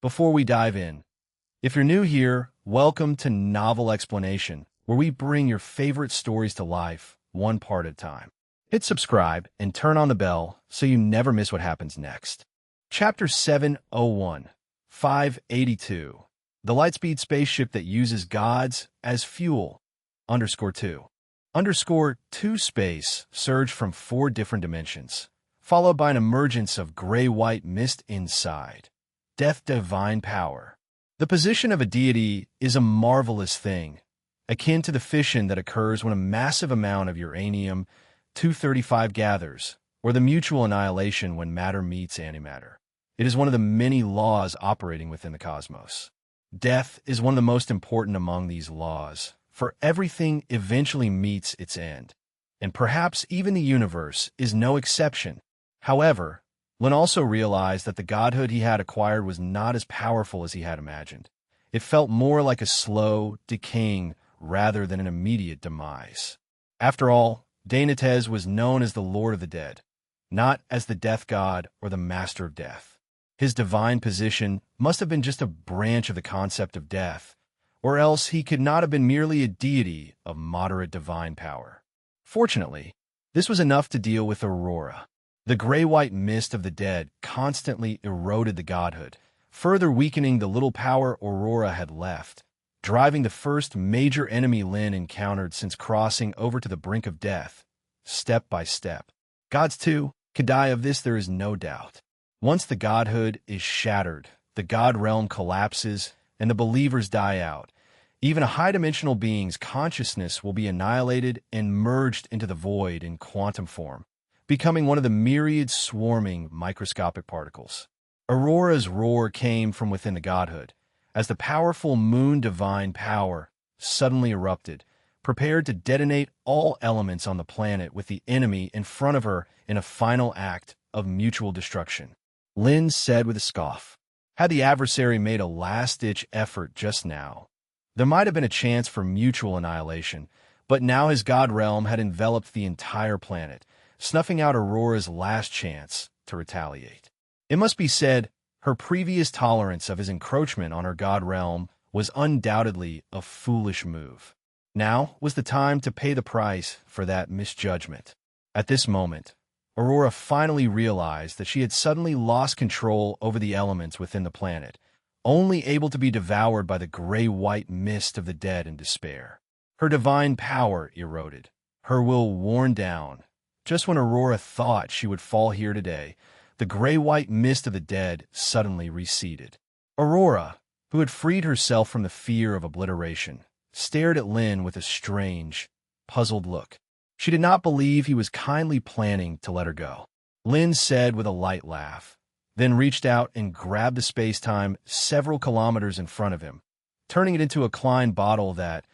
Before we dive in, if you're new here, welcome to Novel Explanation, where we bring your favorite stories to life, one part at a time. Hit subscribe and turn on the bell so you never miss what happens next. Chapter 701, 582. The Lightspeed spaceship that uses gods as fuel. _2. _2 space surged from 4 different dimensions, followed by an emergence of gray-white mist inside. Death divine power. The position of a deity is a marvelous thing, akin to the fission that occurs when a massive amount of uranium-235 gathers, or the mutual annihilation when matter meets antimatter. It is one of the many laws operating within the cosmos. Death is one of the most important among these laws, for everything eventually meets its end, and perhaps even the universe is no exception. However, Lin also realized that the godhood he had acquired was not as powerful as he had imagined. It felt more like a slow, decaying, rather than an immediate demise. After all, Dainatez was known as the Lord of the Dead, not as the Death God or the Master of Death. His divine position must have been just a branch of the concept of death, or else he could not have been merely a deity of moderate divine power. Fortunately, this was enough to deal with Aurora. The gray-white mist of the dead constantly eroded the godhood, further weakening the little power Aurora had left, driving the first major enemy Lin encountered since crossing over to the brink of death, step by step. Gods, too, could die of this, there is no doubt. Once the godhood is shattered, the god realm collapses, and the believers die out. Even a high-dimensional being's consciousness will be annihilated and merged into the void in quantum form, becoming one of the myriad swarming microscopic particles. Aurora's roar came from within the godhood, as the powerful moon divine power suddenly erupted, prepared to detonate all elements on the planet with the enemy in front of her in a final act of mutual destruction. Lin said with a scoff. Had the adversary made a last-ditch effort just now, there might have been a chance for mutual annihilation, but now his god realm had enveloped the entire planet, snuffing out Aurora's last chance to retaliate. It must be said, her previous tolerance of his encroachment on her god realm was undoubtedly a foolish move. Now was the time to pay the price for that misjudgment. At this moment, Aurora finally realized that she had suddenly lost control over the elements within the planet, only able to be devoured by the gray-white mist of the dead in despair. Her divine power eroded, her will worn down. Just when Aurora thought she would fall here today, the gray-white mist of the dead suddenly receded. Aurora, who had freed herself from the fear of obliteration, stared at Lin with a strange, puzzled look. She did not believe he was kindly planning to let her go. Lin said with a light laugh, then reached out and grabbed the space-time several kilometers in front of him, turning it into a Klein bottle that,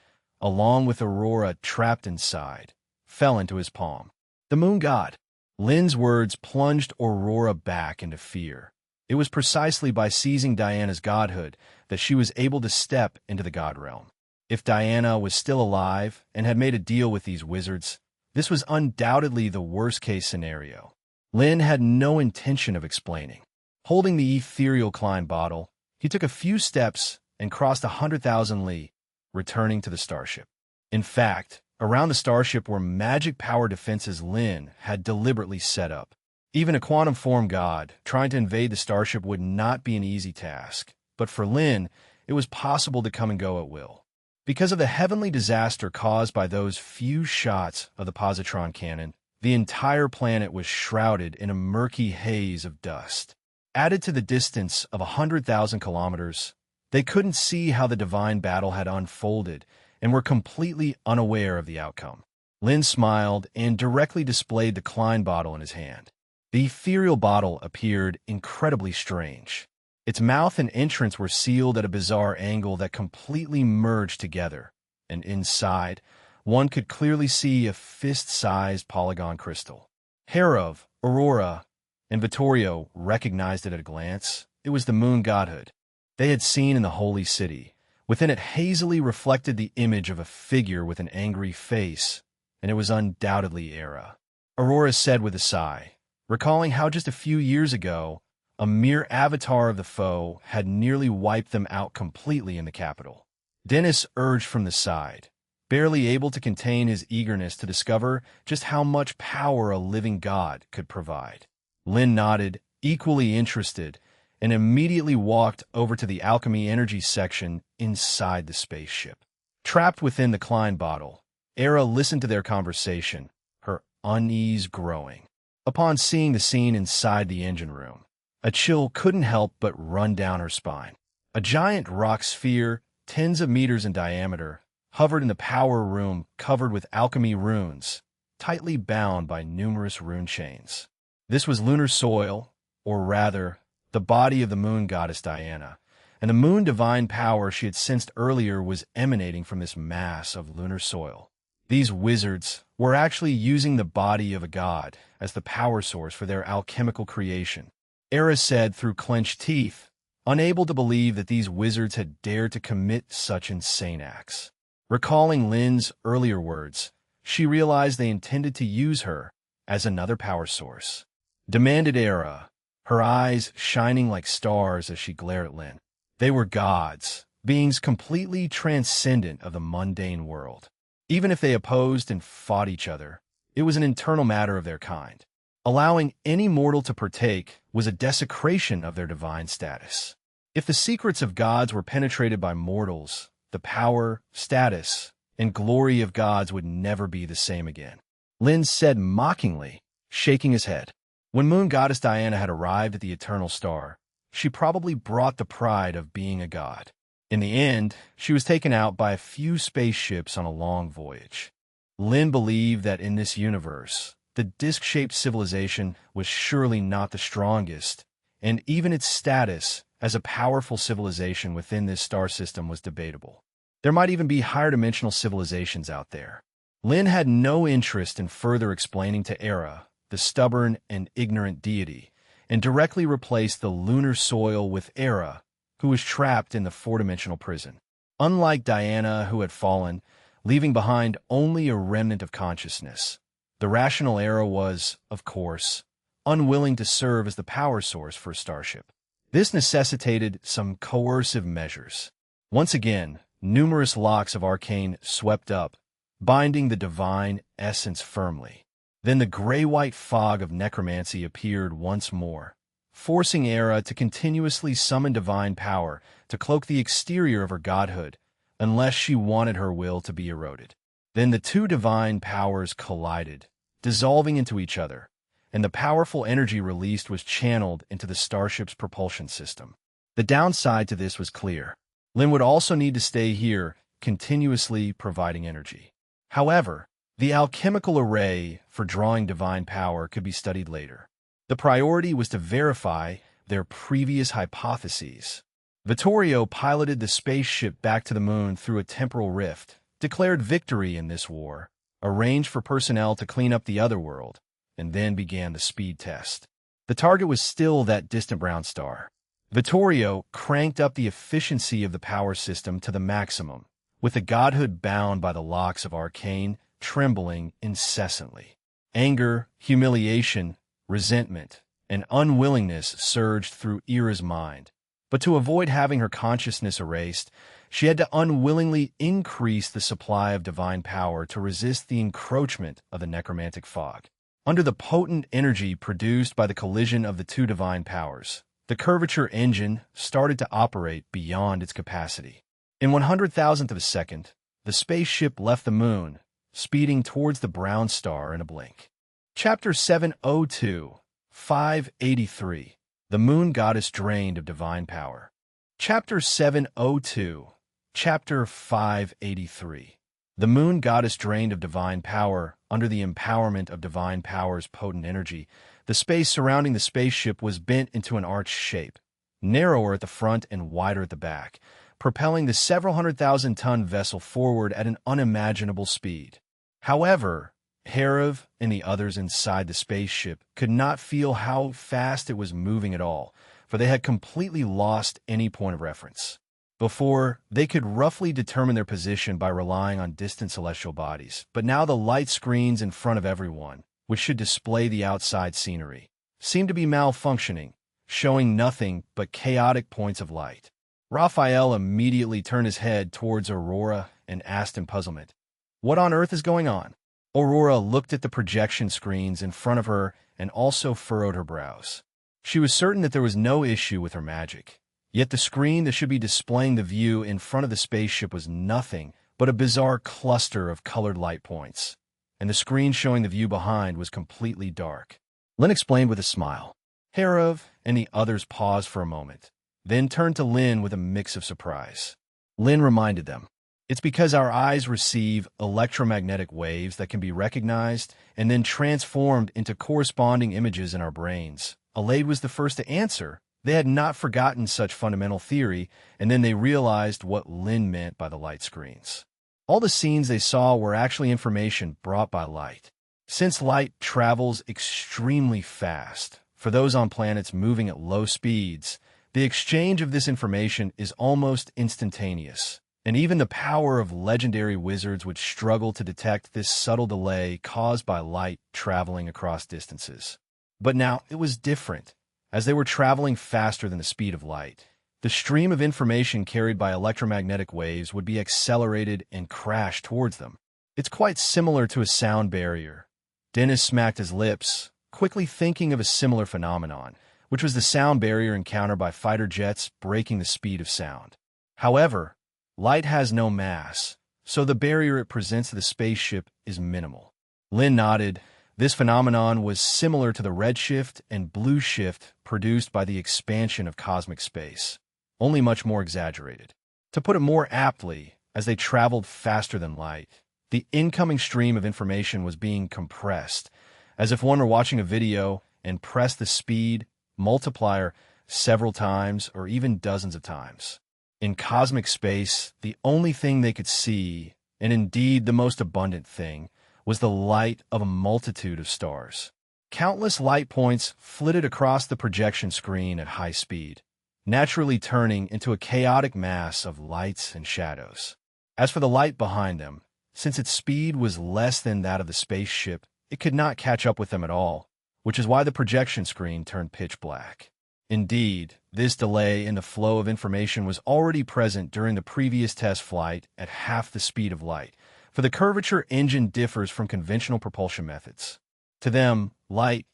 along with Aurora trapped inside, fell into his palm. The moon god. Lin's words plunged Aurora back into fear. It was precisely by seizing Diana's godhood that she was able to step into the god realm. If Diana was still alive and had made a deal with these wizards, this was undoubtedly the worst-case scenario. Lin had no intention of explaining. Holding the ethereal Klein bottle, he took a few steps and crossed 100,000 li, returning to the starship. In fact, around the starship were magic power defenses Lin had deliberately set up. Even a quantum form god trying to invade the starship would not be an easy task, but for Lin, it was possible to come and go at will. Because of the heavenly disaster caused by those few shots of the positron cannon, the entire planet was shrouded in a murky haze of dust. Added to the distance of 100,000 kilometers, they couldn't see how the divine battle had unfolded and were completely unaware of the outcome. Lin smiled and directly displayed the Klein bottle in his hand. The ethereal bottle appeared incredibly strange. Its mouth and entrance were sealed at a bizarre angle that completely merged together, and inside, one could clearly see a fist-sized polygon crystal. Harov, Aurora, and Vittorio recognized it at a glance. It was the moon godhood they had seen in the holy city. Within it hazily reflected the image of a figure with an angry face, and it was undoubtedly Era. Aurora said with a sigh, recalling how just a few years ago, a mere avatar of the foe, had nearly wiped them out completely in the capital. Dennis urged from the side, barely able to contain his eagerness to discover just how much power a living god could provide. Lynn nodded, equally interested, and immediately walked over to the alchemy energy section inside the spaceship. Trapped within the Klein bottle, Era listened to their conversation, her unease growing. Upon seeing the scene inside the engine room, a chill couldn't help but run down her spine. A giant rock sphere, tens of meters in diameter, hovered in the power room covered with alchemy runes, tightly bound by numerous rune chains. This was lunar soil, or rather, the body of the moon goddess Diana, and the moon divine power she had sensed earlier was emanating from this mass of lunar soil. These wizards were actually using the body of a god as the power source for their alchemical creation. Era said through clenched teeth, unable to believe that these wizards had dared to commit such insane acts. Recalling Lynn's earlier words, she realized they intended to use her as another power source. Demanded Era, her eyes shining like stars as she glared at Lynn. They were gods, beings completely transcendent of the mundane world. Even if they opposed and fought each other, it was an internal matter of their kind. Allowing any mortal to partake was a desecration of their divine status. If the secrets of gods were penetrated by mortals, the power, status, and glory of gods would never be the same again. Lynn said mockingly, shaking his head. When moon goddess Diana had arrived at the eternal star, she probably brought the pride of being a god. In the end, she was taken out by a few spaceships on a long voyage. Lynn believed that in this universe, the disc-shaped civilization was surely not the strongest, and even its status as a powerful civilization within this star system was debatable. There might even be higher-dimensional civilizations out there. Lynn had no interest in further explaining to Era, the stubborn and ignorant deity, and directly replaced the lunar soil with Era, who was trapped in the four-dimensional prison. Unlike Diana, who had fallen, leaving behind only a remnant of consciousness, the rational Era was, of course, unwilling to serve as the power source for a starship. This necessitated some coercive measures. Once again, numerous locks of arcane swept up, binding the divine essence firmly. Then the gray-white fog of necromancy appeared once more, forcing Era to continuously summon divine power to cloak the exterior of her godhood, unless she wanted her will to be eroded. Then the two divine powers collided, dissolving into each other, and the powerful energy released was channeled into the starship's propulsion system. The downside to this was clear. Lynn would also need to stay here, continuously providing energy. However, the alchemical array for drawing divine power could be studied later. The priority was to verify their previous hypotheses. Vittorio piloted the spaceship back to the moon through a temporal rift, declared victory in this war, arranged for personnel to clean up the other world, and then began the speed test. The target was still that distant brown star. Vittorio cranked up the efficiency of the power system to the maximum, with the godhood bound by the locks of arcane, trembling incessantly. Anger, humiliation, resentment, and unwillingness surged through Era's mind. But to avoid having her consciousness erased, she had to unwillingly increase the supply of divine power to resist the encroachment of the necromantic fog. Under the potent energy produced by the collision of the two divine powers, the curvature engine started to operate beyond its capacity. In 100,000th of a second, the spaceship left the moon, speeding towards the brown star in a blink. Chapter 702, 583, The Moon Goddess Drained of Divine Power. Chapter 702, Chapter 583, The Moon Goddess Drained of Divine Power. Under the empowerment of divine power's potent energy, the space surrounding the spaceship was bent into an arched shape, narrower at the front and wider at the back, propelling the several 100,000-ton vessel forward at an unimaginable speed. However, Herav and the others inside the spaceship could not feel how fast it was moving at all, for they had completely lost any point of reference. Before, they could roughly determine their position by relying on distant celestial bodies, but now the light screens in front of everyone, which should display the outside scenery, seemed to be malfunctioning, showing nothing but chaotic points of light. Raphael immediately turned his head towards Aurora and asked in puzzlement, "What on earth is going on?" Aurora looked at the projection screens in front of her and also furrowed her brows. She was certain that there was no issue with her magic. Yet the screen that should be displaying the view in front of the spaceship was nothing but a bizarre cluster of colored light points, and the screen showing the view behind was completely dark. Lynn explained with a smile. Herav and the others paused for a moment, then turned to Lynn with a mix of surprise. Lynn reminded them, "It's because our eyes receive electromagnetic waves that can be recognized and then transformed into corresponding images in our brains." Alade was the first to answer. They had not forgotten such fundamental theory, and then they realized what Lynn meant by the light screens. All the scenes they saw were actually information brought by light. Since light travels extremely fast, for those on planets moving at low speeds, the exchange of this information is almost instantaneous, and even the power of legendary wizards would struggle to detect this subtle delay caused by light traveling across distances. But now it was different. As they were traveling faster than the speed of light, the stream of information carried by electromagnetic waves would be accelerated and crash towards them. It's quite similar to a sound barrier. Dennis smacked his lips, quickly thinking of a similar phenomenon, which was the sound barrier encountered by fighter jets breaking the speed of sound. However, light has no mass, so the barrier it presents to the spaceship is minimal. Lynn nodded. This phenomenon was similar to the redshift and blue shift produced by the expansion of cosmic space, only much more exaggerated. To put it more aptly, as they traveled faster than light, the incoming stream of information was being compressed, as if one were watching a video and pressed the speed multiplier several times or even dozens of times. In cosmic space, the only thing they could see, and indeed the most abundant thing, was the light of a multitude of stars. Countless light points flitted across the projection screen at high speed, naturally turning into a chaotic mass of lights and shadows. As for the light behind them, since its speed was less than that of the spaceship, it could not catch up with them at all, which is why the projection screen turned pitch black. Indeed, this delay in the flow of information was already present during the previous test flight at half the speed of light, for the curvature engine differs from conventional propulsion methods. To them, light,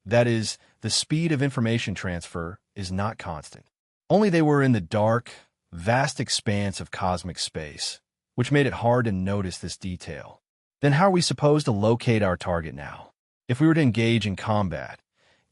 that is, the speed of information transfer, is not constant. Only they were in the dark, vast expanse of cosmic space, which made it hard to notice this detail. Then how are we supposed to locate our target now? If we were to engage in combat,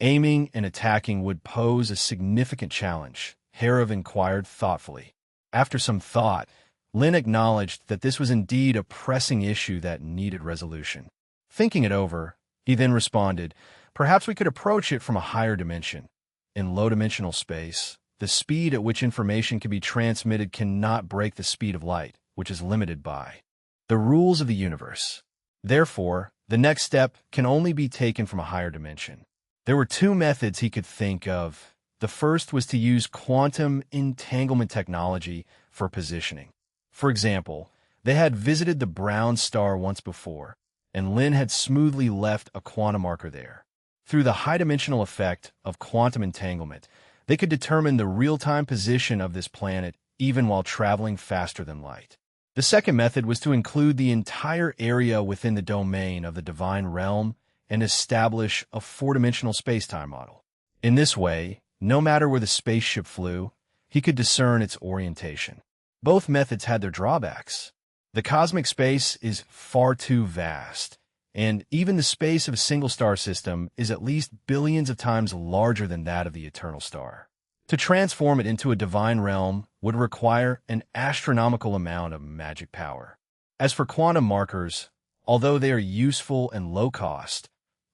aiming and attacking would pose a significant challenge, Herav inquired thoughtfully. After some thought, Lynn acknowledged that this was indeed a pressing issue that needed resolution. Thinking it over, he then responded, "Perhaps we could approach it from a higher dimension. In low-dimensional space, the speed at which information can be transmitted cannot break the speed of light, which is limited by the rules of the universe. Therefore, the next step can only be taken from a higher dimension." There were two methods he could think of. The first was to use quantum entanglement technology for positioning. For example, they had visited the brown star once before, and Lynn had smoothly left a quantum marker there. Through the high-dimensional effect of quantum entanglement, they could determine the real-time position of this planet even while traveling faster than light. The second method was to include the entire area within the domain of the divine realm and establish a four-dimensional space-time model. In this way, no matter where the spaceship flew, he could discern its orientation. Both methods had their drawbacks. The cosmic space is far too vast, and even the space of a single star system is at least billions of times larger than that of the eternal star. To transform it into a divine realm would require an astronomical amount of magic power. As for quantum markers, although they are useful and low cost,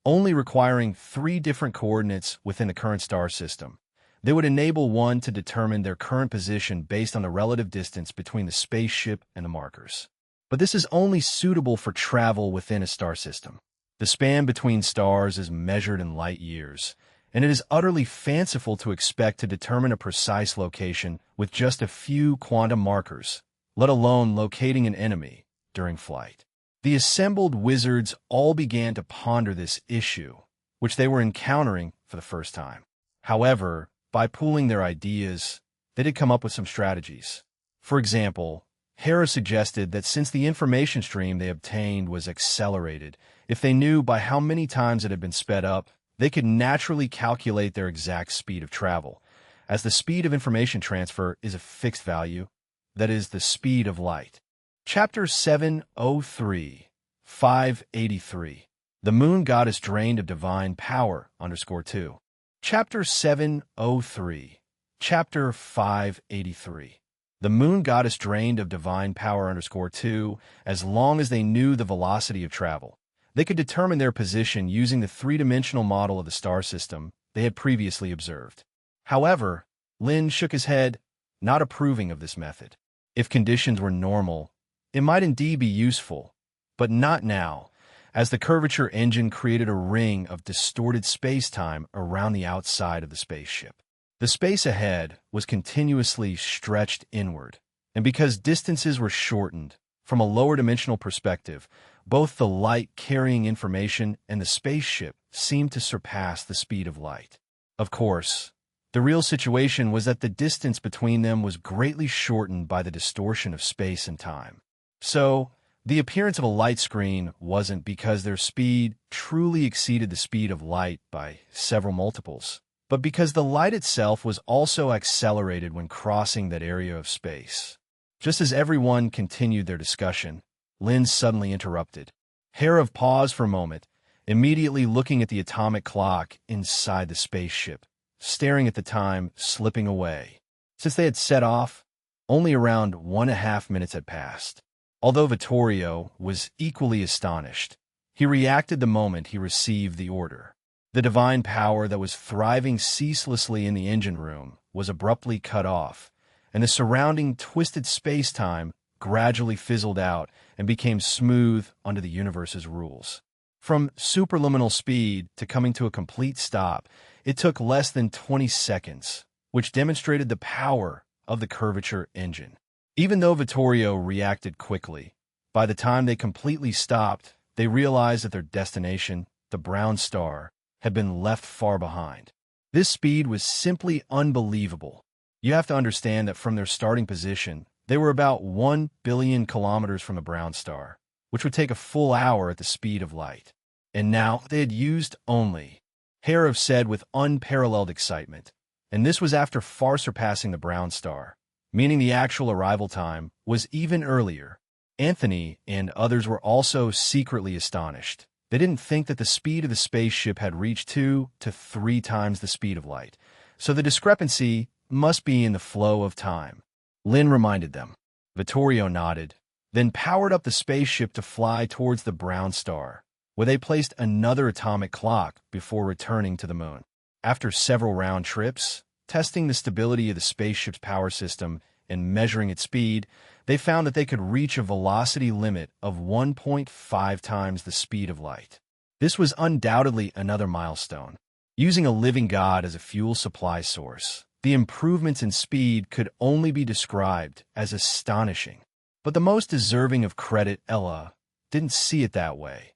only requiring 3 different coordinates within the current star system, they would enable one to determine their current position based on the relative distance between the spaceship and the markers. But this is only suitable for travel within a star system. The span between stars is measured in light years, and it is utterly fanciful to expect to determine a precise location with just a few quantum markers, let alone locating an enemy during flight. The assembled wizards all began to ponder this issue, which they were encountering for the first time. However, by pooling their ideas, they did come up with some strategies. For example, Hera suggested that since the information stream they obtained was accelerated, if they knew by how many times it had been sped up, they could naturally calculate their exact speed of travel, as the speed of information transfer is a fixed value, that is, the speed of light. Chapter 703, 583. The Moon Goddess Drained of Divine Power, _2. Chapter 703, Chapter 583. The Moon Goddess Drained of Divine Power, _2. As long as they knew the velocity of travel, they could determine their position using the three-dimensional model of the star system they had previously observed. However, Lin shook his head, not approving of this method. If conditions were normal, it might indeed be useful, but not now, as the curvature engine created a ring of distorted space-time around the outside of the spaceship. The space ahead was continuously stretched inward, and because distances were shortened, from a lower dimensional perspective, both the light carrying information and the spaceship seemed to surpass the speed of light. Of course, the real situation was that the distance between them was greatly shortened by the distortion of space and time. So, the appearance of a light screen wasn't because their speed truly exceeded the speed of light by several multiples, but because the light itself was also accelerated when crossing that area of space. Just as everyone continued their discussion, Lin suddenly interrupted. Hera paused for a moment, immediately looking at the atomic clock inside the spaceship, staring at the time slipping away. Since they had set off, only around 1.5 minutes had passed. Although Vittorio was equally astonished, he reacted the moment he received the order. The divine power that was thriving ceaselessly in the engine room was abruptly cut off, and the surrounding twisted space-time gradually fizzled out and became smooth under the universe's rules. From superluminal speed to coming to a complete stop, it took less than 20 seconds, which demonstrated the power of the curvature engine. Even though Vittorio reacted quickly, by the time they completely stopped, they realized that their destination, the brown star, had been left far behind. This speed was simply unbelievable. You have to understand that from their starting position, they were about 1 billion kilometers from a brown star, which would take a full hour at the speed of light. And now they had used only, Hera said with unparalleled excitement, and this was after far surpassing the brown star, meaning the actual arrival time was even earlier. Anthony and others were also secretly astonished. They didn't think that the speed of the spaceship had reached 2 to 3 times the speed of light, so the discrepancy must be in the flow of time. Lin reminded them. Vittorio nodded, then powered up the spaceship to fly towards the brown star, where they placed another atomic clock before returning to the moon. After several round trips, testing the stability of the spaceship's power system and measuring its speed, they found that they could reach a velocity limit of 1.5 times the speed of light. This was undoubtedly another milestone. Using a living god as a fuel supply source, the improvements in speed could only be described as astonishing. But the most deserving of credit, Ella, didn't see it that way.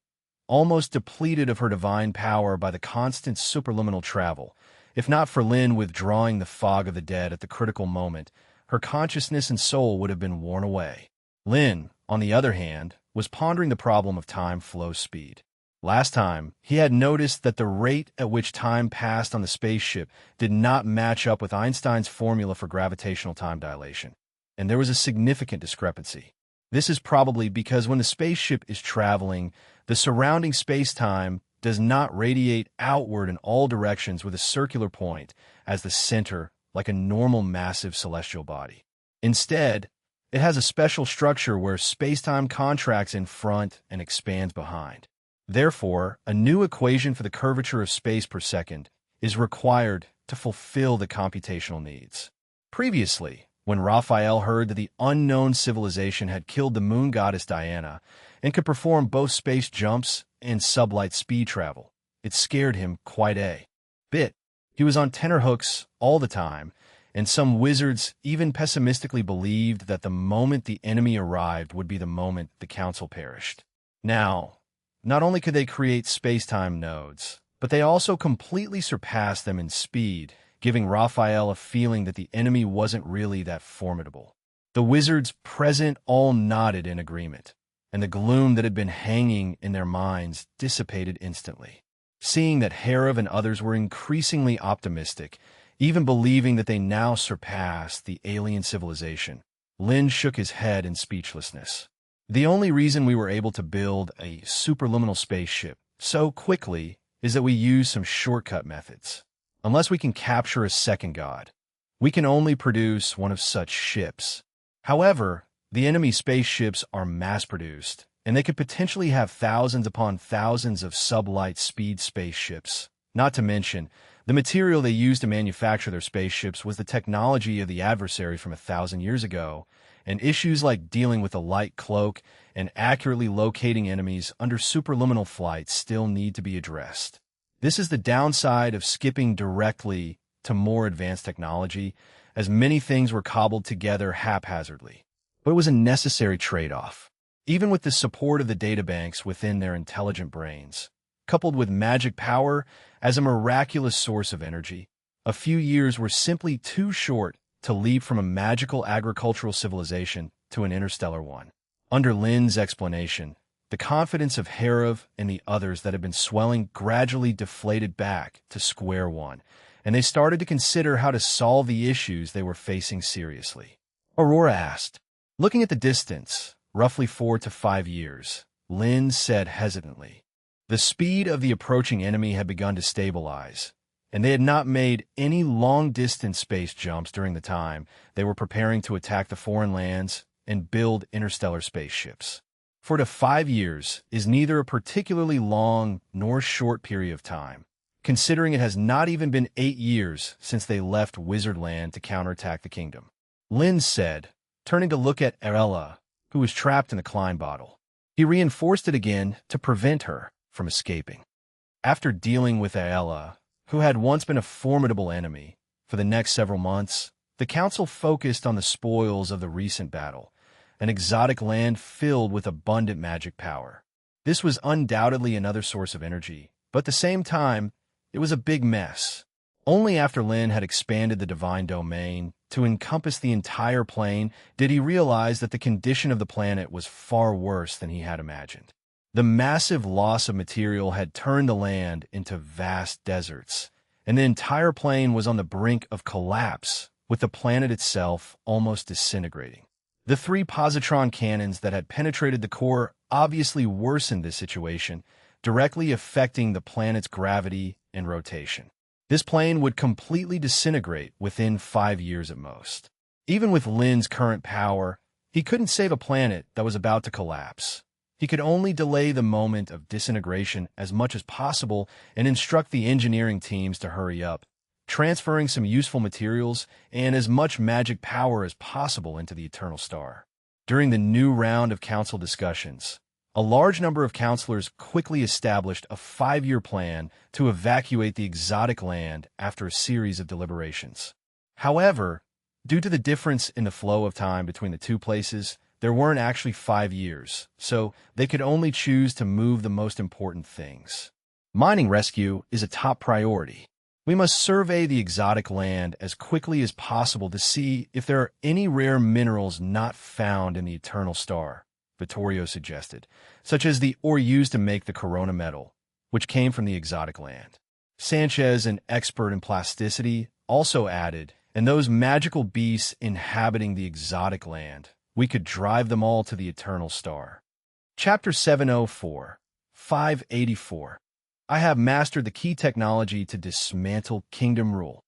Almost depleted of her divine power by the constant superluminal travel, if not for Lin withdrawing the fog of the dead at the critical moment, her consciousness and soul would have been worn away. Lin, on the other hand, was pondering the problem of time flow speed. Last time, he had noticed that the rate at which time passed on the spaceship did not match up with Einstein's formula for gravitational time dilation, and there was a significant discrepancy. This is probably because when the spaceship is traveling, the surrounding space-time does not radiate outward in all directions with a circular point as the center like a normal massive celestial body. Instead, it has a special structure where space-time contracts in front and expands behind. Therefore, a new equation for the curvature of space per second is required to fulfill the computational needs. Previously, when Raphael heard that the unknown civilization had killed the moon goddess Diana and could perform both space jumps and sublight speed travel, it scared him quite a bit. He was on tenterhooks all the time, and some wizards even pessimistically believed that the moment the enemy arrived would be the moment the council perished. Now, not only could they create space-time nodes, but they also completely surpassed them in speed, giving Raphael a feeling that the enemy wasn't really that formidable. The wizards present all nodded in agreement, and the gloom that had been hanging in their minds dissipated instantly. Seeing that Herav and others were increasingly optimistic, even believing that they now surpassed the alien civilization, Lin shook his head in speechlessness. The only reason we were able to build a superluminal spaceship so quickly is that we use some shortcut methods. Unless we can capture a second god, we can only produce one of such ships. However, the enemy spaceships are mass-produced, and they could potentially have thousands upon thousands of sublight speed spaceships. Not to mention, the material they used to manufacture their spaceships was the technology of the adversary from 1,000 years ago, and issues like dealing with a light cloak and accurately locating enemies under superluminal flight still need to be addressed. This is the downside of skipping directly to more advanced technology, as many things were cobbled together haphazardly. But it was a necessary trade-off. Even with the support of the databanks within their intelligent brains, coupled with magic power as a miraculous source of energy, a few years were simply too short to leap from a magical agricultural civilization to an interstellar one. Under Lin's explanation, the confidence of Herav and the others that had been swelling gradually deflated back to square one, and they started to consider how to solve the issues they were facing seriously. Aurora asked, looking at the distance, roughly 4 to 5 years, Lin said hesitantly. The speed of the approaching enemy had begun to stabilize, and they had not made any long-distance space jumps during the time they were preparing to attack the foreign lands and build interstellar spaceships. 4 to 5 years is neither a particularly long nor short period of time, considering it has not even been 8 years since they left Wizardland to counterattack the kingdom. Lin said, turning to look at Arella, who was trapped in the Klein bottle. He reinforced it again to prevent her from escaping. After dealing with Arella, who had once been a formidable enemy, for the next several months, the council focused on the spoils of the recent battle, an exotic land filled with abundant magic power. This was undoubtedly another source of energy, but at the same time, it was a big mess. Only after Lin had expanded the divine domain to encompass the entire plane did he realize that the condition of the planet was far worse than he had imagined. The massive loss of material had turned the land into vast deserts, and the entire plane was on the brink of collapse, with the planet itself almost disintegrating. The 3 positron cannons that had penetrated the core obviously worsened this situation, directly affecting the planet's gravity and rotation. This plane would completely disintegrate within 5 years at most. Even with Lin's current power, he couldn't save a planet that was about to collapse. He could only delay the moment of disintegration as much as possible and instruct the engineering teams to hurry up, transferring some useful materials and as much magic power as possible into the Eternal Star. During the new round of council discussions, a large number of counselors quickly established a 5-year plan to evacuate the exotic land after a series of deliberations. However, due to the difference in the flow of time between the two places, there weren't actually 5 years, so they could only choose to move the most important things. Mining rescue is a top priority. We must survey the exotic land as quickly as possible to see if there are any rare minerals not found in the Eternal Star, Vittorio suggested, such as the ore used to make the corona metal, which came from the exotic land. Sanchez, an expert in plasticity, also added, and those magical beasts inhabiting the exotic land, we could drive them all to the Eternal Star. Chapter 704, 584. I have mastered the key technology to dismantle kingdom rule.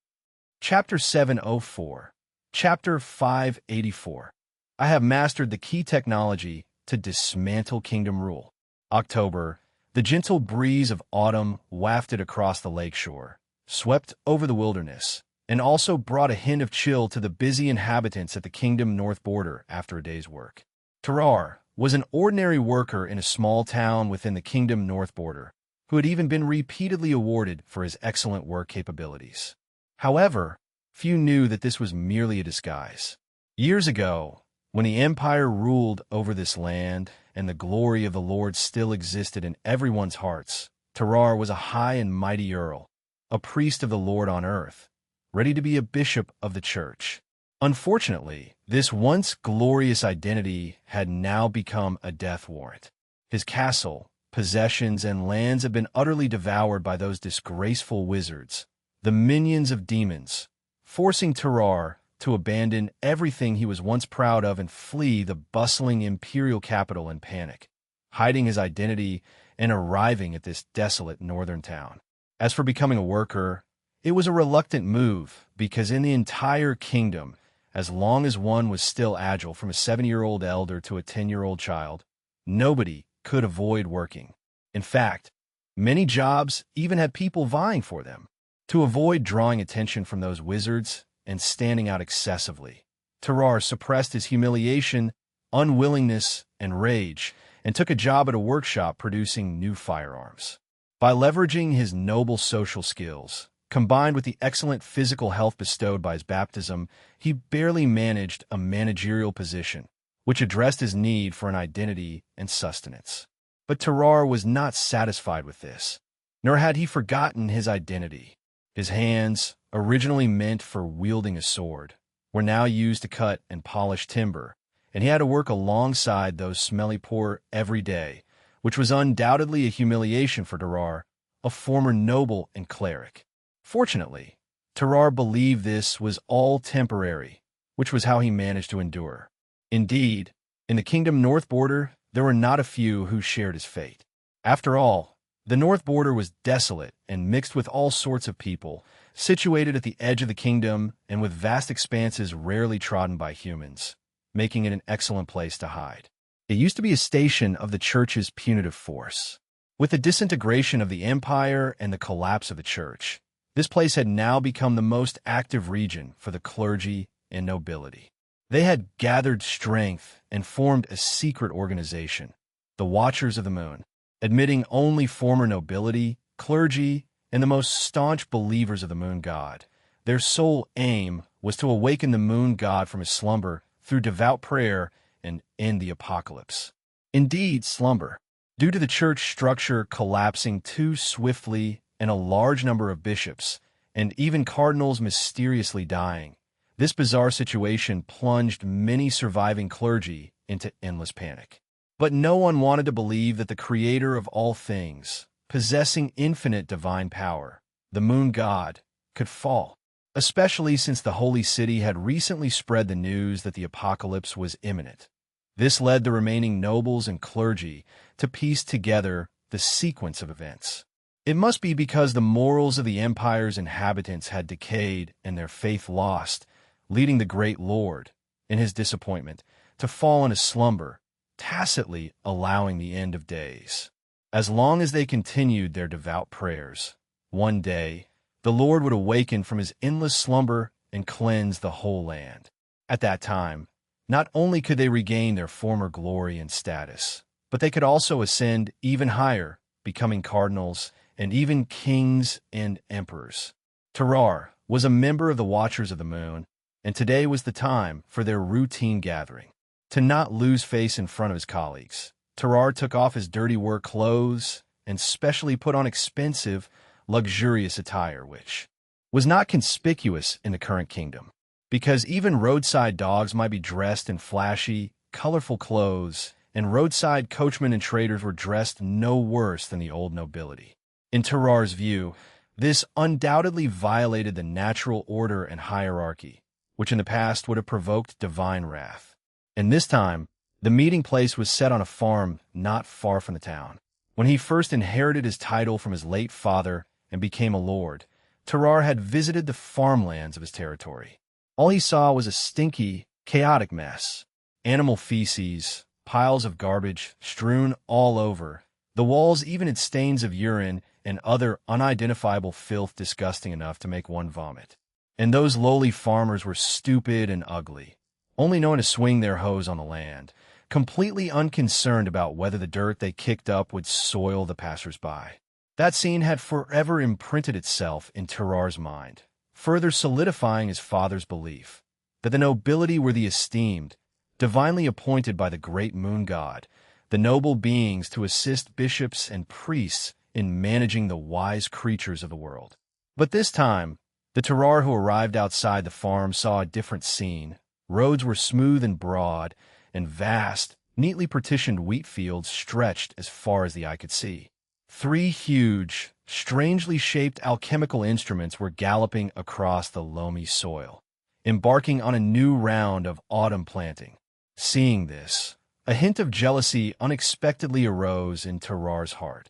Chapter 704, Chapter 584. I have mastered the key technology to dismantle kingdom rule. October, the gentle breeze of autumn wafted across the lakeshore, swept over the wilderness, and also brought a hint of chill to the busy inhabitants at the kingdom north border after a day's work. Tarar was an ordinary worker in a small town within the kingdom north border, who had even been repeatedly awarded for his excellent work capabilities. However, few knew that this was merely a disguise. Years ago, when the Empire ruled over this land and the glory of the Lord still existed in everyone's hearts, Tarar was a high and mighty Earl, a priest of the Lord on earth, ready to be a bishop of the church. Unfortunately, this once glorious identity had now become a death warrant. His castle, possessions, and lands had been utterly devoured by those disgraceful wizards, the minions of demons, forcing Terrar to abandon everything he was once proud of and flee the bustling imperial capital in panic, hiding his identity and arriving at this desolate northern town. As for becoming a worker, it was a reluctant move because in the entire kingdom, as long as one was still agile, from a 7-year-old elder to a 10-year-old child, nobody could avoid working. In fact, many jobs even had people vying for them. To avoid drawing attention from those wizards and standing out excessively, Terrar suppressed his humiliation, unwillingness, and rage, and took a job at a workshop producing new firearms. By leveraging his noble social skills, combined with the excellent physical health bestowed by his baptism, he barely managed a managerial position, which addressed his need for an identity and sustenance. But Terrar was not satisfied with this, nor had he forgotten his identity. His hands, originally meant for wielding a sword, were now used to cut and polish timber, and he had to work alongside those smelly poor every day, which was undoubtedly a humiliation for Terrar, a former noble and cleric. Fortunately, Terrar believed this was all temporary, which was how he managed to endure. Indeed, in the kingdom north border, there were not a few who shared his fate. After all, the north border was desolate and mixed with all sorts of people, situated at the edge of the kingdom and with vast expanses rarely trodden by humans, making it an excellent place to hide. It used to be a station of the church's punitive force. With the disintegration of the empire and the collapse of the church, this place had now become the most active region for the clergy and nobility. They had gathered strength and formed a secret organization, the Watchers of the Moon, admitting only former nobility, clergy, and the most staunch believers of the moon god. Their sole aim was to awaken the moon god from his slumber through devout prayer and end the apocalypse. Indeed, slumber. Due to the church structure collapsing too swiftly and a large number of bishops, and even cardinals mysteriously dying, this bizarre situation plunged many surviving clergy into endless panic. But no one wanted to believe that the creator of all things, possessing infinite divine power, the moon god, could fall, especially since the holy city had recently spread the news that the apocalypse was imminent. This led the remaining nobles and clergy to piece together the sequence of events. It must be because the morals of the empire's inhabitants had decayed and their faith lost, leading the great lord, in his disappointment, to fall in a slumber, tacitly allowing the end of days. As long as they continued their devout prayers, one day, the Lord would awaken from his endless slumber and cleanse the whole land. At that time, not only could they regain their former glory and status, but they could also ascend even higher, becoming cardinals and even kings and emperors. Terrar was a member of the Watchers of the Moon, and today was the time for their routine gathering. To not lose face in front of his colleagues, Terrar took off his dirty work clothes and specially put on expensive, luxurious attire, which was not conspicuous in the current kingdom, because even roadside dogs might be dressed in flashy, colorful clothes, and roadside coachmen and traders were dressed no worse than the old nobility. In Terrar's view, this undoubtedly violated the natural order and hierarchy, which in the past would have provoked divine wrath. And this time, the meeting place was set on a farm not far from the town. When he first inherited his title from his late father and became a lord, Terrar had visited the farmlands of his territory. All he saw was a stinky, chaotic mess. Animal feces, piles of garbage strewn all over. The walls even had stains of urine and other unidentifiable filth disgusting enough to make one vomit. And those lowly farmers were stupid and ugly, only knowing to swing their hoes on the land, completely unconcerned about whether the dirt they kicked up would soil the passers-by. That scene had forever imprinted itself in Terrar's mind, further solidifying his father's belief that the nobility were the esteemed, divinely appointed by the great moon god, the noble beings to assist bishops and priests in managing the wise creatures of the world. But this time, The Tarar who arrived outside the farm saw a different scene. Roads were smooth and broad, and vast, neatly partitioned wheat fields stretched as far as the eye could see. Three huge, strangely shaped alchemical instruments were galloping across the loamy soil, embarking on a new round of autumn planting. Seeing this, a hint of jealousy unexpectedly arose in Tarar's heart.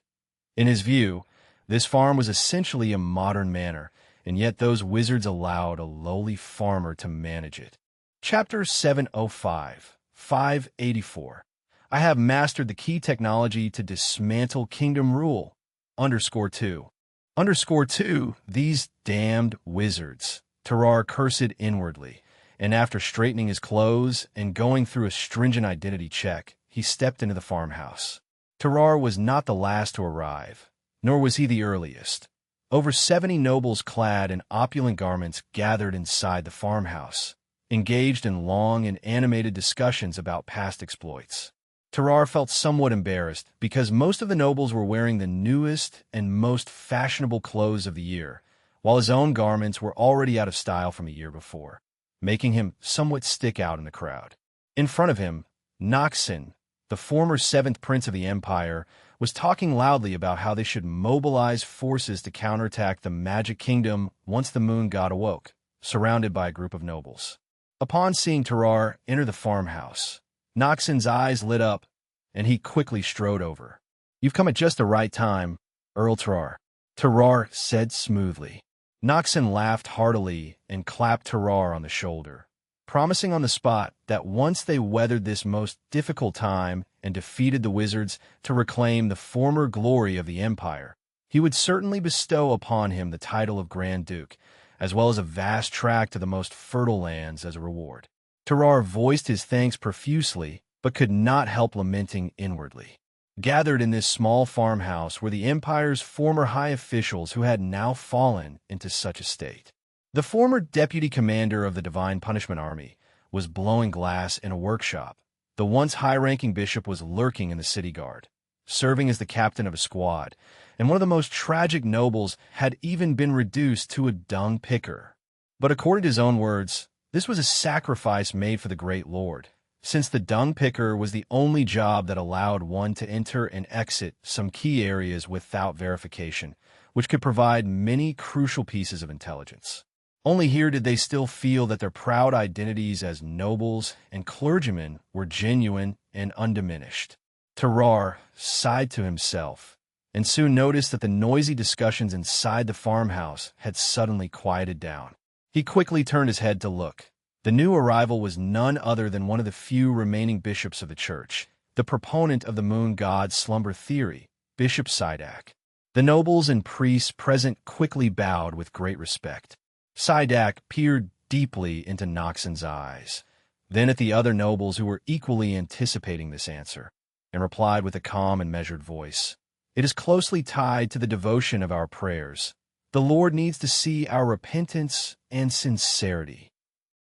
In his view, this farm was essentially a modern manor, and yet those wizards allowed a lowly farmer to manage it. Chapter 705, 584. I have mastered the key technology to dismantle kingdom rule. _2. _2. These damned wizards. Tarar cursed inwardly, and after straightening his clothes and going through a stringent identity check, he stepped into the farmhouse. Tarar was not the last to arrive, nor was he the earliest. Over 70 nobles clad in opulent garments gathered inside the farmhouse, engaged in long and animated discussions about past exploits. Tarar felt somewhat embarrassed because most of the nobles were wearing the newest and most fashionable clothes of the year, while his own garments were already out of style from a year before, making him somewhat stick out in the crowd. In front of him, Noxon, the former 7th prince of the empire, was talking loudly about how they should mobilize forces to counterattack the magic kingdom once the moon god awoke, surrounded by a group of nobles. Upon seeing Tarar enter the farmhouse, Noxon's eyes lit up, and he quickly strode over. "You've come at just the right time, Earl Tarar," Tarar said smoothly. Noxon laughed heartily and clapped Tarar on the shoulder, promising on the spot that once they weathered this most difficult time and defeated the wizards to reclaim the former glory of the empire, he would certainly bestow upon him the title of Grand Duke, as well as a vast tract of the most fertile lands as a reward. Tarar voiced his thanks profusely, but could not help lamenting inwardly. Gathered in this small farmhouse were the empire's former high officials who had now fallen into such a state. The former deputy commander of the Divine Punishment Army was blowing glass in a workshop. The once high-ranking bishop was lurking in the city guard, serving as the captain of a squad, and one of the most tragic nobles had even been reduced to a dung picker. But according to his own words, this was a sacrifice made for the great lord, since the dung picker was the only job that allowed one to enter and exit some key areas without verification, which could provide many crucial pieces of intelligence. Only here did they still feel that their proud identities as nobles and clergymen were genuine and undiminished. Tarar sighed to himself, and soon noticed that the noisy discussions inside the farmhouse had suddenly quieted down. He quickly turned his head to look. The new arrival was none other than one of the few remaining bishops of the church, the proponent of the moon god's slumber theory, Bishop Sidak. The nobles and priests present quickly bowed with great respect. Sidak peered deeply into Noxon's eyes, then at the other nobles who were equally anticipating this answer, and replied with a calm and measured voice. "It is closely tied to the devotion of our prayers. The Lord needs to see our repentance and sincerity."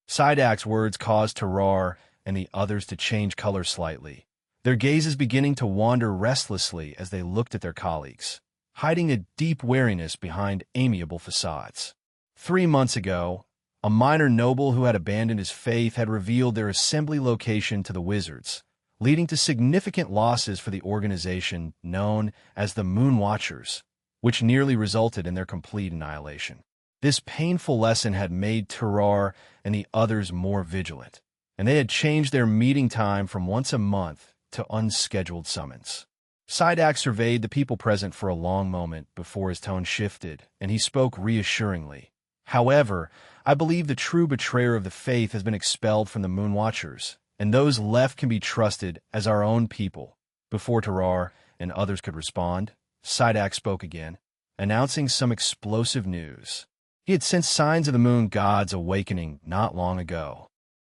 Sidak's words caused Tarar and the others to change color slightly, their gazes beginning to wander restlessly as they looked at their colleagues, hiding a deep wariness behind amiable facades. 3 months ago, a minor noble who had abandoned his faith had revealed their assembly location to the wizards, leading to significant losses for the organization known as the Moon Watchers, which nearly resulted in their complete annihilation. This painful lesson had made Tarar and the others more vigilant, and they had changed their meeting time from once a month to unscheduled summons. Sidak surveyed the people present for a long moment before his tone shifted, and he spoke reassuringly. "However, I believe the true betrayer of the faith has been expelled from the Moon Watchers, and those left can be trusted as our own people." Before Tarar and others could respond, Sidak spoke again, announcing some explosive news. He had sensed signs of the moon god's awakening not long ago.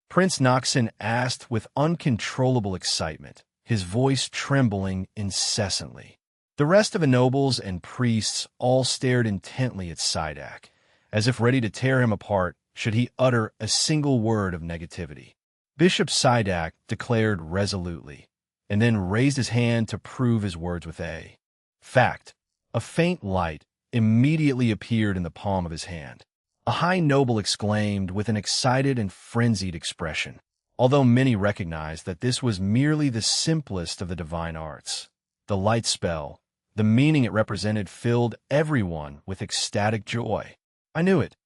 Prince Noxon asked with uncontrollable excitement, his voice trembling incessantly. The rest of the nobles and priests all stared intently at Sidak, as if ready to tear him apart should he utter a single word of negativity. Bishop Sidak declared resolutely, and then raised his hand to prove his words with a fact. A faint light immediately appeared in the palm of his hand. a high noble exclaimed with an excited and frenzied expression, although many recognized that this was merely the simplest of the divine arts. The light spell, the meaning it represented, filled everyone with ecstatic joy. "I knew it,"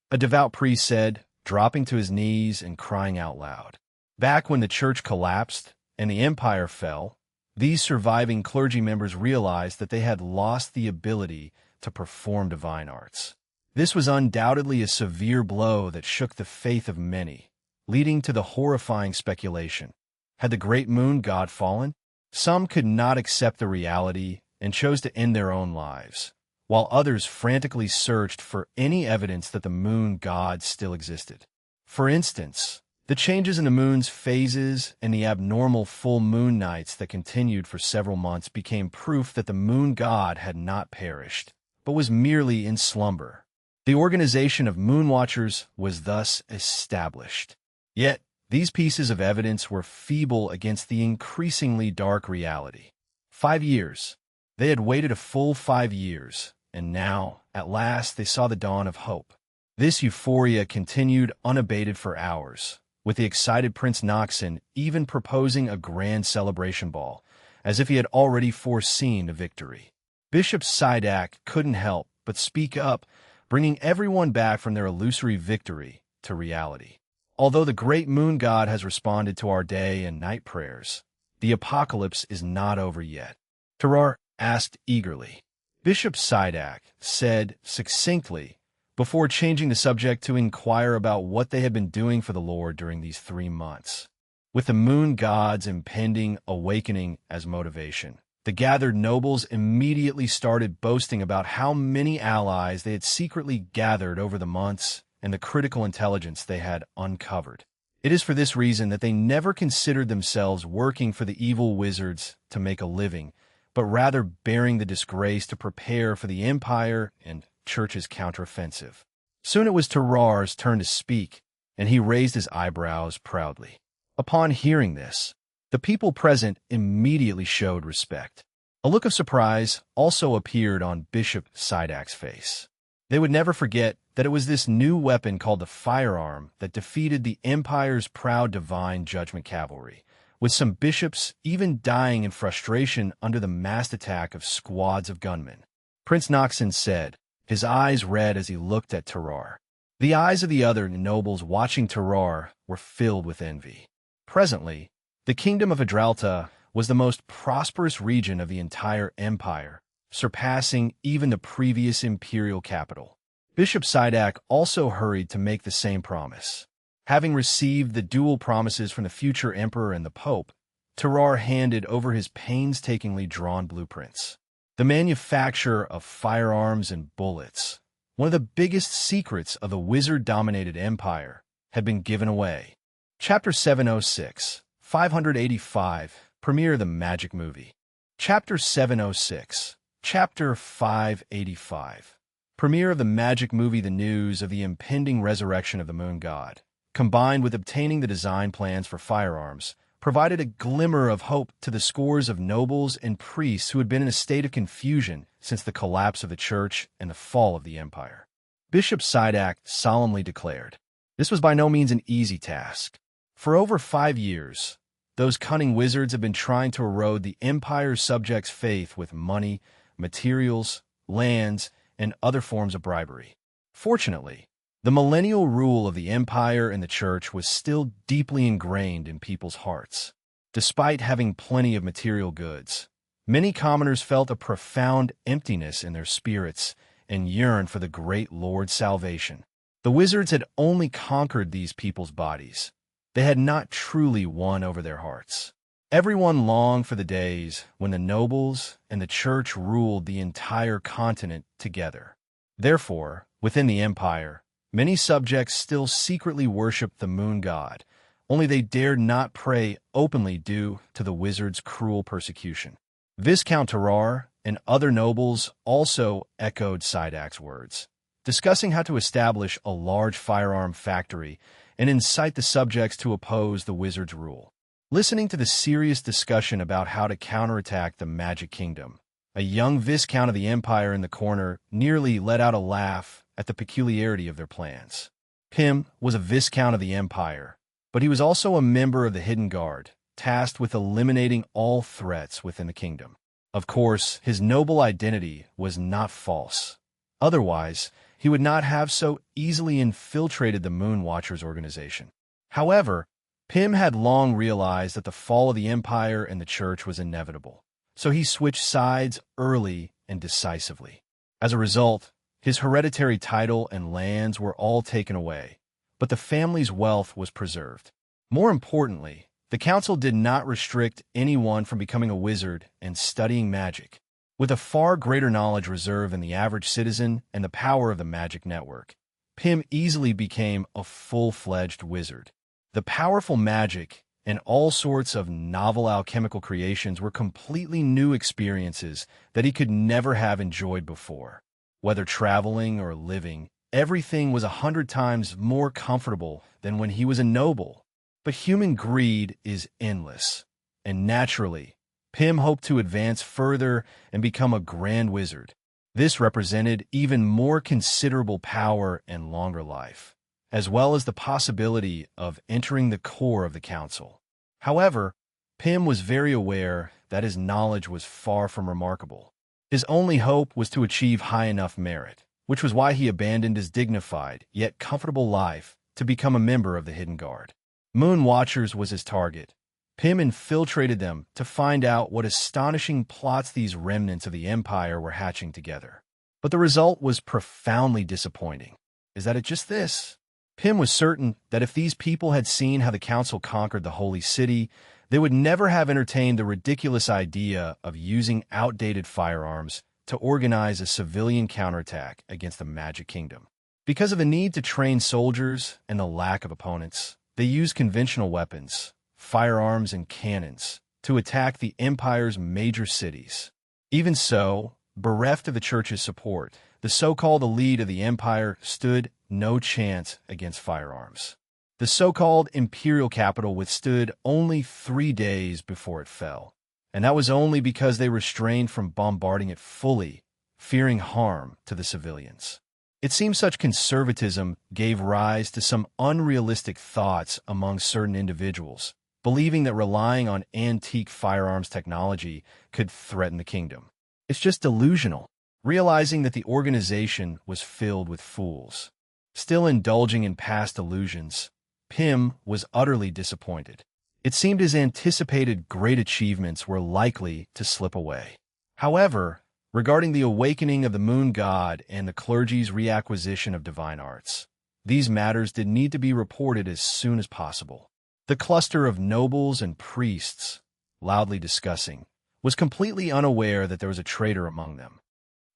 a devout priest said, dropping to his knees and crying out loud. Back when the church collapsed and the empire fell, these surviving clergy members realized that they had lost the ability to perform divine arts. This was undoubtedly a severe blow that shook the faith of many, leading to the horrifying speculation: had the great moon god fallen? Some could not accept the reality and chose to end their own lives, while others frantically searched for any evidence that the moon god still existed. For instance, the changes in the moon's phases and the abnormal full moon nights that continued for several months became proof that the moon god had not perished, but was merely in slumber. The organization of moon watchers was thus established. Yet, these pieces of evidence were feeble against the increasingly dark reality. 5 years. They had waited a full 5 years, and now, at last, they saw the dawn of hope. This euphoria continued unabated for hours, with the excited Prince Noxon even proposing a grand celebration ball, as if he had already foreseen a victory. Bishop Sidak couldn't help but speak up, bringing everyone back from their illusory victory to reality. Although the great moon god has responded to our day and night prayers, the apocalypse is not over yet. Terrar asked eagerly. Bishop Sidak said succinctly, before changing the subject to inquire about what they had been doing for the Lord during these 3 months. With the moon god's impending awakening as motivation, the gathered nobles immediately started boasting about how many allies they had secretly gathered over the months and the critical intelligence they had uncovered. It is for this reason that they never considered themselves working for the evil wizards to make a living, but rather bearing the disgrace to prepare for the empire and church's counteroffensive. Soon it was Terrar's turn to speak, and he raised his eyebrows proudly. Upon hearing this, the people present immediately showed respect. A look of surprise also appeared on Bishop Sidak's face. They would never forget that it was this new weapon called the firearm that defeated the Empire's proud divine judgment cavalry, with some bishops even dying in frustration under the massed attack of squads of gunmen. Prince Noxon said, his eyes red as he looked at Terrar. The eyes of the other nobles watching Terrar were filled with envy. Presently, the kingdom of Adralta was the most prosperous region of the entire empire, surpassing even the previous imperial capital. Bishop Sidak also hurried to make the same promise. Having received the dual promises from the future emperor and the pope, Terrar handed over his painstakingly drawn blueprints. The manufacture of firearms and bullets, one of the biggest secrets of the wizard-dominated empire, had been given away. Chapter 706, 585, Premiere of the Magic Movie. Chapter 706, Chapter 585, Premiere of the Magic Movie. The news of the impending resurrection of the moon god, combined with obtaining the design plans for firearms, provided a glimmer of hope to the scores of nobles and priests who had been in a state of confusion since the collapse of the church and the fall of the empire. Bishop Sidak solemnly declared, this was by no means an easy task. For over 5 years, those cunning wizards have been trying to erode the empire's subjects' faith with money, materials, lands, and other forms of bribery. Fortunately, the millennial rule of the empire and the church was still deeply ingrained in people's hearts. Despite having plenty of material goods, many commoners felt a profound emptiness in their spirits and yearned for the great Lord's salvation. The wizards had only conquered these people's bodies. They had not truly won over their hearts. Everyone longed for the days when the nobles and the church ruled the entire continent together. Therefore, within the empire, many subjects still secretly worshipped the moon god, only they dared not pray openly due to the wizard's cruel persecution. Viscount Terrar and other nobles also echoed Sidak's words, discussing how to establish a large firearm factory and incite the subjects to oppose the wizard's rule. Listening to the serious discussion about how to counterattack the Magic Kingdom, a young Viscount of the Empire in the corner nearly let out a laugh at the peculiarity of their plans. Pym was a viscount of the Empire, but he was also a member of the Hidden Guard, tasked with eliminating all threats within the kingdom. Of course, his noble identity was not false. Otherwise, he would not have so easily infiltrated the Moon Watchers organization. However, Pym had long realized that the fall of the Empire and the Church was inevitable, so he switched sides early and decisively. As a result, his hereditary title and lands were all taken away, but the family's wealth was preserved. More importantly, the council did not restrict anyone from becoming a wizard and studying magic. With a far greater knowledge reserve than the average citizen and the power of the magic network, Pym easily became a full-fledged wizard. The powerful magic and all sorts of novel alchemical creations were completely new experiences that he could never have enjoyed before. Whether traveling or living, everything was 100 times more comfortable than when he was a noble. But human greed is endless, and naturally, Pym hoped to advance further and become a grand wizard. This represented even more considerable power and longer life, as well as the possibility of entering the core of the council. However, Pym was very aware that his knowledge was far from remarkable. His only hope was to achieve high enough merit, which was why he abandoned his dignified yet comfortable life to become a member of the Hidden Guard. Moon Watchers was his target. Pym infiltrated them to find out what astonishing plots these remnants of the Empire were hatching together. But the result was profoundly disappointing. Is that it just this? Pym was certain that if these people had seen how the council conquered the Holy City, they would never have entertained the ridiculous idea of using outdated firearms to organize a civilian counterattack against the Magic Kingdom. Because of the need to train soldiers and the lack of opponents, they used conventional weapons, firearms, and cannons to attack the Empire's major cities. Even so, bereft of the Church's support, the so-called elite of the Empire stood no chance against firearms. The so-called imperial capital withstood only 3 days before it fell, and that was only because they restrained from bombarding it fully, fearing harm to the civilians. It seems such conservatism gave rise to some unrealistic thoughts among certain individuals, believing that relying on antique firearms technology could threaten the kingdom. It's just delusional, realizing that the organization was filled with fools. Still indulging in past illusions, Pym was utterly disappointed. It seemed his anticipated great achievements were likely to slip away. However, regarding the awakening of the moon god and the clergy's reacquisition of divine arts, these matters did need to be reported as soon as possible. The cluster of nobles and priests, loudly discussing, was completely unaware that there was a traitor among them.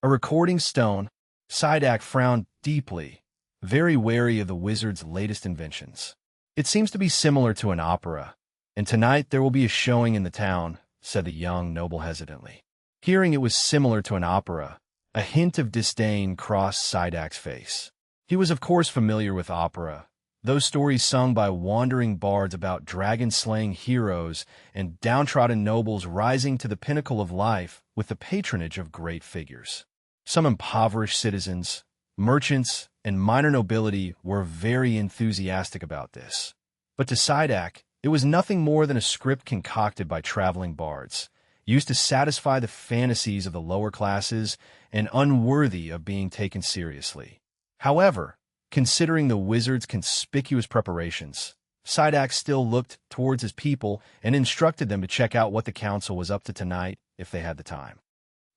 A recording stone, Sidak frowned deeply, very wary of the wizard's latest inventions. It seems to be similar to an opera, and tonight there will be a showing in the town, said the young noble hesitantly. Hearing it was similar to an opera, a hint of disdain crossed Sidak's face. He was of course familiar with opera, those stories sung by wandering bards about dragon-slaying heroes and downtrodden nobles rising to the pinnacle of life with the patronage of great figures. Some impoverished citizens, merchants, and minor nobility were very enthusiastic about this. But to Sidak, it was nothing more than a script concocted by traveling bards, used to satisfy the fantasies of the lower classes and unworthy of being taken seriously. However, considering the wizard's conspicuous preparations, Sidak still looked towards his people and instructed them to check out what the council was up to tonight if they had the time.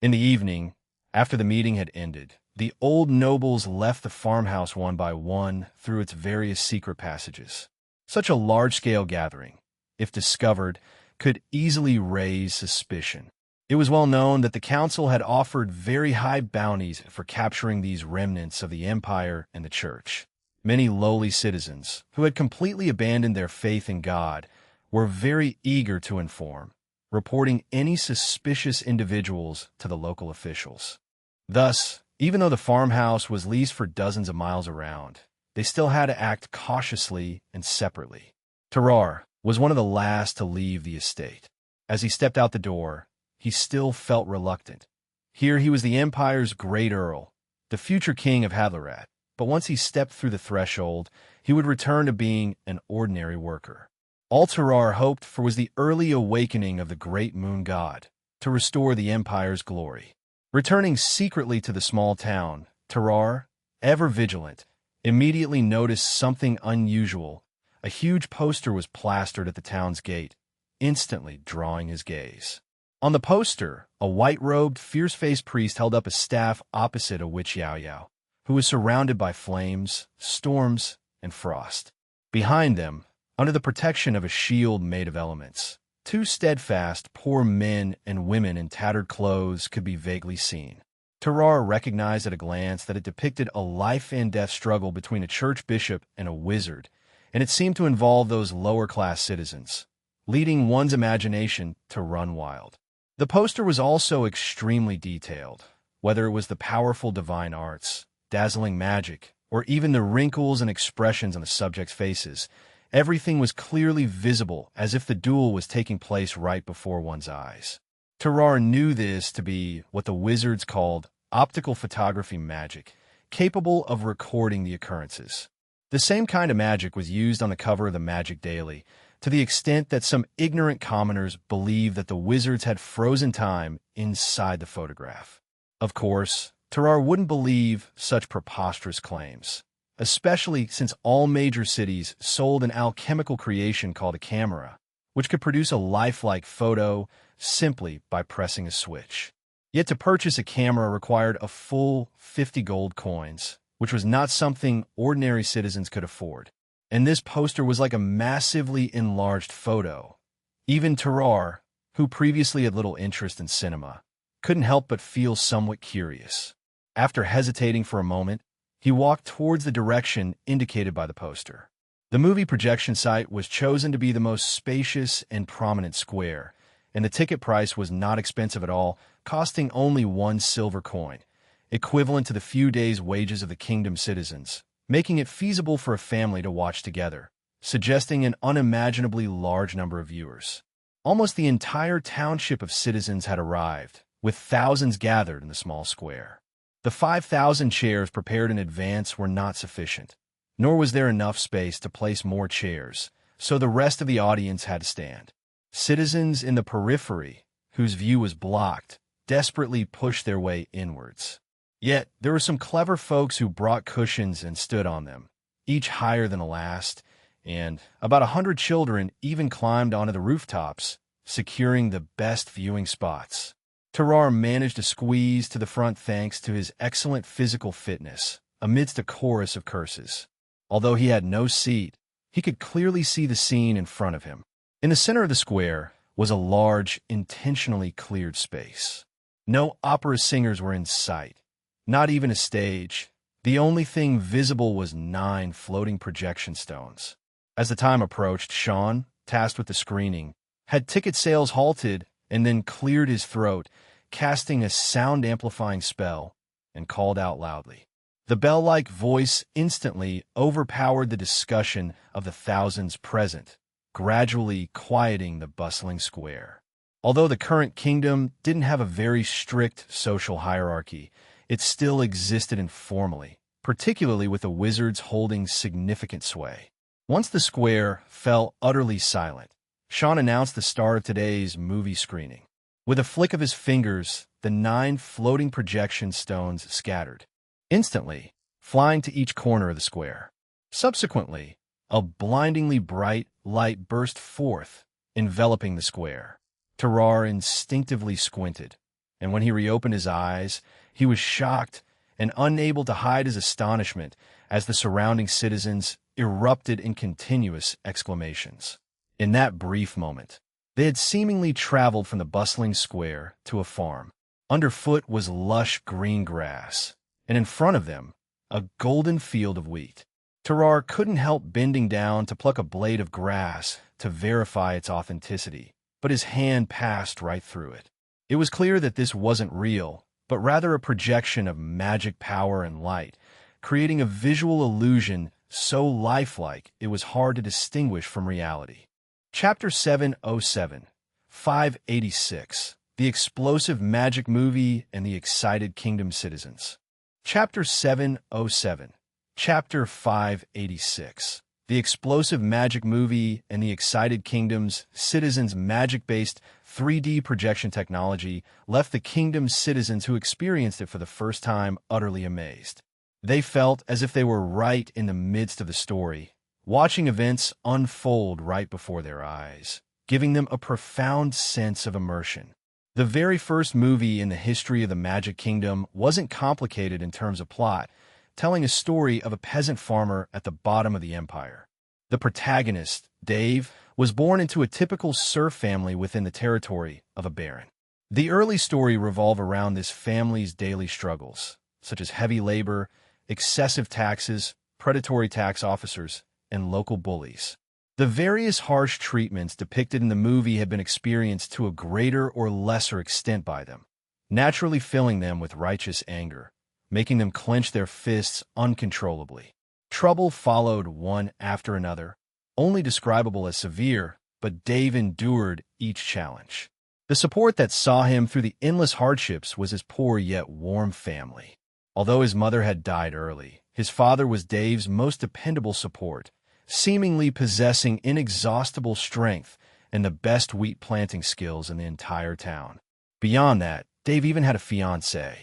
In the evening, after the meeting had ended, the old nobles left the farmhouse one by one through its various secret passages. Such a large-scale gathering, if discovered, could easily raise suspicion. It was well known that the council had offered very high bounties for capturing these remnants of the Empire and the Church. Many lowly citizens, who had completely abandoned their faith in God, were very eager to inform, reporting any suspicious individuals to the local officials. Thus, even though the farmhouse was leased for dozens of miles around, they still had to act cautiously and separately. Tarar was one of the last to leave the estate. As he stepped out the door, he still felt reluctant. Here he was the Empire's great earl, the future king of Hadlarat, but once he stepped through the threshold, he would return to being an ordinary worker. All Terrar hoped for was the early awakening of the great moon god to restore the Empire's glory. Returning secretly to the small town, Terrar, ever vigilant, immediately noticed something unusual. A huge poster was plastered at the town's gate, instantly drawing his gaze. On the poster, a white-robed, fierce-faced priest held up a staff opposite a witch Yao Yao, who was surrounded by flames, storms, and frost. Behind them, under the protection of a shield made of elements, two steadfast, poor men and women in tattered clothes could be vaguely seen. Terrar recognized at a glance that it depicted a life-and-death struggle between a church bishop and a wizard, and it seemed to involve those lower-class citizens, leading one's imagination to run wild. The poster was also extremely detailed, whether it was the powerful divine arts, dazzling magic, or even the wrinkles and expressions on the subjects' faces. Everything was clearly visible, as if the duel was taking place right before one's eyes. Terrar knew this to be what the wizards called optical photography magic, capable of recording the occurrences. The same kind of magic was used on the cover of the Magic Daily, to the extent that some ignorant commoners believed that the wizards had frozen time inside the photograph. Of course, Terrar wouldn't believe such preposterous claims, especially since all major cities sold an alchemical creation called a camera, which could produce a lifelike photo simply by pressing a switch. Yet to purchase a camera required a full 50 gold coins, which was not something ordinary citizens could afford. And this poster was like a massively enlarged photo. Even Terrar, who previously had little interest in cinema, couldn't help but feel somewhat curious. After hesitating for a moment, he walked towards the direction indicated by the poster. The movie projection site was chosen to be the most spacious and prominent square, and the ticket price was not expensive at all, costing only 1 silver coin, equivalent to the few days' wages of the kingdom's citizens, making it feasible for a family to watch together, suggesting an unimaginably large number of viewers. Almost the entire township of citizens had arrived, with thousands gathered in the small square. The 5,000 chairs prepared in advance were not sufficient, nor was there enough space to place more chairs, so the rest of the audience had to stand. Citizens in the periphery, whose view was blocked, desperately pushed their way inwards. Yet, there were some clever folks who brought cushions and stood on them, each higher than the last, and about 100 children even climbed onto the rooftops, securing the best viewing spots. Terrar managed to squeeze to the front thanks to his excellent physical fitness, amidst a chorus of curses. Although he had no seat, he could clearly see the scene in front of him. In the center of the square was a large, intentionally cleared space. No opera singers were in sight, not even a stage. The only thing visible was 9 floating projection stones. As the time approached, Sean, tasked with the screening, had ticket sales halted and then cleared his throat, casting a sound-amplifying spell, and called out loudly. The bell-like voice instantly overpowered the discussion of the thousands present, gradually quieting the bustling square. Although the current kingdom didn't have a very strict social hierarchy, it still existed informally, particularly with the wizards holding significant sway. Once the square fell utterly silent, Sean announced the start of today's movie screening. With a flick of his fingers, the 9 floating projection stones scattered, instantly flying to each corner of the square. Subsequently, a blindingly bright light burst forth, enveloping the square. Terrar instinctively squinted, and when he reopened his eyes, he was shocked and unable to hide his astonishment as the surrounding citizens erupted in continuous exclamations. In that brief moment, they had seemingly traveled from the bustling square to a farm. Underfoot was lush green grass, and in front of them, a golden field of wheat. Terrar couldn't help bending down to pluck a blade of grass to verify its authenticity, but his hand passed right through it. It was clear that this wasn't real, but rather a projection of magic power and light, creating a visual illusion so lifelike it was hard to distinguish from reality. Chapter 707, 586, The Explosive Magic Movie and the Excited Kingdom Citizens. Chapter 707, Chapter 586. The explosive magic movie and the excited kingdom's citizens' magic-based 3D projection technology left the kingdom's citizens who experienced it for the first time utterly amazed. They felt as if they were right in the midst of the story, watching events unfold right before their eyes, giving them a profound sense of immersion. The very first movie in the history of the Magic Kingdom wasn't complicated in terms of plot, telling a story of a peasant farmer at the bottom of the empire. The protagonist, Dave, was born into a typical serf family within the territory of a baron. The early story revolved around this family's daily struggles, such as heavy labor, excessive taxes, predatory tax officers, and local bullies. The various harsh treatments depicted in the movie had been experienced to a greater or lesser extent by them, naturally filling them with righteous anger, making them clench their fists uncontrollably. Trouble followed one after another, only describable as severe, but Dave endured each challenge. The support that saw him through the endless hardships was his poor yet warm family. Although his mother had died early, his father was Dave's most dependable support, seemingly possessing inexhaustible strength and the best wheat planting skills in the entire town. Beyond that, Dave even had a fiancée.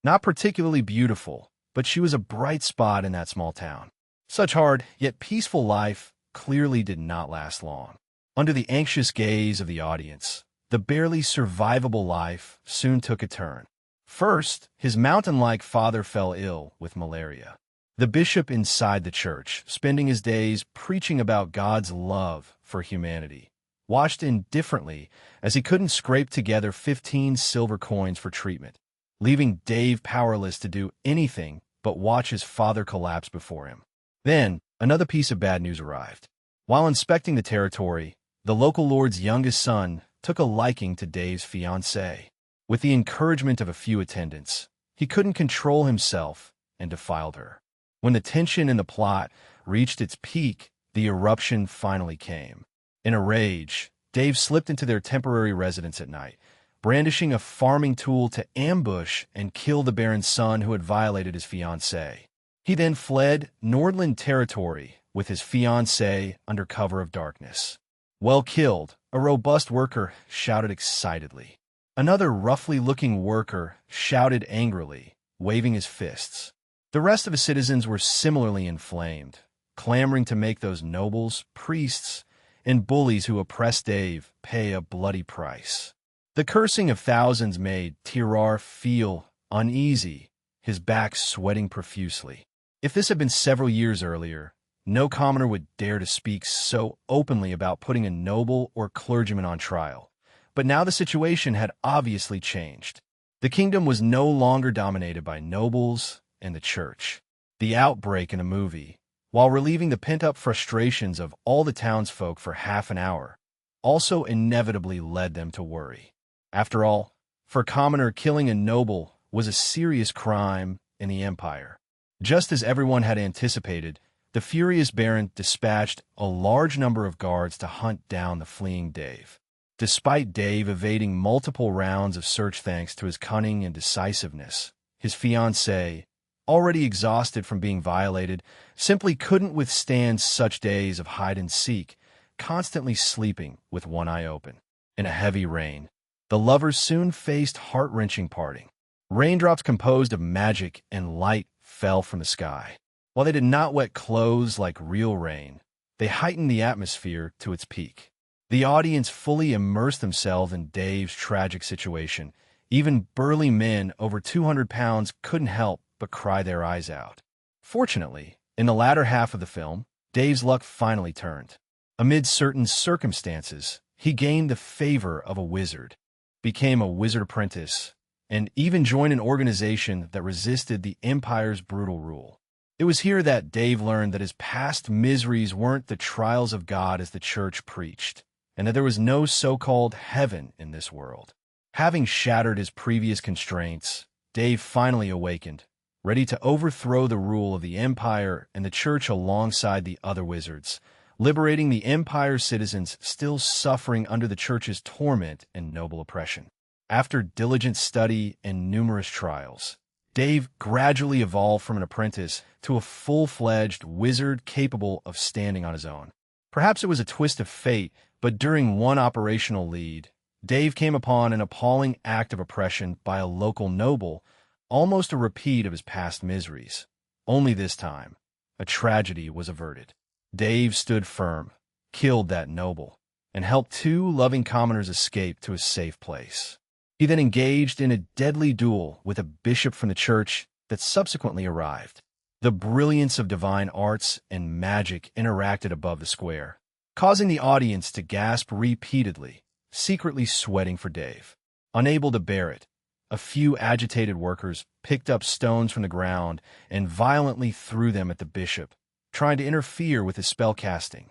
Not particularly beautiful, but she was a bright spot in that small town. Such hard, yet peaceful life clearly did not last long. Under the anxious gaze of the audience, the barely survivable life soon took a turn. First, his mountain-like father fell ill with malaria. The bishop inside the church, spending his days preaching about God's love for humanity, watched indifferently as he couldn't scrape together 15 silver coins for treatment, leaving Dave powerless to do anything but watch his father collapse before him. Then, another piece of bad news arrived. While inspecting the territory, the local lord's youngest son took a liking to Dave's fiancée. With the encouragement of a few attendants, he couldn't control himself and defiled her. When the tension in the plot reached its peak, the eruption finally came. In a rage, Dave slipped into their temporary residence at night, brandishing a farming tool to ambush and kill the baron's son who had violated his fiancée. He then fled Nordland territory with his fiancée under cover of darkness. Well killed, a robust worker shouted excitedly. Another roughly-looking worker shouted angrily, waving his fists. The rest of the citizens were similarly inflamed, clamoring to make those nobles, priests, and bullies who oppressed Dave pay a bloody price. The cursing of thousands made Tirar feel uneasy, his back sweating profusely. If this had been several years earlier, no commoner would dare to speak so openly about putting a noble or clergyman on trial. But now the situation had obviously changed. The kingdom was no longer dominated by nobles and the church. The outbreak in the movie, while relieving the pent-up frustrations of all the townsfolk for half an hour, also inevitably led them to worry. After all, for a commoner, killing a noble was a serious crime in the empire. Just as everyone had anticipated, the furious baron dispatched a large number of guards to hunt down the fleeing Dave. Despite Dave evading multiple rounds of search thanks to his cunning and decisiveness, his fiancée, already exhausted from being violated, simply couldn't withstand such days of hide-and-seek, constantly sleeping with one eye open. In a heavy rain, the lovers soon faced heart-wrenching parting. Raindrops composed of magic and light fell from the sky. While they did not wet clothes like real rain, they heightened the atmosphere to its peak. The audience fully immersed themselves in Dave's tragic situation. Even burly men over 200 pounds couldn't help but cry their eyes out. Fortunately, in the latter half of the film, Dave's luck finally turned. Amid certain circumstances, he gained the favor of a wizard, became a wizard apprentice, and even joined an organization that resisted the Empire's brutal rule. It was here that Dave learned that his past miseries weren't the trials of God as the church preached, and that there was no so-called heaven in this world. Having shattered his previous constraints, Dave finally awakened, ready to overthrow the rule of the Empire and the church alongside the other wizards, liberating the Empire's citizens still suffering under the church's torment and noble oppression. After diligent study and numerous trials, Dave gradually evolved from an apprentice to a full-fledged wizard capable of standing on his own. Perhaps it was a twist of fate, but during one operational lead, Dave came upon an appalling act of oppression by a local noble, almost a repeat of his past miseries. Only this time, a tragedy was averted. Dave stood firm, killed that noble, and helped two loving commoners escape to a safe place. He then engaged in a deadly duel with a bishop from the church that subsequently arrived. The brilliance of divine arts and magic interacted above the square, causing the audience to gasp repeatedly, secretly sweating for Dave. Unable to bear it, a few agitated workers picked up stones from the ground and violently threw them at the bishop, trying to interfere with his spellcasting.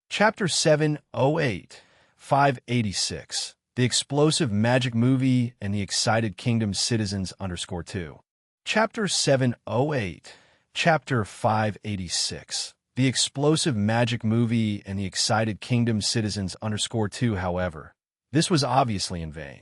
Chapter 708, 586. The Explosive Magic Movie and the Excited Kingdom Citizens _2. Chapter 708, Chapter 586. The Explosive Magic Movie and the Excited Kingdom Citizens _2. However, this was obviously in vain.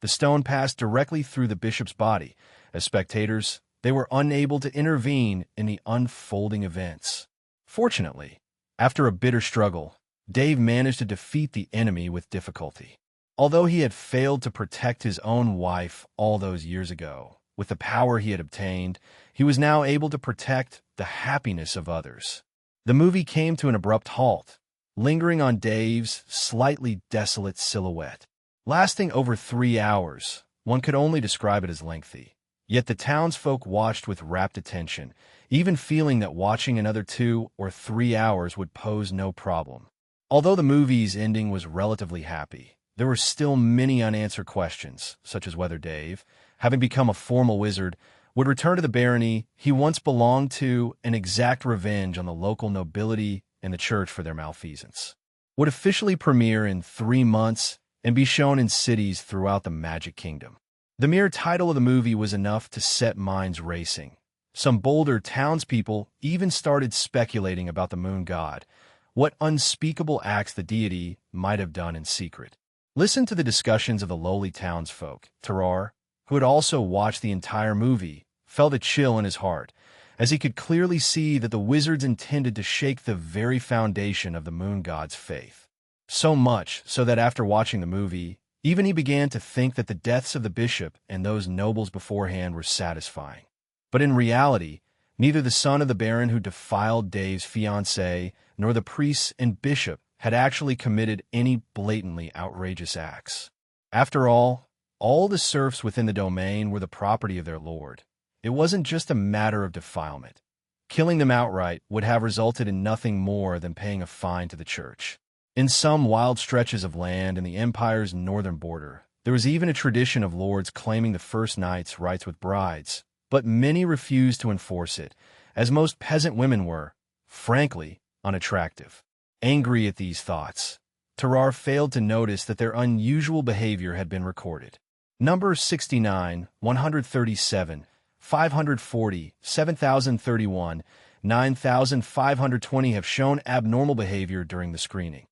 The stone passed directly through the bishop's body. As spectators, they were unable to intervene in the unfolding events. Fortunately, after a bitter struggle, Dave managed to defeat the enemy with difficulty. Although he had failed to protect his own wife all those years ago, with the power he had obtained, he was now able to protect the happiness of others. The movie came to an abrupt halt, lingering on Dave's slightly desolate silhouette. Lasting over 3 hours, one could only describe it as lengthy. Yet the townsfolk watched with rapt attention, even feeling that watching another 2 or 3 hours would pose no problem. Although the movie's ending was relatively happy, there were still many unanswered questions, such as whether Dave, having become a formal wizard, would return to the barony he once belonged to and exact revenge on the local nobility and the church for their malfeasance. Would officially premiere in 3 months and be shown in cities throughout the Magic Kingdom. The mere title of the movie was enough to set minds racing. Some bolder townspeople even started speculating about the moon god, what unspeakable acts the deity might have done in secret. Listen to the discussions of the lowly townsfolk. Terrar, who had also watched the entire movie, felt a chill in his heart, as he could clearly see that the wizards intended to shake the very foundation of the moon god's faith. So much so that after watching the movie, even he began to think that the deaths of the bishop and those nobles beforehand were satisfying. But in reality, neither the son of the baron who defiled Dave's fiancée nor the priests and bishop had actually committed any blatantly outrageous acts. After all the serfs within the domain were the property of their lord. It wasn't just a matter of defilement. Killing them outright would have resulted in nothing more than paying a fine to the church. In some wild stretches of land in the empire's northern border, there was even a tradition of lords claiming the first night's rights with brides, but many refused to enforce it, as most peasant women were, frankly, unattractive. Angry at these thoughts, Terrar failed to notice that their unusual behavior had been recorded. Numbers 69, 137, 540, 7031, 9520 have shown abnormal behavior during the screening.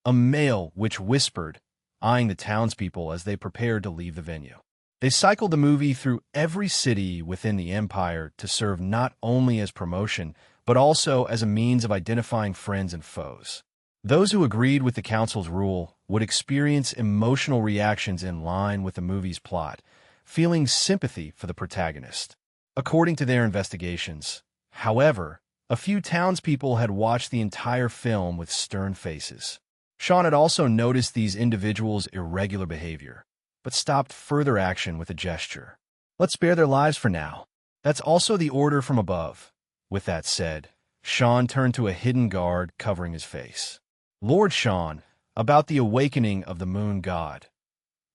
A male witch whispered, eyeing the townspeople as they prepared to leave the venue. They cycled the movie through every city within the empire to serve not only as promotion, but also as a means of identifying friends and foes. Those who agreed with the council's rule would experience emotional reactions in line with the movie's plot, feeling sympathy for the protagonist. According to their investigations, however, a few townspeople had watched the entire film with stern faces. Sean had also noticed these individuals' irregular behavior, but stopped further action with a gesture. Let's spare their lives for now. That's also the order from above. With that said, Sean turned to a hidden guard covering his face. Lord Sean, about the awakening of the moon god.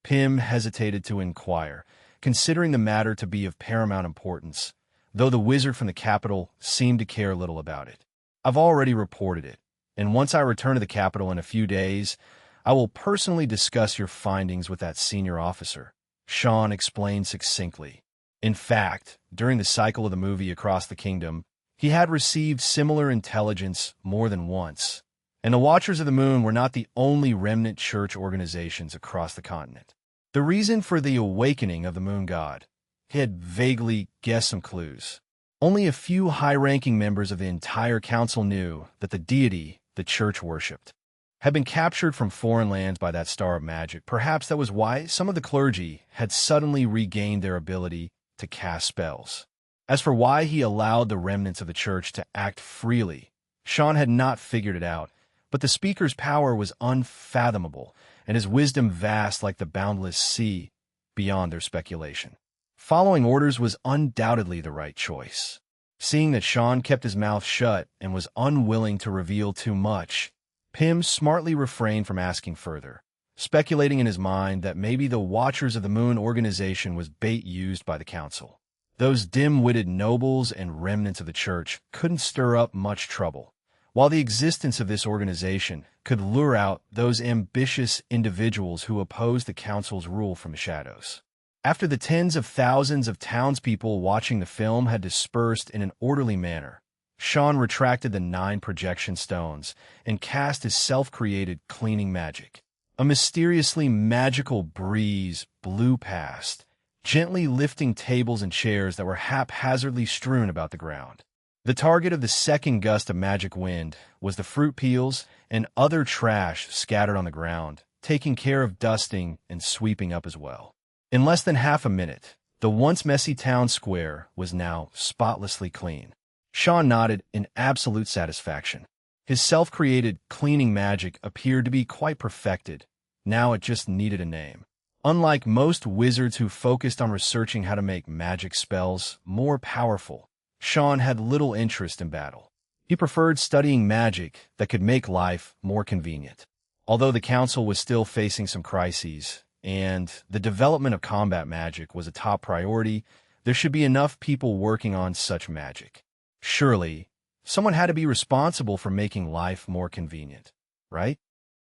Pym hesitated to inquire, considering the matter to be of paramount importance, though the wizard from the capital seemed to care little about it. I've already reported it, and once I return to the capital in a few days, I will personally discuss your findings with that senior officer, Sean explained succinctly. In fact, during the cycle of the movie across the kingdom, he had received similar intelligence more than once, and the Watchers of the Moon were not the only remnant church organizations across the continent. The reason for the awakening of the moon god, he had vaguely guessed some clues. Only a few high-ranking members of the entire council knew that the deity the church worshipped had been captured from foreign lands by that star of magic. Perhaps that was why some of the clergy had suddenly regained their ability to cast spells. As for why he allowed the remnants of the church to act freely, Sean had not figured it out, but the speaker's power was unfathomable, and his wisdom vast like the boundless sea beyond their speculation. Following orders was undoubtedly the right choice. Seeing that Sean kept his mouth shut and was unwilling to reveal too much, Pym smartly refrained from asking further, speculating in his mind that maybe the Watchers of the Moon organization was bait used by the council. Those dim-witted nobles and remnants of the church couldn't stir up much trouble, while the existence of this organization could lure out those ambitious individuals who opposed the council's rule from the shadows. After the tens of thousands of townspeople watching the film had dispersed in an orderly manner, Sean retracted the 9 projection stones and cast his self-created cleaning magic. A mysteriously magical breeze blew past, gently lifting tables and chairs that were haphazardly strewn about the ground. The target of the second gust of magic wind was the fruit peels and other trash scattered on the ground, taking care of dusting and sweeping up as well. In less than half a minute, the once messy town square was now spotlessly clean. Sean nodded in absolute satisfaction. His self-created cleaning magic appeared to be quite perfected. Now it just needed a name. Unlike most wizards who focused on researching how to make magic spells more powerful, Sean had little interest in battle. He preferred studying magic that could make life more convenient. Although the council was still facing some crises, and the development of combat magic was a top priority, there should be enough people working on such magic. Surely, someone had to be responsible for making life more convenient, right?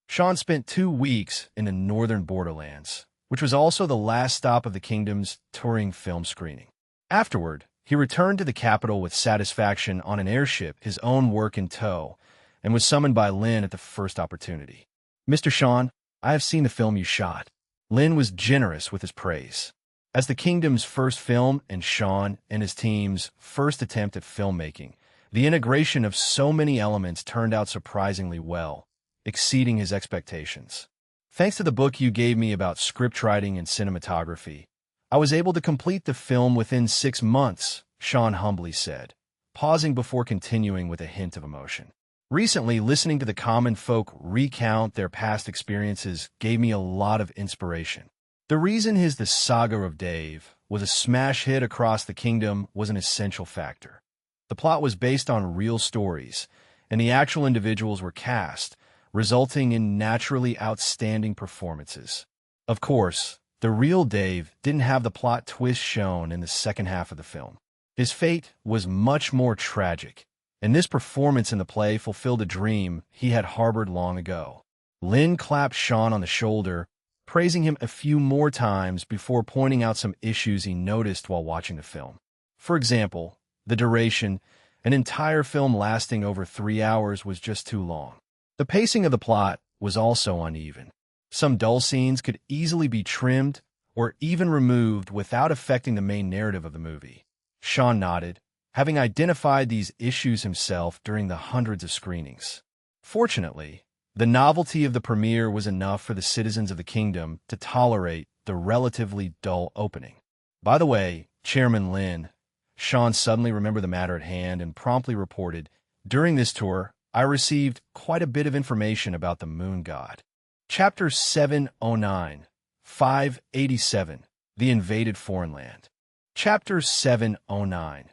Sean spent 2 weeks in the northern borderlands, which was also the last stop of the kingdom's touring film screening. Afterward, he returned to the capital with satisfaction on an airship, his own work in tow, and was summoned by Lin at the first opportunity. "Mr. Sean, I have seen the film you shot." Lin was generous with his praise. As the kingdom's first film and Sean and his team's first attempt at filmmaking, the integration of so many elements turned out surprisingly well, exceeding his expectations. "Thanks to the book you gave me about script writing and cinematography, I was able to complete the film within 6 months," Sean humbly said, pausing before continuing with a hint of emotion. "Recently, listening to the common folk recount their past experiences gave me a lot of inspiration. The reason The Saga of Dave was a smash hit across the kingdom was an essential factor. The plot was based on real stories, and the actual individuals were cast, resulting in naturally outstanding performances. Of course, the real Dave didn't have the plot twist shown in the second half of the film. His fate was much more tragic, and this performance in the play fulfilled a dream he had harbored long ago." Lin clapped Sean on the shoulder, praising him a few more times before pointing out some issues he noticed while watching the film. For example, the duration, an entire film lasting over 3 hours, was just too long. The pacing of the plot was also uneven. Some dull scenes could easily be trimmed or even removed without affecting the main narrative of the movie. Sean nodded, having identified these issues himself during the hundreds of screenings. Fortunately, the novelty of the premiere was enough for the citizens of the kingdom to tolerate the relatively dull opening. "By the way, Chairman Lin," Sean suddenly remembered the matter at hand and promptly reported, "during this tour, I received quite a bit of information about the moon god." Chapter 709, 587, The Invaded Foreign Land. Chapter 709,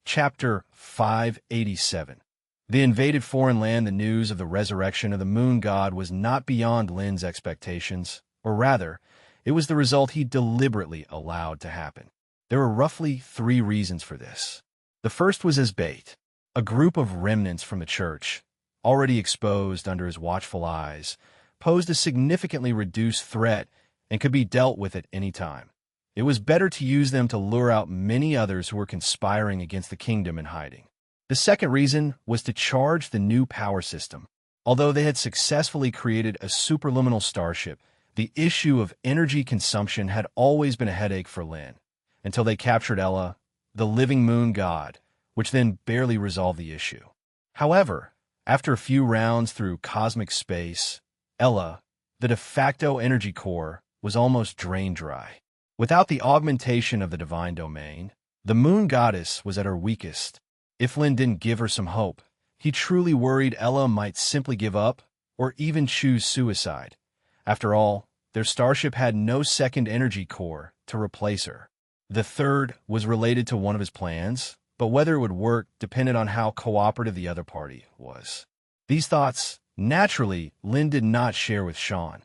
Chapter 587. The Invaded Foreign Land. The news of the resurrection of the moon god was not beyond Lin's expectations, or rather, it was the result he deliberately allowed to happen. There were roughly 3 reasons for this. The first was as bait. A group of remnants from the church, already exposed under his watchful eyes, posed a significantly reduced threat and could be dealt with at any time. It was better to use them to lure out many others who were conspiring against the kingdom in hiding. The second reason was to charge the new power system. Although they had successfully created a superluminal starship, the issue of energy consumption had always been a headache for Lin. until they captured Ella, the living moon god, which then barely resolved the issue. However, after a few rounds through cosmic space, Ella, the de facto energy core, was almost drained dry. Without the augmentation of the divine domain, the moon goddess was at her weakest. If Lin didn't give her some hope, he truly worried Ella might simply give up or even choose suicide. After all, their starship had no second energy core to replace her. The third was related to one of his plans, but whether it would work depended on how cooperative the other party was. These thoughts, naturally, Lin did not share with Sean.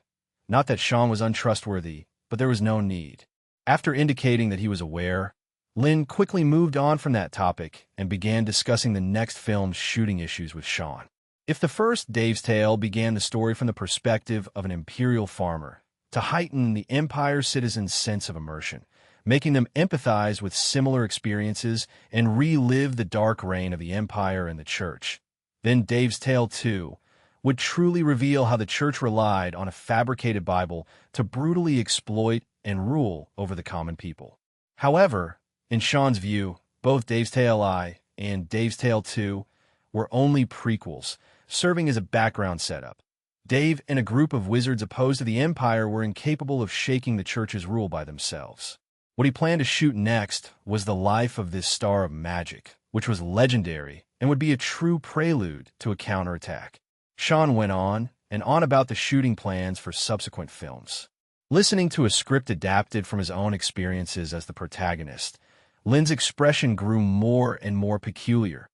Not that Sean was untrustworthy, but there was no need. After indicating that he was aware, Lin quickly moved on from that topic and began discussing the next film's shooting issues with Sean. If the first, Dave's Tale, began the story from the perspective of an imperial farmer to heighten the Empire citizens' sense of immersion, making them empathize with similar experiences and relive the dark reign of the Empire and the Church, then Dave's Tale 2 would truly reveal how the Church relied on a fabricated Bible to brutally exploit and rule over the common people. However, in Sean's view, both Dave's Tale I and Dave's Tale 2 were only prequels, serving as a background setup. Dave and a group of wizards opposed to the Empire were incapable of shaking the Church's rule by themselves. What he planned to shoot next was the life of this star of magic, which was legendary and would be a true prelude to a counterattack. Sean went on and on about the shooting plans for subsequent films. Listening to a script adapted from his own experiences as the protagonist, Lin's expression grew more and more peculiar,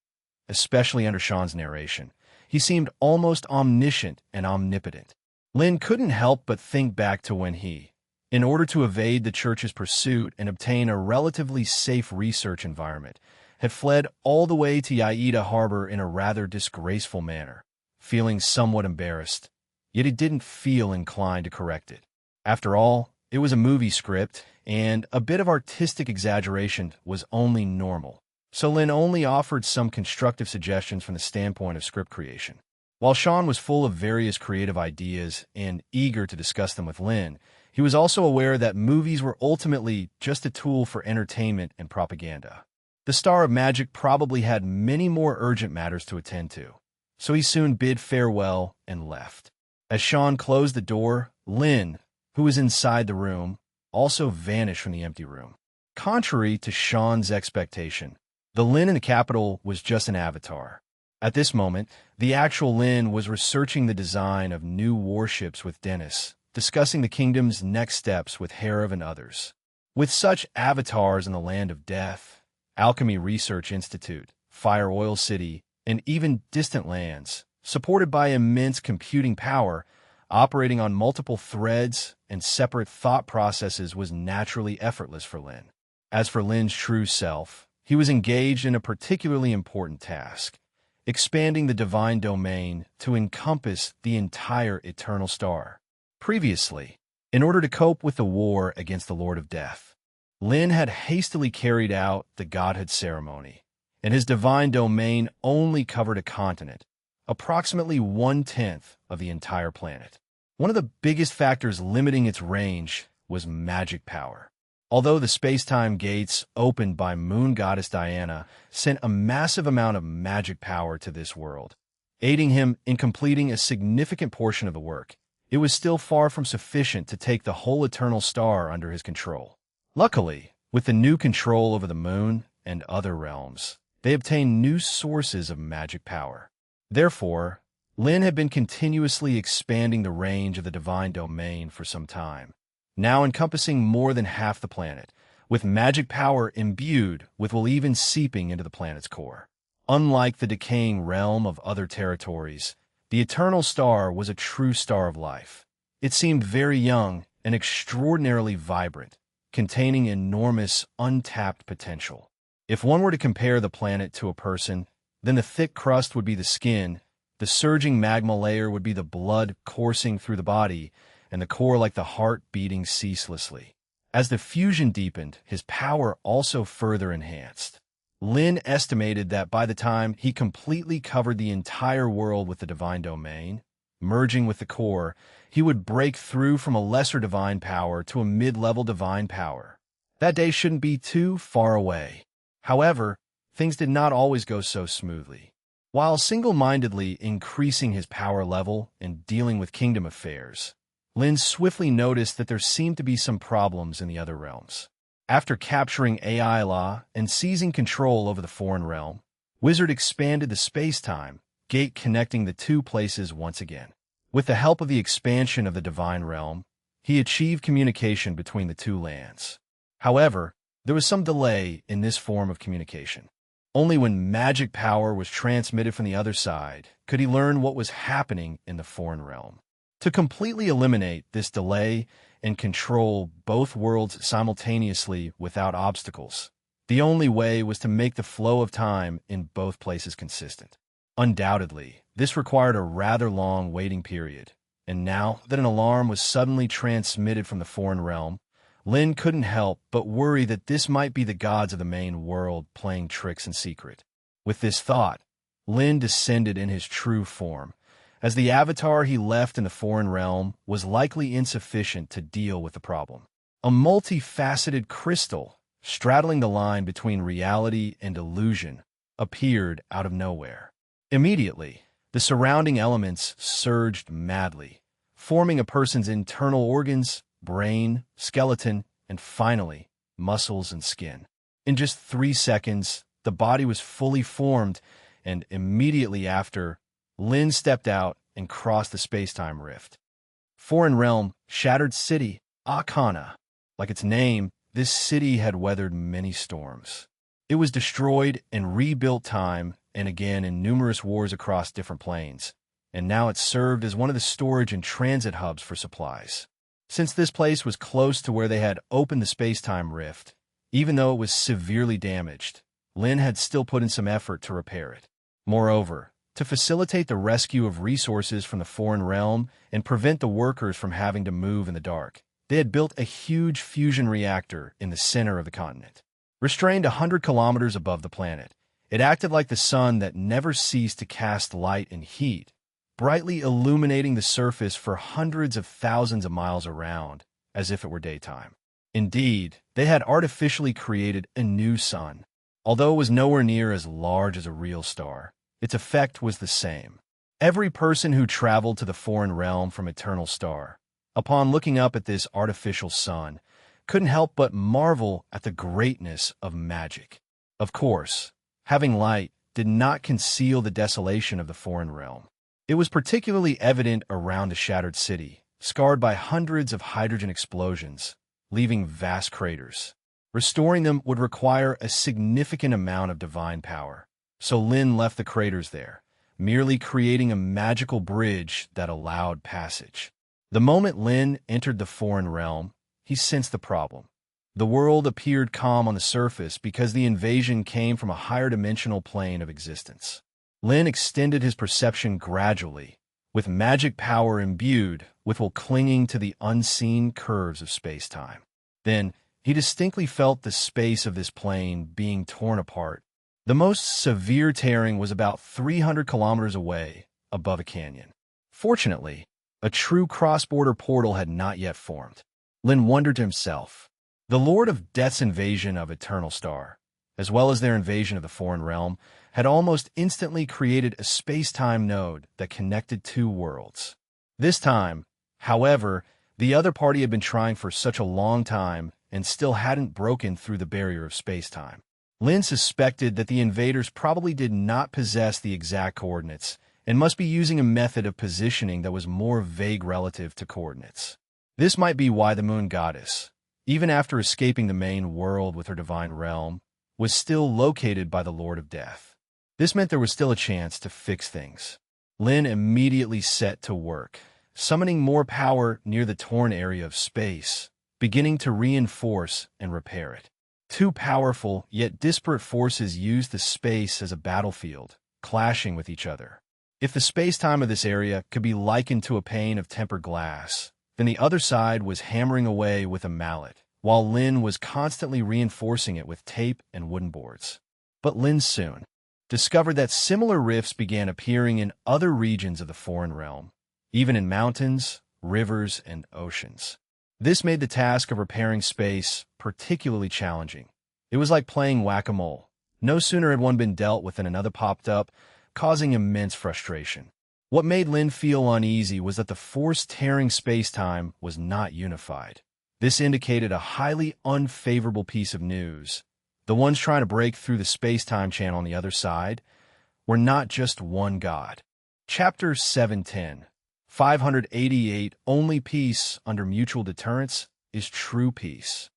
especially under Sean's narration. He seemed almost omniscient and omnipotent. Lin couldn't help but think back to when he, in order to evade the Church's pursuit and obtain a relatively safe research environment, had fled all the way to Yaida Harbor in a rather disgraceful manner, feeling somewhat embarrassed, yet he didn't feel inclined to correct it. After all, it was a movie script, and a bit of artistic exaggeration was only normal. So Lin only offered some constructive suggestions from the standpoint of script creation. While Sean was full of various creative ideas and eager to discuss them with Lin, he was also aware that movies were ultimately just a tool for entertainment and propaganda. The star of magic probably had many more urgent matters to attend to, so he soon bid farewell and left. As Sean closed the door, Lin, who was inside the room, also vanished from the empty room. Contrary to Sean's expectation, the Lin in the capital was just an avatar. At this moment, the actual Lin was researching the design of new warships with Dennis, discussing the kingdom's next steps with Herav and others. With such avatars in the land of death, Alchemy Research Institute, Fire Oil City, and even distant lands, supported by immense computing power, operating on multiple threads and separate thought processes was naturally effortless for Lin. As for Lin's true self, he was engaged in a particularly important task, expanding the divine domain to encompass the entire eternal star. Previously, in order to cope with the war against the Lord of Death, Lin had hastily carried out the godhood ceremony, and his divine domain only covered a continent, approximately 1/10 of the entire planet. One of the biggest factors limiting its range was magic power. Although the space-time gates opened by moon goddess Diana sent a massive amount of magic power to this world, aiding him in completing a significant portion of the work, it was still far from sufficient to take the whole eternal star under his control. Luckily, with the new control over the moon and other realms, they obtained new sources of magic power. Therefore, Lin had been continuously expanding the range of the divine domain for some time, now encompassing more than half the planet, with magic power imbued with will even seeping into the planet's core. Unlike the decaying realm of other territories, the eternal star was a true star of life. It seemed very young and extraordinarily vibrant, containing enormous untapped potential. If one were to compare the planet to a person, then the thick crust would be the skin, the surging magma layer would be the blood coursing through the body, and the core like the heart beating ceaselessly. As the fusion deepened, his power also further enhanced. Lin estimated that by the time he completely covered the entire world with the divine domain, merging with the core, he would break through from a lesser divine power to a mid-level divine power. That day shouldn't be too far away. However, things did not always go so smoothly. While single-mindedly increasing his power level and dealing with kingdom affairs, Lin swiftly noticed that there seemed to be some problems in the other realms. After capturing AI Law and seizing control over the foreign realm, Wizard expanded the space-time gate connecting the two places once again. With the help of the expansion of the divine realm, he achieved communication between the two lands. However, there was some delay in this form of communication. Only when magic power was transmitted from the other side could he learn what was happening in the foreign realm. To completely eliminate this delay and control both worlds simultaneously without obstacles, the only way was to make the flow of time in both places consistent. Undoubtedly, this required a rather long waiting period, and now that an alarm was suddenly transmitted from the foreign realm, Lin couldn't help but worry that this might be the gods of the main world playing tricks in secret. With this thought, Lin descended in his true form, as the avatar he left in the foreign realm was likely insufficient to deal with the problem. A multifaceted crystal, straddling the line between reality and illusion, appeared out of nowhere. Immediately, the surrounding elements surged madly, forming a person's internal organs, brain, skeleton, and finally, muscles and skin. In just 3 seconds, the body was fully formed, and immediately after, Lin stepped out and crossed the space-time rift. Foreign realm, shattered city, Akana. Like its name, this city had weathered many storms. It was destroyed and rebuilt time and again in numerous wars across different planes, and now it served as one of the storage and transit hubs for supplies. Since this place was close to where they had opened the space-time rift, even though it was severely damaged, Lin had still put in some effort to repair it. Moreover, to facilitate the rescue of resources from the foreign realm and prevent the workers from having to move in the dark, they had built a huge fusion reactor in the center of the continent. Restrained 100 kilometers above the planet, it acted like the sun that never ceased to cast light and heat, brightly illuminating the surface for hundreds of thousands of miles around, as if it were daytime. Indeed, they had artificially created a new sun. Although it was nowhere near as large as a real star, its effect was the same. Every person who traveled to the foreign realm from Eternal Star, upon looking up at this artificial sun, couldn't help but marvel at the greatness of magic. Of course, having light did not conceal the desolation of the foreign realm. It was particularly evident around the shattered city, scarred by hundreds of hydrogen explosions, leaving vast craters. Restoring them would require a significant amount of divine power, so Lin left the craters there, merely creating a magical bridge that allowed passage. The moment Lin entered the foreign realm, he sensed the problem. The world appeared calm on the surface because the invasion came from a higher dimensional plane of existence. Lin extended his perception gradually, with magic power imbued while clinging to the unseen curves of space-time. Then, he distinctly felt the space of this plane being torn apart. The most severe tearing was about 300 kilometers away, above a canyon. Fortunately, a true cross-border portal had not yet formed. Lin wondered to himself, the Lord of Death's invasion of Eternal Star, as well as their invasion of the foreign realm, had almost instantly created a space-time node that connected two worlds. This time, however, the other party had been trying for such a long time and still hadn't broken through the barrier of space-time. Lin suspected that the invaders probably did not possess the exact coordinates and must be using a method of positioning that was more vague relative to coordinates. This might be why the moon goddess, even after escaping the main world with her divine realm, was still located by the Lord of Death. This meant there was still a chance to fix things. Lin immediately set to work, summoning more power near the torn area of space, beginning to reinforce and repair it. Two powerful yet disparate forces used the space as a battlefield, clashing with each other. If the space-time of this area could be likened to a pane of tempered glass, then the other side was hammering away with a mallet, while Lin was constantly reinforcing it with tape and wooden boards. But Lin soon discovered that similar rifts began appearing in other regions of the foreign realm, even in mountains, rivers, and oceans. This made the task of repairing space particularly challenging. It was like playing whack-a-mole. No sooner had one been dealt with than another popped up, causing immense frustration. What made Lin feel uneasy was that the force tearing space-time was not unified. This indicated a highly unfavorable piece of news. The ones trying to break through the space-time channel on the other side were not just one god. Chapter 710, 588, Only peace under mutual deterrence is true peace.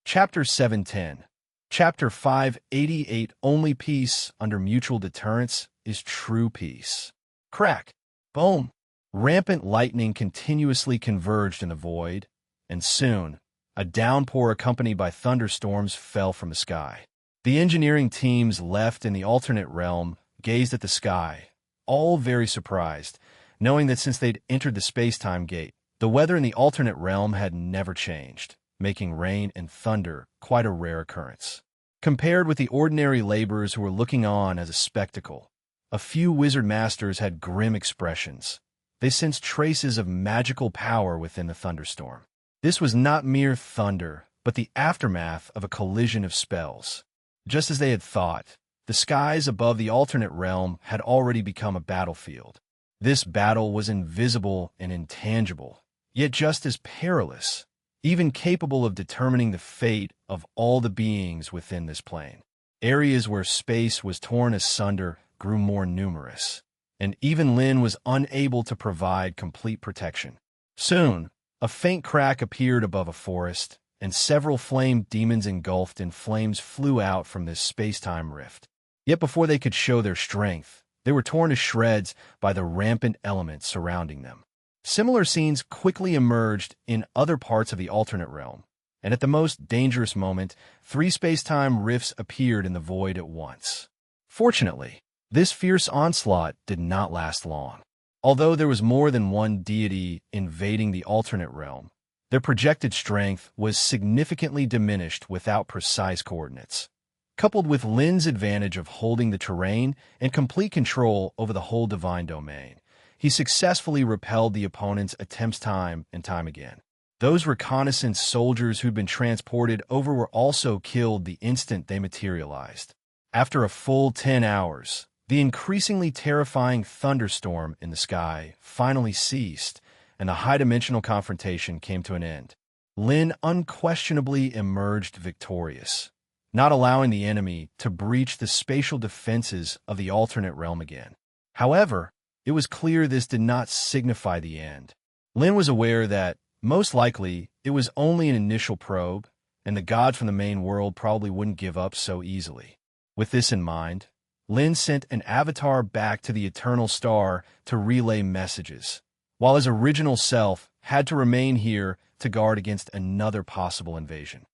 Chapter 710, Chapter 588, Only peace under mutual deterrence is true peace. Crack. Boom. Rampant lightning continuously converged in the void, and soon, a downpour accompanied by thunderstorms fell from the sky. The engineering teams left in the alternate realm gazed at the sky, all very surprised, knowing that since they'd entered the space-time gate, the weather in the alternate realm had never changed, making rain and thunder quite a rare occurrence. Compared with the ordinary laborers who were looking on as a spectacle, a few wizard masters had grim expressions. They sensed traces of magical power within the thunderstorm. This was not mere thunder, but the aftermath of a collision of spells. Just as they had thought, the skies above the alternate realm had already become a battlefield. This battle was invisible and intangible, yet just as perilous, even capable of determining the fate of all the beings within this plane. Areas where space was torn asunder grew more numerous, and even Lin was unable to provide complete protection. Soon, a faint crack appeared above a forest, and several flame demons engulfed in flames flew out from this space-time rift. Yet before they could show their strength, they were torn to shreds by the rampant elements surrounding them. Similar scenes quickly emerged in other parts of the alternate realm, and at the most dangerous moment, 3 space-time rifts appeared in the void at once. Fortunately, this fierce onslaught did not last long. Although there was more than one deity invading the alternate realm, their projected strength was significantly diminished without precise coordinates. Coupled with Lin's advantage of holding the terrain and complete control over the whole divine domain, he successfully repelled the opponent's attempts time and time again. Those reconnaissance soldiers who'd been transported over were also killed the instant they materialized. After a full 10 hours, the increasingly terrifying thunderstorm in the sky finally ceased, and the high-dimensional confrontation came to an end. Lin unquestionably emerged victorious, not allowing the enemy to breach the spatial defenses of the alternate realm again. However, it was clear this did not signify the end. Lin was aware that, most likely, it was only an initial probe, and the god from the main world probably wouldn't give up so easily. With this in mind, Lin sent an avatar back to the Eternal Star to relay messages, while his original self had to remain here to guard against another possible invasion.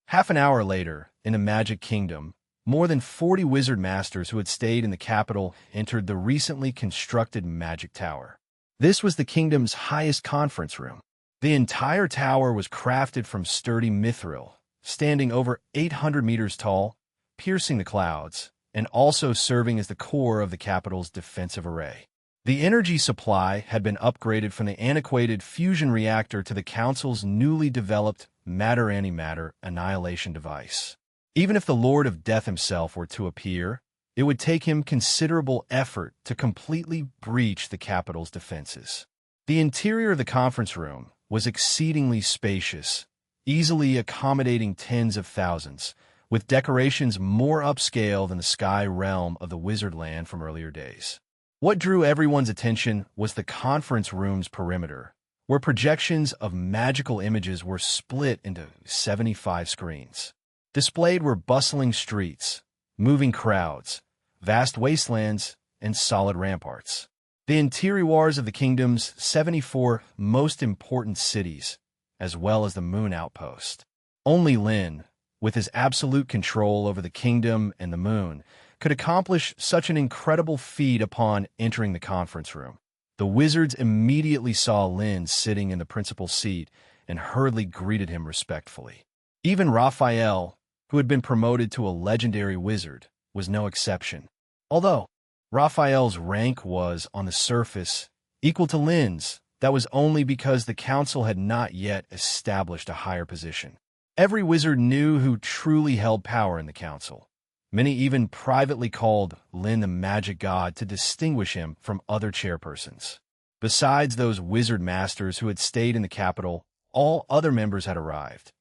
Half an hour later, in the Magic Kingdom, more than 40 wizard masters who had stayed in the capital entered the recently constructed Magic Tower. This was the kingdom's highest conference room. The entire tower was crafted from sturdy mithril, standing over 800 meters tall, piercing the clouds, and also serving as the core of the capital's defensive array. The energy supply had been upgraded from the antiquated fusion reactor to the Council's newly developed matter-antimatter annihilation device. Even if the Lord of Death himself were to appear, it would take him considerable effort to completely breach the capital's defenses. The interior of the conference room was exceedingly spacious, easily accommodating tens of thousands, with decorations more upscale than the sky realm of the wizard land from earlier days. What drew everyone's attention was the conference room's perimeter, where projections of magical images were split into 75 screens. Displayed were bustling streets, moving crowds, vast wastelands, and solid ramparts. The interiors of the kingdom's 74 most important cities, as well as the moon outpost. Only Lin, with his absolute control over the kingdom and the moon, could accomplish such an incredible feat upon entering the conference room. The wizards immediately saw Lin sitting in the principal seat and hurriedly greeted him respectfully. Even Raphael, who had been promoted to a legendary wizard, was no exception. Although Raphael's rank was, on the surface, equal to Lin's, that was only because the council had not yet established a higher position. Every wizard knew who truly held power in the council. Many even privately called Lin the magic god to distinguish him from other chairpersons. Besides those wizard masters who had stayed in the capital, all other members had arrived.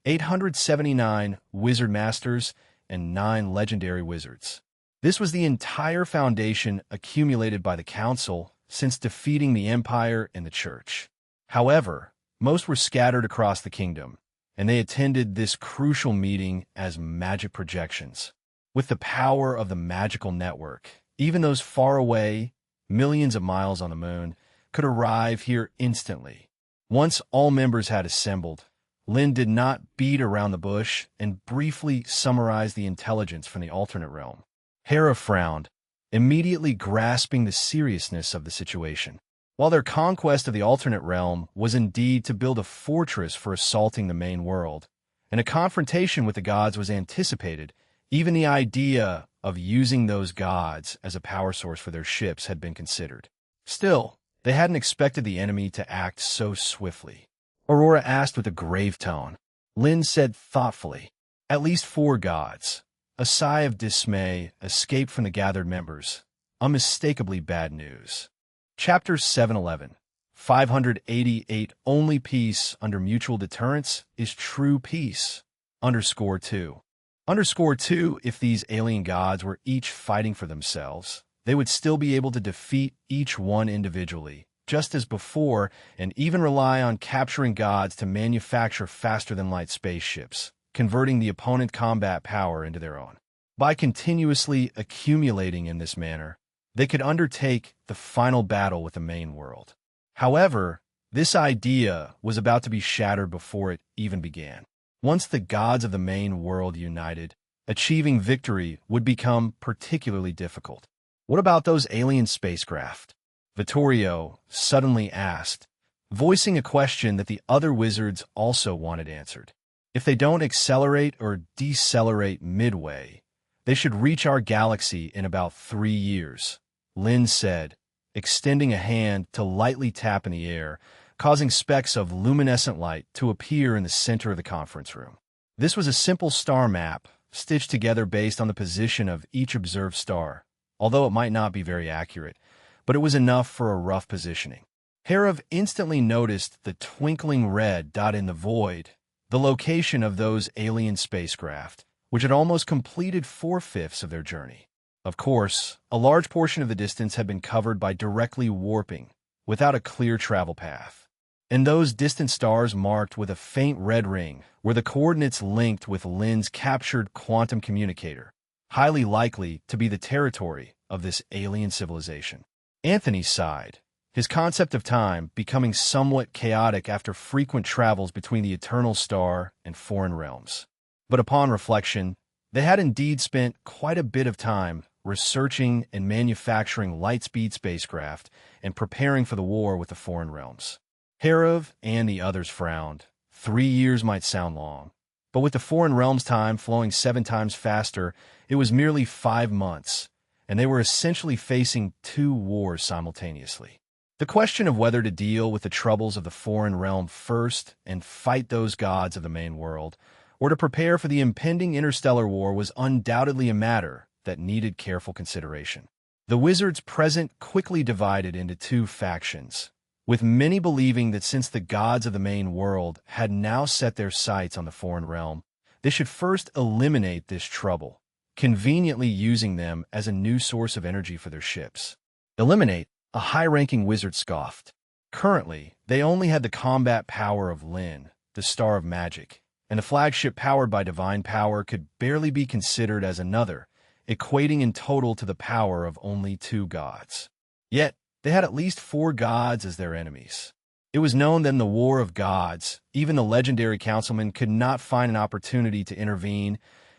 879 wizard masters and 9 legendary wizards. This was the entire foundation accumulated by the council since defeating the empire and the church. However, most were scattered across the kingdom, and they attended this crucial meeting as magic projections. With the power of the magical network, even those far away, millions of miles on the moon, could arrive here instantly. Once all members had assembled, Lin did not beat around the bush and briefly summarize the intelligence from the alternate realm. Hera frowned, immediately grasping the seriousness of the situation. While their conquest of the alternate realm was indeed to build a fortress for assaulting the main world, and a confrontation with the gods was anticipated, even the idea of using those gods as a power source for their ships had been considered. Still, they hadn't expected the enemy to act so swiftly. Aurora asked with a grave tone. Lin said thoughtfully, "At least 4 gods." A sigh of dismay escaped from the gathered members. Unmistakably bad news. Chapter 711. 588 Only peace under mutual deterrence is true peace. _2. _2 If these alien gods were each fighting for themselves, they would still be able to defeat each one individually, just as before, and even rely on capturing gods to manufacture faster-than-light spaceships, converting the opponent combat power into their own. By continuously accumulating in this manner, they could undertake the final battle with the main world. However, this idea was about to be shattered before it even began. Once the gods of the main world united, achieving victory would become particularly difficult. What about those alien spacecraft? Vittorio suddenly asked, voicing a question that the other wizards also wanted answered. If they don't accelerate or decelerate midway, they should reach our galaxy in about 3 years, Lin said, extending a hand to lightly tap in the air, causing specks of luminescent light to appear in the center of the conference room. This was a simple star map, stitched together based on the position of each observed star, although it might not be very accurate, but it was enough for a rough positioning. Hera instantly noticed the twinkling red dot in the void, the location of those alien spacecraft, which had almost completed 4/5 of their journey. Of course, a large portion of the distance had been covered by directly warping, without a clear travel path. And those distant stars marked with a faint red ring were the coordinates linked with Lin's captured quantum communicator, highly likely to be the territory of this alien civilization. Anthony sighed, his concept of time becoming somewhat chaotic after frequent travels between the eternal star and foreign realms. But upon reflection, they had indeed spent quite a bit of time researching and manufacturing light-speed spacecraft and preparing for the war with the foreign realms. Herav and the others frowned. 3 years might sound long, but with the foreign realms time flowing 7 times faster, it was merely 5 months, and they were essentially facing 2 wars simultaneously. The question of whether to deal with the troubles of the foreign realm first and fight those gods of the main world, or to prepare for the impending interstellar war was undoubtedly a matter that needed careful consideration. The wizards present quickly divided into 2 factions, with many believing that since the gods of the main world had now set their sights on the foreign realm, they should first eliminate this trouble, conveniently using them as a new source of energy for their ships. Eliminate, a high-ranking wizard scoffed. Currently, they only had the combat power of Lin, the Star of Magic, and the flagship powered by divine power could barely be considered as another, equating in total to the power of only 2 gods. Yet, they had at least 4 gods as their enemies. It was known that in the War of Gods, even the legendary councilmen could not find an opportunity to intervene,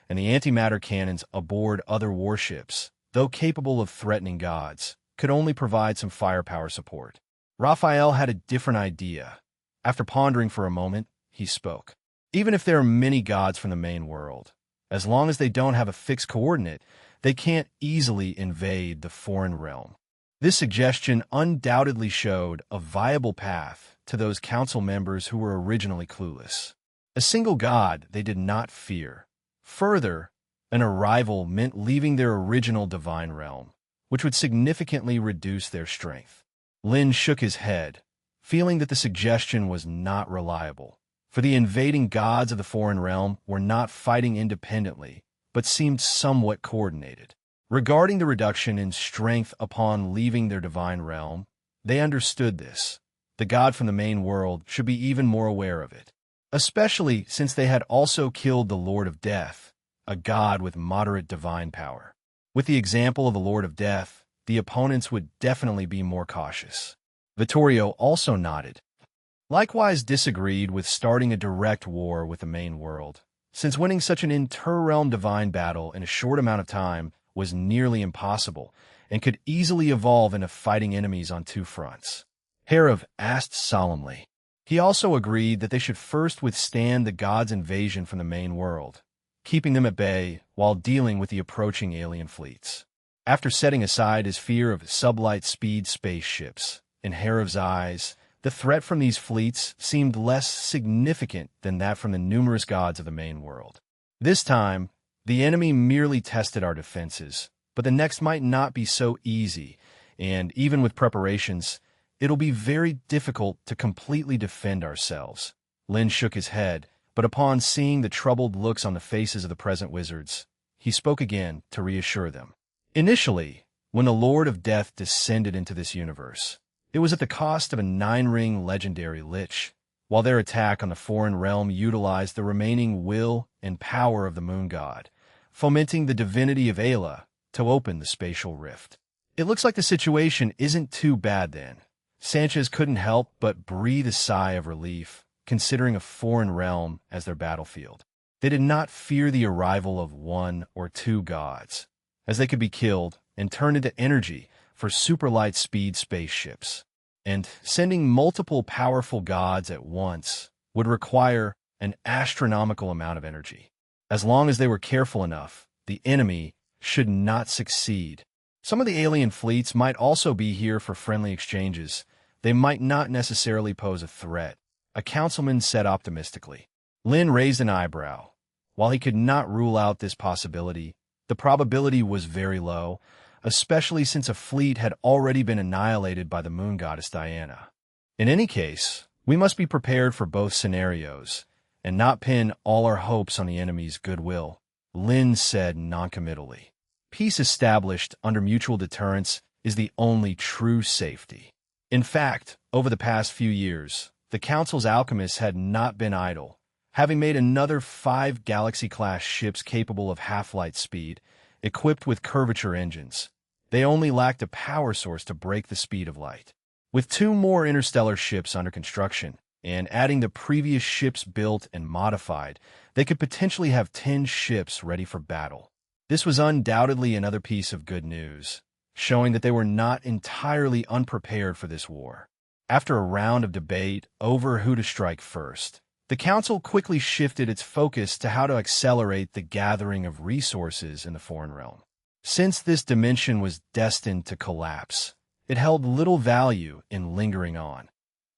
and the antimatter cannons aboard other warships, though capable of threatening gods, could only provide some firepower support. Raphael had a different idea. After pondering for a moment, he spoke. Even if there are many gods from the main world, as long as they don't have a fixed coordinate, they can't easily invade the foreign realm. This suggestion undoubtedly showed a viable path to those council members who were originally clueless. A single god they did not fear. Further, an arrival meant leaving their original divine realm, which would significantly reduce their strength. Lin shook his head, feeling that the suggestion was not reliable, for the invading gods of the foreign realm were not fighting independently, but seemed somewhat coordinated. Regarding the reduction in strength upon leaving their divine realm, they understood this. The god from the main world should be even more aware of it, especially since they had also killed the Lord of Death, a god with moderate divine power. With the example of the Lord of Death, the opponents would definitely be more cautious. Vittorio also nodded. Likewise disagreed with starting a direct war with the main world, since winning such an inter-realm divine battle in a short amount of time was nearly impossible and could easily evolve into fighting enemies on two fronts. Herav asked solemnly. He also agreed that they should first withstand the gods' invasion from the main world, keeping them at bay while dealing with the approaching alien fleets. After setting aside his fear of sublight speed spaceships, in Herav's eyes, the threat from these fleets seemed less significant than that from the numerous gods of the main world. This time, the enemy merely tested our defenses, but the next might not be so easy, and even with preparations, it'll be very difficult to completely defend ourselves. Lin shook his head, but upon seeing the troubled looks on the faces of the present wizards, he spoke again to reassure them. Initially, when the Lord of Death descended into this universe, it was at the cost of a 9-ring legendary lich, while their attack on the foreign realm utilized the remaining will and power of the moon god, fomenting the divinity of Ayla to open the spatial rift. It looks like the situation isn't too bad then. Sanchez couldn't help but breathe a sigh of relief, considering a foreign realm as their battlefield. They did not fear the arrival of 1 or 2 gods, as they could be killed and turned into energy for super-light speed spaceships. And sending multiple powerful gods at once would require an astronomical amount of energy. As long as they were careful enough, the enemy should not succeed. Some of the alien fleets might also be here for friendly exchanges. They might not necessarily pose a threat, a councilman said optimistically. Lin raised an eyebrow. While he could not rule out this possibility, the probability was very low, especially since a fleet had already been annihilated by the moon goddess Diana. In any case, we must be prepared for both scenarios, and not pin all our hopes on the enemy's goodwill, Lin said noncommittally. Peace established under mutual deterrence is the only true safety. In fact, over the past few years, the Council's alchemists had not been idle, having made another 5 Galaxy-class ships capable of half-light speed, equipped with curvature engines. They only lacked a power source to break the speed of light. With 2 more interstellar ships under construction, and adding the previous ships built and modified, they could potentially have 10 ships ready for battle. This was undoubtedly another piece of good news, showing that they were not entirely unprepared for this war. After a round of debate over who to strike first, the Council quickly shifted its focus to how to accelerate the gathering of resources in the foreign realm. Since this dimension was destined to collapse, it held little value in lingering on.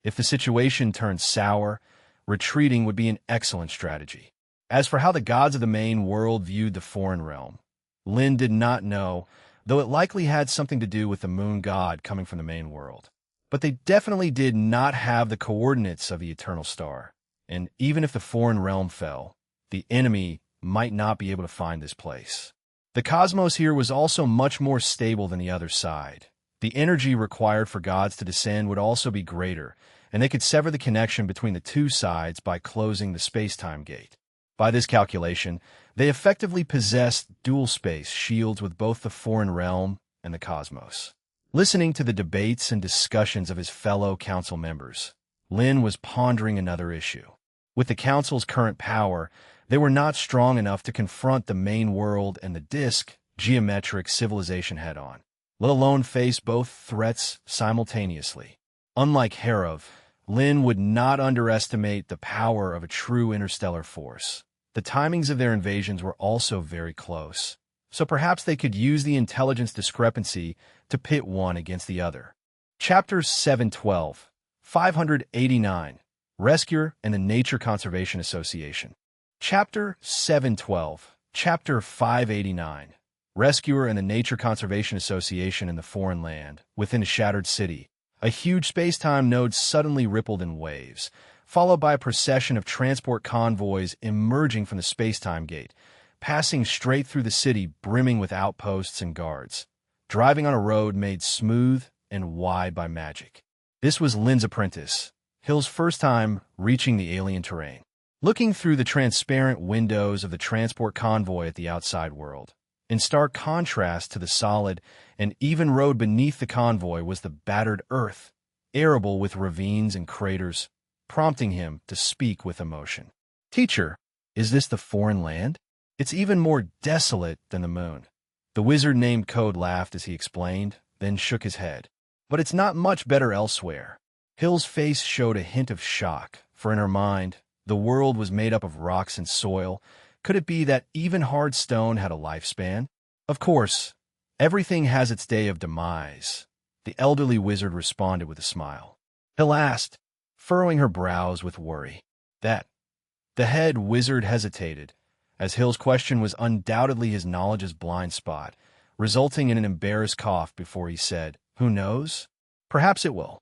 If the situation turned sour, retreating would be an excellent strategy. As for how the gods of the main world viewed the foreign realm, Lin did not know, though it likely had something to do with the moon god coming from the main world. But they definitely did not have the coordinates of the eternal star, and even if the foreign realm fell, the enemy might not be able to find this place. The cosmos here was also much more stable than the other side. The energy required for gods to descend would also be greater, and they could sever the connection between the two sides by closing the space-time gate. By this calculation, they effectively possessed dual-space shields with both the foreign realm and the cosmos. Listening to the debates and discussions of his fellow council members, Lin was pondering another issue. With the council's current power, they were not strong enough to confront the main world and the disk geometric civilization head-on, let alone face both threats simultaneously. Unlike Herav, Lin would not underestimate the power of a true interstellar force. The timings of their invasions were also very close, so perhaps they could use the intelligence discrepancy to pit one against the other. Chapter 712, 589, Rescuer and the Nature Conservation Association. Chapter 712, Chapter 589, Rescuer and the Nature Conservation Association in the Foreign Land. Within a shattered city, a huge space-time node suddenly rippled in waves, followed by a procession of transport convoys emerging from the space-time gate, passing straight through the city brimming with outposts and guards, driving on a road made smooth and wide by magic. This was Lynn's apprentice, Hill's first time reaching the alien terrain. Looking through the transparent windows of the transport convoy at the outside world, in stark contrast to the solid and even road beneath the convoy was the battered earth, arable with ravines and craters, prompting him to speak with emotion. "Teacher, is this the foreign land? It's even more desolate than the moon." The wizard named Code laughed as he explained, then shook his head. "But it's not much better elsewhere." Hill's face showed a hint of shock, for in her mind, the world was made up of rocks and soil. Could it be that even hard stone had a lifespan? "Of course, everything has its day of demise," the elderly wizard responded with a smile. Hill asked, furrowing her brows with worry. "That?" The head wizard hesitated, as Hill's question was undoubtedly his knowledge's blind spot, resulting in an embarrassed cough before he said, "Who knows? Perhaps it will."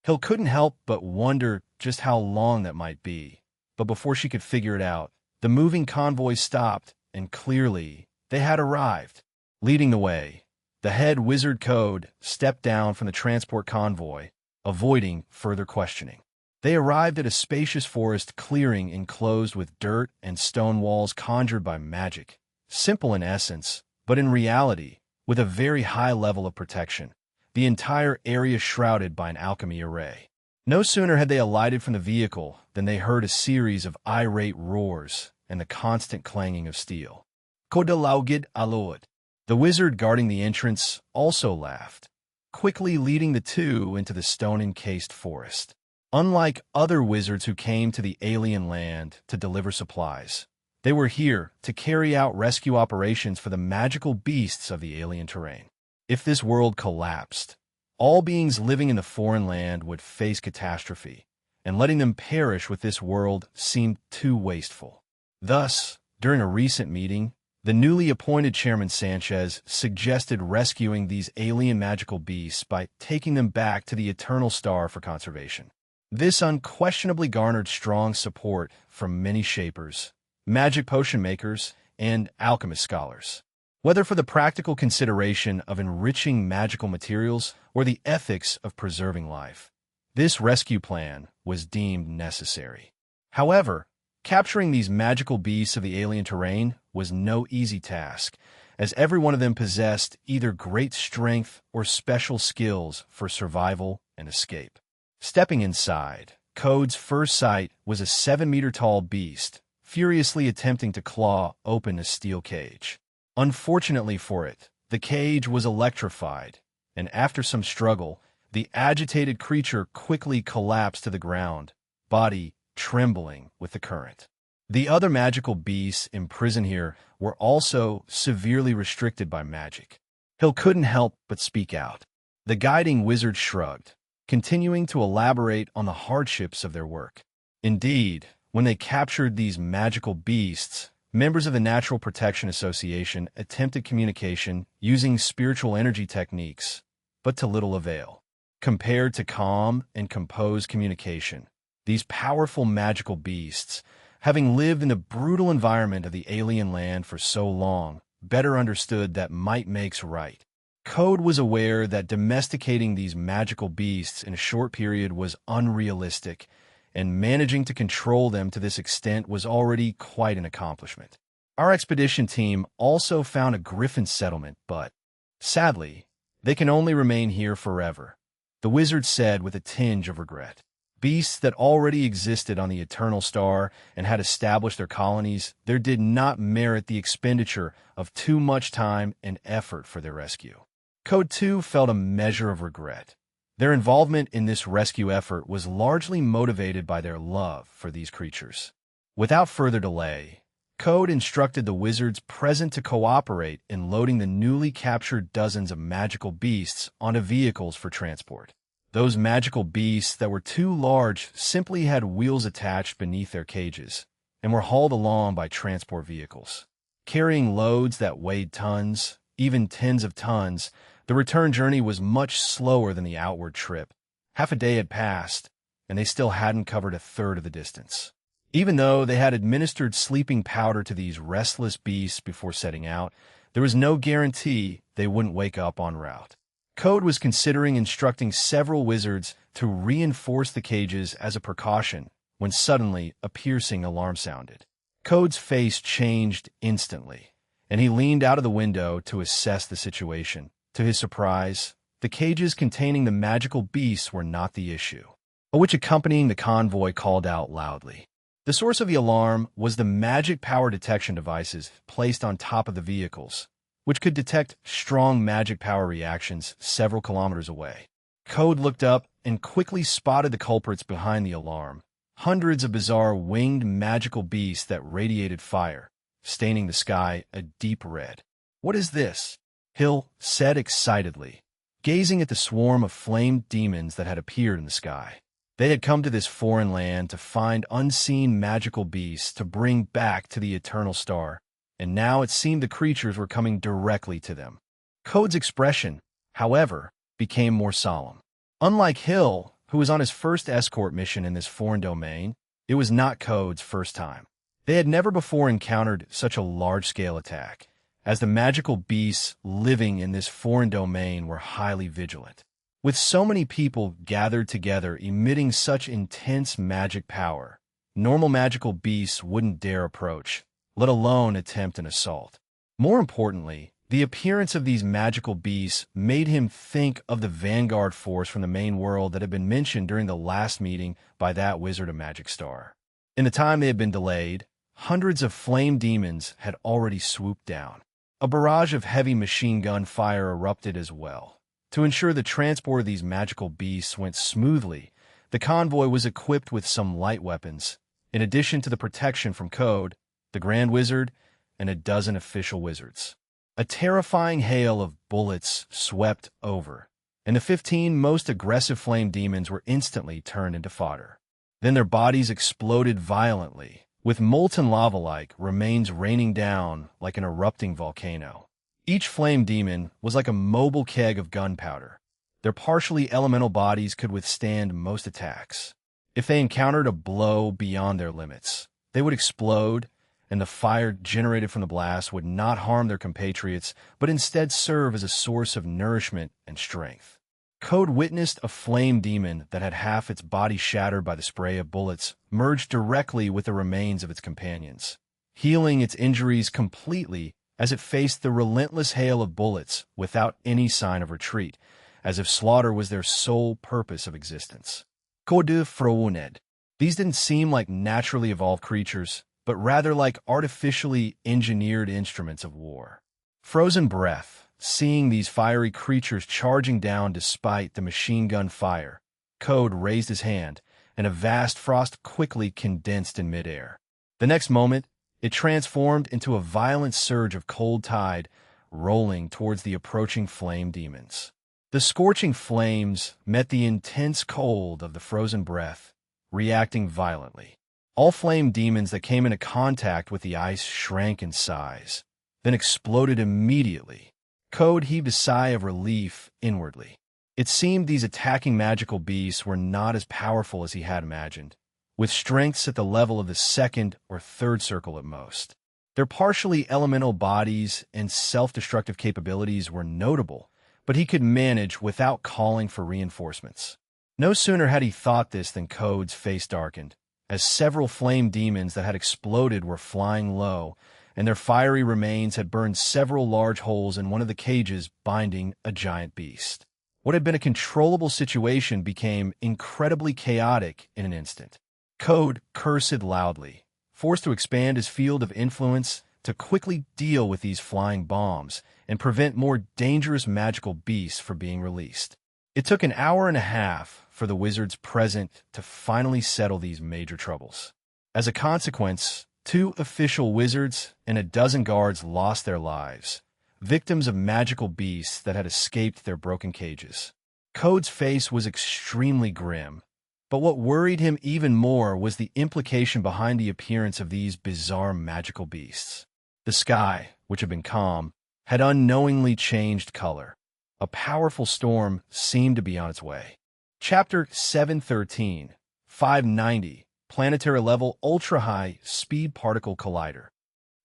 Hill couldn't help but wonder just how long that might be, but before she could figure it out, the moving convoy stopped, and clearly, they had arrived. Leading the way, the head wizard Code stepped down from the transport convoy, avoiding further questioning. They arrived at a spacious forest clearing enclosed with dirt and stone walls conjured by magic, simple in essence, but in reality, with a very high level of protection, the entire area shrouded by an alchemy array. No sooner had they alighted from the vehicle than they heard a series of irate roars and the constant clanging of steel. "Kodalaugid alod." The wizard guarding the entrance also laughed, quickly leading the two into the stone-encased forest. Unlike other wizards who came to the alien land to deliver supplies, they were here to carry out rescue operations for the magical beasts of the alien terrain. If this world collapsed, all beings living in the foreign land would face catastrophe, and letting them perish with this world seemed too wasteful. Thus, during a recent meeting, the newly appointed Chairman Sanchez suggested rescuing these alien magical beasts by taking them back to the Eternal Star for conservation. This unquestionably garnered strong support from many shapers, magic potion makers, and alchemist scholars. Whether for the practical consideration of enriching magical materials or the ethics of preserving life, this rescue plan was deemed necessary. However, capturing these magical beasts of the alien terrain was no easy task, as every one of them possessed either great strength or special skills for survival and escape. Stepping inside, Code's first sight was a 7-meter-tall beast, furiously attempting to claw open a steel cage. Unfortunately for it, the cage was electrified, and after some struggle, the agitated creature quickly collapsed to the ground, body trembling with the current. The other magical beasts imprisoned here were also severely restricted by magic. Hill couldn't help but speak out. The guiding wizard shrugged, continuing to elaborate on the hardships of their work. Indeed, when they captured these magical beasts, members of the Natural Protection Association attempted communication using spiritual energy techniques, but to little avail. Compared to calm and composed communication, these powerful magical beasts, having lived in the brutal environment of the alien land for so long, better understood that might makes right. Code was aware that domesticating these magical beasts in a short period was unrealistic, and managing to control them to this extent was already quite an accomplishment. Our expedition team also found a griffin settlement, but, sadly, they can only remain here forever, the wizard said with a tinge of regret. Beasts that already existed on the Eternal Star and had established their colonies, there did not merit the expenditure of too much time and effort for their rescue. Code 2 felt a measure of regret. Their involvement in this rescue effort was largely motivated by their love for these creatures. Without further delay, Code instructed the wizards present to cooperate in loading the newly captured dozens of magical beasts onto vehicles for transport. Those magical beasts that were too large simply had wheels attached beneath their cages and were hauled along by transport vehicles. Carrying loads that weighed tons, even tens of tons, the return journey was much slower than the outward trip. Half a day had passed, and they still hadn't covered a third of the distance. Even though they had administered sleeping powder to these restless beasts before setting out, there was no guarantee they wouldn't wake up en route. Code was considering instructing several wizards to reinforce the cages as a precaution when suddenly a piercing alarm sounded. Code's face changed instantly, and he leaned out of the window to assess the situation. To his surprise, the cages containing the magical beasts were not the issue. A witch accompanying the convoy called out loudly. The source of the alarm was the magic power detection devices placed on top of the vehicles, which could detect strong magic power reactions several kilometers away. Code looked up and quickly spotted the culprits behind the alarm. Hundreds of bizarre winged magical beasts that radiated fire, staining the sky a deep red. "What is this?" Hill said excitedly, gazing at the swarm of flamed demons that had appeared in the sky. They had come to this foreign land to find unseen magical beasts to bring back to the eternal star, and now it seemed the creatures were coming directly to them. Code's expression, however, became more solemn. Unlike Hill, who was on his first escort mission in this foreign domain, it was not Code's first time. They had never before encountered such a large-scale attack, as the magical beasts living in this foreign domain were highly vigilant. With so many people gathered together emitting such intense magic power, normal magical beasts wouldn't dare approach, let alone attempt an assault. More importantly, the appearance of these magical beasts made him think of the vanguard force from the main world that had been mentioned during the last meeting by that wizard of Magic Star. In the time they had been delayed, hundreds of flame demons had already swooped down. A barrage of heavy machine gun fire erupted as well. To ensure the transport of these magical beasts went smoothly, the convoy was equipped with some light weapons, in addition to the protection from Code, the Grand Wizard, and a dozen official wizards. A terrifying hail of bullets swept over, and the 15 most aggressive flame demons were instantly turned into fodder. Then their bodies exploded violently, with molten lava-like remains raining down like an erupting volcano. Each flame demon was like a mobile keg of gunpowder. Their partially elemental bodies could withstand most attacks. If they encountered a blow beyond their limits, they would explode, and the fire generated from the blast would not harm their compatriots, but instead serve as a source of nourishment and strength. Code witnessed a flame demon that had half its body shattered by the spray of bullets merge directly with the remains of its companions, healing its injuries completely as it faced the relentless hail of bullets without any sign of retreat, as if slaughter was their sole purpose of existence. Code Frounet. These didn't seem like naturally evolved creatures, but rather like artificially engineered instruments of war. Frozen breath, seeing these fiery creatures charging down despite the machine gun fire, Code raised his hand, and a vast frost quickly condensed in midair. The next moment, it transformed into a violent surge of cold tide, rolling towards the approaching flame demons. The scorching flames met the intense cold of the frozen breath, reacting violently. All flame demons that came into contact with the ice shrank in size, then exploded immediately. Code heaved a sigh of relief inwardly. It seemed these attacking magical beasts were not as powerful as he had imagined, with strengths at the level of the second or third circle at most. Their partially elemental bodies and self-destructive capabilities were notable, but he could manage without calling for reinforcements. No sooner had he thought this than Code's face darkened, as several flame demons that had exploded were flying low, and their fiery remains had burned several large holes in one of the cages binding a giant beast. What had been a controllable situation became incredibly chaotic in an instant. Code cursed loudly, forced to expand his field of influence to quickly deal with these flying bombs and prevent more dangerous magical beasts from being released. It took an hour and a half for the wizards present to finally settle these major troubles. As a consequence, 2 official wizards and a dozen guards lost their lives, victims of magical beasts that had escaped their broken cages. Code's face was extremely grim, but what worried him even more was the implication behind the appearance of these bizarre magical beasts. The sky, which had been calm, had unknowingly changed color. A powerful storm seemed to be on its way. Chapter 713, 590, Planetary Level Ultra-High Speed Particle Collider.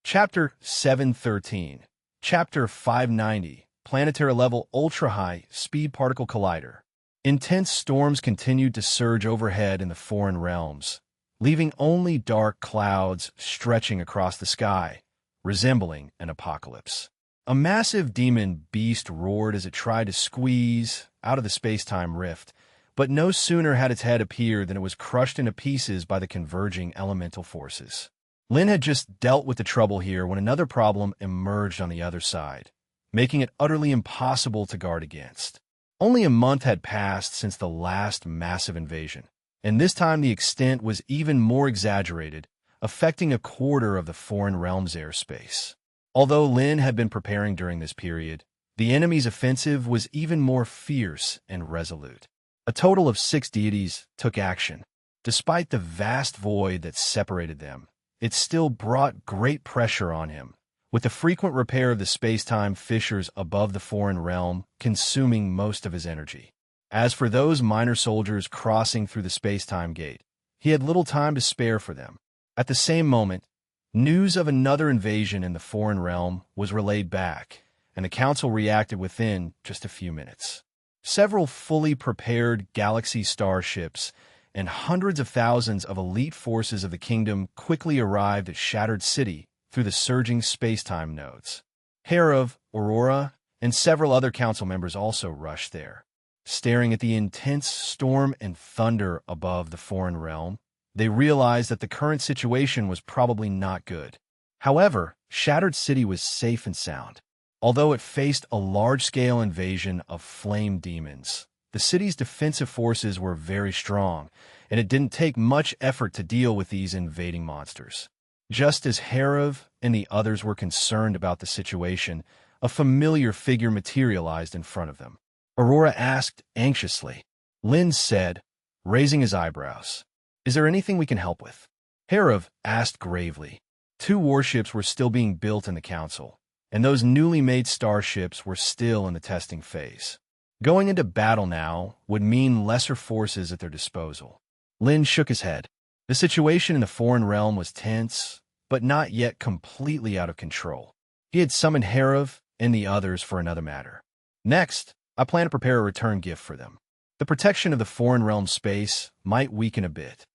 Chapter 713, Chapter 590, Planetary Level Ultra-High Speed Particle Collider. Intense storms continued to surge overhead in the foreign realms, leaving only dark clouds stretching across the sky, resembling an apocalypse. A massive demon beast roared as it tried to squeeze out of the space-time rift, but no sooner had its head appeared than it was crushed into pieces by the converging elemental forces. Lin had just dealt with the trouble here when another problem emerged on the other side, making it utterly impossible to guard against. Only a month had passed since the last massive invasion, and this time the extent was even more exaggerated, affecting a quarter of the foreign realm's airspace. Although Lin had been preparing during this period, the enemy's offensive was even more fierce and resolute. A total of 6 deities took action. Despite the vast void that separated them, it still brought great pressure on him, with the frequent repair of the space-time fissures above the foreign realm consuming most of his energy. As for those minor soldiers crossing through the space-time gate, he had little time to spare for them. At the same moment, news of another invasion in the foreign realm was relayed back, and the council reacted within just a few minutes. Several fully prepared galaxy starships and hundreds of thousands of elite forces of the kingdom quickly arrived at Shattered City through the surging space-time nodes. Herav, Aurora, and several other council members also rushed there. Staring at the intense storm and thunder above the foreign realm, they realized that the current situation was probably not good. However, Shattered City was safe and sound. Although it faced a large-scale invasion of flame demons, the city's defensive forces were very strong, and it didn't take much effort to deal with these invading monsters. Just as Herav and the others were concerned about the situation, a familiar figure materialized in front of them. Aurora asked anxiously. Lin said, raising his eyebrows, "Is there anything we can help with?" Herav asked gravely. 2 warships were still being built in the council, and those newly made starships were still in the testing phase. Going into battle now would mean lesser forces at their disposal. Lin shook his head. The situation in the foreign realm was tense, but not yet completely out of control. He had summoned Herav and the others for another matter. Next, I plan to prepare a return gift for them. The protection of the foreign realm space might weaken a bit.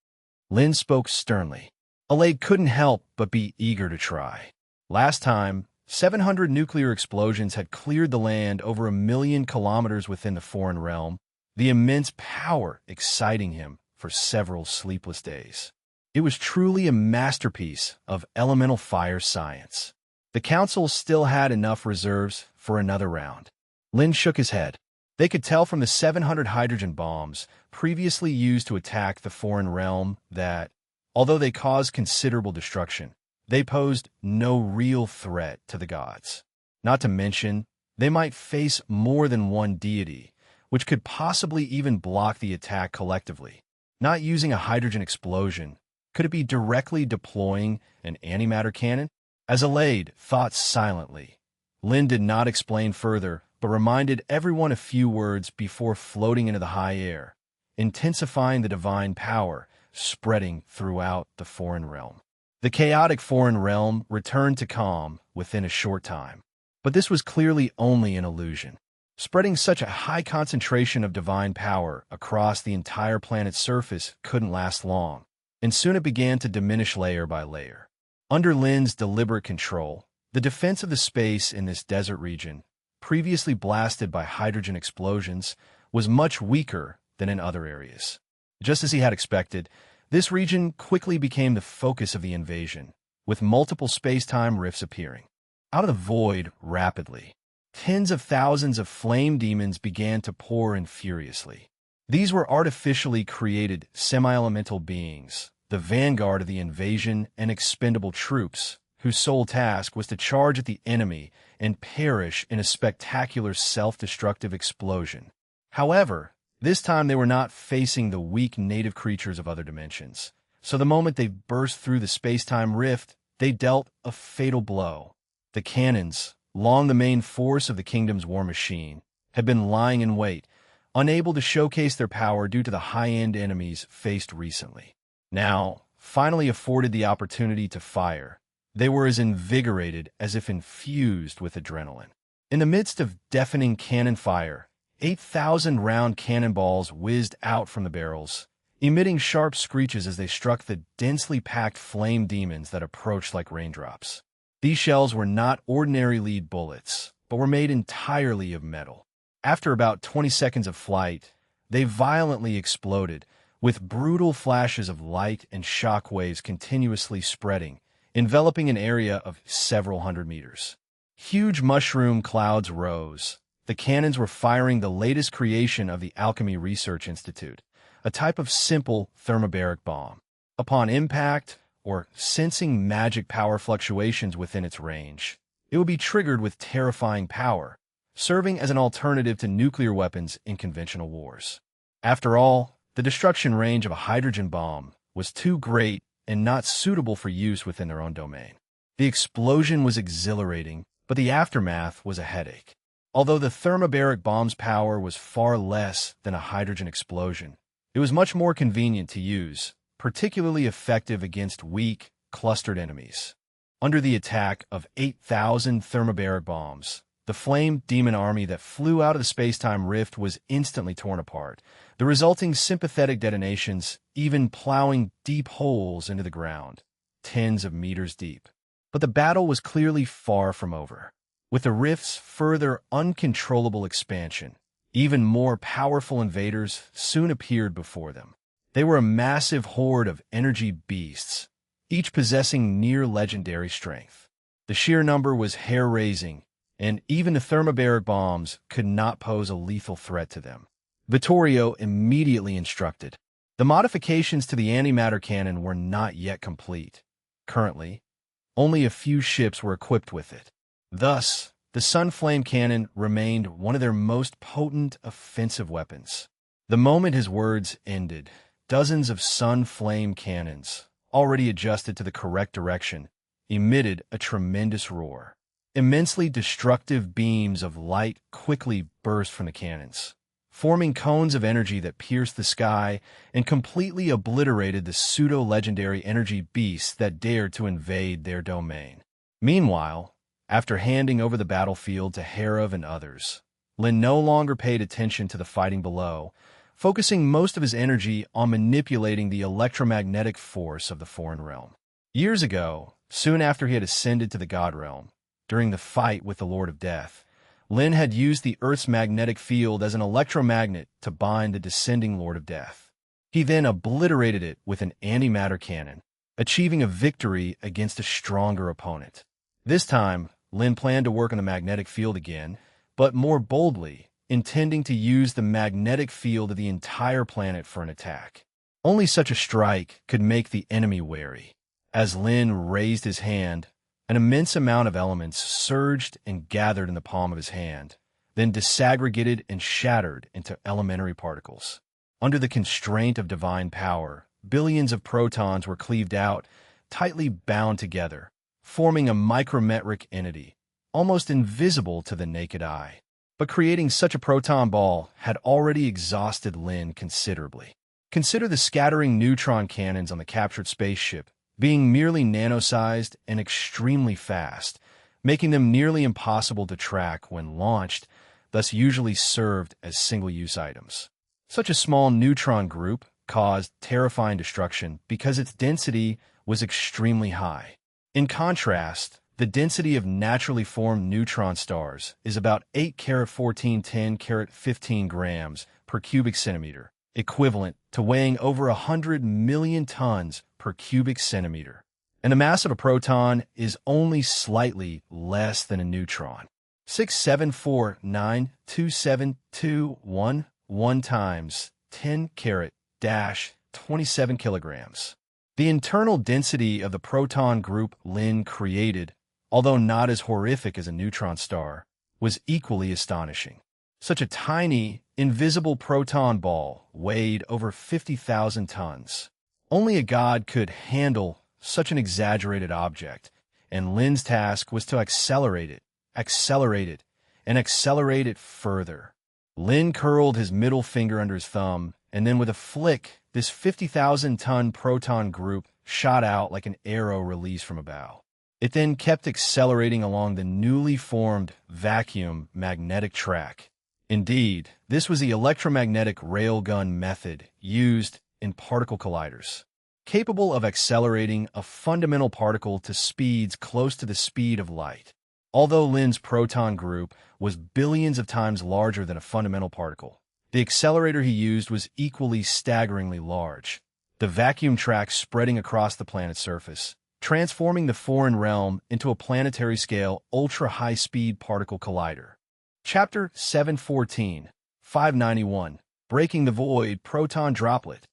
Lin spoke sternly. Alade couldn't help but be eager to try. Last time, 700 nuclear explosions had cleared the land over 1 million kilometers within the foreign realm, the immense power exciting him for several sleepless days. It was truly a masterpiece of elemental fire science. The council still had enough reserves for another round. Lin shook his head. They could tell from the 700 hydrogen bombs previously used to attack the foreign realm that, although they caused considerable destruction, they posed no real threat to the gods. Not to mention, they might face more than one deity, which could possibly even block the attack collectively. Not using a hydrogen explosion, could it be directly deploying an antimatter cannon? As Alade thought silently, Lin did not explain further, but reminded everyone a few words before floating into the high air, intensifying the divine power spreading throughout the foreign realm. The chaotic foreign realm returned to calm within a short time, but this was clearly only an illusion. Spreading such a high concentration of divine power across the entire planet's surface couldn't last long, and soon it began to diminish layer by layer. Under Lin's deliberate control, the defense of the space in this desert region, previously blasted by hydrogen explosions, was much weaker than in other areas. Just as he had expected, this region quickly became the focus of the invasion, with multiple space-time rifts appearing. Out of the void, rapidly, tens of thousands of flame demons began to pour in furiously. These were artificially created semi-elemental beings, the vanguard of the invasion and expendable troops, whose sole task was to charge at the enemy and perish in a spectacular self-destructive explosion. However, this time they were not facing the weak native creatures of other dimensions. So the moment they burst through the space-time rift, they dealt a fatal blow. The cannons, long the main force of the kingdom's war machine, had been lying in wait, unable to showcase their power due to the high-end enemies faced recently. Now, finally afforded the opportunity to fire, they were as invigorated as if infused with adrenaline. In the midst of deafening cannon fire, 8,000 round cannonballs whizzed out from the barrels, emitting sharp screeches as they struck the densely packed flame demons that approached like raindrops. These shells were not ordinary lead bullets, but were made entirely of metal. After about 20 seconds of flight, they violently exploded, with brutal flashes of light and shock waves continuously spreading, enveloping an area of several hundred meters. Huge mushroom clouds rose. The cannons were firing the latest creation of the Alchemy Research Institute, a type of simple thermobaric bomb. Upon impact, or sensing magic power fluctuations within its range, it would be triggered with terrifying power, serving as an alternative to nuclear weapons in conventional wars. After all, the destruction range of a hydrogen bomb was too great and not suitable for use within their own domain. The explosion was exhilarating, but the aftermath was a headache. Although the thermobaric bomb's power was far less than a hydrogen explosion, it was much more convenient to use, particularly effective against weak, clustered enemies. Under the attack of 8,000 thermobaric bombs, the flame demon army that flew out of the space-time rift was instantly torn apart, the resulting sympathetic detonations even plowing deep holes into the ground, tens of meters deep. But the battle was clearly far from over. With the rift's further uncontrollable expansion, even more powerful invaders soon appeared before them. They were a massive horde of energy beasts, each possessing near-legendary strength. The sheer number was hair-raising, and even the thermobaric bombs could not pose a lethal threat to them. Vittorio immediately instructed. The modifications to the antimatter cannon were not yet complete. Currently, only a few ships were equipped with it. Thus, the Sunflame cannon remained one of their most potent offensive weapons. The moment his words ended, dozens of Sunflame cannons, already adjusted to the correct direction, emitted a tremendous roar. Immensely destructive beams of light quickly burst from the cannons, forming cones of energy that pierced the sky and completely obliterated the pseudo-legendary energy beasts that dared to invade their domain. Meanwhile, after handing over the battlefield to Herav and others, Lin no longer paid attention to the fighting below, focusing most of his energy on manipulating the electromagnetic force of the foreign realm. Years ago, soon after he had ascended to the God realm, during the fight with the Lord of Death, Lin had used the Earth's magnetic field as an electromagnet to bind the descending Lord of Death. He then obliterated it with an antimatter cannon, achieving a victory against a stronger opponent. This time, Lin planned to work on the magnetic field again, but more boldly, intending to use the magnetic field of the entire planet for an attack. Only such a strike could make the enemy wary. As Lin raised his hand, an immense amount of elements surged and gathered in the palm of his hand, then disaggregated and shattered into elementary particles. Under the constraint of divine power, billions of protons were cleaved out, tightly bound together, forming a micrometric entity, almost invisible to the naked eye. But creating such a proton ball had already exhausted Lin considerably. Consider the scattering neutron cannons on the captured spaceship, being merely nano-sized and extremely fast, making them nearly impossible to track when launched, thus usually served as single-use items. Such a small neutron group caused terrifying destruction because its density was extremely high. In contrast, the density of naturally formed neutron stars is about 8·14·10·15 grams per cubic centimeter, equivalent to weighing over 100 million tons per cubic centimeter. And the mass of a proton is only slightly less than a neutron. 674927211 times 10 carat dash 27 kilograms. The internal density of the proton group Lin created, although not as horrific as a neutron star, was equally astonishing. Such a tiny, invisible proton ball weighed over 50,000 tons. Only a god could handle such an exaggerated object, and Lin's task was to accelerate it, and accelerate it further. Lin curled his middle finger under his thumb, and then with a flick, this 50,000-ton proton group shot out like an arrow released from a bow. It then kept accelerating along the newly formed vacuum magnetic track. Indeed, this was the electromagnetic railgun method used in particle colliders, capable of accelerating a fundamental particle to speeds close to the speed of light. Although Lin's proton group was billions of times larger than a fundamental particle, the accelerator he used was equally staggeringly large, the vacuum track spreading across the planet's surface, transforming the foreign realm into a planetary-scale, ultra-high-speed particle collider. Chapter 714, 591, Breaking the Void Proton Droplet.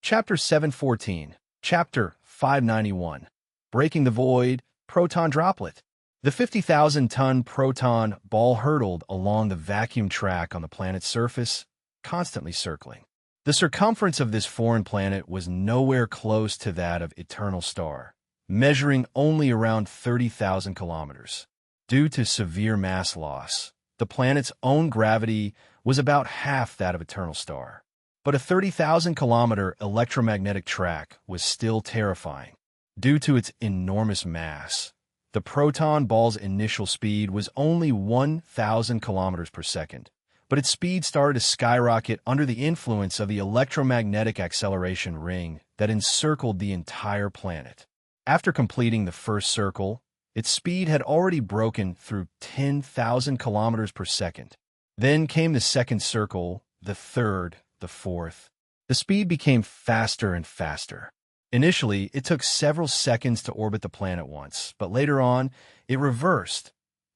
Chapter 714, Chapter 591, Breaking the Void Proton Droplet. The 50,000-ton proton ball hurtled along the vacuum track on the planet's surface, constantly circling. The circumference of this foreign planet was nowhere close to that of Eternal Star, measuring only around 30,000 kilometers. Due to severe mass loss, the planet's own gravity was about half that of Eternal Star. But a 30,000-kilometer electromagnetic track was still terrifying. Due to its enormous mass, the proton ball's initial speed was only 1,000 kilometers per second, but its speed started to skyrocket under the influence of the electromagnetic acceleration ring that encircled the entire planet. After completing the first circle, its speed had already broken through 10,000 kilometers per second. Then came the second circle, the third, the fourth. The speed became faster and faster. Initially, it took several seconds to orbit the planet once, but later on, it reversed.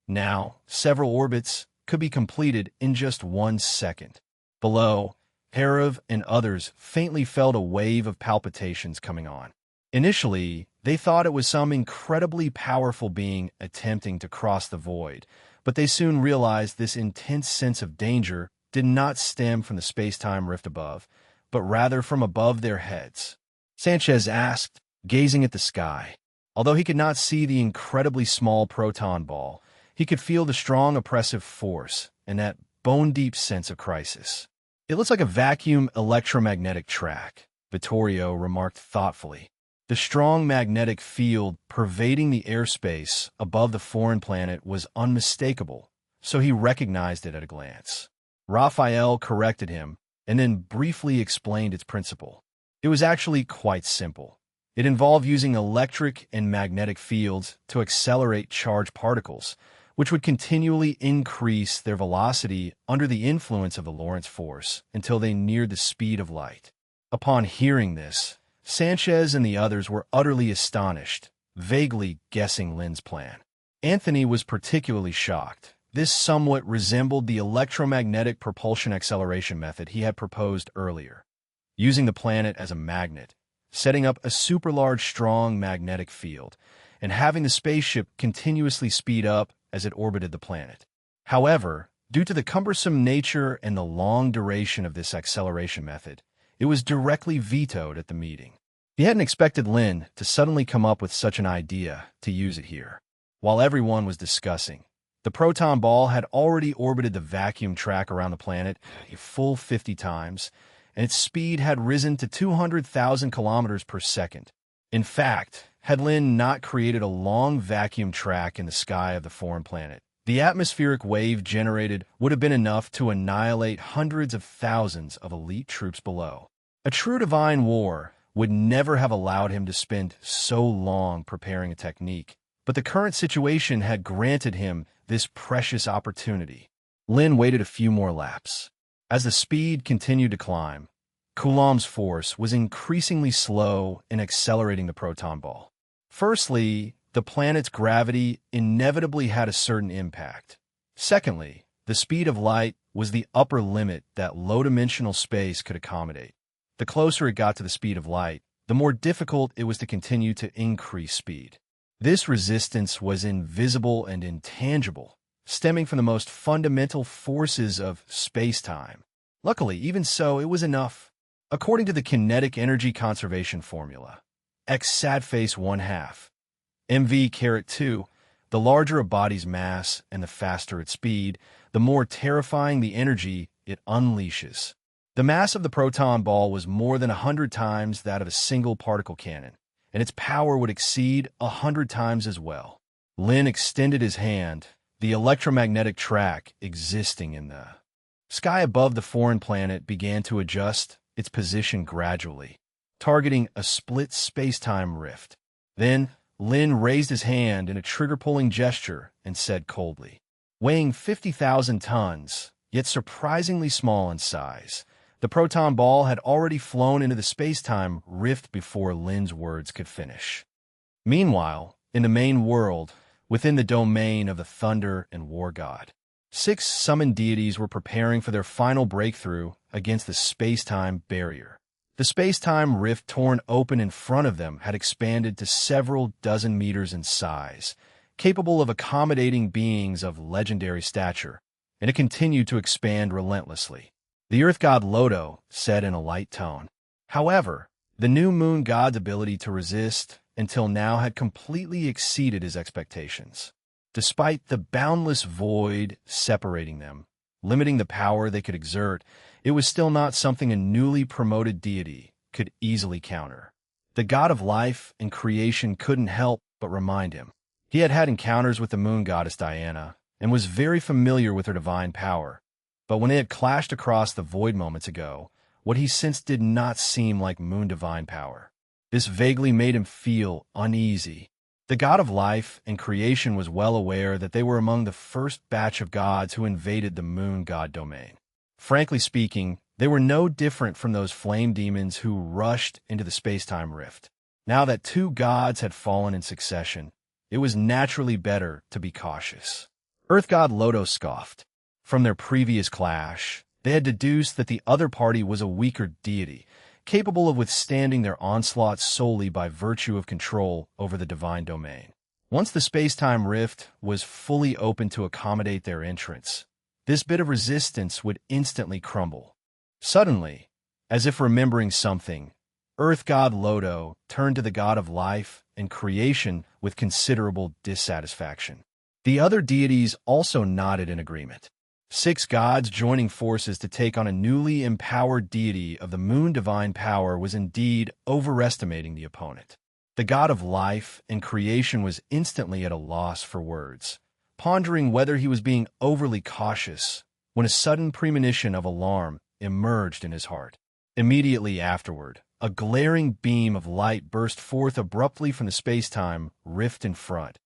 Now, several orbits could be completed in just 1 second. Below, Herav and others faintly felt a wave of palpitations coming on. Initially, they thought it was some incredibly powerful being attempting to cross the void, but they soon realized this intense sense of danger did not stem from the space-time rift above, but rather from above their heads. Sanchez asked, gazing at the sky. Although he could not see the incredibly small proton ball, he could feel the strong oppressive force and that bone-deep sense of crisis. "It looks like a vacuum electromagnetic track," Vittorio remarked thoughtfully. The strong magnetic field pervading the airspace above the foreign planet was unmistakable, so he recognized it at a glance. Raphael corrected him and then briefly explained its principle. It was actually quite simple. It involved using electric and magnetic fields to accelerate charged particles, which would continually increase their velocity under the influence of the Lorentz force until they neared the speed of light. Upon hearing this, Sanchez and the others were utterly astonished, vaguely guessing Lin's plan. Anthony was particularly shocked. This somewhat resembled the electromagnetic propulsion acceleration method he had proposed earlier, using the planet as a magnet, setting up a super-large strong magnetic field, and having the spaceship continuously speed up as it orbited the planet. However, due to the cumbersome nature and the long duration of this acceleration method, it was directly vetoed at the meeting. He hadn't expected Lin to suddenly come up with such an idea to use it here. While everyone was discussing, the proton ball had already orbited the vacuum track around the planet a full 50 times, and its speed had risen to 200,000 kilometers per second. In fact, had Lin not created a long vacuum track in the sky of the foreign planet, the atmospheric wave generated would have been enough to annihilate hundreds of thousands of elite troops below. A true divine war would never have allowed him to spend so long preparing a technique, but the current situation had granted him this precious opportunity. Lin waited a few more laps. As the speed continued to climb, Coulomb's force was increasingly slow in accelerating the proton ball. Firstly, the planet's gravity inevitably had a certain impact. Secondly, the speed of light was the upper limit that low-dimensional space could accommodate. The closer it got to the speed of light, the more difficult it was to continue to increase speed. This resistance was invisible and intangible, stemming from the most fundamental forces of space-time. Luckily, even so, it was enough. According to the kinetic energy conservation formula, x sad face 1/2, mv/2, the larger a body's mass and the faster its speed, the more terrifying the energy it unleashes. The mass of the proton ball was more than 100 times that of a single particle cannon, and its power would exceed 100 times as well. Lin extended his hand, the electromagnetic track existing in the sky above the foreign planet began to adjust its position gradually, targeting a split space-time rift. Then, Lin raised his hand in a trigger-pulling gesture and said coldly, weighing 50,000 tons, yet surprisingly small in size, the proton ball had already flown into the space-time rift before Lin's words could finish. Meanwhile, in the main world, within the domain of the Thunder and War God, 6 summoned deities were preparing for their final breakthrough against the space-time barrier. The space-time rift torn open in front of them had expanded to several dozen meters in size, capable of accommodating beings of legendary stature, and it continued to expand relentlessly. The Earth God Lodo said in a light tone. However, the new Moon God's ability to resist until now had completely exceeded his expectations. Despite the boundless void separating them, limiting the power they could exert, it was still not something a newly promoted deity could easily counter. The god of life and creation couldn't help but remind him. He had had encounters with the moon goddess Diana and was very familiar with her divine power. But when they had clashed across the void moments ago, what he sensed did not seem like moon divine power. This vaguely made him feel uneasy. The god of life and creation was well aware that they were among the first batch of gods who invaded the moon god domain. Frankly speaking, they were no different from those flame demons who rushed into the space-time rift. Now that 2 gods had fallen in succession, it was naturally better to be cautious. Earth god Lodo scoffed. From their previous clash, they had deduced that the other party was a weaker deity, capable of withstanding their onslaught solely by virtue of control over the divine domain. Once the space-time rift was fully open to accommodate their entrance, this bit of resistance would instantly crumble. Suddenly, as if remembering something, Earth God Lodo turned to the god of life and creation with considerable dissatisfaction. The other deities also nodded in agreement. 6 gods joining forces to take on a newly empowered deity of the moon divine power was indeed overestimating the opponent. The god of life and creation was instantly at a loss for words, pondering whether he was being overly cautious when a sudden premonition of alarm emerged in his heart. Immediately afterward, a glaring beam of light burst forth abruptly from the space-time rift in front,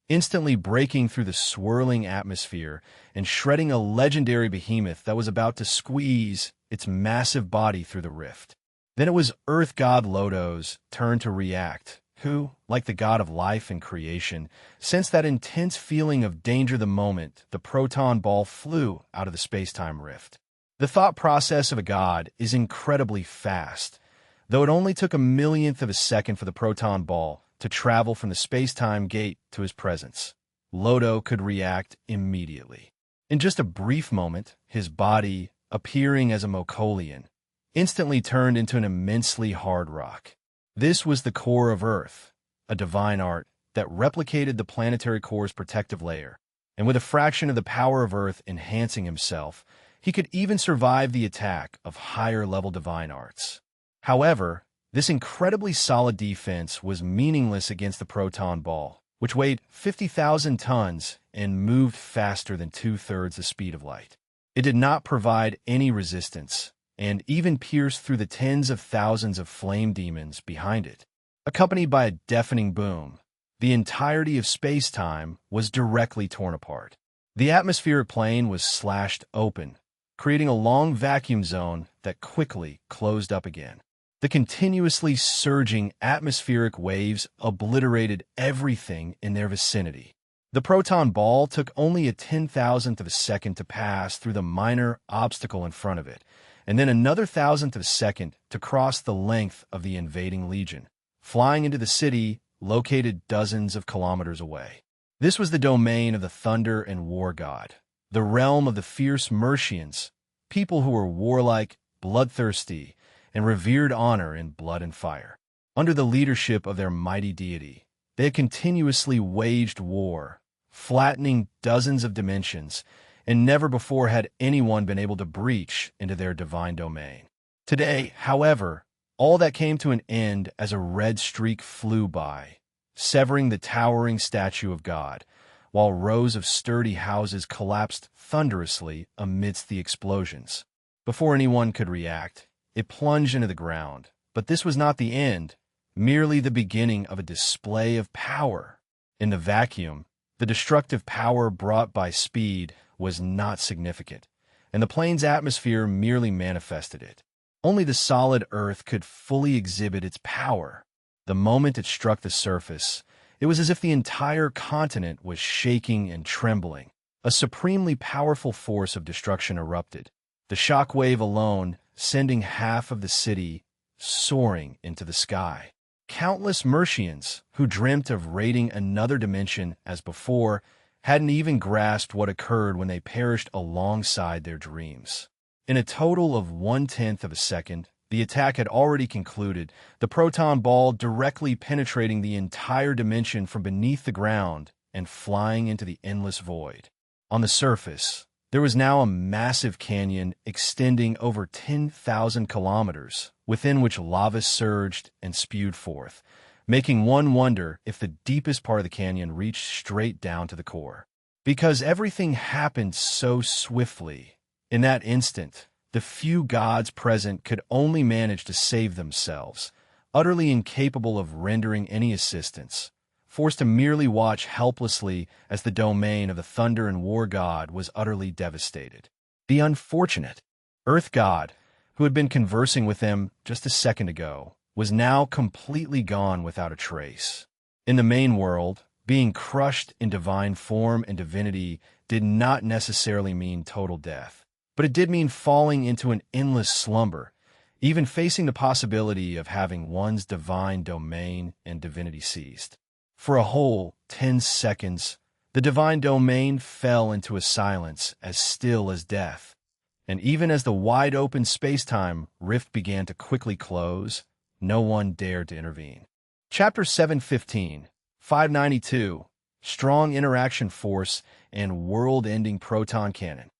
instantly breaking through the swirling atmosphere and shredding a legendary behemoth that was about to squeeze its massive body through the rift. Then it was Earth God Lodo's turn to react, who, like the god of life and creation, sensed that intense feeling of danger the moment the proton ball flew out of the space-time rift. The thought process of a god is incredibly fast, though it only took a millionth of a second for the proton ball to travel from the space-time gate to his presence. Lodo could react immediately. In just a brief moment, his body, appearing as a Mokolian, instantly turned into an immensely hard rock. This was the core of Earth, a divine art that replicated the planetary core's protective layer, and with a fraction of the power of Earth enhancing himself, he could even survive the attack of higher-level divine arts. However, this incredibly solid defense was meaningless against the proton ball, which weighed 50,000 tons and moved faster than 2/3 the speed of light. It did not provide any resistance, and even pierced through the tens of thousands of flame demons behind it. Accompanied by a deafening boom, the entirety of space-time was directly torn apart. The atmospheric plane was slashed open, creating a long vacuum zone that quickly closed up again. The continuously surging atmospheric waves obliterated everything in their vicinity. The proton ball took only a 10,000th of a second to pass through the minor obstacle in front of it, and then another thousandth of a second to cross the length of the invading legion, flying into the city located dozens of kilometers away. This was the domain of the thunder and war god, the realm of the fierce Mercians, people who were warlike, bloodthirsty, and revered honor in blood and fire. Under the leadership of their mighty deity, they had continuously waged war, flattening dozens of dimensions, and never before had anyone been able to breach into their divine domain. Today, however, all that came to an end as a red streak flew by, severing the towering statue of God, while rows of sturdy houses collapsed thunderously amidst the explosions. Before anyone could react, it plunged into the ground. But this was not the end, merely the beginning of a display of power. In the vacuum, the destructive power brought by speed was not significant, and the plane's atmosphere merely manifested it. Only the solid Earth could fully exhibit its power. The moment it struck the surface, it was as if the entire continent was shaking and trembling. A supremely powerful force of destruction erupted, the shock wave alone sending half of the city soaring into the sky. Countless Mercians, who dreamt of raiding another dimension as before, hadn't even grasped what occurred when they perished alongside their dreams. In a total of 1/10 of a second, the attack had already concluded, the proton ball directly penetrating the entire dimension from beneath the ground and flying into the endless void. On the surface, there was now a massive canyon extending over 10,000 kilometers, within which lava surged and spewed forth, making one wonder if the deepest part of the canyon reached straight down to the core. Because everything happened so swiftly, in that instant, the few gods present could only manage to save themselves, utterly incapable of rendering any assistance, forced to merely watch helplessly as the domain of the thunder and war god was utterly devastated. The unfortunate Earth god, who had been conversing with them just a second ago, was now completely gone without a trace. In the main world, being crushed in divine form and divinity did not necessarily mean total death, but it did mean falling into an endless slumber, even facing the possibility of having one's divine domain and divinity seized. For a whole 10 seconds, the divine domain fell into a silence as still as death, and even as the wide-open space-time rift began to quickly close, no one dared to intervene. Chapter 715, 592, Strong Interaction Force and World-Ending Proton Cannon.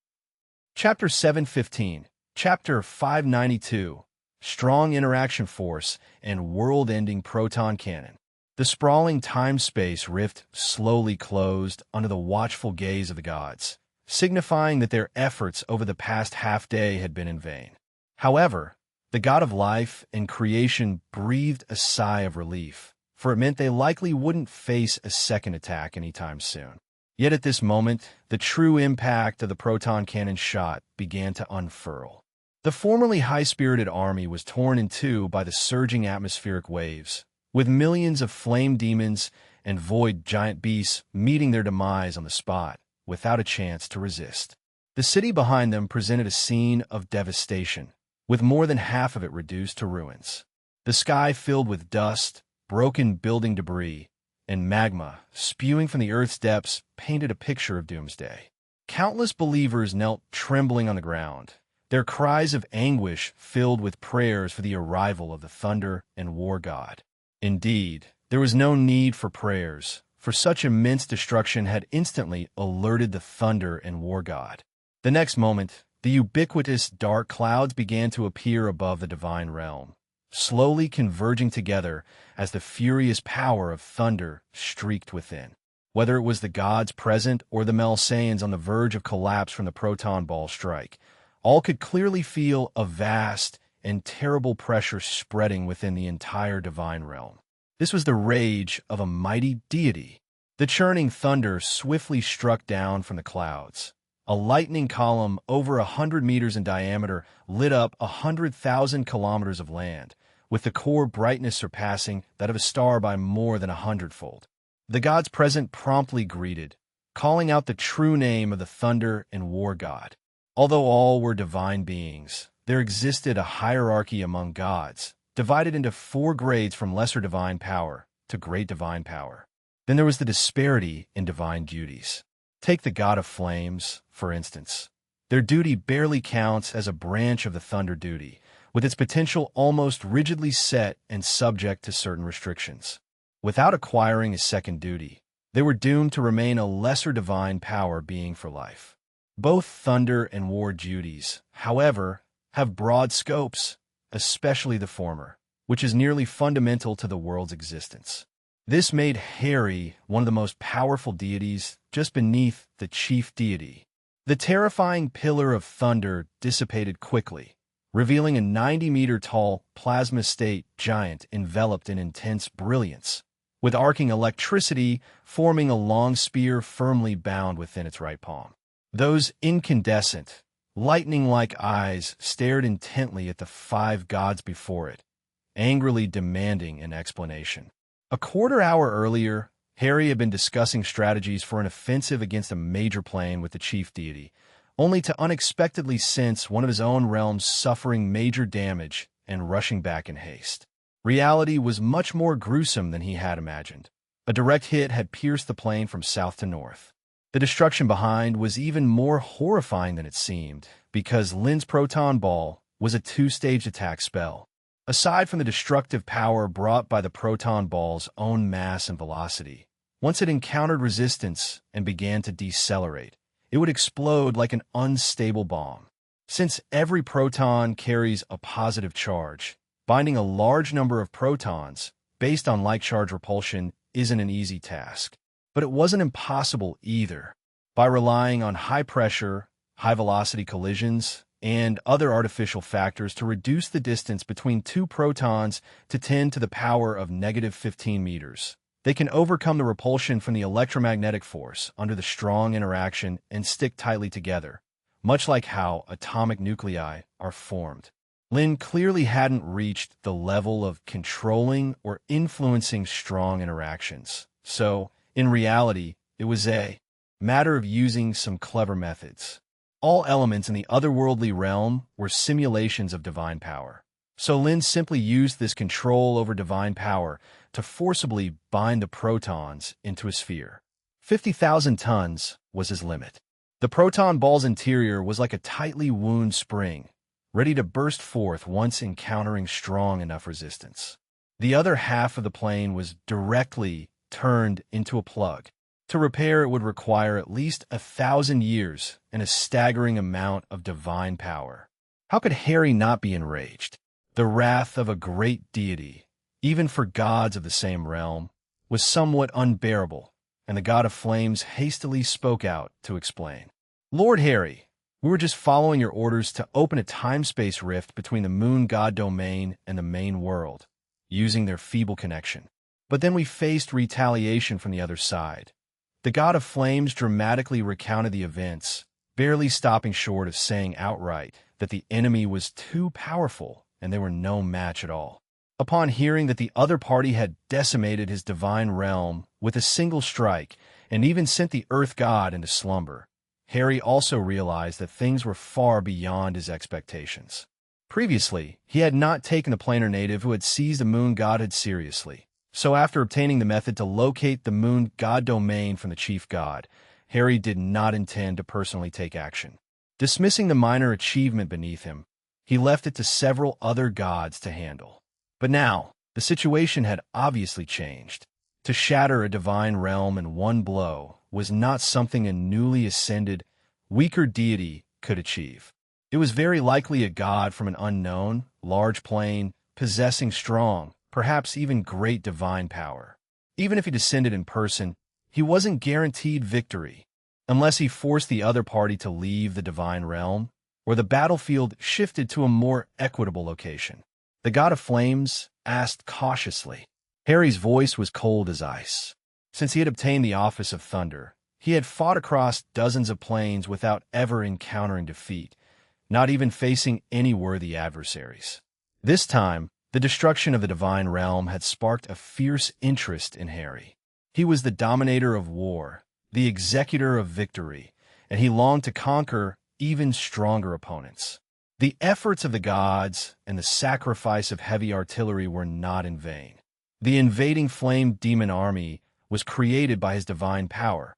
Chapter 715, Chapter 592, Strong Interaction Force and World-Ending Proton Cannon. The sprawling time-space rift slowly closed under the watchful gaze of the gods, signifying that their efforts over the past half-day had been in vain. However, the god of life and creation breathed a sigh of relief, for it meant they likely wouldn't face a second attack anytime soon. Yet at this moment, the true impact of the proton cannon shot began to unfurl. The formerly high-spirited army was torn in two by the surging atmospheric waves, with millions of flame demons and void giant beasts meeting their demise on the spot, without a chance to resist. The city behind them presented a scene of devastation, with more than half of it reduced to ruins. The sky filled with dust, broken building debris, and magma spewing from the Earth's depths painted a picture of doomsday. Countless believers knelt trembling on the ground, their cries of anguish filled with prayers for the arrival of the thunder and war god. Indeed, there was no need for prayers, for such immense destruction had instantly alerted the thunder and war god. The next moment, the ubiquitous dark clouds began to appear above the divine realm, slowly converging together as the furious power of thunder streaked within. Whether it was the gods present or the Melsaeans on the verge of collapse from the proton ball strike, all could clearly feel a vast and terrible pressure spreading within the entire divine realm. This was the rage of a mighty deity. The churning thunder swiftly struck down from the clouds. A lightning column over 100 meters in diameter lit up 100,000 kilometers of land, with the core brightness surpassing that of a star by more than 100-fold. The gods present promptly greeted, calling out the true name of the thunder and war god. Although all were divine beings, there existed a hierarchy among gods, divided into 4 grades from lesser divine power to great divine power. Then there was the disparity in divine duties. Take the god of flames, for instance. Their duty barely counts as a branch of the thunder duty, with its potential almost rigidly set and subject to certain restrictions. Without acquiring a second duty, they were doomed to remain a lesser divine power being for life. Both thunder and war duties, however, have broad scopes, especially the former, which is nearly fundamental to the world's existence. This made Harry one of the most powerful deities just beneath the chief deity. The terrifying pillar of thunder dissipated quickly, revealing a 90-meter-tall plasma-state giant enveloped in intense brilliance, with arcing electricity forming a long spear firmly bound within its right palm. Those incandescent, lightning-like eyes stared intently at the 5 gods before it, angrily demanding an explanation. A quarter hour earlier, Harry had been discussing strategies for an offensive against a major plane with the chief deity, only to unexpectedly sense one of his own realms suffering major damage and rushing back in haste. Reality was much more gruesome than he had imagined. A direct hit had pierced the plane from south to north. The destruction behind was even more horrifying than it seemed, because Lin's proton ball was a 2-stage attack spell. Aside from the destructive power brought by the proton ball's own mass and velocity, once it encountered resistance and began to decelerate, it would explode like an unstable bomb. Since every proton carries a positive charge, binding a large number of protons based on like charge repulsion isn't an easy task. But it wasn't impossible either. By relying on high pressure, high velocity collisions, and other artificial factors to reduce the distance between 2 protons to 10 to the power of -15 meters, they can overcome the repulsion from the electromagnetic force under the strong interaction and stick tightly together, much like how atomic nuclei are formed. Lin clearly hadn't reached the level of controlling or influencing strong interactions, so in reality, it was a matter of using some clever methods. All elements in the otherworldly realm were simulations of divine power. So Lin simply used this control over divine power to forcibly bind the protons into a sphere. 50,000 tons was his limit. The proton ball's interior was like a tightly wound spring, ready to burst forth once encountering strong enough resistance. The other half of the plane was directly turned into a plug. To repair it would require at least 1,000 years and a staggering amount of divine power. How could Harry not be enraged? The wrath of a great deity, even for gods of the same realm, was somewhat unbearable, and the god of flames hastily spoke out to explain. "Lord Harry, we were just following your orders to open a time-space rift between the moon god domain and the main world, using their feeble connection. But then we faced retaliation from the other side. The god of flames dramatically recounted the events, barely stopping short of saying outright that the enemy was too powerful and they were no match at all. Upon hearing that the other party had decimated his divine realm with a single strike and even sent the earth god into slumber, Harry also realized that things were far beyond his expectations. Previously, he had not taken the planar native who had seized the moon godhead seriously. So after obtaining the method to locate the moon god domain from the chief god, Harry did not intend to personally take action. Dismissing the minor achievement beneath him, he left it to several other gods to handle. But now, the situation had obviously changed. To shatter a divine realm in one blow was not something a newly ascended, weaker deity could achieve. It was very likely a god from an unknown, large plane, possessing strong, perhaps even great divine power. Even if he descended in person, he wasn't guaranteed victory, unless he forced the other party to leave the divine realm, or the battlefield shifted to a more equitable location. The god of flames asked cautiously. Harry's voice was cold as ice. Since he had obtained the office of thunder, he had fought across dozens of planes without ever encountering defeat, not even facing any worthy adversaries. This time, the destruction of the divine realm had sparked a fierce interest in Harry. He was the dominator of war, the executor of victory, and he longed to conquer even stronger opponents. The efforts of the gods and the sacrifice of heavy artillery were not in vain. The invading flame demon army was created by his divine power,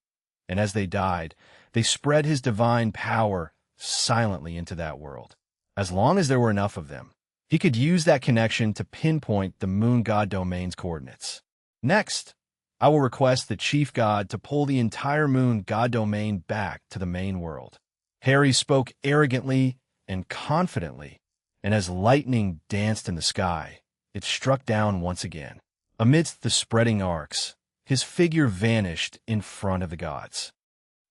and as they died, they spread his divine power silently into that world. As long as there were enough of them, he could use that connection to pinpoint the moon god domain's coordinates. Next, I will request the chief god to pull the entire moon god domain back to the main world. Harry spoke arrogantly and confidently, and as lightning danced in the sky, it struck down once again. Amidst the spreading arcs, his figure vanished in front of the gods.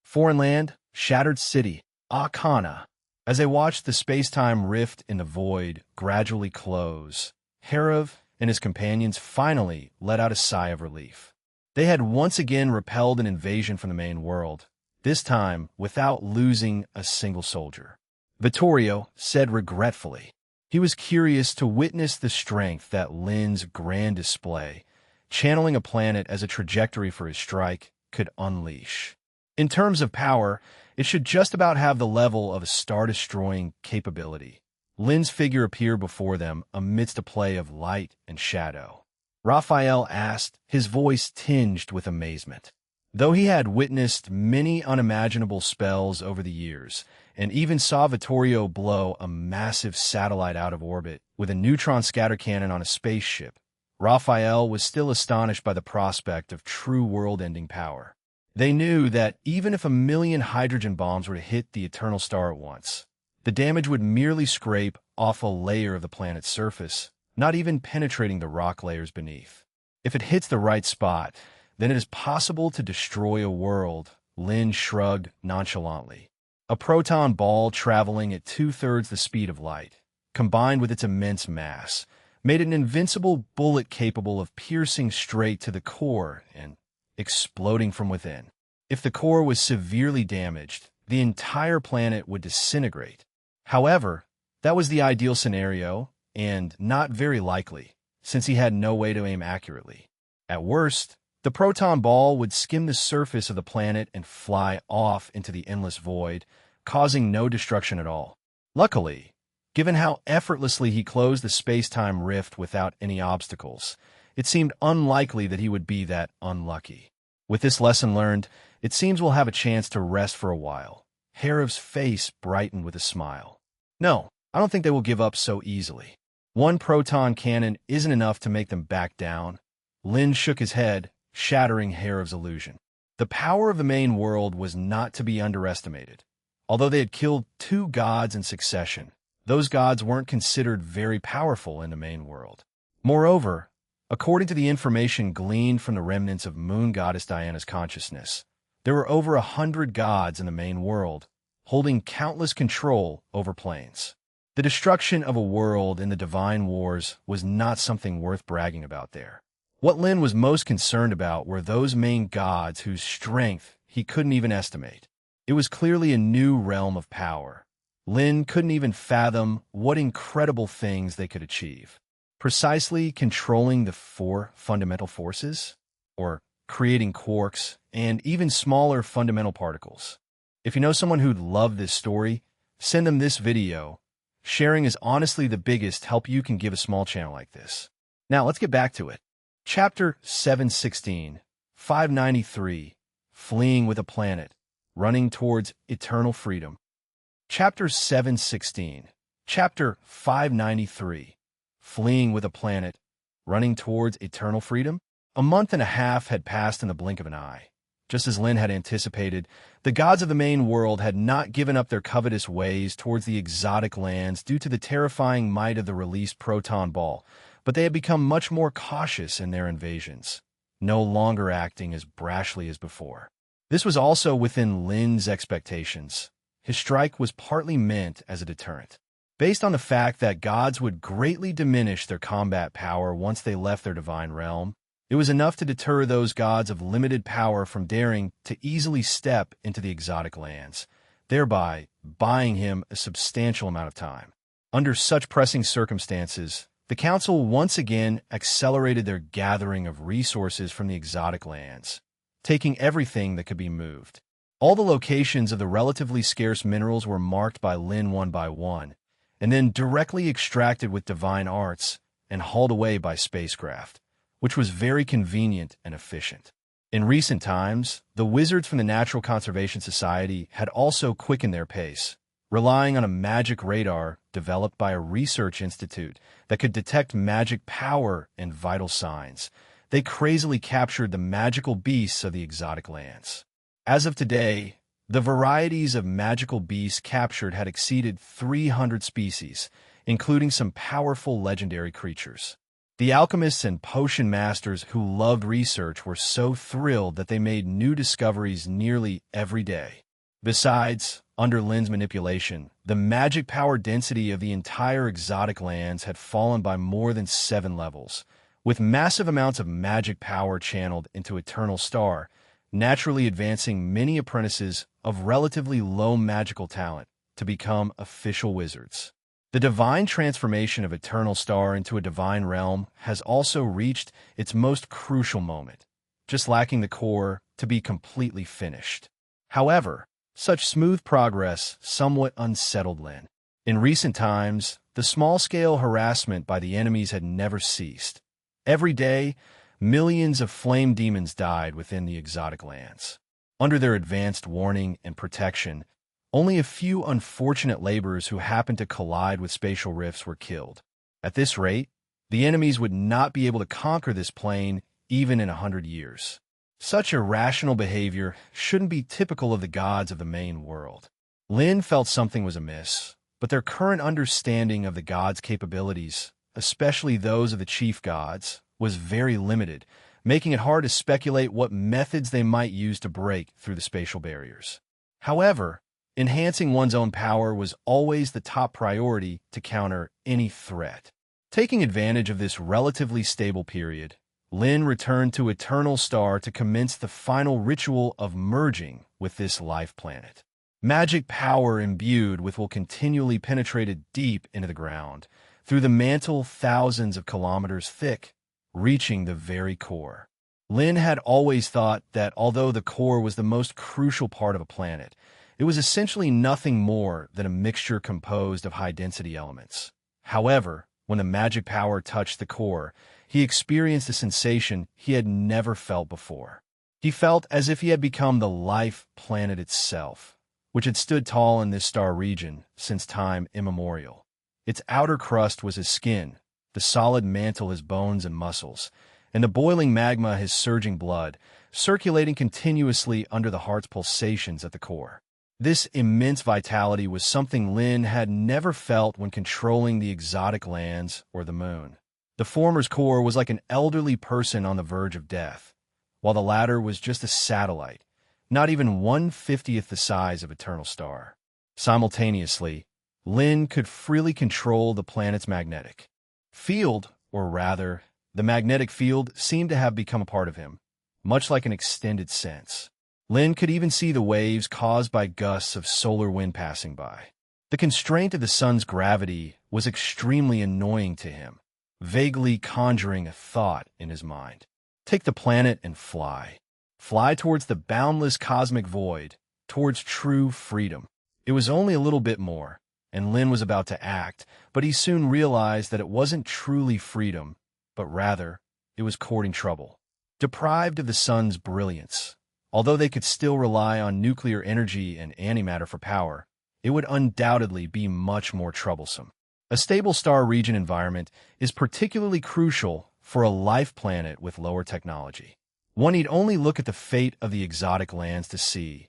Foreign land, shattered city, Akana. As they watched the space-time rift in the void gradually close, Herav and his companions finally let out a sigh of relief. They had once again repelled an invasion from the main world, this time without losing a single soldier. Vittorio said regretfully. He was curious to witness the strength that Lin's grand display, channeling a planet as a trajectory for his strike, could unleash. In terms of power, it should just about have the level of a star-destroying capability. Lin's figure appeared before them amidst a play of light and shadow. Raphael asked, his voice tinged with amazement. Though he had witnessed many unimaginable spells over the years, and even saw Vittorio blow a massive satellite out of orbit with a neutron scatter cannon on a spaceship, Raphael was still astonished by the prospect of true world-ending power. They knew that even if 1,000,000 hydrogen bombs were to hit the eternal star at once, the damage would merely scrape off a layer of the planet's surface, not even penetrating the rock layers beneath. If it hits the right spot, then it is possible to destroy a world, Lin shrugged nonchalantly. A proton ball traveling at 2/3 the speed of light, combined with its immense mass, made it an invincible bullet capable of piercing straight to the core and exploding from within. If the core was severely damaged, the entire planet would disintegrate. However, that was the ideal scenario, and not very likely, since he had no way to aim accurately. At worst, the proton ball would skim the surface of the planet and fly off into the endless void, causing no destruction at all. Luckily, given how effortlessly he closed the space-time rift without any obstacles, it seemed unlikely that he would be that unlucky. With this lesson learned, it seems we'll have a chance to rest for a while. Harav's face brightened with a smile. No, I don't think they will give up so easily. One proton cannon isn't enough to make them back down. Lin shook his head, shattering Harav's illusion. The power of the main world was not to be underestimated. Although they had killed 2 gods in succession, those gods weren't considered very powerful in the main world. Moreover, according to the information gleaned from the remnants of moon goddess Diana's consciousness, there were over 100 gods in the main world, holding countless control over planes. The destruction of a world in the divine wars was not something worth bragging about there. What Lin was most concerned about were those main gods whose strength he couldn't even estimate. It was clearly a new realm of power. Lin couldn't even fathom what incredible things they could achieve. Precisely controlling the 4 fundamental forces, or creating quarks, and even smaller fundamental particles. If you know someone who'd love this story, send them this video. Sharing is honestly the biggest help you can give a small channel like this. Now let's get back to it. Chapter 716, 593, Fleeing with a Planet, Running Towards Eternal Freedom. Chapter 716, Chapter 593, Fleeing with a Planet, Running Towards Eternal Freedom. A month and a half had passed in the blink of an eye. Just as Lin had anticipated, the gods of the main world had not given up their covetous ways towards the exotic lands due to the terrifying might of the released proton ball, but they had become much more cautious in their invasions, no longer acting as brashly as before. This was also within Lin's expectations. His strike was partly meant as a deterrent. Based on the fact that gods would greatly diminish their combat power once they left their divine realm, it was enough to deter those gods of limited power from daring to easily step into the exotic lands, thereby buying him a substantial amount of time. Under such pressing circumstances, the council once again accelerated their gathering of resources from the exotic lands, taking everything that could be moved. All the locations of the relatively scarce minerals were marked by Lin one by one, and then directly extracted with divine arts and hauled away by spacecraft, which was very convenient and efficient. In recent times, the wizards from the Natural Conservation Society had also quickened their pace, relying on a magic radar developed by a research institute that could detect magic power and vital signs. They crazily captured the magical beasts of the exotic lands. As of today, the varieties of magical beasts captured had exceeded 300 species, including some powerful legendary creatures. The alchemists and potion masters who loved research were so thrilled that they made new discoveries nearly every day. Besides, under Lin's manipulation, the magic power density of the entire exotic lands had fallen by more than 7 levels, with massive amounts of magic power channeled into Eternal Star, naturally advancing many apprentices of relatively low magical talent to become official wizards. The divine transformation of Eternal Star into a divine realm has also reached its most crucial moment, just lacking the core to be completely finished. However, such smooth progress somewhat unsettled Lin. In recent times, the small-scale harassment by the enemies had never ceased. Every day, millions of flame demons died within the exotic lands. Under their advanced warning and protection, only a few unfortunate laborers who happened to collide with spatial rifts were killed. At this rate, the enemies would not be able to conquer this plane even in 100 years. Such irrational behavior shouldn't be typical of the gods of the main world. Lin felt something was amiss, but their current understanding of the gods' capabilities, especially those of the chief gods, was very limited, making it hard to speculate what methods they might use to break through the spatial barriers. However, enhancing one's own power was always the top priority to counter any threat. Taking advantage of this relatively stable period, Lin returned to Eternal Star to commence the final ritual of merging with this life planet. Magic power imbued with will continually penetrated deep into the ground, through the mantle thousands of kilometers thick, reaching the very core. Lin had always thought that although the core was the most crucial part of a planet, it was essentially nothing more than a mixture composed of high-density elements. However, when the magic power touched the core, he experienced a sensation he had never felt before. He felt as if he had become the life planet itself, which had stood tall in this star region since time immemorial. Its outer crust was his skin, the solid mantle his bones and muscles, and the boiling magma his surging blood, circulating continuously under the heart's pulsations at the core. This immense vitality was something Lin had never felt when controlling the exotic lands or the moon. The former's core was like an elderly person on the verge of death, while the latter was just a satellite, not even 1/50th the size of Eternal Star. Simultaneously, Lin could freely control the planet's magnetic field, or rather, the magnetic field seemed to have become a part of him, much like an extended sense. Lin could even see the waves caused by gusts of solar wind passing by. The constraint of the sun's gravity was extremely annoying to him, vaguely conjuring a thought in his mind. Take the planet and fly. Fly towards the boundless cosmic void, towards true freedom. It was only a little bit more, and Lin was about to act, but he soon realized that it wasn't truly freedom, but rather, it was courting trouble. Deprived of the sun's brilliance, although they could still rely on nuclear energy and antimatter for power, it would undoubtedly be much more troublesome. A stable star region environment is particularly crucial for a life planet with lower technology. One need only look at the fate of the exotic lands to see,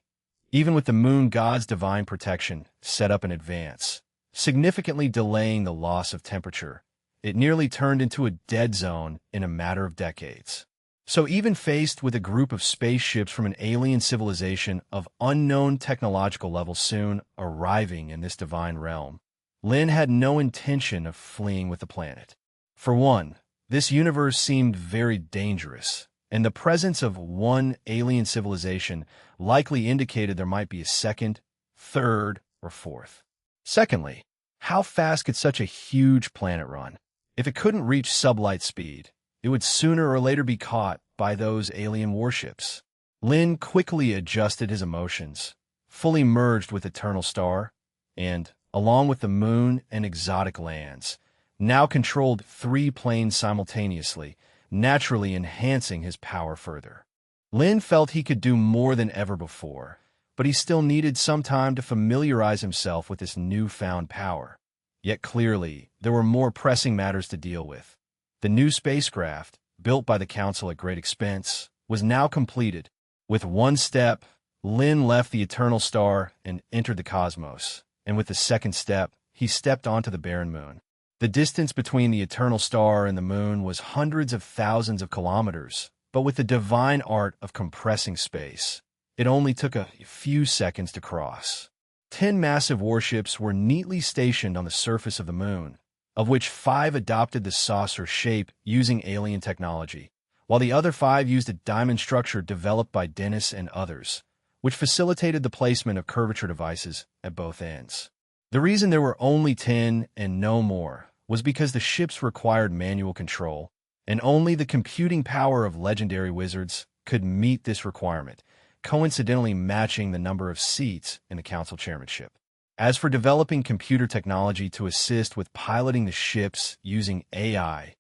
even with the moon god's divine protection set up in advance, significantly delaying the loss of temperature, it nearly turned into a dead zone in a matter of decades. So even faced with a group of spaceships from an alien civilization of unknown technological level soon arriving in this divine realm, Lin had no intention of fleeing with the planet. For one, this universe seemed very dangerous, and the presence of one alien civilization likely indicated there might be a second, third, or fourth. Secondly, how fast could such a huge planet run? If it couldn't reach sublight speed, it would sooner or later be caught by those alien warships. Lin quickly adjusted his emotions, fully merged with Eternal Star, and, along with the moon and exotic lands, now controlled 3 planes simultaneously, naturally enhancing his power further. Lin felt he could do more than ever before, but he still needed some time to familiarize himself with this newfound power. Yet clearly, there were more pressing matters to deal with. The new spacecraft, built by the Council at great expense, was now completed. With one step, Lin left the eternal star and entered the cosmos, and with the second step, he stepped onto the barren moon. The distance between the eternal star and the moon was hundreds of thousands of kilometers, but with the divine art of compressing space, it only took a few seconds to cross. 10 massive warships were neatly stationed on the surface of the moon, of which 5 adopted the saucer shape using alien technology, while the other 5 used a diamond structure developed by Dennis and others, which facilitated the placement of curvature devices at both ends. The reason there were only 10 and no more was because the ships required manual control, and only the computing power of legendary wizards could meet this requirement, coincidentally matching the number of seats in the council chairmanship. As for developing computer technology to assist with piloting the ships using AI,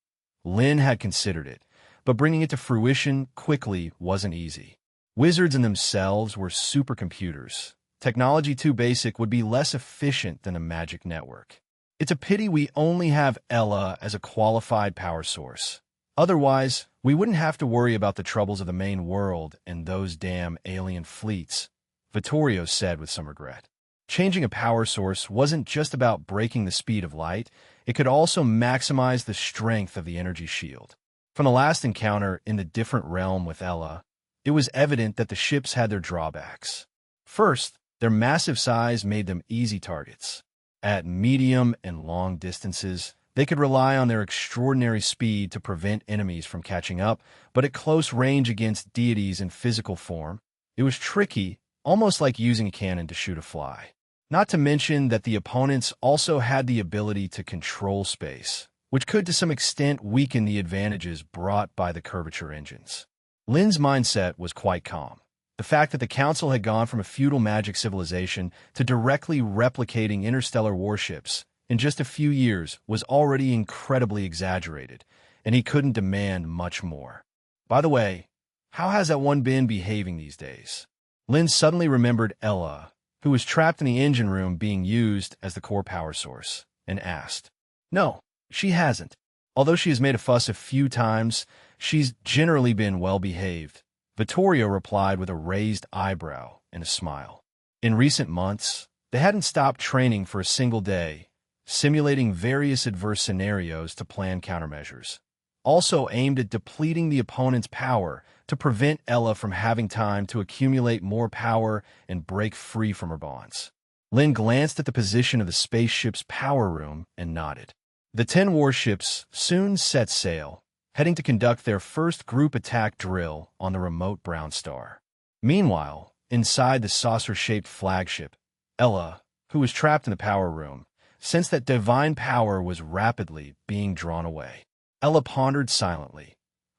Lin had considered it, but bringing it to fruition quickly wasn't easy. Wizards in themselves were supercomputers. Technology too basic would be less efficient than a magic network. It's a pity we only have Ella as a qualified power source. Otherwise, we wouldn't have to worry about the troubles of the main world and those damn alien fleets, Vittorio said with some regret. Changing a power source wasn't just about breaking the speed of light, it could also maximize the strength of the energy shield. From the last encounter in the different realm with Ella, it was evident that the ships had their drawbacks. First, their massive size made them easy targets. At medium and long distances, they could rely on their extraordinary speed to prevent enemies from catching up, but at close range against deities in physical form, it was tricky, almost like using a cannon to shoot a fly. Not to mention that the opponents also had the ability to control space, which could to some extent weaken the advantages brought by the curvature engines. Lin's mindset was quite calm. The fact that the Council had gone from a feudal magic civilization to directly replicating interstellar warships in just a few years was already incredibly exaggerated, and he couldn't demand much more. By the way, how has that one been behaving these days? Lin suddenly remembered Ella, who was trapped in the engine room being used as the core power source, and asked. No, she hasn't. Although she has made a fuss a few times, she's generally been well-behaved. Vittorio replied with a raised eyebrow and a smile. In recent months, they hadn't stopped training for a single day, simulating various adverse scenarios to plan countermeasures, also aimed at depleting the opponent's power to prevent Ella from having time to accumulate more power and break free from her bonds. Lin glanced at the position of the spaceship's power room and nodded. The 10 warships soon set sail, heading to conduct their first group attack drill on the remote brown star. Meanwhile, inside the saucer-shaped flagship, Ella, who was trapped in the power room, sensed that divine power was rapidly being drawn away. Ella pondered silently.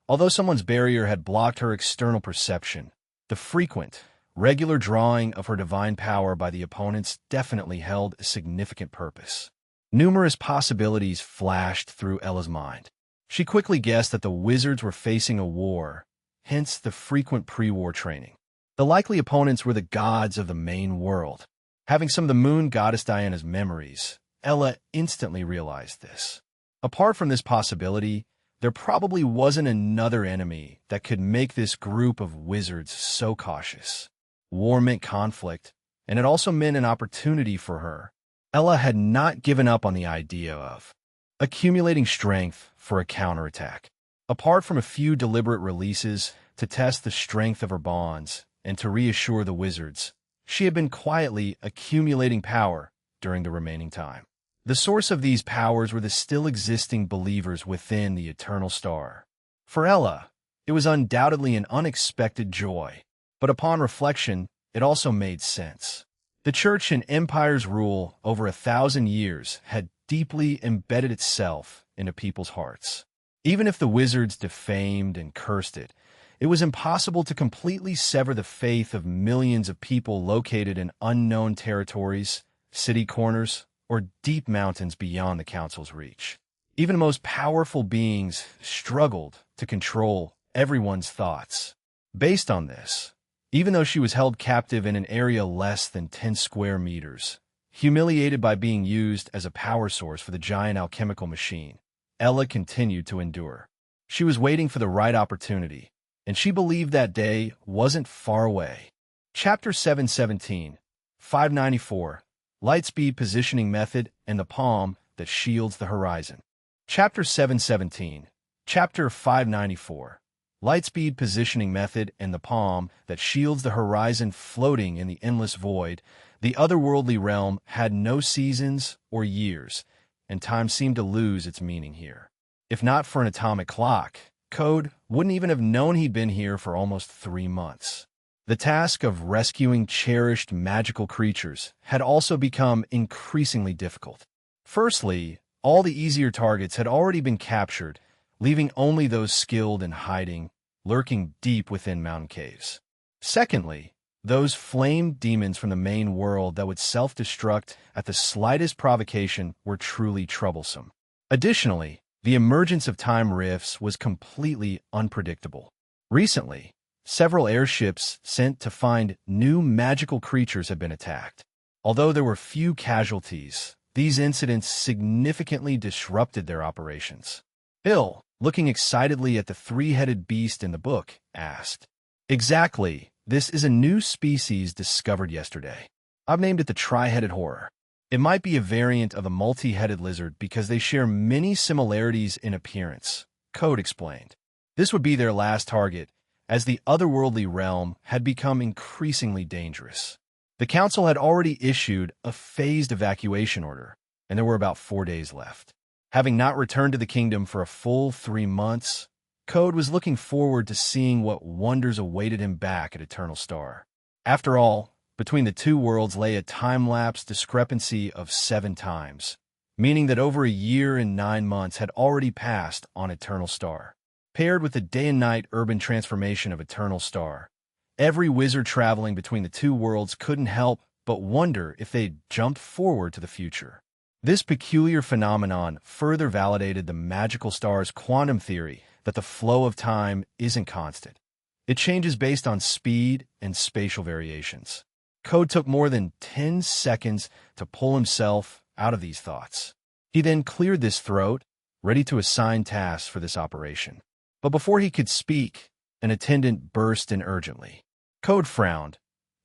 Although someone's barrier had blocked her external perception, the frequent, regular drawing of her divine power by the opponents definitely held a significant purpose. Numerous possibilities flashed through Ella's mind. She quickly guessed that the wizards were facing a war, hence the frequent pre-war training. The likely opponents were the gods of the main world. Having some of the moon goddess Diana's memories, Ella instantly realized this. Apart from this possibility, there probably wasn't another enemy that could make this group of wizards so cautious. War meant conflict, and it also meant an opportunity for her. Ella had not given up on the idea of accumulating strength for a counterattack. Apart from a few deliberate releases to test the strength of her bonds and to reassure the wizards, she had been quietly accumulating power during the remaining time. The source of these powers were the still existing believers within the eternal star. For Ella, it was undoubtedly an unexpected joy, but upon reflection, it also made sense. The Church and Empire's rule over 1,000 years had deeply embedded itself into people's hearts. Even if the wizards defamed and cursed it, it was impossible to completely sever the faith of millions of people located in unknown territories, city corners, or deep mountains beyond the Council's reach. Even the most powerful beings struggled to control everyone's thoughts. Based on this, even though she was held captive in an area less than 10 square meters, humiliated by being used as a power source for the giant alchemical machine, Ella continued to endure. She was waiting for the right opportunity, and she believed that day wasn't far away. Chapter 717, 594, Lightspeed Positioning Method and the Palm that Shields the Horizon. Chapter 717, Chapter 594, Lightspeed Positioning Method and the Palm that Shields the Horizon. Floating in the endless void, the otherworldly realm had no seasons or years, and time seemed to lose its meaning here. If not for an atomic clock, Code wouldn't even have known he'd been here for almost 3 months. The task of rescuing cherished magical creatures had also become increasingly difficult. Firstly, all the easier targets had already been captured, leaving only those skilled in hiding, lurking deep within mountain caves. Secondly, those flame demons from the main world that would self-destruct at the slightest provocation were truly troublesome. Additionally, the emergence of time rifts was completely unpredictable. Recently, several airships sent to find new magical creatures had been attacked. Although there were few casualties, these incidents significantly disrupted their operations. Bill, looking excitedly at the three-headed beast in the book, asked, "Exactly. This is a new species discovered yesterday. I've named it the tri-headed horror. It might be a variant of the multi-headed lizard because they share many similarities in appearance," Code explained. This would be their last target, as the otherworldly realm had become increasingly dangerous. The Council had already issued a phased evacuation order, and there were about 4 days left. Having not returned to the kingdom for a full 3 months, Code was looking forward to seeing what wonders awaited him back at Eternal Star. After all, between the two worlds lay a time-lapse discrepancy of 7 times, meaning that over a year and 9 months had already passed on Eternal Star. Paired with the day and night urban transformation of Eternal Star, every wizard traveling between the two worlds couldn't help but wonder if they'd jumped forward to the future. This peculiar phenomenon further validated the magical star's quantum theory that the flow of time isn't constant. It changes based on speed and spatial variations. Code took more than 10 seconds to pull himself out of these thoughts. He then cleared his throat, ready to assign tasks for this operation. But before he could speak, an attendant burst in urgently. Code frowned,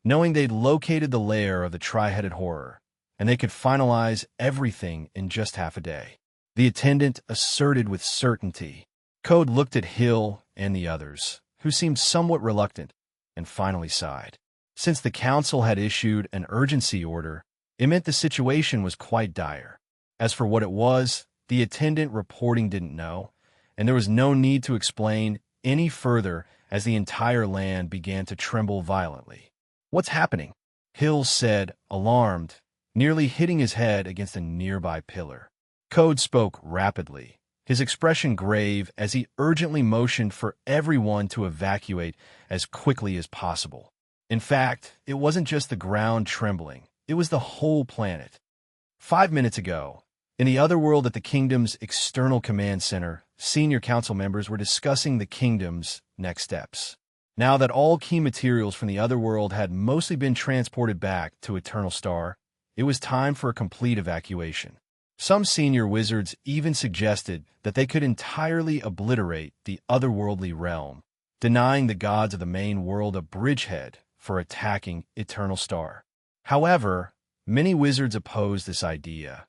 knowing they'd located the lair of the tri-headed horror, and they could finalize everything in just half a day. The attendant asserted with certainty. Code looked at Hill and the others, who seemed somewhat reluctant, and finally sighed. Since the Council had issued an urgency order, it meant the situation was quite dire. As for what it was, the attendant reporting didn't know, and there was no need to explain any further as the entire land began to tremble violently. "What's happening?" Hill said, alarmed, nearly hitting his head against a nearby pillar. Code spoke rapidly, his expression grave as he urgently motioned for everyone to evacuate as quickly as possible. In fact, it wasn't just the ground trembling, it was the whole planet. 5 minutes ago, in the other world at the kingdom's external command center, senior council members were discussing the kingdom's next steps. Now that all key materials from the other world had mostly been transported back to Eternal Star, it was time for a complete evacuation. Some senior wizards even suggested that they could entirely obliterate the otherworldly realm, denying the gods of the main world a bridgehead for attacking Eternal Star. However, many wizards opposed this idea,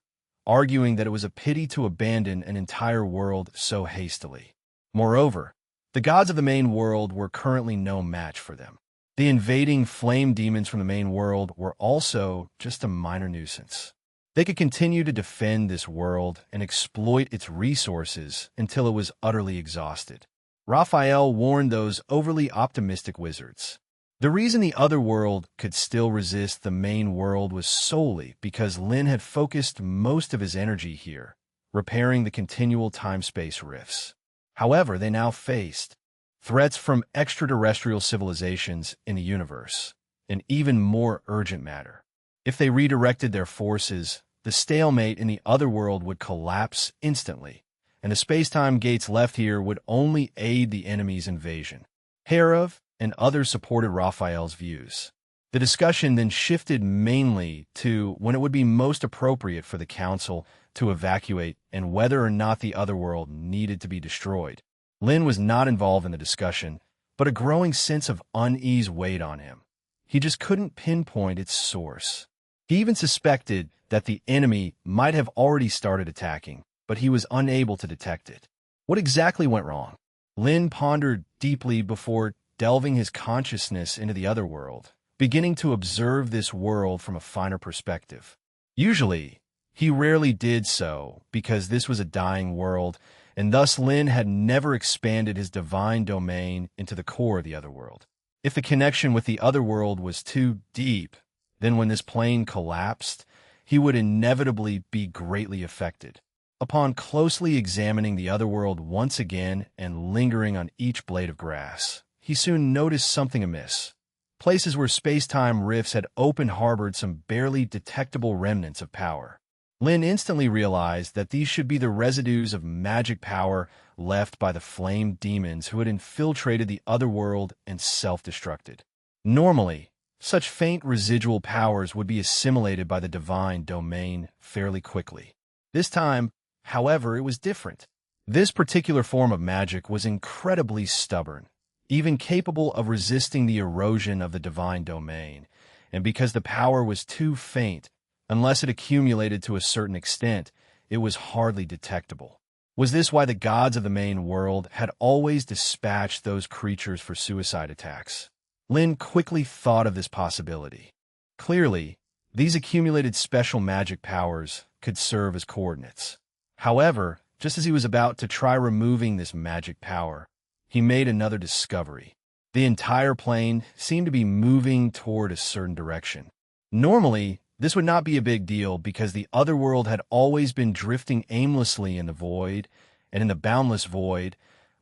arguing that it was a pity to abandon an entire world so hastily. Moreover, the gods of the main world were currently no match for them. The invading flame demons from the main world were also just a minor nuisance. They could continue to defend this world and exploit its resources until it was utterly exhausted. Raphael warned those overly optimistic wizards. The reason the other world could still resist the main world was solely because Lin had focused most of his energy here, repairing the continual time-space rifts. However, they now faced threats from extraterrestrial civilizations in the universe, an even more urgent matter. If they redirected their forces, the stalemate in the other world would collapse instantly, and the space-time gates left here would only aid the enemy's invasion. Herav and others supported Raphael's views. The discussion then shifted mainly to when it would be most appropriate for the council to evacuate and whether or not the other world needed to be destroyed. Lin was not involved in the discussion, but a growing sense of unease weighed on him. He just couldn't pinpoint its source. He even suspected that the enemy might have already started attacking, but he was unable to detect it. What exactly went wrong? Lin pondered deeply before delving his consciousness into the other world, beginning to observe this world from a finer perspective. Usually, he rarely did so because this was a dying world, and thus Lin had never expanded his divine domain into the core of the other world. If the connection with the other world was too deep, then when this plane collapsed, he would inevitably be greatly affected. Upon closely examining the other world once again and lingering on each blade of grass, he soon noticed something amiss. Places where space-time rifts had open-harbored some barely detectable remnants of power. Lin instantly realized that these should be the residues of magic power left by the flame demons who had infiltrated the other world and self-destructed. Normally, such faint residual powers would be assimilated by the divine domain fairly quickly. This time, however, it was different. This particular form of magic was incredibly stubborn, even capable of resisting the erosion of the divine domain, and because the power was too faint, unless it accumulated to a certain extent, it was hardly detectable. Was this why the gods of the main world had always dispatched those creatures for suicide attacks? Lin quickly thought of this possibility. Clearly, these accumulated special magic powers could serve as coordinates. However, just as he was about to try removing this magic power, he made another discovery. The entire plane seemed to be moving toward a certain direction. Normally, this would not be a big deal because the other world had always been drifting aimlessly in the void, and in the boundless void,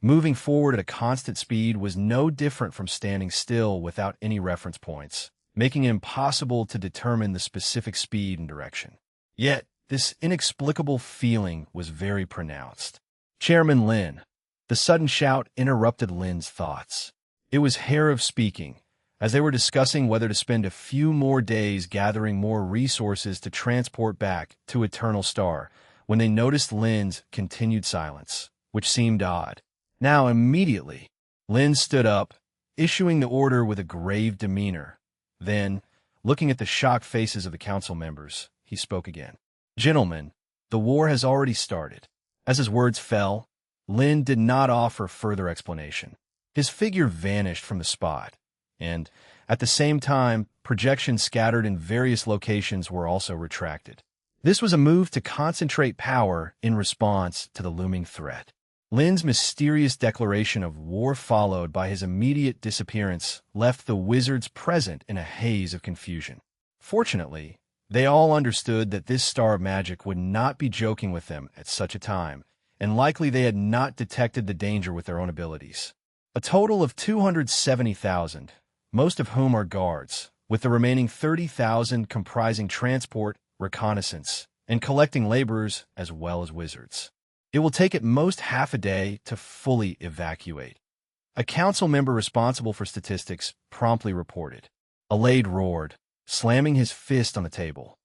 moving forward at a constant speed was no different from standing still without any reference points, making it impossible to determine the specific speed and direction. Yet, this inexplicable feeling was very pronounced. Chairman Lin. The sudden shout interrupted Lin's thoughts. It was Herav speaking, as they were discussing whether to spend a few more days gathering more resources to transport back to Eternal Star, when they noticed Lin's continued silence, which seemed odd. Now, immediately, Lin stood up, issuing the order with a grave demeanor. Then, looking at the shocked faces of the council members, he spoke again. Gentlemen, the war has already started. As his words fell, Lin did not offer further explanation. His figure vanished from the spot, and, at the same time, projections scattered in various locations were also retracted. This was a move to concentrate power in response to the looming threat. Lin's mysterious declaration of war followed by his immediate disappearance left the wizards present in a haze of confusion. Fortunately, they all understood that this star of magic would not be joking with them at such a time, and likely they had not detected the danger with their own abilities. A total of 270,000, most of whom are guards, with the remaining 30,000 comprising transport, reconnaissance, and collecting laborers as well as wizards. It will take at most half a day to fully evacuate. A council member responsible for statistics promptly reported. Alade roared, slamming his fist on the table.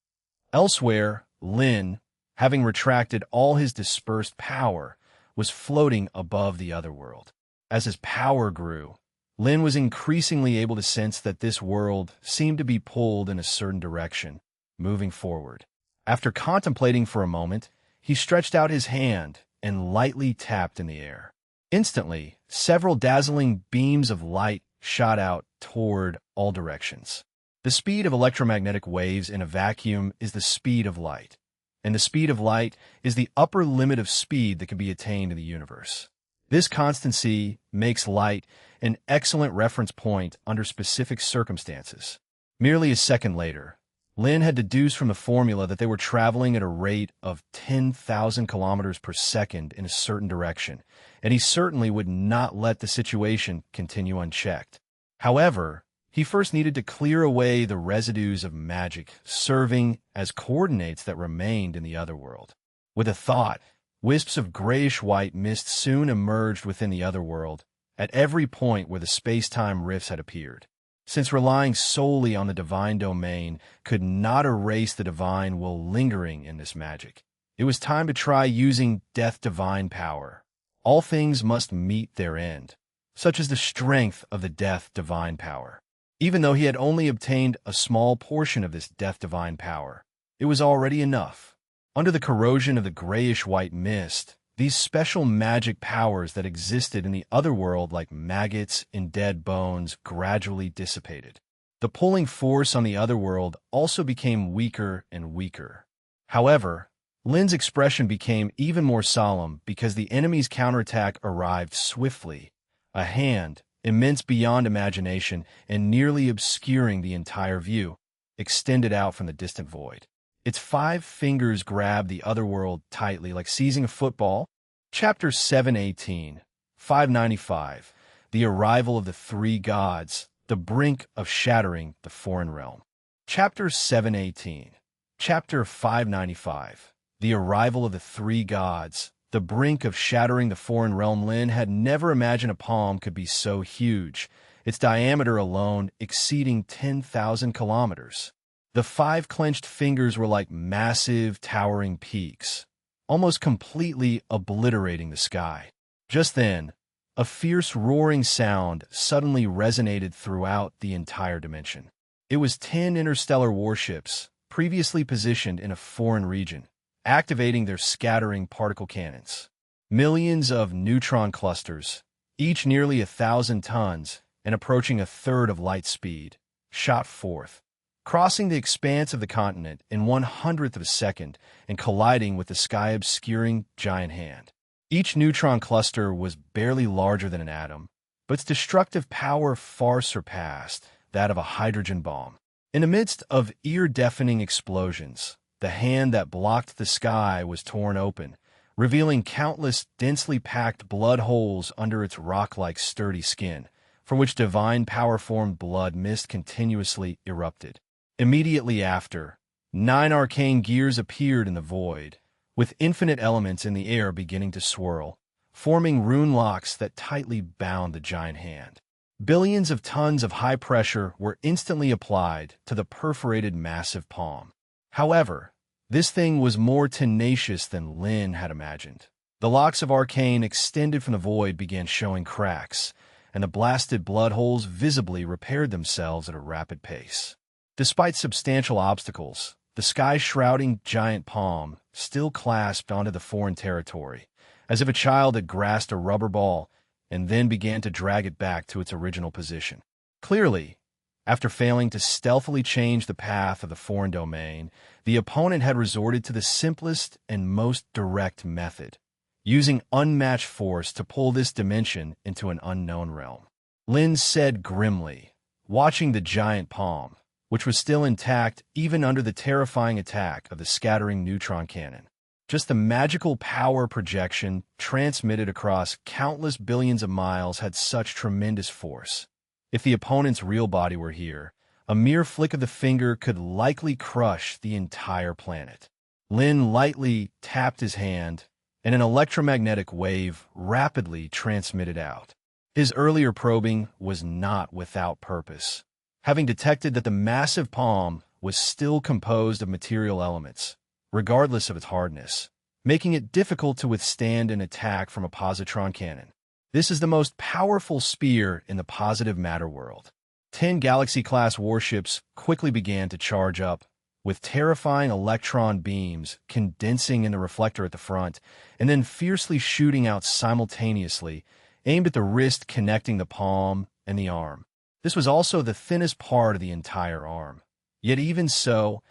Elsewhere, Lin, having retracted all his dispersed power, was floating above the other world. As his power grew, Lin was increasingly able to sense that this world seemed to be pulled in a certain direction, moving forward. After contemplating for a moment, he stretched out his hand and lightly tapped in the air. Instantly, several dazzling beams of light shot out toward all directions. The speed of electromagnetic waves in a vacuum is the speed of light, and the speed of light is the upper limit of speed that can be attained in the universe. This constancy makes light an excellent reference point under specific circumstances. Merely a second later, Lin had deduced from the formula that they were traveling at a rate of 10,000 kilometers per second in a certain direction, and he certainly would not let the situation continue unchecked. However, He first needed to clear away the residues of magic, serving as coordinates that remained in the otherworld. With a thought, wisps of grayish-white mist soon emerged within the otherworld, at every point where the space-time rifts had appeared. Since relying solely on the divine domain could not erase the divine will lingering in this magic, it was time to try using death divine power. All things must meet their end, such as the strength of the death divine power. Even though he had only obtained a small portion of this death divine power, it was already enough. Under the corrosion of the grayish-white mist, these special magic powers that existed in the otherworld like maggots in dead bones gradually dissipated. The pulling force on the otherworld also became weaker and weaker. However, Lin's expression became even more solemn because the enemy's counterattack arrived swiftly, a hand, immense beyond imagination and nearly obscuring the entire view, extended out from the distant void. Its 5 fingers grabbed the otherworld tightly, like seizing a football. Chapter 718, 595, The Arrival of the Three Gods, the Brink of Shattering the Foreign Realm. Chapter 718, Chapter 595, The Arrival of the Three Gods, the Brink of Shattering the Foreign Realm. Lin had never imagined a palm could be so huge, its diameter alone exceeding 10,000 kilometers. The 5 clenched fingers were like massive, towering peaks, almost completely obliterating the sky. Just then, a fierce roaring sound suddenly resonated throughout the entire dimension. It was 10 interstellar warships, previously positioned in a foreign region, activating their scattering particle cannons. Millions of neutron clusters, each nearly 1,000 tons and approaching a third of light speed, shot forth, crossing the expanse of the continent in 1/100th of a second and colliding with the sky-obscuring giant hand. Each neutron cluster was barely larger than an atom, but its destructive power far surpassed that of a hydrogen bomb. In the midst of ear-deafening explosions, the hand that blocked the sky was torn open, revealing countless densely packed blood holes under its rock-like sturdy skin, from which divine power-formed blood mist continuously erupted. Immediately after, 9 arcane gears appeared in the void, with infinite elements in the air beginning to swirl, forming rune locks that tightly bound the giant hand. Billions of tons of high pressure were instantly applied to the perforated massive palm. However, this thing was more tenacious than Lin had imagined. The locks of arcane extended from the void began showing cracks, and the blasted blood holes visibly repaired themselves at a rapid pace. Despite substantial obstacles, the sky-shrouding giant palm still clasped onto the foreign territory, as if a child had grasped a rubber ball and then began to drag it back to its original position. Clearly, after failing to stealthily change the path of the foreign domain, the opponent had resorted to the simplest and most direct method, using unmatched force to pull this dimension into an unknown realm. Lin said grimly, watching the giant palm, which was still intact even under the terrifying attack of the scattering neutron cannon. Just the magical power projection transmitted across countless billions of miles had such tremendous force. If the opponent's real body were here, a mere flick of the finger could likely crush the entire planet. Lin lightly tapped his hand, and an electromagnetic wave rapidly transmitted out. His earlier probing was not without purpose, having detected that the massive palm was still composed of material elements, regardless of its hardness, making it difficult to withstand an attack from a positron cannon. This is the most powerful spear in the positive matter world. 10 Galaxy-class warships quickly began to charge up, with terrifying electron beams condensing in the reflector at the front, and then fiercely shooting out simultaneously, aimed at the wrist connecting the palm and the arm. This was also the thinnest part of the entire arm. Yet even so,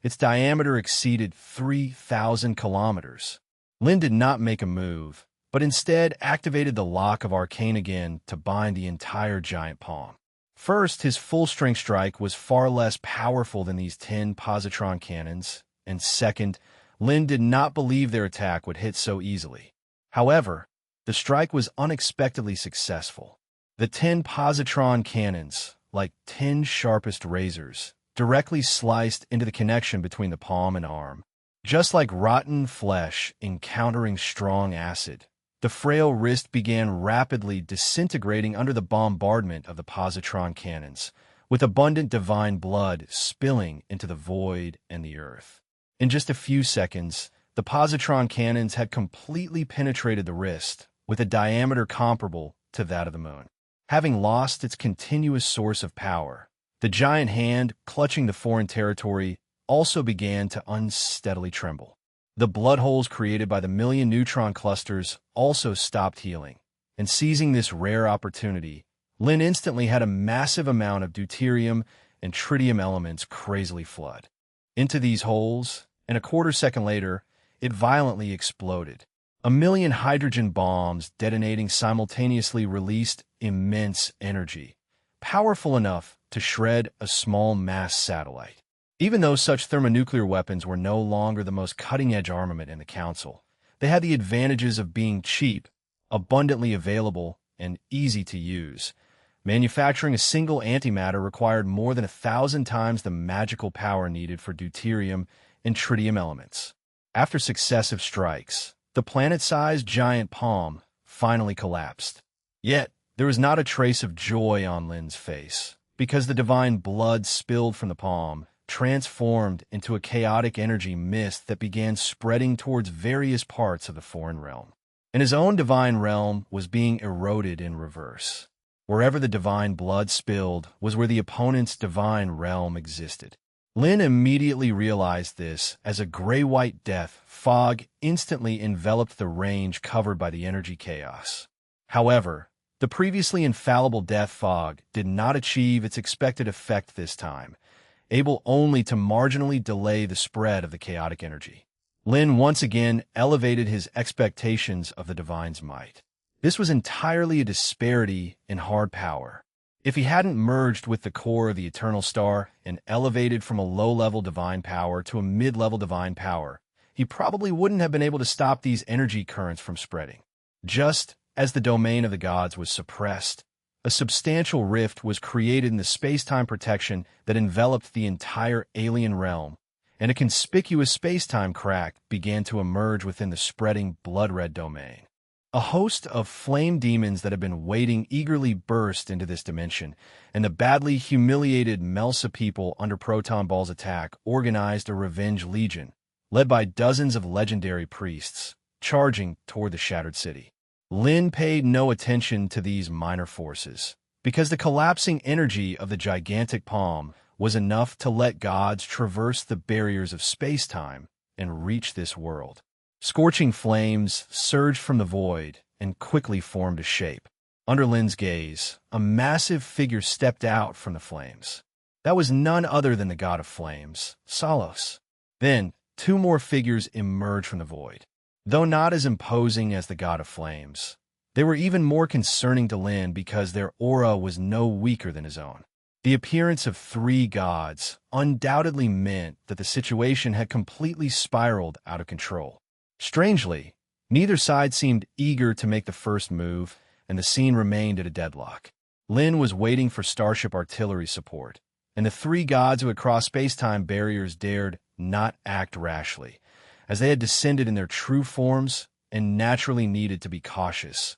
its diameter exceeded 3,000 kilometers. Lin did not make a move, but instead activated the lock of arcane again to bind the entire giant palm. First, his full-strength strike was far less powerful than these 10 positron cannons, and second, Lin did not believe their attack would hit so easily. However, the strike was unexpectedly successful. The 10 positron cannons, like 10 sharpest razors, directly sliced into the connection between the palm and arm. Just like rotten flesh encountering strong acid, the frail wrist began rapidly disintegrating under the bombardment of the positron cannons, with abundant divine blood spilling into the void and the earth. In just a few seconds, the positron cannons had completely penetrated the wrist, with a diameter comparable to that of the moon. Having lost its continuous source of power, the giant hand clutching the foreign territory also began to unsteadily tremble. The blood holes created by the million neutron clusters also stopped healing, and seizing this rare opportunity, Lin instantly had a massive amount of deuterium and tritium elements crazily flood into these holes, and a quarter second later, it violently exploded. A million hydrogen bombs detonating simultaneously released immense energy, powerful enough to shred a small mass satellite. Even though such thermonuclear weapons were no longer the most cutting-edge armament in the Council, they had the advantages of being cheap, abundantly available, and easy to use. Manufacturing a single antimatter required more than 1,000 times the magical power needed for deuterium and tritium elements. After successive strikes, the planet-sized giant palm finally collapsed. Yet, there was not a trace of joy on Lin's face, because the divine blood spilled from the palm transformed into a chaotic energy mist that began spreading towards various parts of the foreign realm. And his own divine realm was being eroded in reverse. Wherever the divine blood spilled was where the opponent's divine realm existed. Lin immediately realized this as a gray-white death fog instantly enveloped the range covered by the energy chaos. However, the previously infallible death fog did not achieve its expected effect this time, able only to marginally delay the spread of the chaotic energy. Lin once again elevated his expectations of the divine's might. This was entirely a disparity in hard power. If he hadn't merged with the core of the eternal star and elevated from a low-level divine power to a mid-level divine power, he probably wouldn't have been able to stop these energy currents from spreading. Just as the domain of the gods was suppressed, a substantial rift was created in the space-time protection that enveloped the entire alien realm, and a conspicuous space-time crack began to emerge within the spreading blood-red domain. A host of flame demons that had been waiting eagerly burst into this dimension, and the badly humiliated Melsa people under Proton Ball's attack organized a revenge legion, led by dozens of legendary priests, charging toward the shattered city. Lin paid no attention to these minor forces, because the collapsing energy of the gigantic palm was enough to let gods traverse the barriers of space-time and reach this world. Scorching flames surged from the void and quickly formed a shape. Under Lin's gaze, a massive figure stepped out from the flames. That was none other than the god of flames, Salos. Then, two more figures emerged from the void. Though not as imposing as the god of flames, they were even more concerning to Lin because their aura was no weaker than his own. The appearance of three gods undoubtedly meant that the situation had completely spiraled out of control. Strangely, neither side seemed eager to make the first move, and the scene remained at a deadlock. Lin was waiting for starship artillery support, and the three gods who had crossed space-time barriers dared not act rashly, as they had descended in their true forms and naturally needed to be cautious,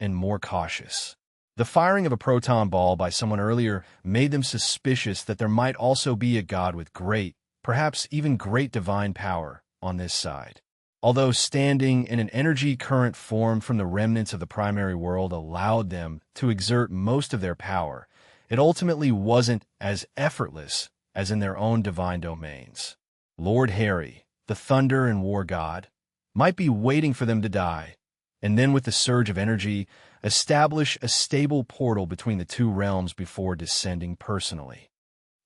and more cautious. The firing of a proton ball by someone earlier made them suspicious that there might also be a god with great, perhaps even great divine power on this side. Although standing in an energy current formed from the remnants of the primary world allowed them to exert most of their power, it ultimately wasn't as effortless as in their own divine domains. Lord Harry, the thunder and war god, might be waiting for them to die, and then with the surge of energy, establish a stable portal between the two realms before descending personally.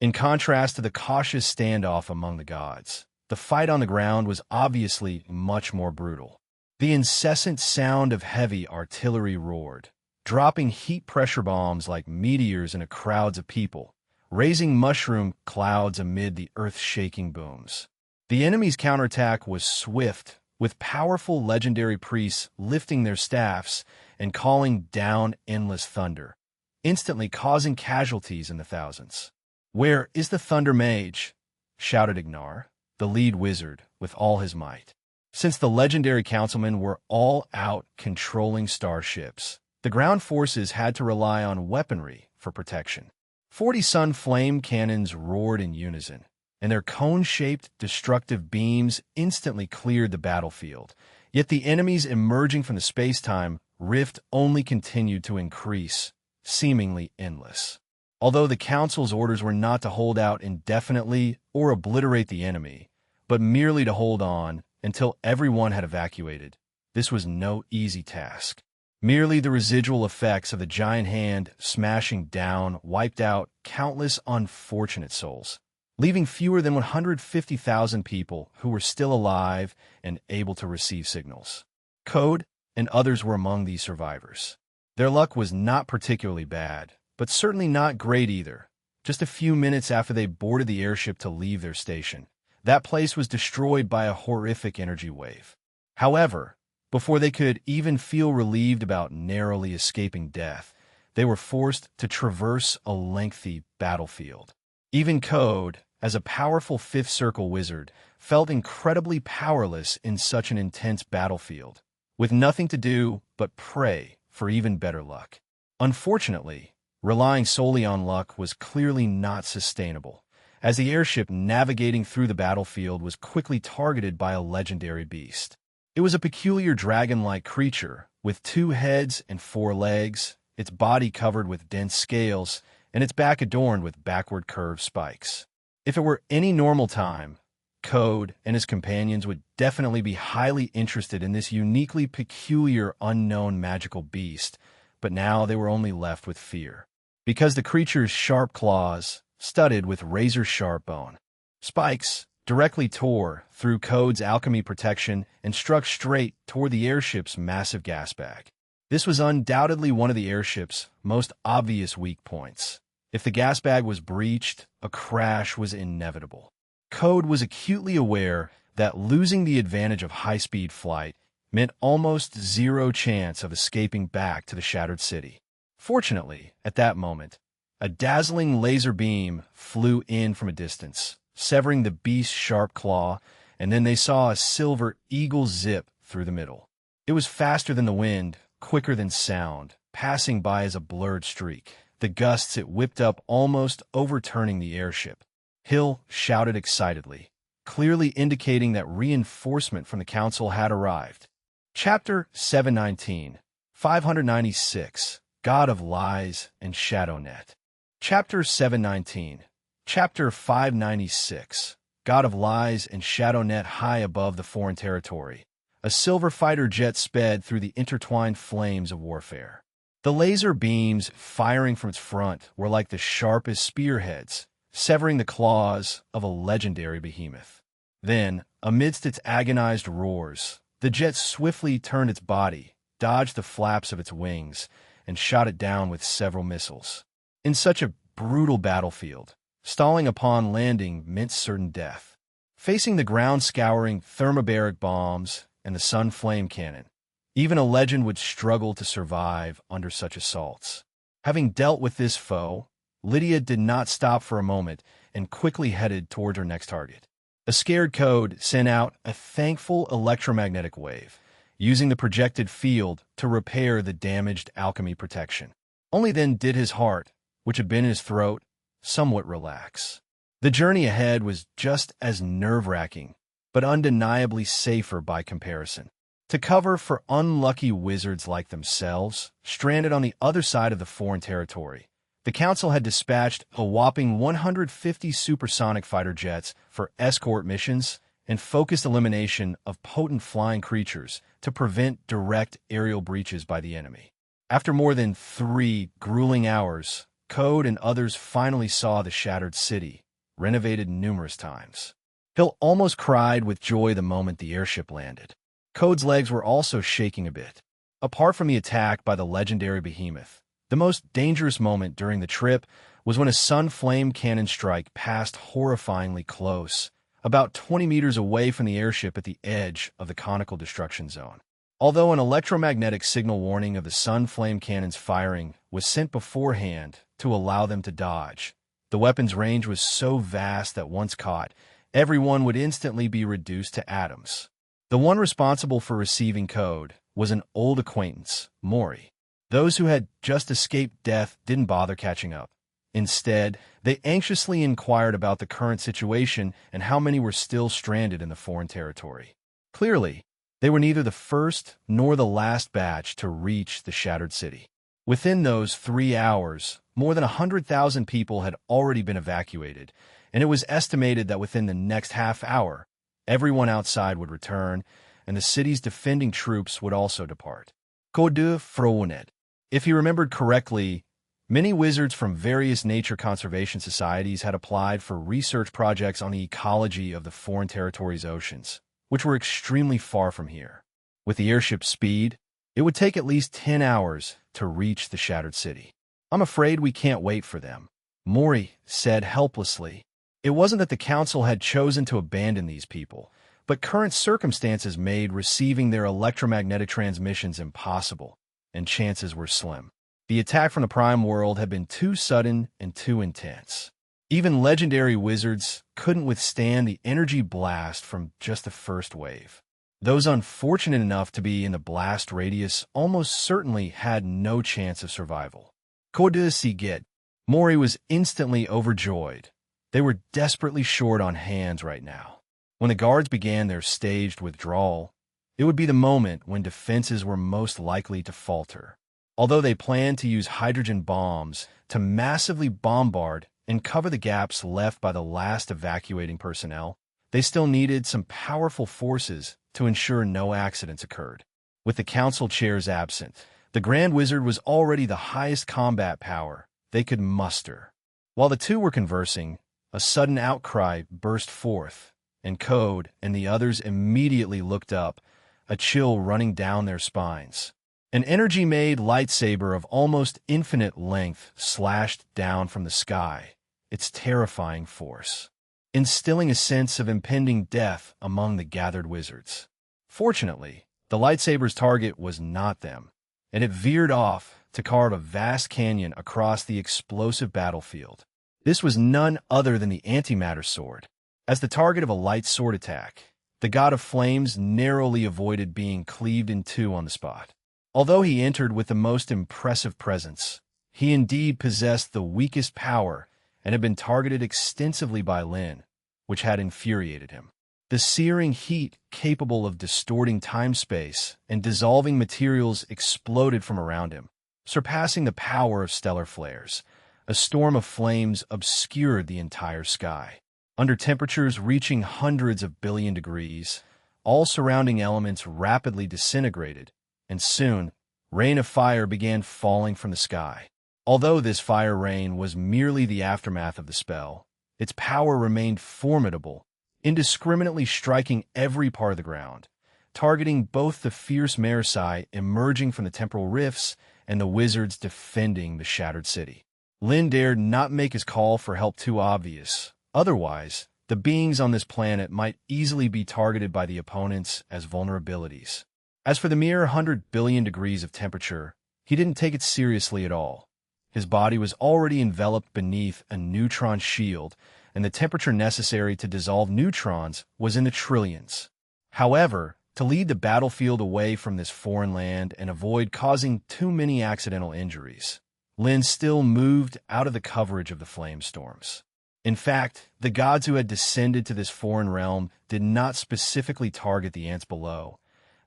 In contrast to the cautious standoff among the gods, the fight on the ground was obviously much more brutal. The incessant sound of heavy artillery roared, dropping heat pressure bombs like meteors into crowds of people, raising mushroom clouds amid the earth-shaking booms. The enemy's counterattack was swift, with powerful legendary priests lifting their staffs and calling down endless thunder, instantly causing casualties in the thousands. "Where is the Thunder Mage?" shouted Ignar, the lead wizard, with all his might. Since the legendary councilmen were all out controlling starships, the ground forces had to rely on weaponry for protection. 40 sun flame cannons roared in unison, and their cone-shaped destructive beams instantly cleared the battlefield. Yet the enemies emerging from the space-time rift only continued to increase, seemingly endless. Although the Council's orders were not to hold out indefinitely or obliterate the enemy, but merely to hold on until everyone had evacuated, this was no easy task. Merely the residual effects of the giant hand smashing down wiped out countless unfortunate souls, leaving fewer than 150,000 people who were still alive and able to receive signals. Code and others were among these survivors. Their luck was not particularly bad, but certainly not great either. Just a few minutes after they boarded the airship to leave their station, that place was destroyed by a horrific energy wave. However, before they could even feel relieved about narrowly escaping death, they were forced to traverse a lengthy battlefield. Even Code, as a powerful Fifth Circle wizard, felt incredibly powerless in such an intense battlefield, with nothing to do but pray for even better luck. Unfortunately, relying solely on luck was clearly not sustainable, as the airship navigating through the battlefield was quickly targeted by a legendary beast. It was a peculiar dragon-like creature, with 2 heads and 4 legs, its body covered with dense scales, and its back adorned with backward curved spikes. If it were any normal time, Code and his companions would definitely be highly interested in this uniquely peculiar unknown magical beast, but now they were only left with fear. Because the creature's sharp claws, studded with razor-sharp bone spikes, directly tore through Code's alchemy protection and struck straight toward the airship's massive gas bag. This was undoubtedly one of the airship's most obvious weak points. If the gas bag was breached, a crash was inevitable. Code was acutely aware that losing the advantage of high-speed flight meant almost zero chance of escaping back to the shattered city. Fortunately, at that moment, a dazzling laser beam flew in from a distance, severing the beast's sharp claw, and then they saw a silver eagle zip through the middle. It was faster than the wind, quicker than sound, passing by as a blurred streak. The gusts it whipped up almost overturning the airship. Hill shouted excitedly, clearly indicating that reinforcement from the council had arrived. Chapter 719, 596, God of Lies and ShadowNet. Chapter 719, Chapter 596, God of Lies and ShadowNet. High above the foreign territory, a silver fighter jet sped through the intertwined flames of warfare. The laser beams firing from its front were like the sharpest spearheads, severing the claws of a legendary behemoth. Then, amidst its agonized roars, the jet swiftly turned its body, dodged the flaps of its wings, and shot it down with several missiles. In such a brutal battlefield, stalling upon landing meant certain death. Facing the ground-scouring thermobaric bombs and the sun flame cannon, even a legend would struggle to survive under such assaults. Having dealt with this foe, Lydia did not stop for a moment and quickly headed toward her next target. A scared Code sent out a thankful electromagnetic wave, using the projected field to repair the damaged alchemy protection. Only then did his heart, which had been in his throat, somewhat relax. The journey ahead was just as nerve-wracking, but undeniably safer by comparison. To cover for unlucky wizards like themselves, stranded on the other side of the foreign territory, the Council had dispatched a whopping 150 supersonic fighter jets for escort missions and focused elimination of potent flying creatures to prevent direct aerial breaches by the enemy. After more than 3 grueling hours, Code and others finally saw the shattered city, renovated numerous times. Hill almost cried with joy the moment the airship landed. Code's legs were also shaking a bit. Apart from the attack by the legendary behemoth, the most dangerous moment during the trip was when a sun flame cannon strike passed horrifyingly close, about 20 meters away from the airship at the edge of the conical destruction zone. Although an electromagnetic signal warning of the sun flame cannon's firing was sent beforehand to allow them to dodge, the weapon's range was so vast that once caught, everyone would instantly be reduced to atoms. The one responsible for receiving code was an old acquaintance, Mori. Those who had just escaped death didn't bother catching up. Instead, they anxiously inquired about the current situation and how many were still stranded in the foreign territory. Clearly, they were neither the first nor the last batch to reach the shattered city. Within those 3 hours, more than 100,000 people had already been evacuated, and it was estimated that within the next half hour, everyone outside would return, and the city's defending troops would also depart. Code Fronet. If he remembered correctly, many wizards from various nature conservation societies had applied for research projects on the ecology of the foreign territories' oceans, which were extremely far from here. With the airship's speed, it would take at least 10 hours to reach the shattered city. I'm afraid we can't wait for them, Mori said helplessly. It wasn't that the council had chosen to abandon these people, but current circumstances made receiving their electromagnetic transmissions impossible, and chances were slim. The attack from the Prime World had been too sudden and too intense. Even legendary wizards couldn't withstand the energy blast from just the first wave. Those unfortunate enough to be in the blast radius almost certainly had no chance of survival. Code Siget. Mori was instantly overjoyed. They were desperately short on hands right now. When the guards began their staged withdrawal, it would be the moment when defenses were most likely to falter. Although they planned to use hydrogen bombs to massively bombard and cover the gaps left by the last evacuating personnel, they still needed some powerful forces to ensure no accidents occurred. With the council chairs absent, the Grand Wizard was already the highest combat power they could muster. While the two were conversing, a sudden outcry burst forth, and Code and the others immediately looked up, a chill running down their spines. An energy-made lightsaber of almost infinite length slashed down from the sky, its terrifying force, instilling a sense of impending death among the gathered wizards. Fortunately, the lightsaber's target was not them, and it veered off to carve a vast canyon across the explosive battlefield. This was none other than the antimatter sword. As the target of a light sword attack, the God of Flames narrowly avoided being cleaved in two on the spot. Although he entered with the most impressive presence, he indeed possessed the weakest power and had been targeted extensively by Lin, which had infuriated him. The searing heat capable of distorting time-space and dissolving materials exploded from around him, surpassing the power of stellar flares. A storm of flames obscured the entire sky. Under temperatures reaching hundreds of billion degrees, all surrounding elements rapidly disintegrated, and soon, rain of fire began falling from the sky. Although this fire rain was merely the aftermath of the spell, its power remained formidable, indiscriminately striking every part of the ground, targeting both the fierce Marasai emerging from the temporal rifts and the wizards defending the shattered city. Lin dared not make his call for help too obvious. Otherwise, the beings on this planet might easily be targeted by the opponents as vulnerabilities. As for the mere 100 billion degrees of temperature, he didn't take it seriously at all. His body was already enveloped beneath a neutron shield, and the temperature necessary to dissolve neutrons was in the trillions. However, to lead the battlefield away from this foreign land and avoid causing too many accidental injuries, Lin still moved out of the coverage of the flame storms. In fact, the gods who had descended to this foreign realm did not specifically target the ants below.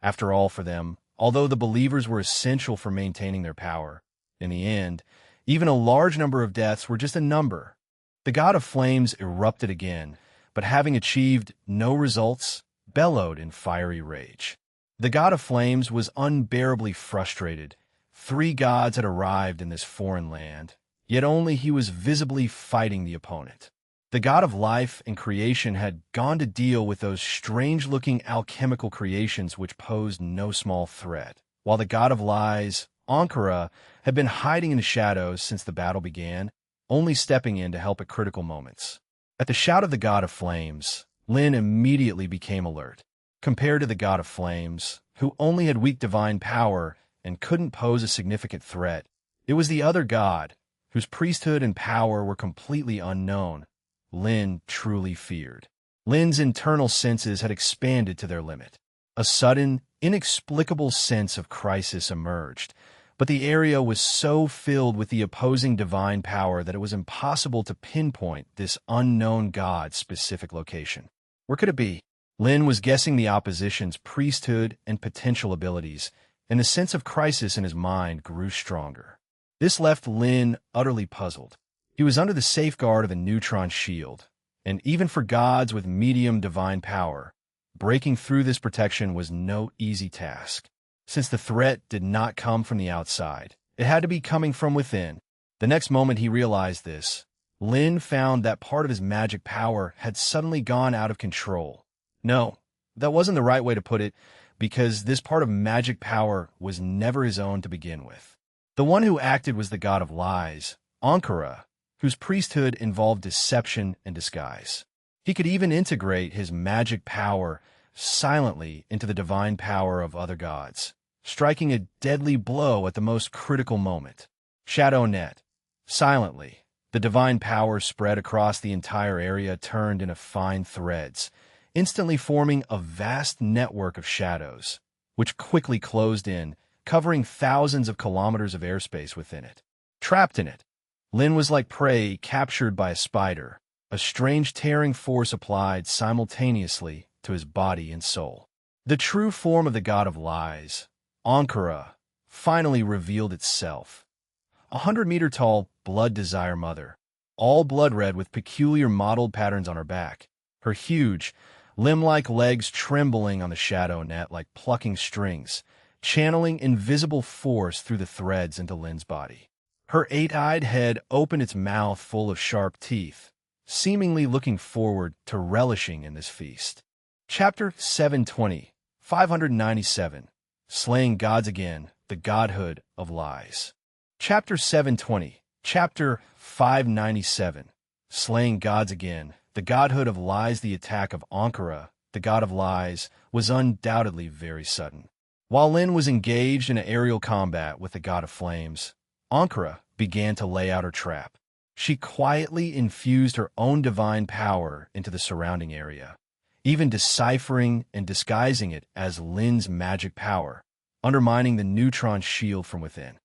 After all, for them, although the believers were essential for maintaining their power, in the end, even a large number of deaths were just a number. The God of Flames erupted again, but having achieved no results, bellowed in fiery rage. The God of Flames was unbearably frustrated. 3 gods had arrived in this foreign land, yet only he was visibly fighting the opponent. The God of Life and Creation had gone to deal with those strange-looking alchemical creations which posed no small threat, while the God of Lies, Ankara, had been hiding in the shadows since the battle began, only stepping in to help at critical moments. At the shout of the God of Flames, Lin immediately became alert. compared to the god of flames, who only had weak divine power and couldn't pose a significant threat. It was the other god, whose priesthood and power were completely unknown, Lin truly feared. Lin's internal senses had expanded to their limit. A sudden, inexplicable sense of crisis emerged, but the area was so filled with the opposing divine power that it was impossible to pinpoint this unknown god's specific location. Where could it be? Lin was guessing the opposition's priesthood and potential abilities, and the sense of crisis in his mind grew stronger. This left Lin utterly puzzled. He was under the safeguard of a neutron shield, and even for gods with medium divine power, breaking through this protection was no easy task. Since the threat did not come from the outside, it had to be coming from within. The next moment he realized this, Lin found that part of his magic power had suddenly gone out of control. No, that wasn't the right way to put it, because this part of magic power was never his own to begin with. The one who acted was the god of lies, Ankara, whose priesthood involved deception and disguise. He could even integrate his magic power silently into the divine power of other gods, striking a deadly blow at the most critical moment. Shadow Net. Silently, the divine power spread across the entire area, turned into fine threads, instantly forming a vast network of shadows, which quickly closed in, covering thousands of kilometers of airspace within it. Trapped in it, Lin was like prey captured by a spider, a strange tearing force applied simultaneously to his body and soul. The true form of the god of lies, Ankara, finally revealed itself. 100-meter-tall blood desire mother, all blood red with peculiar mottled patterns on her back, her huge, limb-like legs trembling on the shadow net like plucking strings, channeling invisible force through the threads into Lin's body. Her eight-eyed head opened its mouth full of sharp teeth, seemingly looking forward to relishing in this feast. Chapter 720, 597, Slaying Gods Again, the Godhood of Lies. Chapter 720, Chapter 597, Slaying Gods Again, the Godhood of Lies. The attack of Ankara, the god of lies, was undoubtedly very sudden. While Lin was engaged in an aerial combat with the god of flames, Ankara began to lay out her trap. She quietly infused her own divine power into the surrounding area, even deciphering and disguising it as Lin's magic power, undermining the neutron shield from within.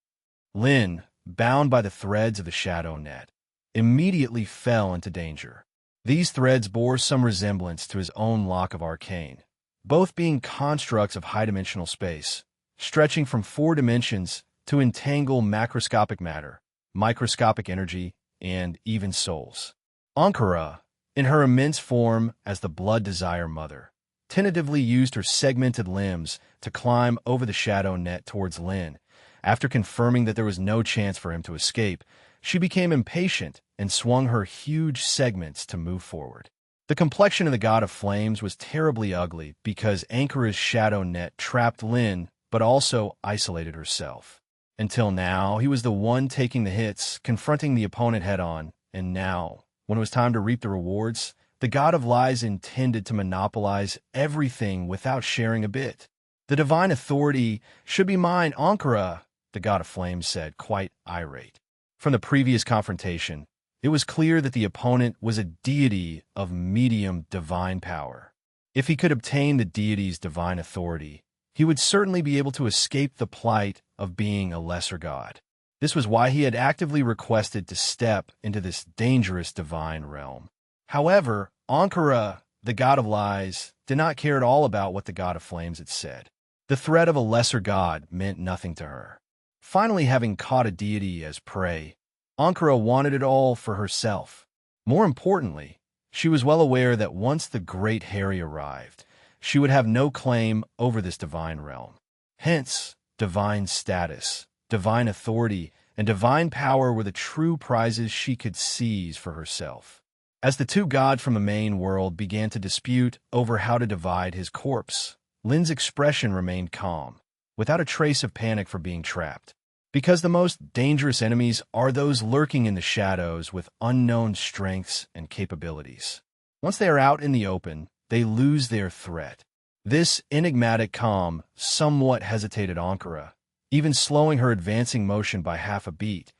Lin, bound by the threads of the shadow net, immediately fell into danger. These threads bore some resemblance to his own lock of arcane, both being constructs of high-dimensional space, stretching from 4 dimensions to entangle macroscopic matter, microscopic energy, and even souls. Ankara, in her immense form as the blood desire mother, tentatively used her segmented limbs to climb over the shadow net towards Lin. After confirming that there was no chance for him to escape, she became impatient and swung her huge segments to move forward. The complexion of the god of flames was terribly ugly because Ankara's shadow net trapped Lin but also isolated herself. Until now, he was the one taking the hits, confronting the opponent head-on, and now, when it was time to reap the rewards, the god of lies intended to monopolize everything without sharing a bit. The divine authority should be mine, Ankara, the god of flames said, quite irate. From the previous confrontation, it was clear that the opponent was a deity of medium divine power. If he could obtain the deity's divine authority, he would certainly be able to escape the plight of being a lesser god. This was why he had actively requested to step into this dangerous divine realm. However, Ankara, the god of lies, did not care at all about what the god of flames had said. The threat of a lesser god meant nothing to her. Finally, having caught a deity as prey, Ankara wanted it all for herself. More importantly, she was well aware that once the Great Harry arrived, she would have no claim over this divine realm. Hence, divine status, divine authority, and divine power were the true prizes she could seize for herself. As the two gods from the main world began to dispute over how to divide his corpse, Lin's expression remained calm, without a trace of panic for being trapped. Because the most dangerous enemies are those lurking in the shadows with unknown strengths and capabilities. Once they are out in the open, they lose their threat. This enigmatic calm somewhat hesitated Ankara, even slowing her advancing motion by half a beat.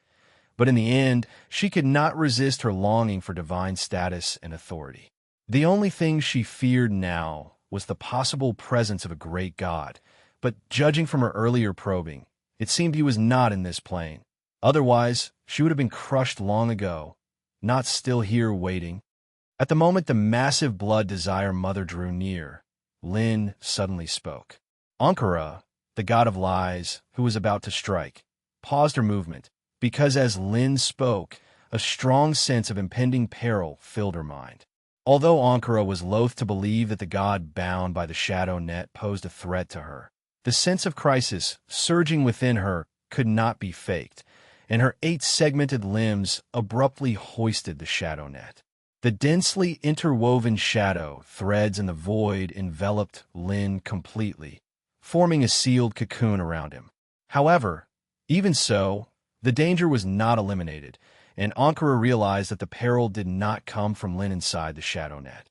But in the end, she could not resist her longing for divine status and authority. The only thing she feared now was the possible presence of a great god, but judging from her earlier probing, it seemed he was not in this plane. Otherwise, she would have been crushed long ago, not still here waiting. At the moment the massive blood desire mother drew near, Lin suddenly spoke. Ankara, the god of lies, who was about to strike, paused her movement, because as Lin spoke, a strong sense of impending peril filled her mind. Although Ankara was loath to believe that the god bound by the shadow net posed a threat to her, the sense of crisis surging within her could not be faked, and her 8 segmented limbs abruptly hoisted the shadow net. The densely interwoven shadow threads in the void enveloped Lin completely, forming a sealed cocoon around him. However, even so, the danger was not eliminated, and Ankara realized that the peril did not come from Lin inside the shadow net.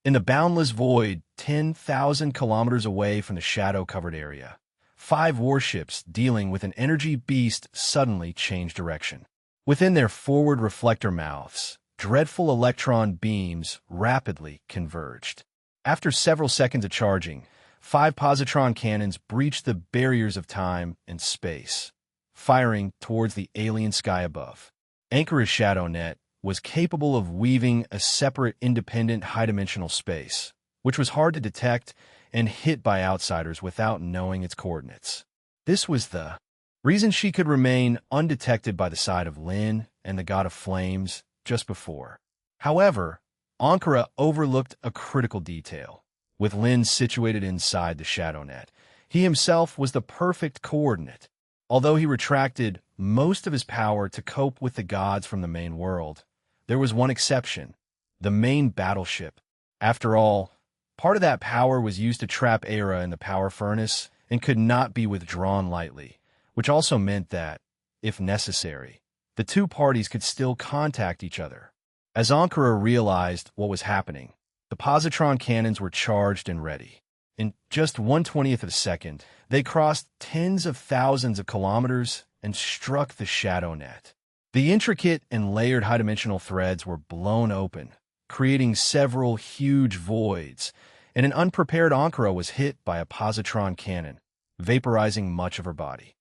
In the boundless void, 10,000 kilometers away from the shadow-covered area, 5 warships dealing with an energy beast suddenly changed direction. Within their forward reflector mouths, dreadful electron beams rapidly converged. After several seconds of charging, 5 positron cannons breached the barriers of time and space, firing towards the alien sky above. Ankara's shadow net was capable of weaving a separate, independent, high-dimensional space, which was hard to detect and hit by outsiders without knowing its coordinates. This was the reason she could remain undetected by the side of Lin and the god of flames just before. However, Ankara overlooked a critical detail. With Lin situated inside the shadow net, he himself was the perfect coordinate. Although he retracted most of his power to cope with the gods from the main world, there was one exception: the main battleship. After all, part of that power was used to trap Aira in the power furnace and could not be withdrawn lightly, which also meant that, if necessary, the 2 parties could still contact each other. As Ankara realized what was happening, the positron cannons were charged and ready. In just 1/20th of a second, they crossed tens of thousands of kilometers and struck the shadow net. The intricate and layered high-dimensional threads were blown open, creating several huge voids, and an unprepared Ankara was hit by a positron cannon, vaporizing much of her body.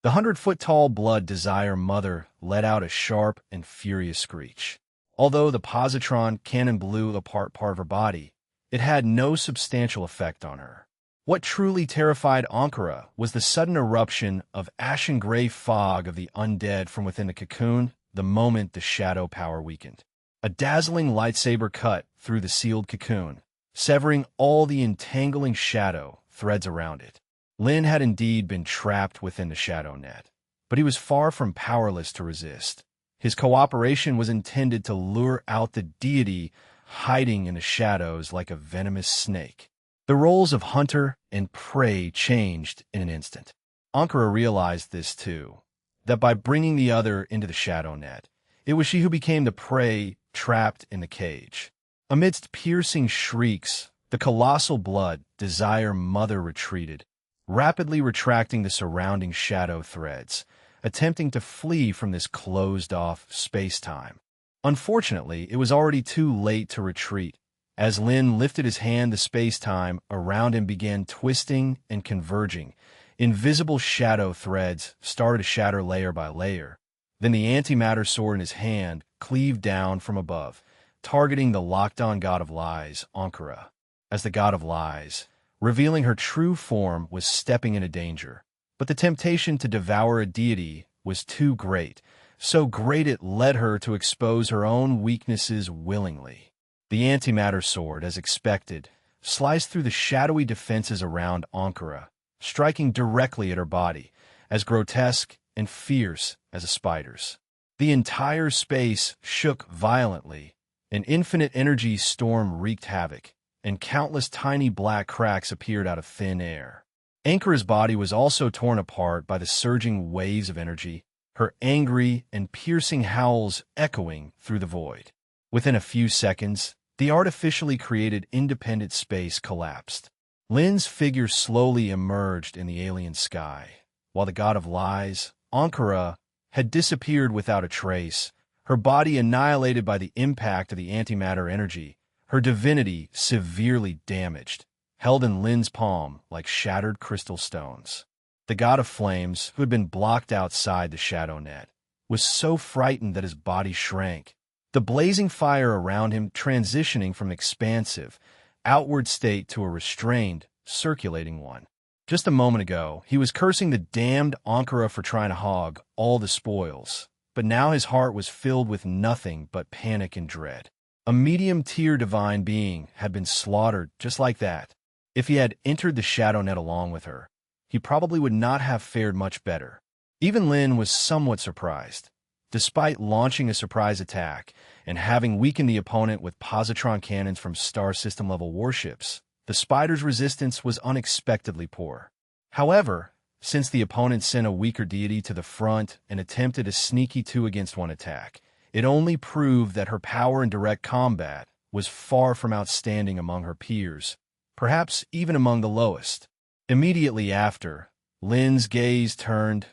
The 100-foot-tall blood desire mother let out a sharp and furious screech. Although the positron cannon blew apart part of her body, it had no substantial effect on her. What truly terrified Ankara was the sudden eruption of ashen gray fog of the undead from within the cocoon the moment the shadow power weakened. A dazzling lightsaber cut through the sealed cocoon, severing all the entangling shadow threads around it. Lin had indeed been trapped within the shadow net, but he was far from powerless to resist. His cooperation was intended to lure out the deity hiding in the shadows like a venomous snake. The roles of hunter and prey changed in an instant. Ankara realized this too, that by bringing the other into the shadow net, it was she who became the prey trapped in the cage. Amidst piercing shrieks, the colossal blood desire mother retreated, rapidly retracting the surrounding shadow threads, attempting to flee from this closed-off space-time. Unfortunately, it was already too late to retreat. As Lin lifted his hand, the space-time around him began twisting and converging. Invisible shadow threads started to shatter layer by layer. Then the antimatter sword in his hand cleaved down from above, targeting the locked-on god of lies, Ankara. As the god of lies, revealing her true form, was stepping into danger. But the temptation to devour a deity was too great, so great it led her to expose her own weaknesses willingly. The antimatter sword, as expected, sliced through the shadowy defenses around Ankara, striking directly at her body, as grotesque and fierce as a spider's. The entire space shook violently. An infinite energy storm wreaked havoc, and countless tiny black cracks appeared out of thin air. Ankara's body was also torn apart by the surging waves of energy, her angry and piercing howls echoing through the void. Within a few seconds, the artificially created independent space collapsed. Lin's figure slowly emerged in the alien sky, while the god of lies, Ankara, had disappeared without a trace, her body annihilated by the impact of the antimatter energy, her divinity severely damaged, held in Lin's palm like shattered crystal stones. The god of flames, who had been blocked outside the shadow net, was so frightened that his body shrank, the blazing fire around him transitioning from an expansive, outward state to a restrained, circulating one. Just a moment ago, he was cursing the damned Ankara for trying to hog all the spoils, but now his heart was filled with nothing but panic and dread. A medium-tier divine being had been slaughtered just like that. If he had entered the shadow net along with her, he probably would not have fared much better. Even Lin was somewhat surprised. Despite launching a surprise attack and having weakened the opponent with positron cannons from star system-level warships, the spider's resistance was unexpectedly poor. However, since the opponent sent a weaker deity to the front and attempted a sneaky 2-against-1 attack, it only proved that her power in direct combat was far from outstanding among her peers, perhaps even among the lowest. Immediately after, Lin's gaze turned,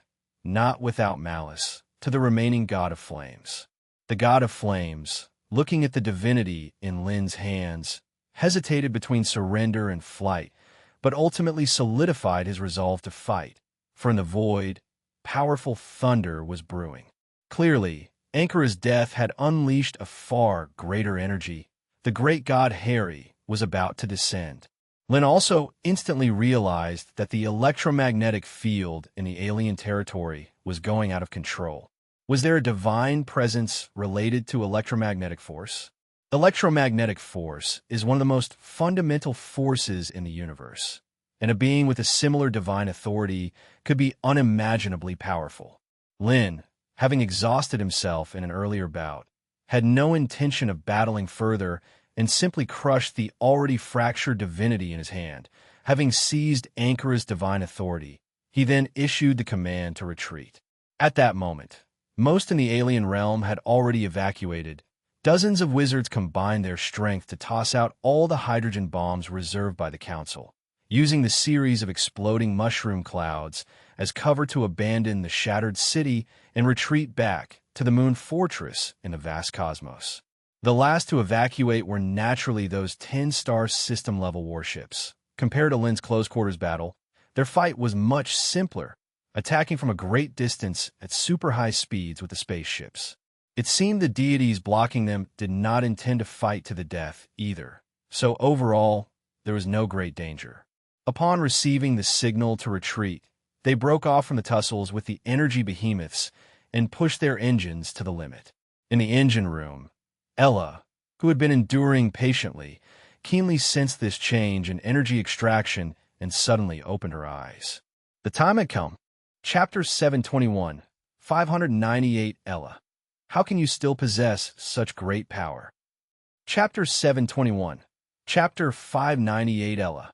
not without malice, to the remaining god of flames. The god of flames, looking at the divinity in Lin's hands, hesitated between surrender and flight, but ultimately solidified his resolve to fight, for in the void, powerful thunder was brewing. Clearly, Ankara's death had unleashed a far greater energy. The great god Harry was about to descend. Lin also instantly realized that the electromagnetic field in the alien territory was going out of control. Was there a divine presence related to electromagnetic force? Electromagnetic force is one of the most fundamental forces in the universe, and a being with a similar divine authority could be unimaginably powerful. Lin, having exhausted himself in an earlier bout, had no intention of battling further and simply crushed the already fractured divinity in his hand. Having seized Ankara's divine authority, he then issued the command to retreat. At that moment, most in the alien realm had already evacuated. Dozens of wizards combined their strength to toss out all the hydrogen bombs reserved by the Council, using the series of exploding mushroom clouds as cover to abandon the shattered city and retreat back to the moon fortress in the vast cosmos. The last to evacuate were naturally those 10-star system-level warships. Compared to Lin's close-quarters battle, their fight was much simpler, attacking from a great distance at super-high speeds with the spaceships. It seemed the deities blocking them did not intend to fight to the death either, so overall, there was no great danger. Upon receiving the signal to retreat, they broke off from the tussles with the energy behemoths and pushed their engines to the limit. In the engine room, Ella, who had been enduring patiently, keenly sensed this change in energy extraction and suddenly opened her eyes. The time had come. Chapter 721, 598 Ella. How can you still possess such great power? Chapter 721, Chapter 598 Ella.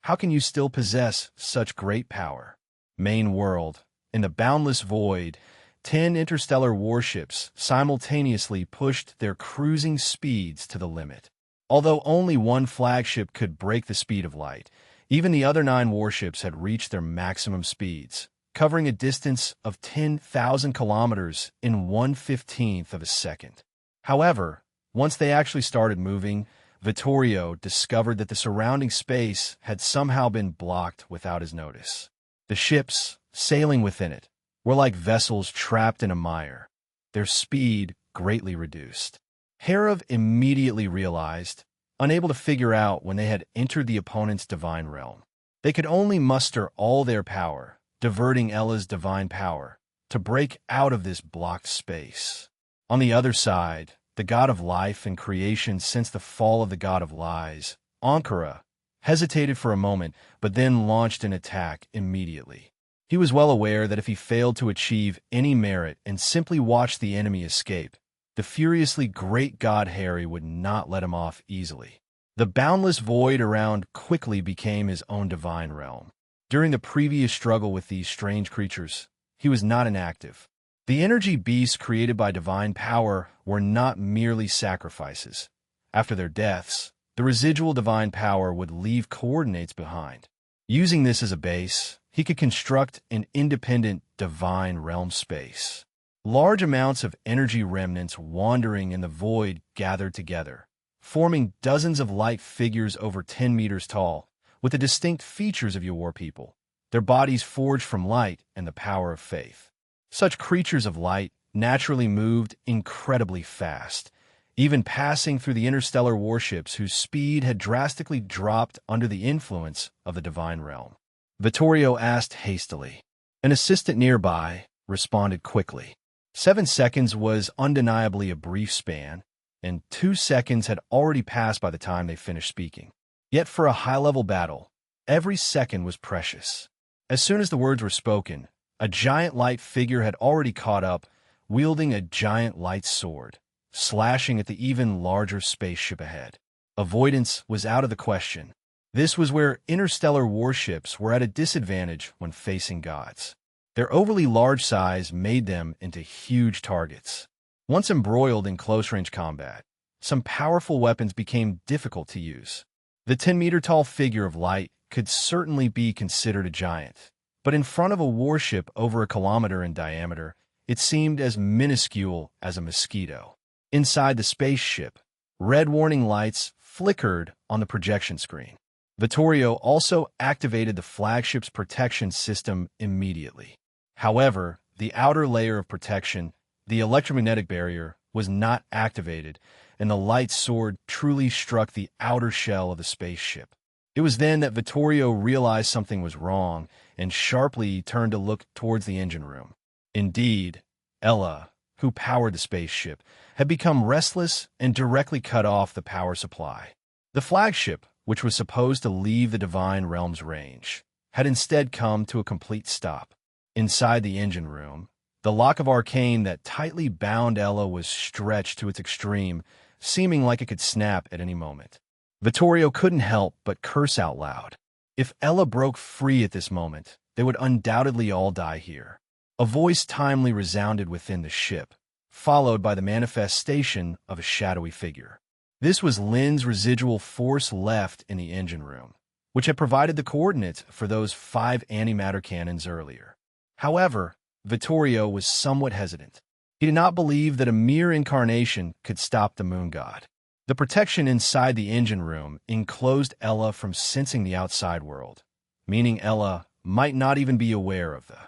How can you still possess such great power? Main world. In the boundless void, 10 interstellar warships simultaneously pushed their cruising speeds to the limit. Although only one flagship could break the speed of light, even the other 9 warships had reached their maximum speeds, covering a distance of 10,000 kilometers in 1/15 of a second. However, once they actually started moving, Vittorio discovered that the surrounding space had somehow been blocked without his notice. The ships, sailing within it, were like vessels trapped in a mire, their speed greatly reduced. Herav immediately realized, unable to figure out when they had entered the opponent's divine realm. They could only muster all their power, diverting Ella's divine power, to break out of this blocked space. On the other side, the god of life and creation since the fall of the god of lies, Ankara, hesitated for a moment but then launched an attack immediately. He was well aware that if he failed to achieve any merit and simply watched the enemy escape, the furiously great god Harry would not let him off easily. The boundless void around quickly became his own divine realm. During the previous struggle with these strange creatures, he was not inactive. The energy beasts created by divine power were not merely sacrifices. After their deaths, the residual divine power would leave coordinates behind. Using this as a base, he could construct an independent divine realm space. Large amounts of energy remnants wandering in the void gathered together, forming dozens of light figures over 10 meters tall, with the distinct features of your people, their bodies forged from light and the power of faith. Such creatures of light naturally moved incredibly fast, even passing through the interstellar warships whose speed had drastically dropped under the influence of the divine realm. Vittorio asked hastily. An assistant nearby responded quickly. 7 seconds was undeniably a brief span, and 2 seconds had already passed by the time they finished speaking. Yet for a high-level battle, every second was precious. As soon as the words were spoken, a giant light figure had already caught up, wielding a giant light sword, slashing at the even larger spaceship ahead. Avoidance was out of the question. This was where interstellar warships were at a disadvantage when facing gods. Their overly large size made them into huge targets. Once embroiled in close-range combat, some powerful weapons became difficult to use. The 10-meter-tall figure of light could certainly be considered a giant, but in front of a warship over a kilometer in diameter, it seemed as minuscule as a mosquito. Inside the spaceship, red warning lights flickered on the projection screen. Vittorio also activated the flagship's protection system immediately. However, the outer layer of protection, the electromagnetic barrier, was not activated, and the light sword truly struck the outer shell of the spaceship. It was then that Vittorio realized something was wrong and sharply turned to look towards the engine room. Indeed, Ella, who powered the spaceship, had become restless and directly cut off the power supply. The flagship, which was supposed to leave the divine realm's range, had instead come to a complete stop. Inside the engine room, the lock of arcane that tightly bound Ella was stretched to its extreme, seeming like it could snap at any moment. Vittorio couldn't help but curse out loud. If Ella broke free at this moment, they would undoubtedly all die here. A voice timely resounded within the ship, followed by the manifestation of a shadowy figure. This was Lynn's residual force left in the engine room, which had provided the coordinates for those 5 antimatter cannons earlier. However, Vittorio was somewhat hesitant. He did not believe that a mere incarnation could stop the moon god. The protection inside the engine room enclosed Ella from sensing the outside world, meaning Ella might not even be aware of the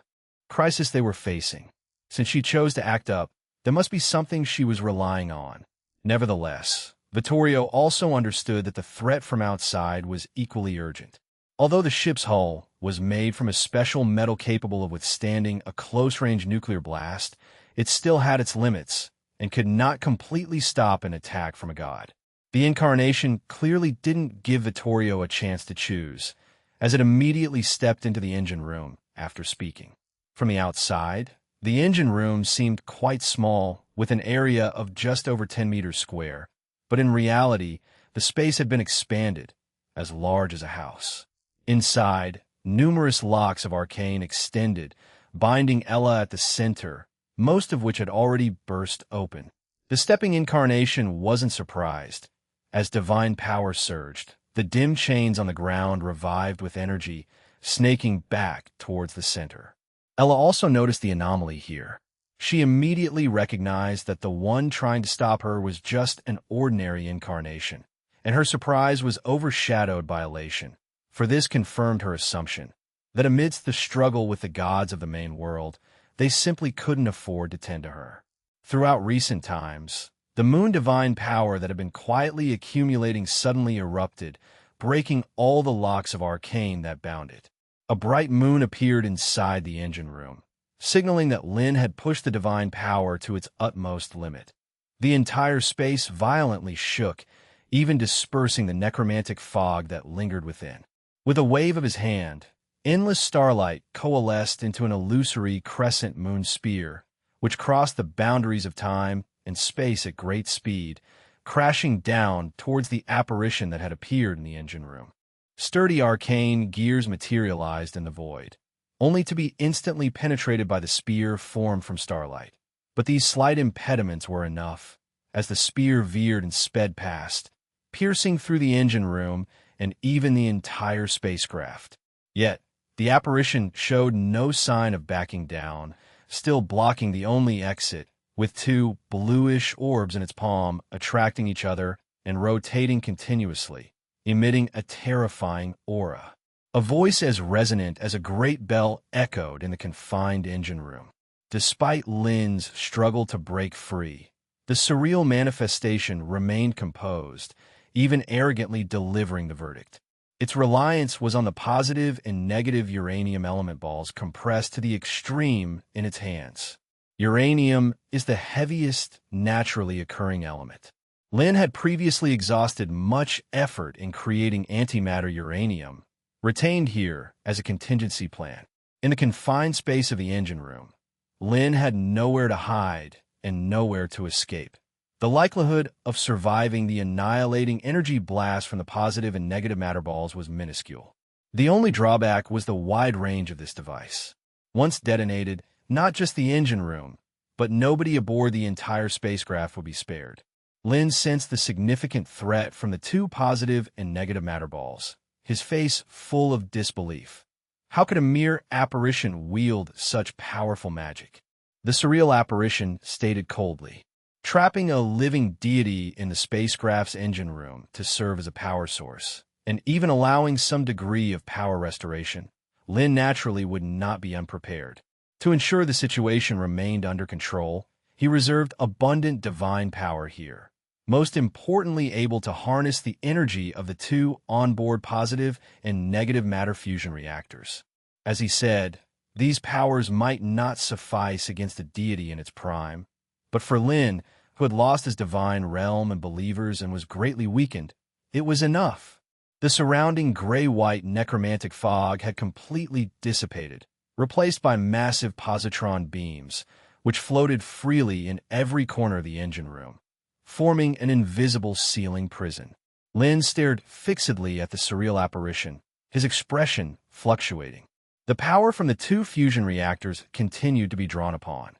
crisis they were facing. Since she chose to act up, there must be something she was relying on. Nevertheless, Vittorio also understood that the threat from outside was equally urgent. Although the ship's hull was made from a special metal capable of withstanding a close-range nuclear blast, it still had its limits and could not completely stop an attack from a god. The incarnation clearly didn't give Vittorio a chance to choose, as it immediately stepped into the engine room after speaking. From the outside, the engine room seemed quite small, with an area of just over 10 meters square, but in reality, the space had been expanded, as large as a house. Inside, numerous locks of arcane extended, binding Ella at the center, most of which had already burst open. The stepping incarnation wasn't surprised. As divine power surged, the dim chains on the ground revived with energy, snaking back towards the center. Ella also noticed the anomaly here. She immediately recognized that the one trying to stop her was just an ordinary incarnation, and her surprise was overshadowed by elation, for this confirmed her assumption that amidst the struggle with the gods of the main world, they simply couldn't afford to tend to her. Throughout recent times, the moon divine power that had been quietly accumulating suddenly erupted, breaking all the locks of arcane that bound it. A bright moon appeared inside the engine room, signaling that Lynn had pushed the divine power to its utmost limit. The entire space violently shook, even dispersing the necromantic fog that lingered within. With a wave of his hand, endless starlight coalesced into an illusory crescent moon spear, which crossed the boundaries of time and space at great speed, crashing down towards the apparition that had appeared in the engine room. Sturdy arcane gears materialized in the void, only to be instantly penetrated by the spear formed from starlight. But these slight impediments were enough. As the spear veered and sped past, piercing through the engine room and even the entire spacecraft. Yet, the apparition showed no sign of backing down, still blocking the only exit, with two bluish orbs in its palm attracting each other and rotating continuously, emitting a terrifying aura. A voice as resonant as a great bell echoed in the confined engine room. Despite Lynn's struggle to break free, the surreal manifestation remained composed, even arrogantly delivering the verdict. Its reliance was on the positive and negative uranium element balls compressed to the extreme in its hands. Uranium is the heaviest naturally occurring element. Lynn had previously exhausted much effort in creating antimatter uranium, retained here as a contingency plan. In the confined space of the engine room, Lynn had nowhere to hide and nowhere to escape. The likelihood of surviving the annihilating energy blast from the positive and negative matter balls was minuscule. The only drawback was the wide range of this device. Once detonated, not just the engine room, but nobody aboard the entire spacecraft would be spared. Lynn sensed the significant threat from the two positive and negative matter balls, his face full of disbelief. How could a mere apparition wield such powerful magic? The surreal apparition stated coldly, trapping a living deity in the spacecraft's engine room to serve as a power source, and even allowing some degree of power restoration, Lynn naturally would not be unprepared. To ensure the situation remained under control, he reserved abundant divine power here, most importantly able to harness the energy of the two onboard positive and negative matter fusion reactors. As he said, these powers might not suffice against a deity in its prime, but for Lynn, who had lost his divine realm and believers and was greatly weakened, it was enough. The surrounding gray-white necromantic fog had completely dissipated, replaced by massive positron beams, which floated freely in every corner of the engine room, forming an invisible ceiling prison. Lynn stared fixedly at the surreal apparition, his expression fluctuating. The power from the two fusion reactors continued to be drawn upon.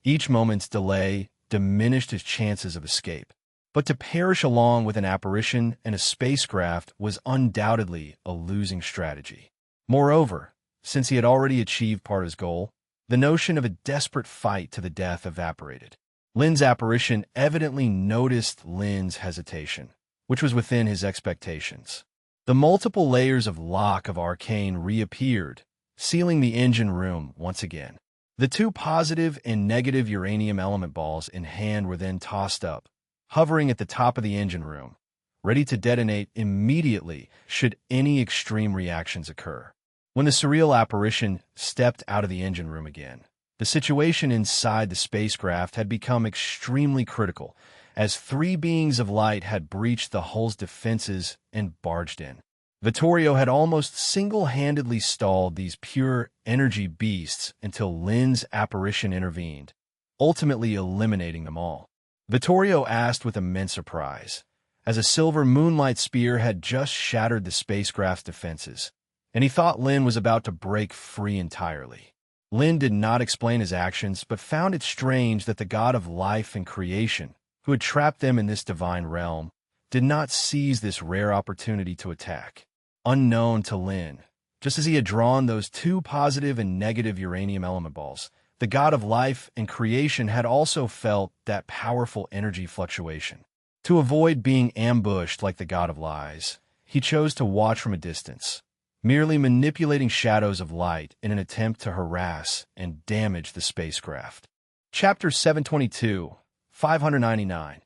Each moment's delay diminished his chances of escape. But to perish along with an apparition and a spacecraft was undoubtedly a losing strategy. Moreover, since he had already achieved part of his goal, the notion of a desperate fight to the death evaporated. Lynn's apparition evidently noticed Lynn's hesitation, which was within his expectations. The multiple layers of lock of arcane reappeared, sealing the engine room once again. The two positive and negative uranium element balls in hand were then tossed up, hovering at the top of the engine room, ready to detonate immediately should any extreme reactions occur. When the surreal apparition stepped out of the engine room again, the situation inside the spacecraft had become extremely critical, as three beings of light had breached the hull's defenses and barged in. Vittorio had almost single-handedly stalled these pure energy beasts until Lynn's apparition intervened, ultimately eliminating them all. Vittorio asked with immense surprise, as a silver moonlight spear had just shattered the spacecraft's defenses, and he thought Lynn was about to break free entirely. Lynn did not explain his actions, but found it strange that the god of life and creation, who had trapped them in this divine realm, did not seize this rare opportunity to attack. Unknown to Lynn, just as he had drawn those two positive and negative uranium element balls, the god of life and creation had also felt that powerful energy fluctuation. To avoid being ambushed like the god of lies, he chose to watch from a distance, merely manipulating shadows of light in an attempt to harass and damage the spacecraft. Chapter 722, 599.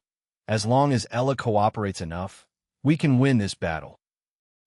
As long as Ella cooperates enough, we can win this battle.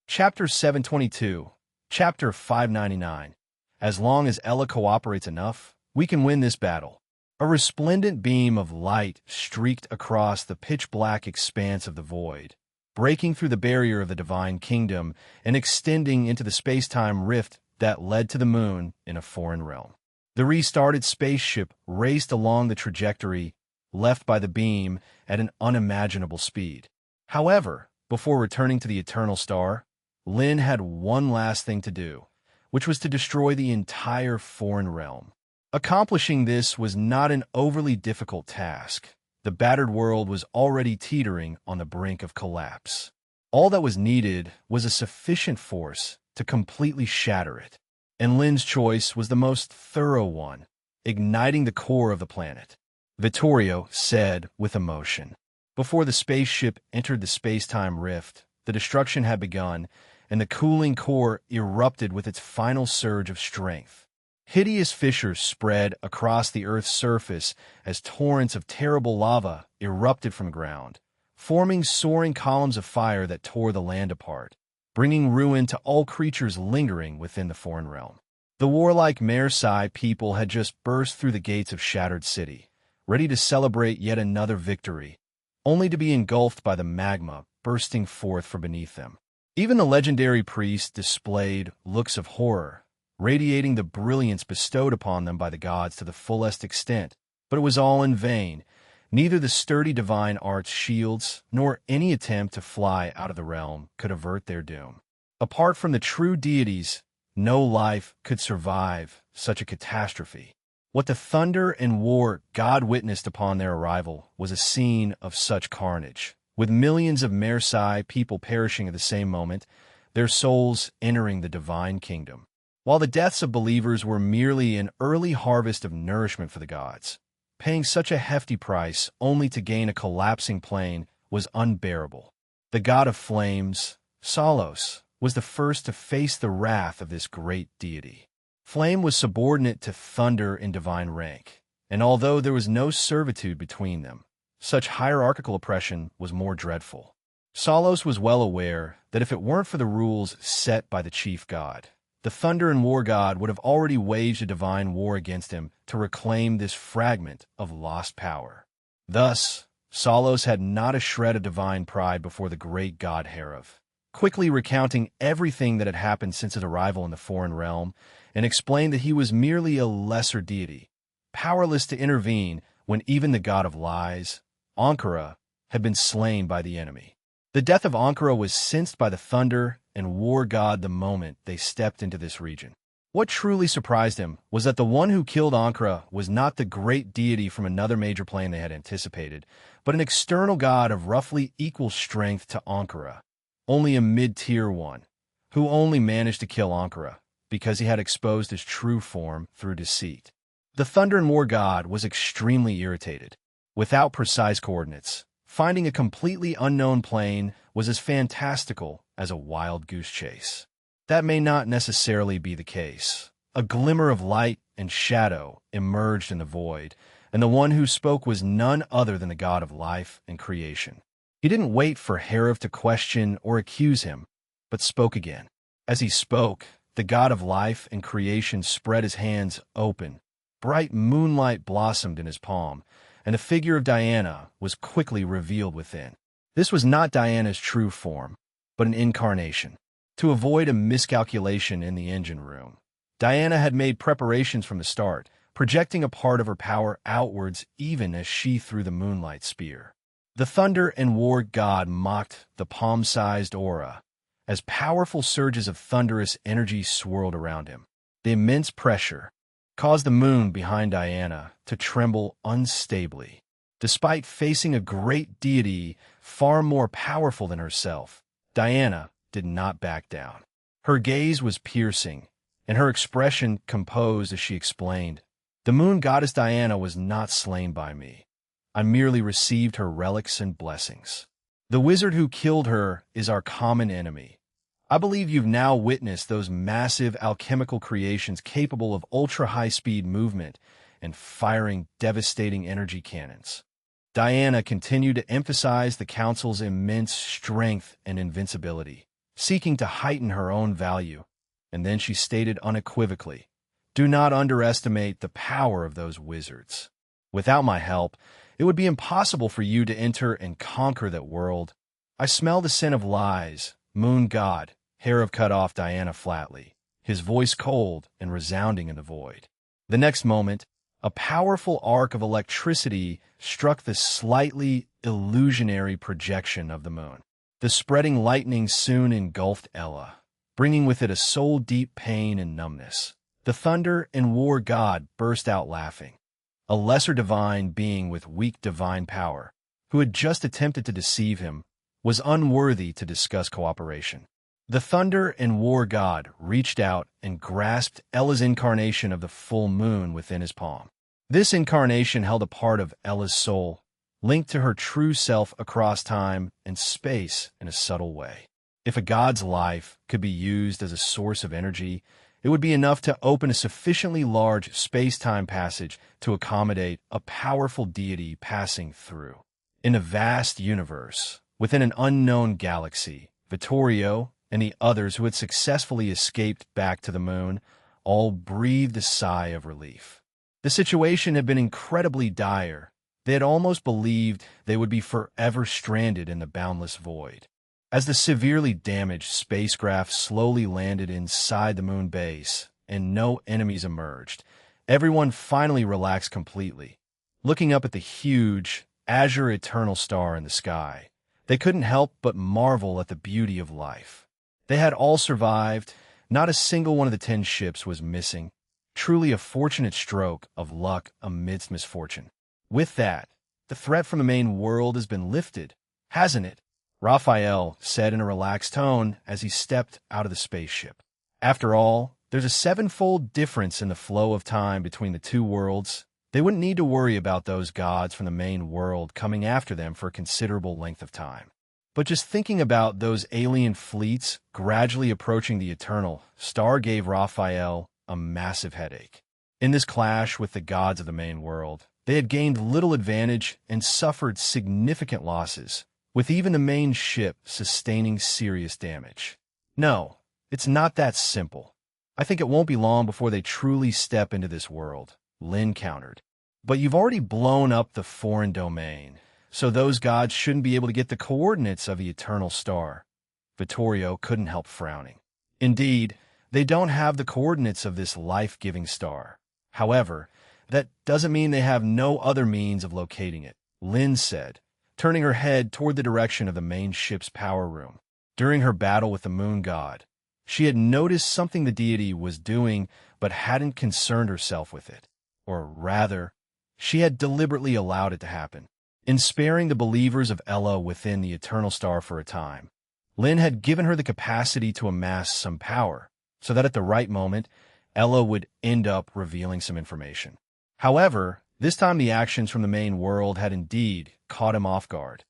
Chapter 722, Chapter 599. As long as Ella cooperates enough, we can win this battle. A resplendent beam of light streaked across the pitch-black expanse of the void, breaking through the barrier of the divine kingdom and extending into the space-time rift that led to the moon in a foreign realm. The restarted spaceship raced along the trajectory left by the beam at an unimaginable speed. However, before returning to the Eternal Star, Lynn had one last thing to do, which was to destroy the entire foreign realm. Accomplishing this was not an overly difficult task, The battered world was already teetering on the brink of collapse. All that was needed was a sufficient force to completely shatter it. And Lin's choice was the most thorough one, igniting the core of the planet. Vittorio said with emotion. Before the spaceship entered the space-time rift, the destruction had begun, and the cooling core erupted with its final surge of strength. Hideous fissures spread across the Earth's surface as torrents of terrible lava erupted from ground, forming soaring columns of fire that tore the land apart, bringing ruin to all creatures lingering within the foreign realm. The warlike Marseille people had just burst through the gates of Shattered City, ready to celebrate yet another victory, only to be engulfed by the magma bursting forth from beneath them. Even the legendary priest displayed looks of horror, radiating the brilliance bestowed upon them by the gods to the fullest extent, but it was all in vain. Neither the sturdy divine art's shields nor any attempt to fly out of the realm could avert their doom. Apart from the true deities, no life could survive such a catastrophe. What the thunder and war God witnessed upon their arrival was a scene of such carnage, with millions of Marseille people perishing at the same moment, their souls entering the divine kingdom. While the deaths of believers were merely an early harvest of nourishment for the gods, paying such a hefty price only to gain a collapsing plane was unbearable. The god of flames, Salos, was the first to face the wrath of this great deity. Flame was subordinate to thunder in divine rank, and although there was no servitude between them, such hierarchical oppression was more dreadful. Salos was well aware that if it weren't for the rules set by the chief god, the thunder and war god would have already waged a divine war against him to reclaim this fragment of lost power. Thus, Salos had not a shred of divine pride before the great god Herav, quickly recounting everything that had happened since his arrival in the foreign realm, and explained that he was merely a lesser deity, powerless to intervene when even the god of lies, Ankara, had been slain by the enemy. The death of Ankara was sensed by the thunder and war god the moment they stepped into this region. What truly surprised him was that the one who killed Ankara was not the great deity from another major plane they had anticipated, but an external god of roughly equal strength to Ankara, only a mid-tier one, who only managed to kill Ankara because he had exposed his true form through deceit. The Thunder and War god was extremely irritated. Without precise coordinates, finding a completely unknown plane was as fantastical as a wild goose chase. That may not necessarily be the case. A glimmer of light and shadow emerged in the void, and the one who spoke was none other than the god of life and creation. He didn't wait for Herav to question or accuse him, but spoke again. As he spoke, the god of life and creation spread his hands open. Bright moonlight blossomed in his palm, and the figure of Diana was quickly revealed within. This was not Diana's true form, but an incarnation. To avoid a miscalculation in the engine room, Diana had made preparations from the start, projecting a part of her power outwards even as she threw the moonlight spear. The Thunder and War god mocked the palm-sized aura, as powerful surges of thunderous energy swirled around him. The immense pressure caused the moon behind Diana to tremble unstably. Despite facing a great deity far more powerful than herself, Diana did not back down. Her gaze was piercing, and her expression composed as she explained, "The moon goddess Diana was not slain by me. I merely received her relics and blessings. The wizard who killed her is our common enemy. I believe you've now witnessed those massive alchemical creations capable of ultra-high-speed movement and firing devastating energy cannons." Diana continued to emphasize the council's immense strength and invincibility, seeking to heighten her own value, and then she stated unequivocally, "Do not underestimate the power of those wizards. Without my help, it would be impossible for you to enter and conquer that world. I smell the scent of lies, moon god." Herav cut off Diana flatly, his voice cold and resounding in the void. The next moment, a powerful arc of electricity struck the slightly illusionary projection of the moon. The spreading lightning soon engulfed Ella, bringing with it a soul-deep pain and numbness. The Thunder and War god burst out laughing. a lesser divine being with weak divine power, who had just attempted to deceive him, was unworthy to discuss cooperation. The thunder and war god reached out and grasped Ella's incarnation of the full moon within his palm. This incarnation held a part of Ella's soul, linked to her true self across time and space in a subtle way. If a god's life could be used as a source of energy, it would be enough to open a sufficiently large space-time passage to accommodate a powerful deity passing through. In a vast universe, within an unknown galaxy, Vittorio and the others who had successfully escaped back to the moon all breathed a sigh of relief. The situation had been incredibly dire. They had almost believed they would be forever stranded in the boundless void. As the severely damaged spacecraft slowly landed inside the moon base and no enemies emerged, everyone finally relaxed completely. Looking up at the huge, azure eternal star in the sky, they couldn't help but marvel at the beauty of life. They had all survived. Not a single one of the 10 ships was missing. Truly a fortunate stroke of luck amidst misfortune. With that, the threat from the main world has been lifted, hasn't it? Raphael said in a relaxed tone as he stepped out of the spaceship. After all, there's a 7-fold difference in the flow of time between the two worlds. They wouldn't need to worry about those gods from the main world coming after them for a considerable length of time. But just thinking about those alien fleets gradually approaching the eternal star gave Raphael a massive headache. In this clash with the gods of the main world, they had gained little advantage and suffered significant losses, with even the main ship sustaining serious damage. No, it's not that simple. I think it won't be long before they truly step into this world, Lin countered. But you've already blown up the foreign domain, so those gods shouldn't be able to get the coordinates of the eternal star. Vittorio couldn't help frowning. Indeed, they don't have the coordinates of this life-giving star. However, that doesn't mean they have no other means of locating it, Lin said, turning her head toward the direction of the main ship's power room. During her battle with the moon god, she had noticed something the deity was doing but hadn't concerned herself with it. Or rather, she had deliberately allowed it to happen. In sparing the believers of Ella within the eternal star for a time, Lin had given her the capacity to amass some power, so that at the right moment, Ella would end up revealing some information. However, this time the actions from the main world had indeed caught him off guard.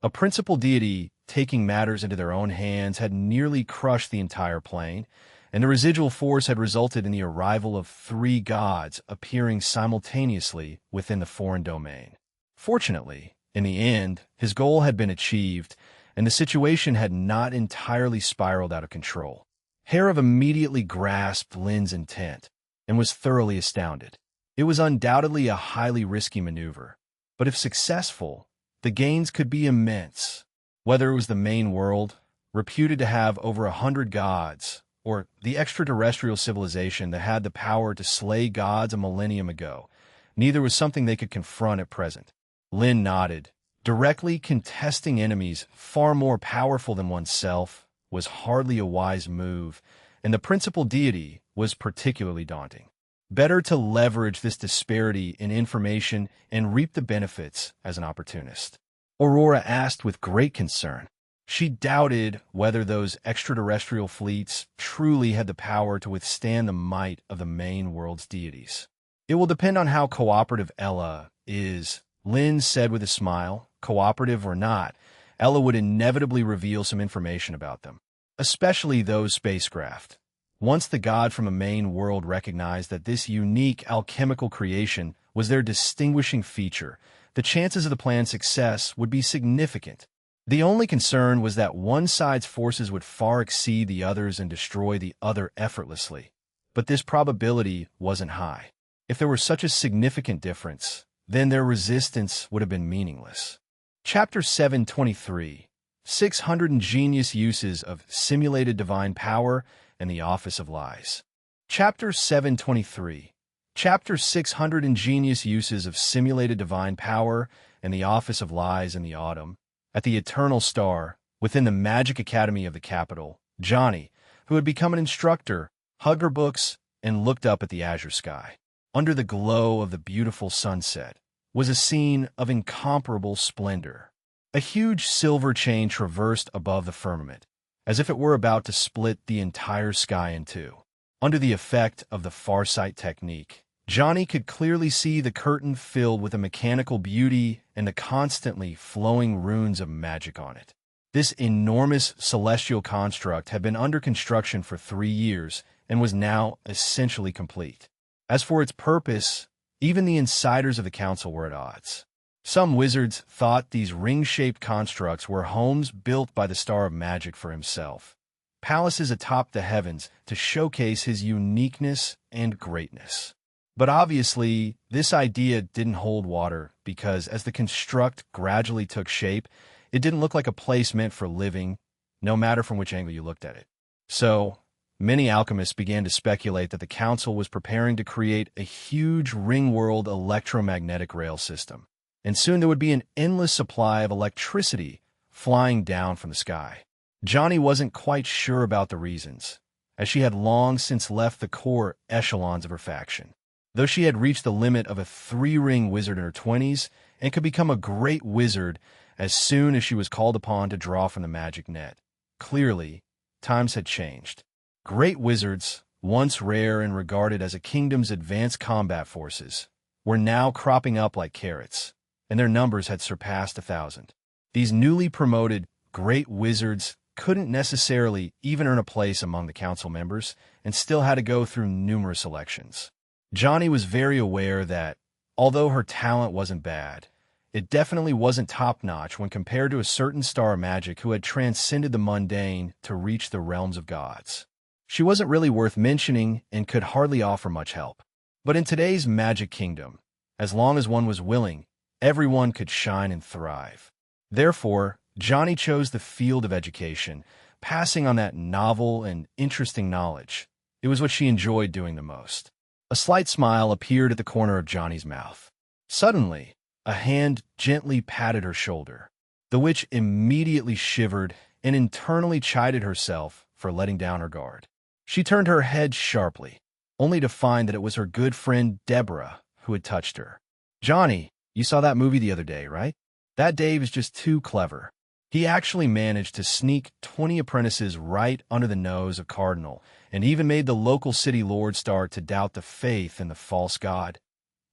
A principal deity taking matters into their own hands had nearly crushed the entire plane, and the residual force had resulted in the arrival of 3 gods appearing simultaneously within the foreign domain. Fortunately, in the end, his goal had been achieved, and the situation had not entirely spiraled out of control. Herav immediately grasped Lin's intent and was thoroughly astounded. It was undoubtedly a highly risky maneuver, but if successful, the gains could be immense. Whether it was the main world, reputed to have over 100 gods, or the extraterrestrial civilization that had the power to slay gods a millennium ago, neither was something they could confront at present. Lin nodded. Directly contesting enemies far more powerful than oneself was hardly a wise move, and the principal deity was particularly daunting. Better to leverage this disparity in information and reap the benefits as an opportunist. Aurora asked with great concern. She doubted whether those extraterrestrial fleets truly had the power to withstand the might of the main world's deities. It will depend on how cooperative Ella is, Lin said with a smile. Cooperative or not, Ella would inevitably reveal some information about them, especially those spacecraft. Once the god from a main world recognized that this unique alchemical creation was their distinguishing feature, the chances of the plan's success would be significant. The only concern was that one side's forces would far exceed the others and destroy the other effortlessly. But this probability wasn't high. If there were such a significant difference, then their resistance would have been meaningless. Chapter 723, 600 Ingenious Uses of Simulated Divine Power and the Office of Lies. Chapter 723, Chapter 600 Ingenious Uses of Simulated Divine Power and the Office of Lies in the Autumn. At the Eternal Star, within the Magic Academy of the capital, Johnny, who had become an instructor, hugged her books and looked up at the azure sky. under the glow of the beautiful sunset, was a scene of incomparable splendor. A huge silver chain traversed above the firmament, as if it were about to split the entire sky in two. Under the effect of the farsight technique, Johnny could clearly see the curtain filled with a mechanical beauty and the constantly flowing runes of magic on it. This enormous celestial construct had been under construction for 3 years and was now essentially complete. As for its purpose, even the insiders of the council were at odds. Some wizards thought these ring-shaped constructs were homes built by the Star of Magic for himself, palaces atop the heavens to showcase his uniqueness and greatness. But obviously, this idea didn't hold water because as the construct gradually took shape, it didn't look like a place meant for living, no matter from which angle you looked at it. So, many alchemists began to speculate that the council was preparing to create a huge ring-world electromagnetic rail system, and soon there would be an endless supply of electricity flying down from the sky. Johnny wasn't quite sure about the reasons, as she had long since left the core echelons of her faction. Though she had reached the limit of a 3-ring wizard in her 20s and could become a great wizard as soon as she was called upon to draw from the magic net. Clearly, times had changed. Great wizards, once rare and regarded as a kingdom's advanced combat forces, were now cropping up like carrots, and their numbers had surpassed 1,000. These newly promoted great wizards couldn't necessarily even earn a place among the council members and still had to go through numerous elections. Johnny was very aware that, although her talent wasn't bad, it definitely wasn't top-notch when compared to a certain star of magic who had transcended the mundane to reach the realms of gods. She wasn't really worth mentioning and could hardly offer much help. But in today's magic kingdom, as long as one was willing, everyone could shine and thrive. Therefore, Johnny chose the field of education, passing on that novel and interesting knowledge. It was what she enjoyed doing the most. A slight smile appeared at the corner of Johnny's mouth. Suddenly, a hand gently patted her shoulder. The witch immediately shivered and internally chided herself for letting down her guard. She turned her head sharply, only to find that it was her good friend Deborah who had touched her. "Johnny, you saw that movie the other day, right? That Dave is just too clever. He actually managed to sneak 20 apprentices right under the nose of Cardinal, and even made the local city lord start to doubt the faith in the false god."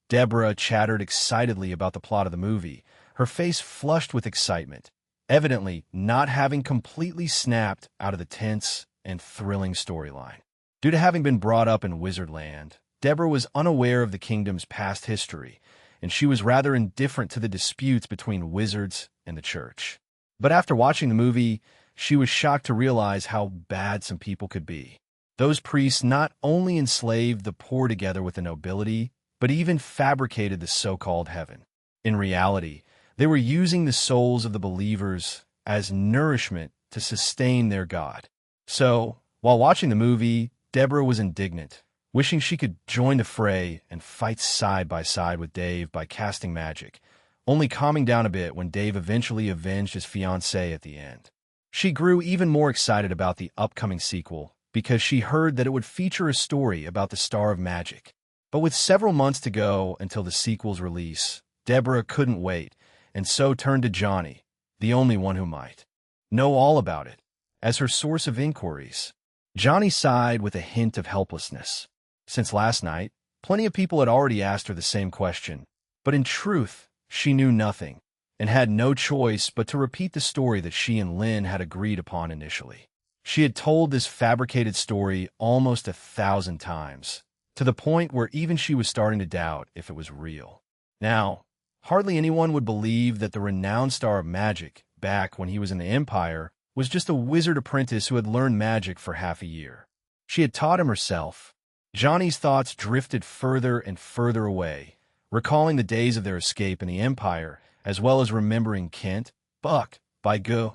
Deborah chattered excitedly about the plot of the movie, her face flushed with excitement, evidently not having completely snapped out of the tense and thrilling storyline. Due to having been brought up in Wizardland, Deborah was unaware of the kingdom's past history, and she was rather indifferent to the disputes between wizards and the church. But after watching the movie, she was shocked to realize how bad some people could be. Those priests not only enslaved the poor together with the nobility, but even fabricated the so-called heaven. In reality, they were using the souls of the believers as nourishment to sustain their god. So, while watching the movie, Deborah was indignant, wishing she could join the fray and fight side by side with Dave by casting magic, only calming down a bit when Dave eventually avenged his fiancée at the end. She grew even more excited about the upcoming sequel because she heard that it would feature a story about the Star of Magic. But with several months to go until the sequel's release, Deborah couldn't wait, and so turned to Johnny, the only one who might know all about it, as her source of inquiries. Johnny sighed with a hint of helplessness. Since last night, plenty of people had already asked her the same question, but in truth, she knew nothing, and had no choice but to repeat the story that she and Lynn had agreed upon initially. She had told this fabricated story almost 1,000 times, to the point where even she was starting to doubt if it was real. Now, hardly anyone would believe that the renowned Star of Magic, back when he was in the Empire, was just a wizard apprentice who had learned magic for half a year. She had taught him herself. Johnny's thoughts drifted further and further away, recalling the days of their escape in the Empire, as well as remembering Kent, Buck, Baigu,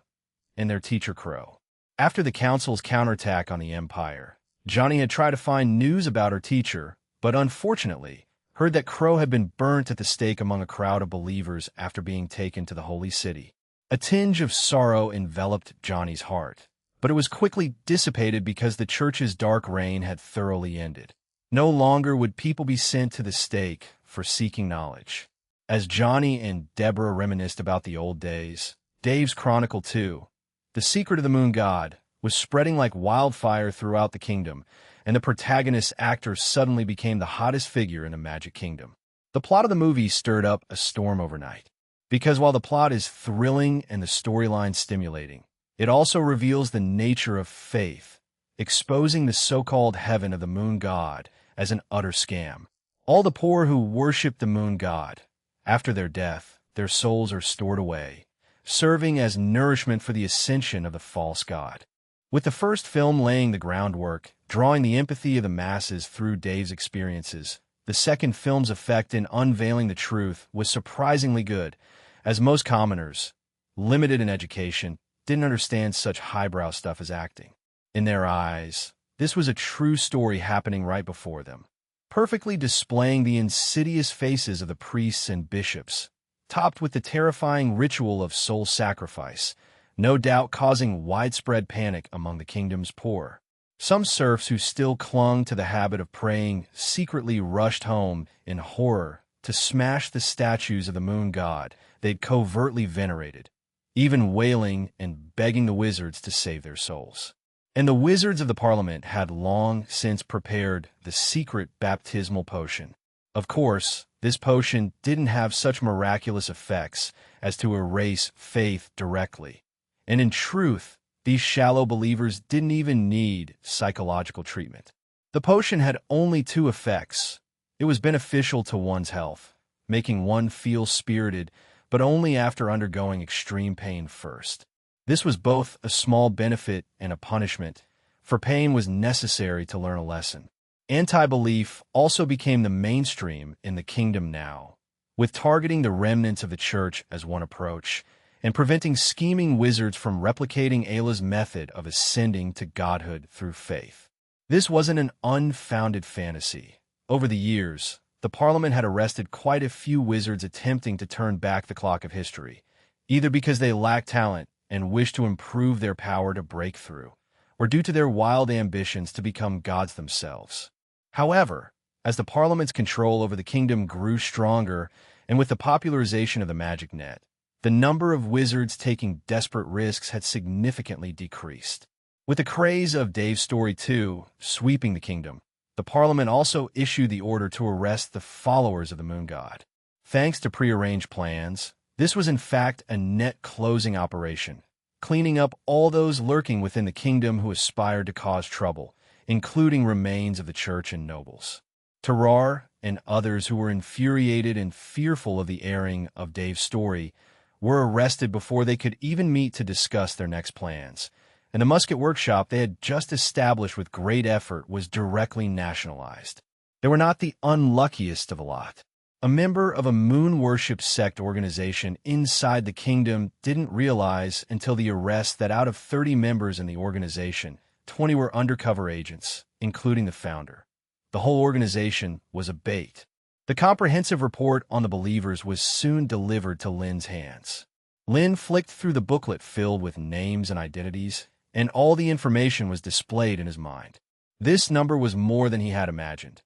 and their teacher Crow. After the Council's counterattack on the Empire, Johnny had tried to find news about her teacher, but unfortunately, heard that Crow had been burnt at the stake among a crowd of believers after being taken to the Holy City. A tinge of sorrow enveloped Johnny's heart, but it was quickly dissipated because the church's dark reign had thoroughly ended. No longer would people be sent to the stake for seeking knowledge. As Johnny and Deborah reminisced about the old days, Dave's Chronicle 2, the secret of the moon god, was spreading like wildfire throughout the kingdom, and the protagonist actor suddenly became the hottest figure in the Magic Kingdom. The plot of the movie stirred up a storm overnight. Because while the plot is thrilling and the storyline stimulating, it also reveals the nature of faith, exposing the so-called heaven of the moon god as an utter scam. All the poor who worship the moon god, after their death, their souls are stored away, serving as nourishment for the ascension of the false god. With the first film laying the groundwork, drawing the empathy of the masses through Dave's experiences, the second film's effect in unveiling the truth was surprisingly good, as most commoners, limited in education, didn't understand such highbrow stuff as acting. In their eyes, this was a true story happening right before them, perfectly displaying the insidious faces of the priests and bishops, topped with the terrifying ritual of soul sacrifice, no doubt causing widespread panic among the kingdom's poor. Some serfs who still clung to the habit of praying secretly rushed home in horror to smash the statues of the moon god they'd covertly venerated, even wailing and begging the wizards to save their souls. And the wizards of the Parliament had long since prepared the secret baptismal potion. Of course, this potion didn't have such miraculous effects as to erase faith directly. And in truth, these shallow believers didn't even need psychological treatment. The potion had only two effects. It was beneficial to one's health, making one feel spirited, but only after undergoing extreme pain first. This was both a small benefit and a punishment, for pain was necessary to learn a lesson. Anti-belief also became the mainstream in the kingdom now, with targeting the remnants of the church as one approach, and preventing scheming wizards from replicating Ayla's method of ascending to godhood through faith. This wasn't an unfounded fantasy. Over the years, the Parliament had arrested quite a few wizards attempting to turn back the clock of history, either because they lacked talent and wished to improve their power to break through, or due to their wild ambitions to become gods themselves. However, as the Parliament's control over the kingdom grew stronger, and with the popularization of the magic net, the number of wizards taking desperate risks had significantly decreased. With the craze of Dave's Story 2 sweeping the kingdom, the Parliament also issued the order to arrest the followers of the moon god. Thanks to prearranged plans, this was in fact a net closing operation, cleaning up all those lurking within the kingdom who aspired to cause trouble, including remains of the church and nobles. Terrar and others who were infuriated and fearful of the airing of Dave's story were arrested before they could even meet to discuss their next plans, and the musket workshop they had just established with great effort was directly nationalized. They were not the unluckiest of a lot. A member of a moon worship sect organization inside the kingdom didn't realize until the arrest that out of 30 members in the organization, 20 were undercover agents, including the founder. The whole organization was a bait. The comprehensive report on the believers was soon delivered to Lynn's hands. Lynn flicked through the booklet filled with names and identities, and all the information was displayed in his mind. This number was more than he had imagined.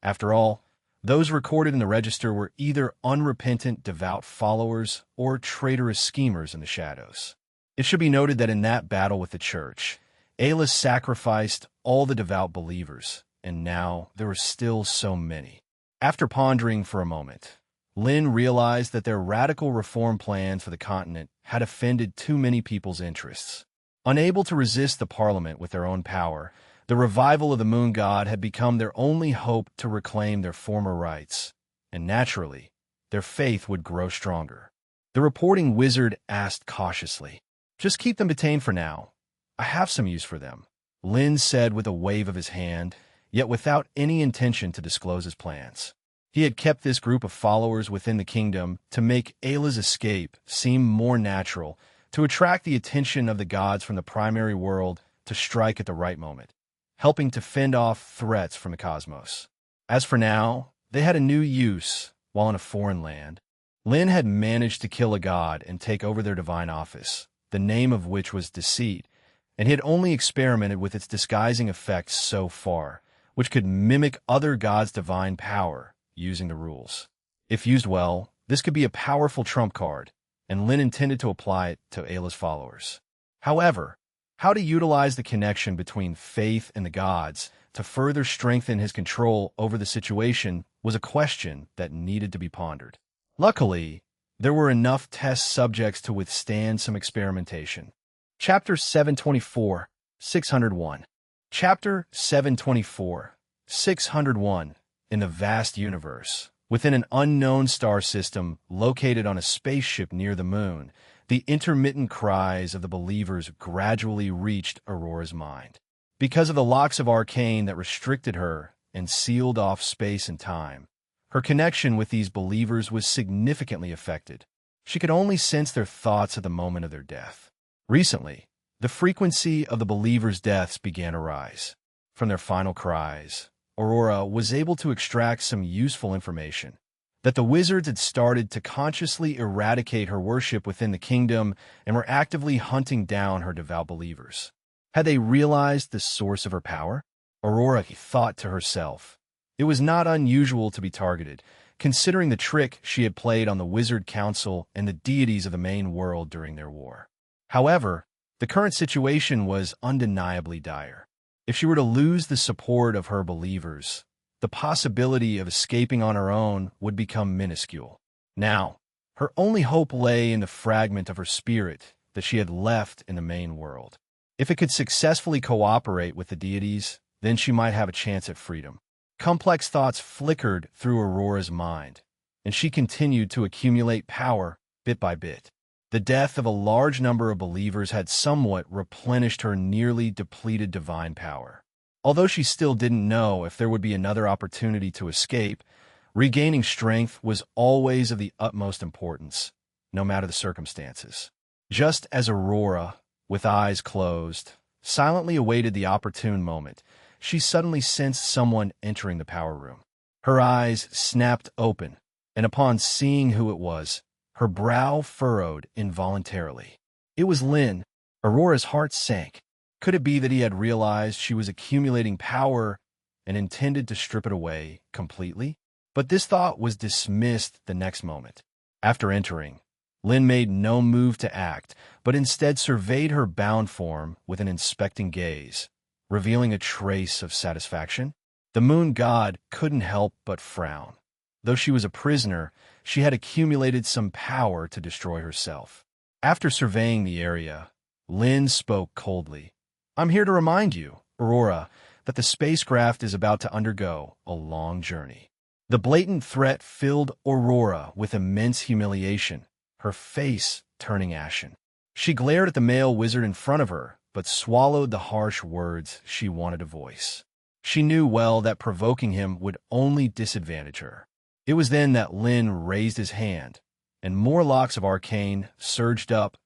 After all, those recorded in the register were either unrepentant, devout followers or traitorous schemers in the shadows. It should be noted that in that battle with the church, Ayla sacrificed all the devout believers, and now there were still so many. After pondering for a moment, Lynn realized that their radical reform plans for the continent had offended too many people's interests. Unable to resist the Parliament with their own power, the revival of the moon god had become their only hope to reclaim their former rights, and naturally, their faith would grow stronger. The reporting wizard asked cautiously, "Just keep them detained for now. I have some use for them," Lynn said with a wave of his hand, yet without any intention to disclose his plans. He had kept this group of followers within the kingdom to make Ayla's escape seem more natural, to attract the attention of the gods from the primary world to strike at the right moment, helping to fend off threats from the cosmos. As for now, they had a new use while in a foreign land. Lynn had managed to kill a god and take over their divine office, the name of which was deceit, and he had only experimented with its disguising effects so far, which could mimic other gods' divine power using the rules. If used well, this could be a powerful trump card, and Lin intended to apply it to Ayla's followers. However, how to utilize the connection between faith and the gods to further strengthen his control over the situation was a question that needed to be pondered. Luckily, there were enough test subjects to withstand some experimentation. Chapter 724, 601. Chapter 724, 601. In the vast universe, within an unknown star system located on a spaceship near the moon, the intermittent cries of the believers gradually reached Aurora's mind. Because of the locks of arcane that restricted her and sealed off space and time, her connection with these believers was significantly affected. She could only sense their thoughts at the moment of their death. Recently, the frequency of the believers' deaths began to rise. From their final cries, Aurora was able to extract some useful information. That the wizards had started to consciously eradicate her worship within the kingdom and were actively hunting down her devout believers. Had they realized the source of her power? Aurora thought to herself. It was not unusual to be targeted, considering the trick she had played on the Wizard Council and the deities of the main world during their war. However, the current situation was undeniably dire. If she were to lose the support of her believers, the possibility of escaping on her own would become minuscule. Now, her only hope lay in the fragment of her spirit that she had left in the main world. If it could successfully cooperate with the deities, then she might have a chance at freedom. Complex thoughts flickered through Aurora's mind, and she continued to accumulate power bit by bit. The death of a large number of believers had somewhat replenished her nearly depleted divine power. Although she still didn't know if there would be another opportunity to escape, regaining strength was always of the utmost importance, no matter the circumstances. Just as Aurora, with eyes closed, silently awaited the opportune moment, she suddenly sensed someone entering the power room. Her eyes snapped open, and upon seeing who it was, her brow furrowed involuntarily. It was Lin. Aurora's heart sank. Could it be that he had realized she was accumulating power and intended to strip it away completely? But this thought was dismissed the next moment. After entering, Lin made no move to act, but instead surveyed her bound form with an inspecting gaze, revealing a trace of satisfaction. The moon god couldn't help but frown. Though she was a prisoner, she had accumulated some power to destroy herself. After surveying the area, Lin spoke coldly. "I'm here to remind you, Aurora, that the spacecraft is about to undergo a long journey." The blatant threat filled Aurora with immense humiliation, her face turning ashen. She glared at the male wizard in front of her, but swallowed the harsh words she wanted to voice. She knew well that provoking him would only disadvantage her. It was then that Lin raised his hand, and more locks of arcane surged up,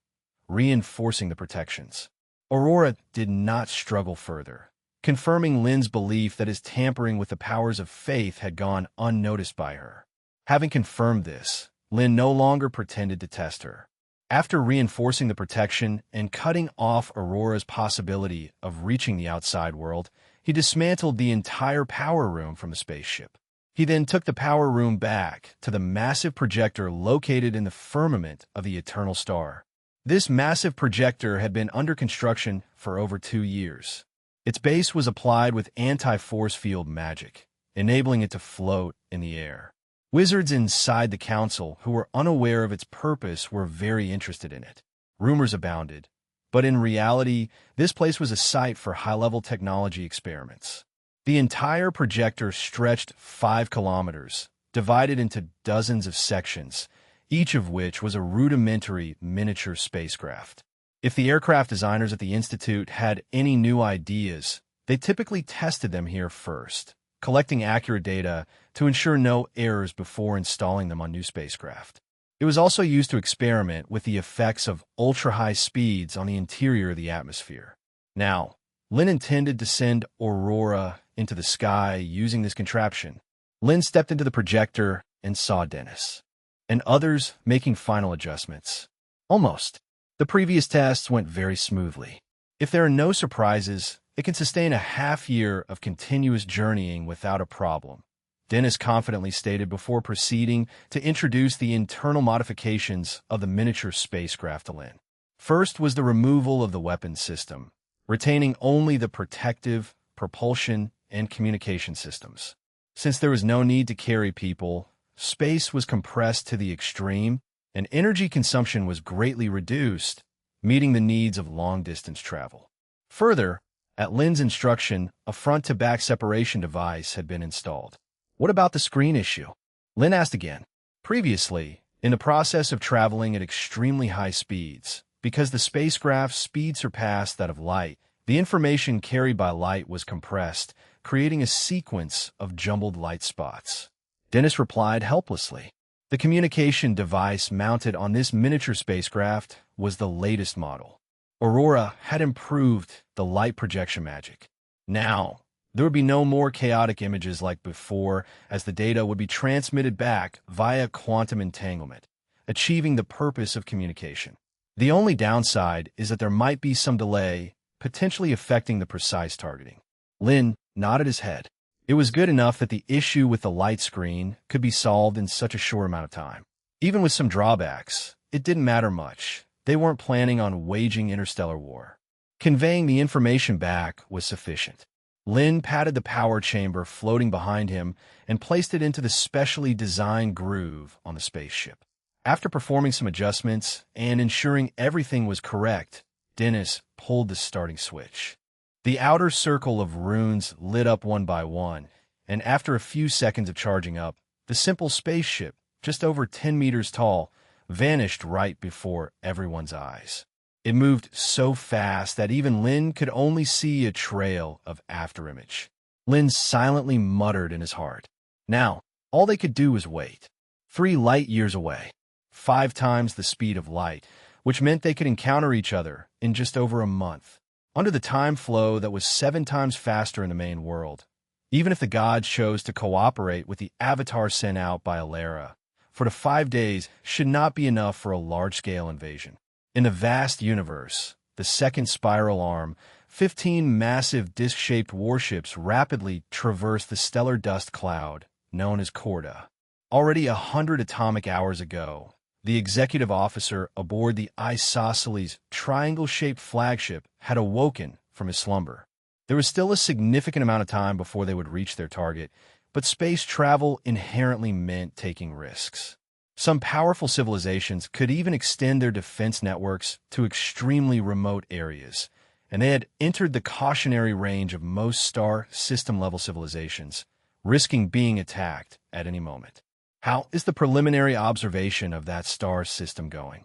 reinforcing the protections. Aurora did not struggle further, confirming Lin's belief that his tampering with the powers of faith had gone unnoticed by her. Having confirmed this, Lin no longer pretended to test her. After reinforcing the protection and cutting off Aurora's possibility of reaching the outside world, he dismantled the entire power room from the spaceship. He then took the power room back to the massive projector located in the firmament of the Eternal Star. This massive projector had been under construction for over 2 years. Its base was applied with anti-force field magic, enabling it to float in the air. Wizards inside the council who were unaware of its purpose were very interested in it. Rumors abounded, but in reality, this place was a site for high-level technology experiments. The entire projector stretched 5 kilometers, divided into dozens of sections, each of which was a rudimentary miniature spacecraft. If the aircraft designers at the Institute had any new ideas, they typically tested them here first, collecting accurate data to ensure no errors before installing them on new spacecraft. It was also used to experiment with the effects of ultra-high speeds on the interior of the atmosphere. Now, Lin intended to send Aurora into the sky using this contraption. Lin stepped into the projector and saw Dennis and others making final adjustments. Almost. The previous tests went very smoothly. If there are no surprises, It can sustain a half-year of continuous journeying without a problem, Dennis confidently stated before proceeding to introduce the internal modifications of the miniature spacecraft to Lynn. First was the removal of the weapons system, retaining only the protective, propulsion, and communication systems. Since there was no need to carry people, space was compressed to the extreme, and energy consumption was greatly reduced, meeting the needs of long-distance travel. Further, at Lynn's instruction, a front-to-back separation device had been installed. What about the screen issue? Lynn asked again. Previously, in the process of traveling at extremely high speeds, because the spacecraft's speed surpassed that of light, the information carried by light was compressed, creating a sequence of jumbled light spots. Dennis replied helplessly. The communication device mounted on this miniature spacecraft was the latest model. Aurora had improved the light projection magic. Now, there would be no more chaotic images like before, as the data would be transmitted back via quantum entanglement, achieving the purpose of communication. The only downside is that there might be some delay, potentially affecting the precise targeting. Lynn nodded his head. It was good enough that the issue with the light screen could be solved in such a short amount of time. Even with some drawbacks, it didn't matter much. They weren't planning on waging interstellar war. Conveying the information back was sufficient. Lynn patted the power chamber floating behind him and placed it into the specially designed groove on the spaceship. After performing some adjustments and ensuring everything was correct, Dennis pulled the starting switch. The outer circle of runes lit up one by one, and after a few seconds of charging up, the simple spaceship, just over 10 meters tall, vanished right before everyone's eyes. It moved so fast that even Lynn could only see a trail of afterimage. Lynn silently muttered in his heart. Now, all they could do was wait. 3 light years away, 5 times the speed of light, which meant they could encounter each other in just over a month, under the time flow that was 7 times faster in the main world. Even if the gods chose to cooperate with the avatar sent out by Alara, for the 5 days should not be enough for a large-scale invasion. In the vast universe, the second spiral arm, 15 massive disc-shaped warships rapidly traversed the stellar dust cloud known as Corda. Already 100 atomic hours ago, the executive officer aboard the Isosceles triangle-shaped flagship had awoken from his slumber. There was still a significant amount of time before they would reach their target, but space travel inherently meant taking risks. Some powerful civilizations could even extend their defense networks to extremely remote areas, and they had entered the cautionary range of most star system-level civilizations, risking being attacked at any moment. How is the preliminary observation of that star system going?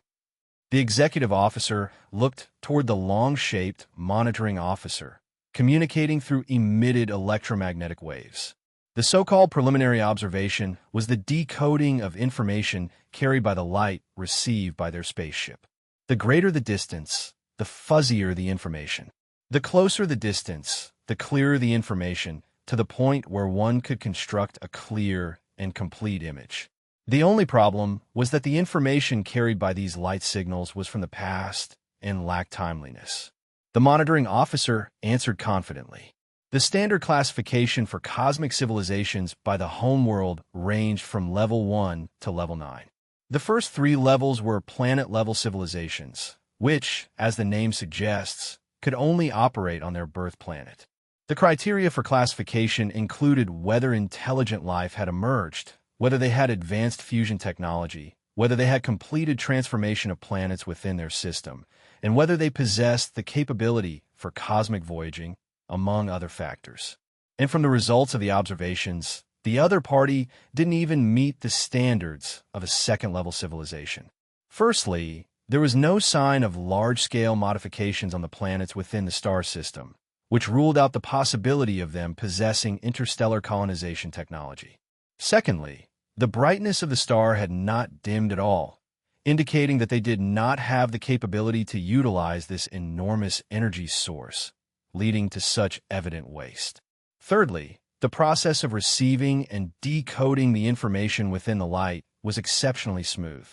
The executive officer looked toward the long-shaped monitoring officer, communicating through emitted electromagnetic waves. The so-called preliminary observation was the decoding of information carried by the light received by their spaceship. The greater the distance, the fuzzier the information. The closer the distance, the clearer the information, to the point where one could construct a clear and complete image. The only problem was that the information carried by these light signals was from the past and lacked timeliness. The monitoring officer answered confidently. The standard classification for cosmic civilizations by the homeworld ranged from level 1 to level 9. The first 3 levels were planet-level civilizations, which, as the name suggests, could only operate on their birth planet. The criteria for classification included whether intelligent life had emerged, whether they had advanced fusion technology, whether they had completed transformation of planets within their system, and whether they possessed the capability for cosmic voyaging, among other factors. And from the results of the observations, the other party didn't even meet the standards of a second-level civilization. Firstly, there was no sign of large-scale modifications on the planets within the star system, which ruled out the possibility of them possessing interstellar colonization technology. Secondly, the brightness of the star had not dimmed at all, indicating that they did not have the capability to utilize this enormous energy source, leading to such evident waste. Thirdly, the process of receiving and decoding the information within the light was exceptionally smooth.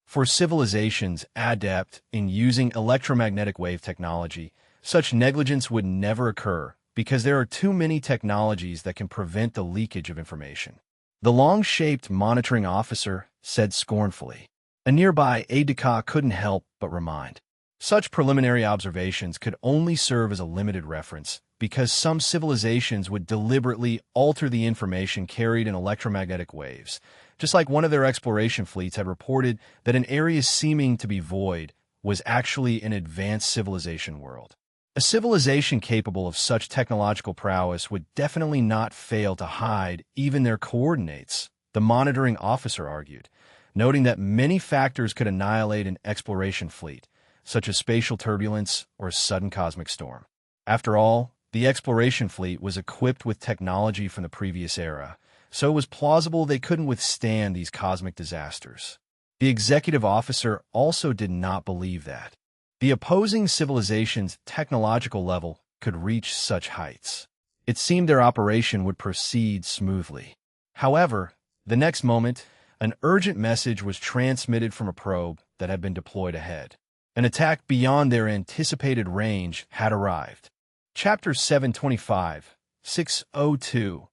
For civilizations adept in using electromagnetic wave technology, Such negligence would never occur because there are too many technologies that can prevent the leakage of information. The long-shaped monitoring officer said scornfully. A nearby aide-de-camp couldn't help but remind. Such preliminary observations could only serve as a limited reference because some civilizations would deliberately alter the information carried in electromagnetic waves, just like one of their exploration fleets had reported that an area seeming to be void was actually an advanced civilization world. A civilization capable of such technological prowess would definitely not fail to hide even their coordinates, the monitoring officer argued, noting that many factors could annihilate an exploration fleet, such as spatial turbulence or a sudden cosmic storm. After all, the exploration fleet was equipped with technology from the previous era, so it was plausible they couldn't withstand these cosmic disasters. The executive officer also did not believe that the opposing civilization's technological level could reach such heights. It seemed their operation would proceed smoothly. However, the next moment, an urgent message was transmitted from a probe that had been deployed ahead. An attack beyond their anticipated range had arrived. Chapter 725, 602.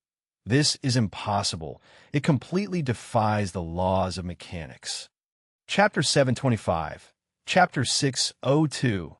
This is impossible. It completely defies the laws of mechanics. Chapter 725, Chapter 602.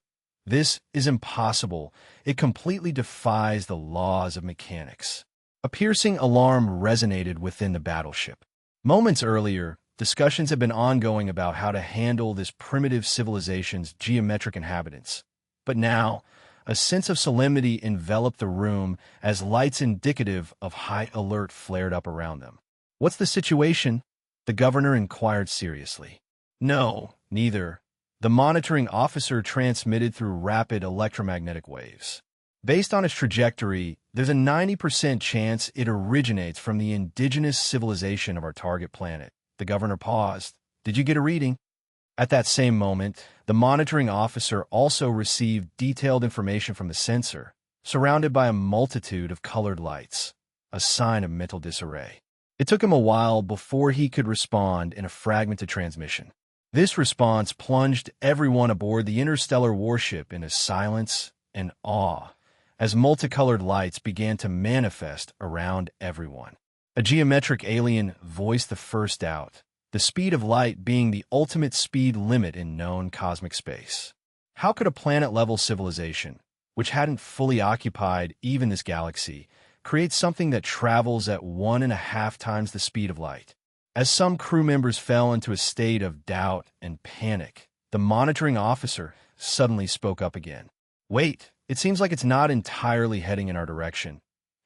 This is impossible. It completely defies the laws of mechanics. A piercing alarm resonated within the battleship. Moments earlier, discussions had been ongoing about how to handle this primitive civilization's geometric inhabitants. But now, a sense of solemnity enveloped the room as lights indicative of high alert flared up around them. "What's the situation?" the governor inquired seriously. "No, neither." The monitoring officer transmitted through rapid electromagnetic waves. "Based on its trajectory, there's a 90% chance it originates from the indigenous civilization of our target planet." The governor paused. "Did you get a reading?" At that same moment, the monitoring officer also received detailed information from the sensor, surrounded by a multitude of colored lights, a sign of mental disarray. It took him a while before he could respond in a fragmented transmission. This response plunged everyone aboard the interstellar warship into silence and awe as multicolored lights began to manifest around everyone. A geometric alien voiced the first doubt, the speed of light being the ultimate speed limit in known cosmic space. How could a planet-level civilization, which hadn't fully occupied even this galaxy, create something that travels at 1.5 times the speed of light? As some crew members fell into a state of doubt and panic, the monitoring officer suddenly spoke up again. "Wait, it seems like it's not entirely heading in our direction.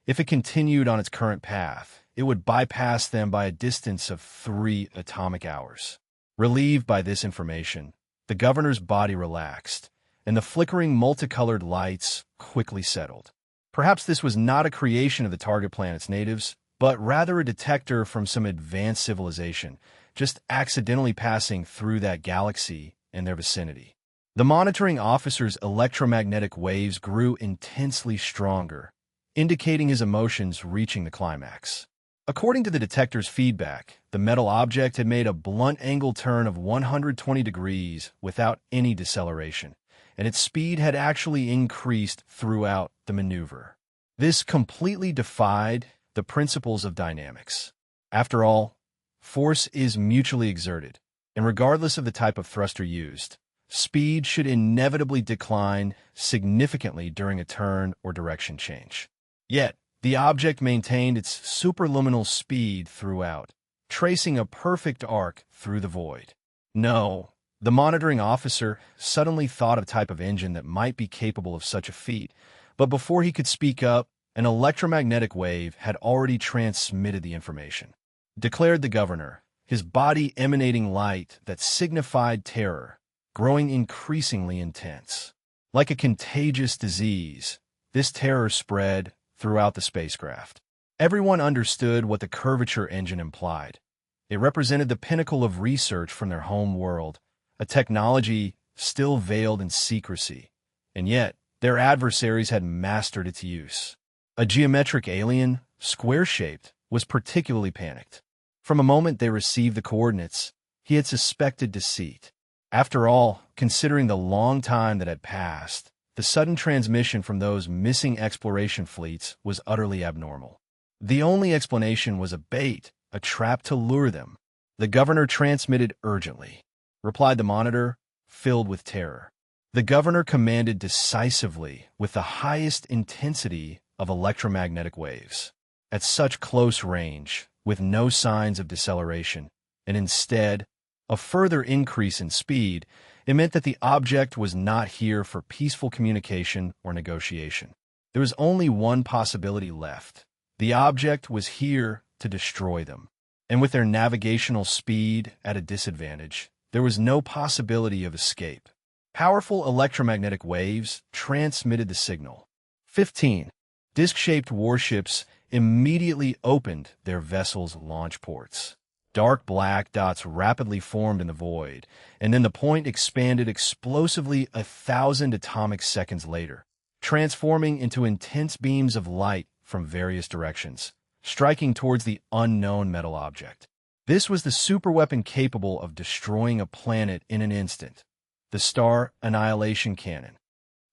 If it continued on its current path, it would bypass them by a distance of 3 atomic hours." Relieved by this information, the governor's body relaxed, and the flickering multicolored lights quickly settled. Perhaps this was not a creation of the target planet's natives, but rather a detector from some advanced civilization, just accidentally passing through that galaxy in their vicinity. The monitoring officer's electromagnetic waves grew intensely stronger, indicating his emotions reaching the climax. According to the detector's feedback, the metal object had made a blunt angle turn of 120 degrees without any deceleration, and its speed had actually increased throughout the maneuver. This completely defied the principles of dynamics. After all, force is mutually exerted, and regardless of the type of thruster used, speed should inevitably decline significantly during a turn or direction change. Yet, the object maintained its superluminal speed throughout, tracing a perfect arc through the void. No, the monitoring officer suddenly thought of a type of engine that might be capable of such a feat, but before he could speak up, an electromagnetic wave had already transmitted the information. Declared the governor, his body emanating light that signified terror, growing increasingly intense. Like a contagious disease, this terror spread throughout the spacecraft. Everyone understood what the curvature engine implied. It represented the pinnacle of research from their home world, a technology still veiled in secrecy, and yet their adversaries had mastered its use. A geometric alien, square-shaped, was particularly panicked. From a moment they received the coordinates, he had suspected deceit. After all, considering the long time that had passed, the sudden transmission from those missing exploration fleets was utterly abnormal. The only explanation was a bait, a trap to lure them. "The governor transmitted urgently," replied the monitor, filled with terror. The governor commanded decisively with the highest intensity of electromagnetic waves. At such close range, with no signs of deceleration, and instead, a further increase in speed, it meant that the object was not here for peaceful communication or negotiation. There was only one possibility left. The object was here to destroy them. And with their navigational speed at a disadvantage, there was no possibility of escape. Powerful electromagnetic waves transmitted the signal. 15. Disc-shaped warships immediately opened their vessels' launch ports. Dark black dots rapidly formed in the void, and then the point expanded explosively 1,000 atomic seconds later, transforming into intense beams of light from various directions, striking towards the unknown metal object. This was the superweapon capable of destroying a planet in an instant, the Star Annihilation Cannon.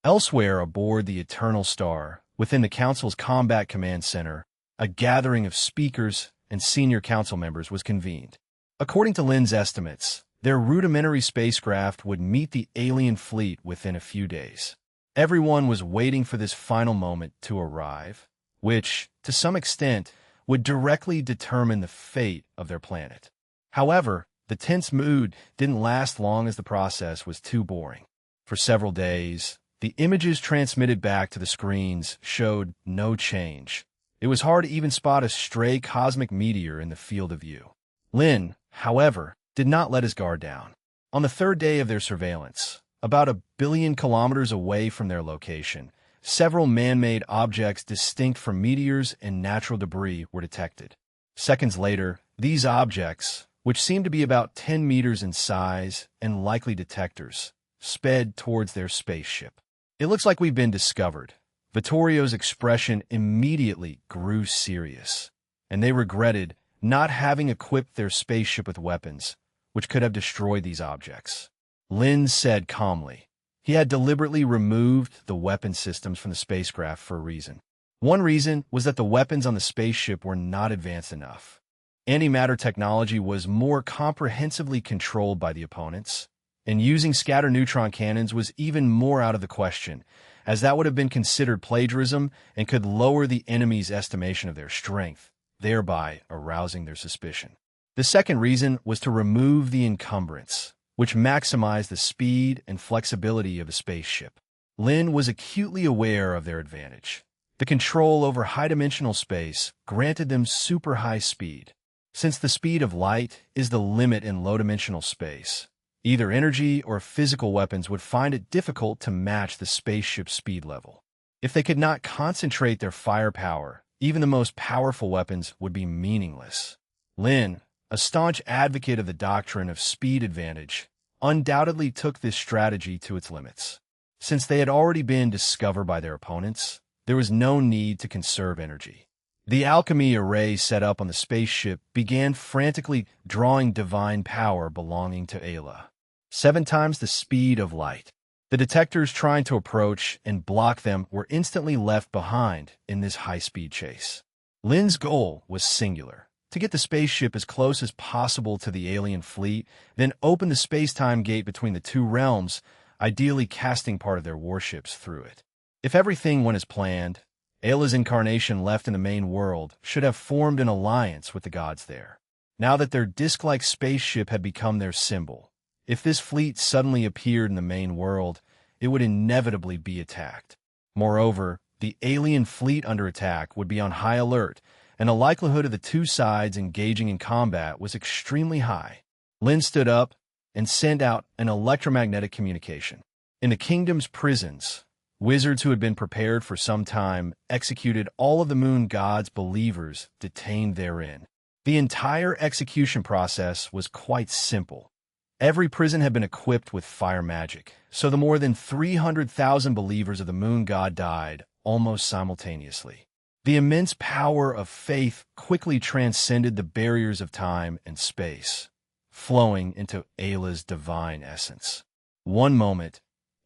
Elsewhere aboard the Eternal Star, within the Council's Combat Command Center, a gathering of speakers and senior council members was convened. According to Lynn's estimates, their rudimentary spacecraft would meet the alien fleet within a few days. Everyone was waiting for this final moment to arrive, which, to some extent, would directly determine the fate of their planet. However, the tense mood didn't last long, as the process was too boring. For several days, the images transmitted back to the screens showed no change. It was hard to even spot a stray cosmic meteor in the field of view. Lynn, however, did not let his guard down. On the third day of their surveillance, about 1 billion kilometers away from their location, several man-made objects distinct from meteors and natural debris were detected. Seconds later, these objects, which seemed to be about 10 meters in size and likely detectors, sped towards their spaceship. "It looks like we've been discovered." Vittorio's expression immediately grew serious, and they regretted not having equipped their spaceship with weapons, which could have destroyed these objects. Lynn said calmly. He had deliberately removed the weapon systems from the spacecraft for a reason. One reason was that the weapons on the spaceship were not advanced enough. Antimatter technology was more comprehensively controlled by the opponents, and using scatter neutron cannons was even more out of the question, as that would have been considered plagiarism and could lower the enemy's estimation of their strength, thereby arousing their suspicion. The second reason was to remove the encumbrance, which maximized the speed and flexibility of the spaceship. Lynn was acutely aware of their advantage. The control over high-dimensional space granted them super-high speed. Since the speed of light is the limit in low-dimensional space, either energy or physical weapons would find it difficult to match the spaceship's speed level. If they could not concentrate their firepower, even the most powerful weapons would be meaningless. Lynn, a staunch advocate of the doctrine of speed advantage, undoubtedly took this strategy to its limits. Since they had already been discovered by their opponents, there was no need to conserve energy. The alchemy array set up on the spaceship began frantically drawing divine power belonging to Ayla, 7 times the speed of light. The detectors trying to approach and block them were instantly left behind in this high-speed chase. Lynn's goal was singular: to get the spaceship as close as possible to the alien fleet, then open the space-time gate between the two realms, ideally casting part of their warships through it. If everything went as planned, Ayla's incarnation left in the main world should have formed an alliance with the gods there. Now that their disc-like spaceship had become their symbol, if this fleet suddenly appeared in the main world, it would inevitably be attacked. Moreover, the alien fleet under attack would be on high alert, and the likelihood of the two sides engaging in combat was extremely high. Lynn stood up and sent out an electromagnetic communication. In the kingdom's prisons, wizards who had been prepared for some time executed all of the moon god's believers detained therein. The entire execution process was quite simple. Every prison had been equipped with fire magic, so the more than 300,000 believers of the moon god died almost simultaneously. The immense power of faith quickly transcended the barriers of time and space, flowing into Ayla's divine essence. One moment,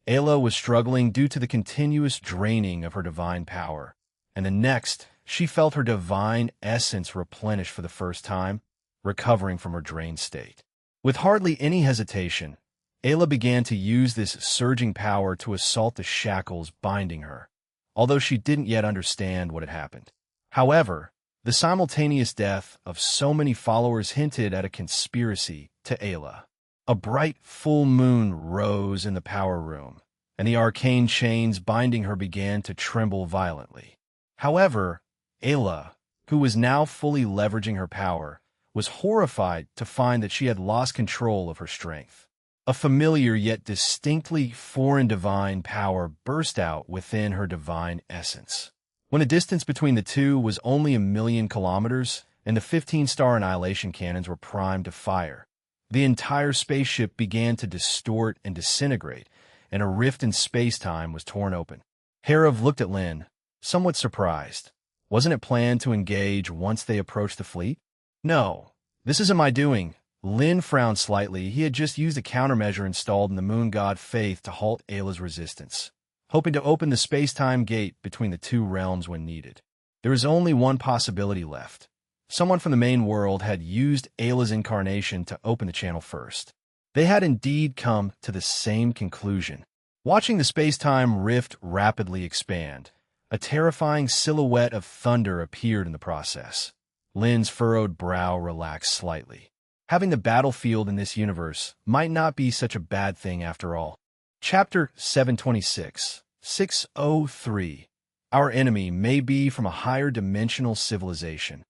Ayla was struggling due to the continuous draining of her divine power, and the next, she felt her divine essence replenished for the first time, recovering from her drained state. With hardly any hesitation, Ayla began to use this surging power to assault the shackles binding her, although she didn't yet understand what had happened. However, the simultaneous death of so many followers hinted at a conspiracy to Ayla. A bright full moon rose in the power room, and the arcane chains binding her began to tremble violently. However, Ayla, who was now fully leveraging her power, was horrified to find that she had lost control of her strength. A familiar yet distinctly foreign divine power burst out within her divine essence. When the distance between the two was only 1,000,000 kilometers, and the 15-star annihilation cannons were primed to fire, the entire spaceship began to distort and disintegrate, and a rift in space-time was torn open. Herav looked at Lin, somewhat surprised. Wasn't it planned to engage once they approached the fleet? No, this isn't my doing. Lin frowned slightly. He had just used a countermeasure installed in the moon god Faith to halt Ayla's resistance, hoping to open the space-time gate between the two realms when needed. There was only one possibility left. Someone from the main world had used Ayla's incarnation to open the channel first. They had indeed come to the same conclusion. Watching the space-time rift rapidly expand, a terrifying silhouette of thunder appeared in the process. Lin's furrowed brow relaxed slightly. Having the battlefield in this universe might not be such a bad thing after all. Chapter 726, 603. Our enemy may be from a higher dimensional civilization.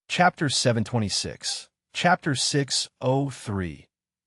Chapter 726, Chapter 603.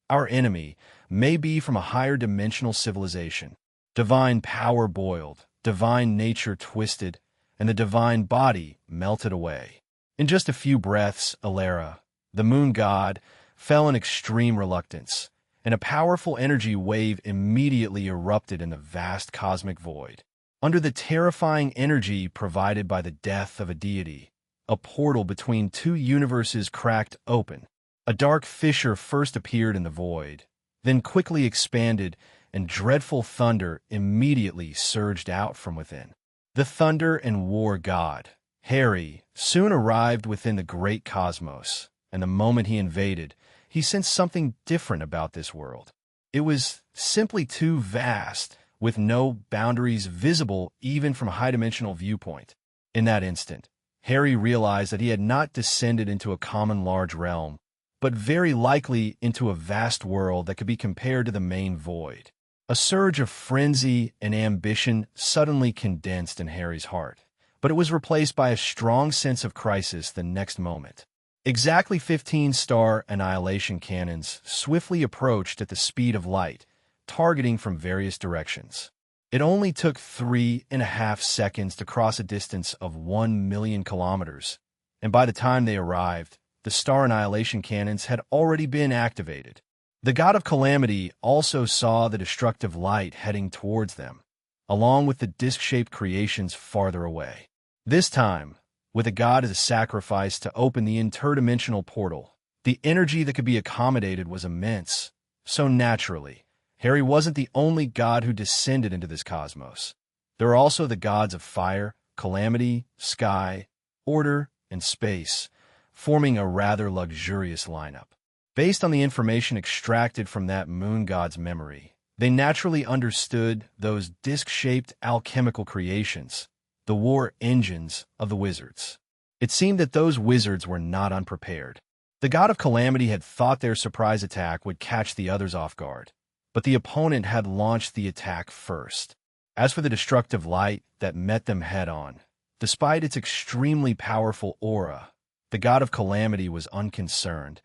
Our enemy may be from a higher dimensional civilization. Divine power boiled, divine nature twisted, and the divine body melted away. In just a few breaths, Alara, the moon god, fell in extreme reluctance, and a powerful energy wave immediately erupted in the vast cosmic void. Under the terrifying energy provided by the death of a deity, a portal between two universes cracked open. A dark fissure first appeared in the void, then quickly expanded, and dreadful thunder immediately surged out from within. The thunder and war god, Harry, soon arrived within the great cosmos, and the moment he invaded, he sensed something different about this world. It was simply too vast, with no boundaries visible even from a high-dimensional viewpoint. In that instant, Harry realized that he had not descended into a common large realm, but very likely into a vast world that could be compared to the main void. A surge of frenzy and ambition suddenly condensed in Harry's heart, but it was replaced by a strong sense of crisis the next moment. Exactly 15-star annihilation cannons swiftly approached at the speed of light, targeting from various directions. It only took 3.5 seconds to cross a distance of 1,000,000 kilometers, and by the time they arrived, the star annihilation cannons had already been activated. The god of calamity also saw the destructive light heading towards them, along with the disc-shaped creations farther away. This time, with a god as a sacrifice to open the interdimensional portal, the energy that could be accommodated was immense, so naturally, Harry wasn't the only god who descended into this cosmos. There are also the gods of fire, calamity, sky, order, and space, forming a rather luxurious lineup. Based on the information extracted from that moon god's memory, they naturally understood those disc-shaped alchemical creations, the war engines of the wizards. It seemed that those wizards were not unprepared. The god of calamity had thought their surprise attack would catch the others off guard, but the opponent had launched the attack first. As for the destructive light that met them head-on, despite its extremely powerful aura, the god of calamity was unconcerned.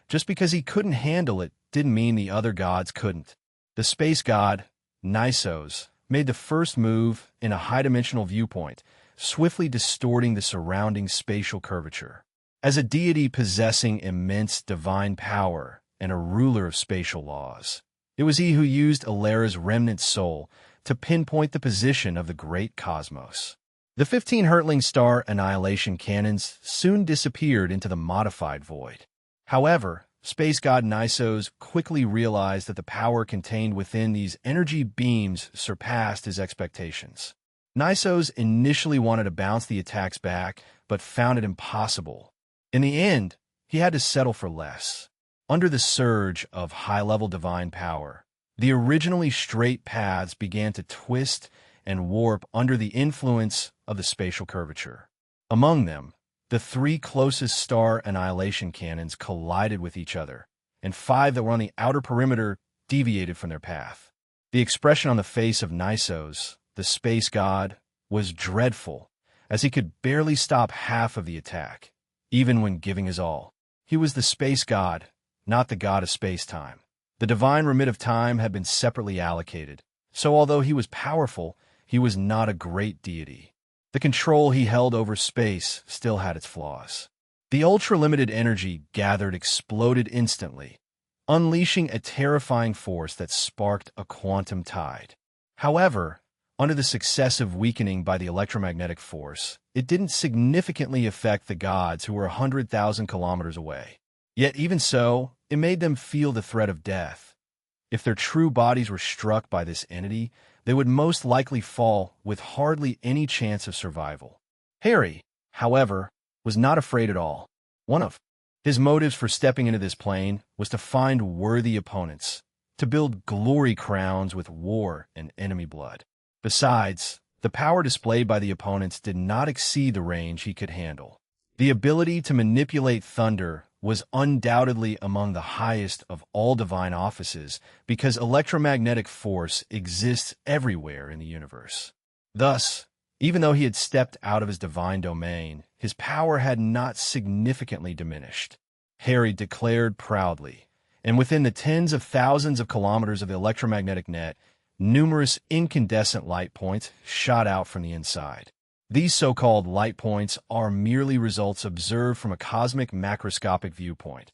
Just because he couldn't handle it didn't mean the other gods couldn't. The space god, Nisos, made the first move in a high-dimensional viewpoint, swiftly distorting the surrounding spatial curvature. As a deity possessing immense divine power and a ruler of spatial laws, it was he who used Alara's remnant soul to pinpoint the position of the great cosmos. The 15 hurtling star annihilation cannons soon disappeared into the modified void. However, space god Nisos quickly realized that the power contained within these energy beams surpassed his expectations. Nisos initially wanted to bounce the attacks back, but found it impossible. In the end, he had to settle for less. Under the surge of high-level divine power, the originally straight paths began to twist and warp under the influence of the spatial curvature. Among them, the 3 closest star annihilation cannons collided with each other, and 5 that were on the outer perimeter deviated from their path. The expression on the face of Nisos, the space god, was dreadful, as he could barely stop half of the attack, even when giving his all. He was the space god, not the god of space-time. The divine remit of time had been separately allocated, so although he was powerful, he was not a great deity. The control he held over space still had its flaws. The ultra-limited energy gathered exploded instantly, unleashing a terrifying force that sparked a quantum tide. However, under the successive weakening by the electromagnetic force, it didn't significantly affect the gods who were 100,000 kilometers away. Yet even so, it made them feel the threat of death. If their true bodies were struck by this entity, they would most likely fall with hardly any chance of survival. Harry, however, was not afraid at all. One of his motives for stepping into this plane was to find worthy opponents, to build glory crowns with war and enemy blood. Besides, the power displayed by the opponents did not exceed the range he could handle. The ability to manipulate thunder was undoubtedly among the highest of all divine offices because electromagnetic force exists everywhere in the universe. Thus, even though he had stepped out of his divine domain, his power had not significantly diminished. Harry declared proudly, and within the tens of thousands of kilometers of the electromagnetic net, numerous incandescent light points shot out from the inside. These so-called light points are merely results observed from a cosmic macroscopic viewpoint.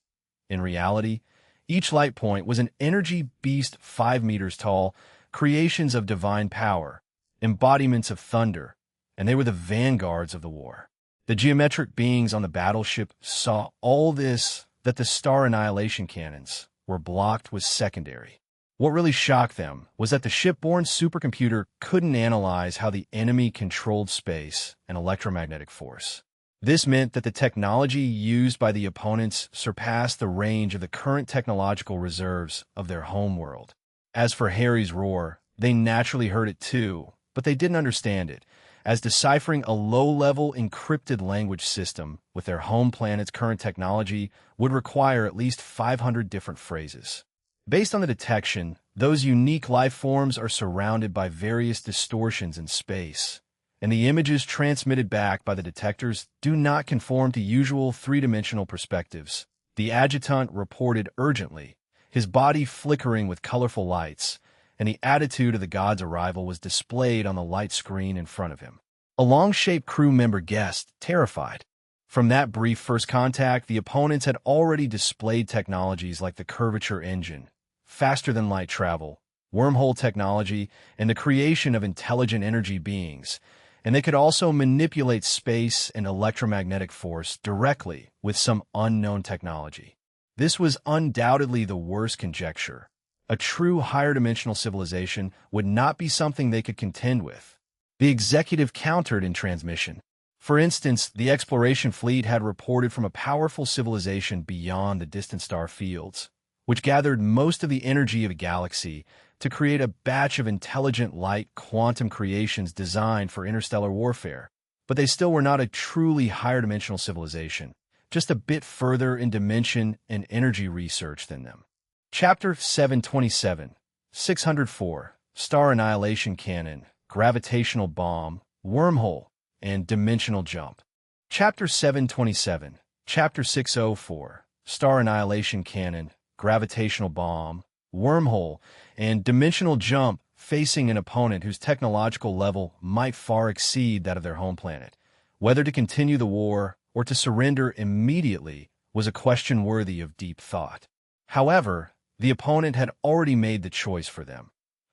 In reality, each light point was an energy beast 5 meters tall, creations of divine power, embodiments of thunder, and they were the vanguards of the war. The geometric beings on the battleship saw all this, that the star annihilation cannons were blocked was secondary. What really shocked them was that the shipborne supercomputer couldn't analyze how the enemy controlled space and electromagnetic force. This meant that the technology used by the opponents surpassed the range of the current technological reserves of their homeworld. As for Harry's roar, they naturally heard it too, but they didn't understand it, as deciphering a low-level encrypted language system with their home planet's current technology would require at least 500 different phrases. Based on the detection, those unique life forms are surrounded by various distortions in space, and the images transmitted back by the detectors do not conform to usual 3-dimensional perspectives. The adjutant reported urgently, his body flickering with colorful lights, and the attitude of the god's arrival was displayed on the light screen in front of him. A long-shaped crew member guessed, terrified. From that brief first contact, the opponents had already displayed technologies like the curvature engine, faster-than-light travel, wormhole technology, and the creation of intelligent energy beings, and they could also manipulate space and electromagnetic force directly with some unknown technology. This was undoubtedly the worst conjecture. A true higher-dimensional civilization would not be something they could contend with. The executive countered in transmission. For instance, the exploration fleet had reported from a powerful civilization beyond the distant star fields, which gathered most of the energy of a galaxy to create a batch of intelligent light quantum creations designed for interstellar warfare. But they still were not a truly higher-dimensional civilization, just a bit further in dimension and energy research than them. Chapter 727, 604, Star Annihilation Cannon, Gravitational Bomb, Wormhole, and Dimensional Jump. Chapter 727, Chapter 604, Star Annihilation Cannon, Gravitational Bomb, Wormhole, and Dimensional Jump facing an opponent whose technological level might far exceed that of their home planet. Whether to continue the war or to surrender immediately was a question worthy of deep thought. However, the opponent had already made the choice for them.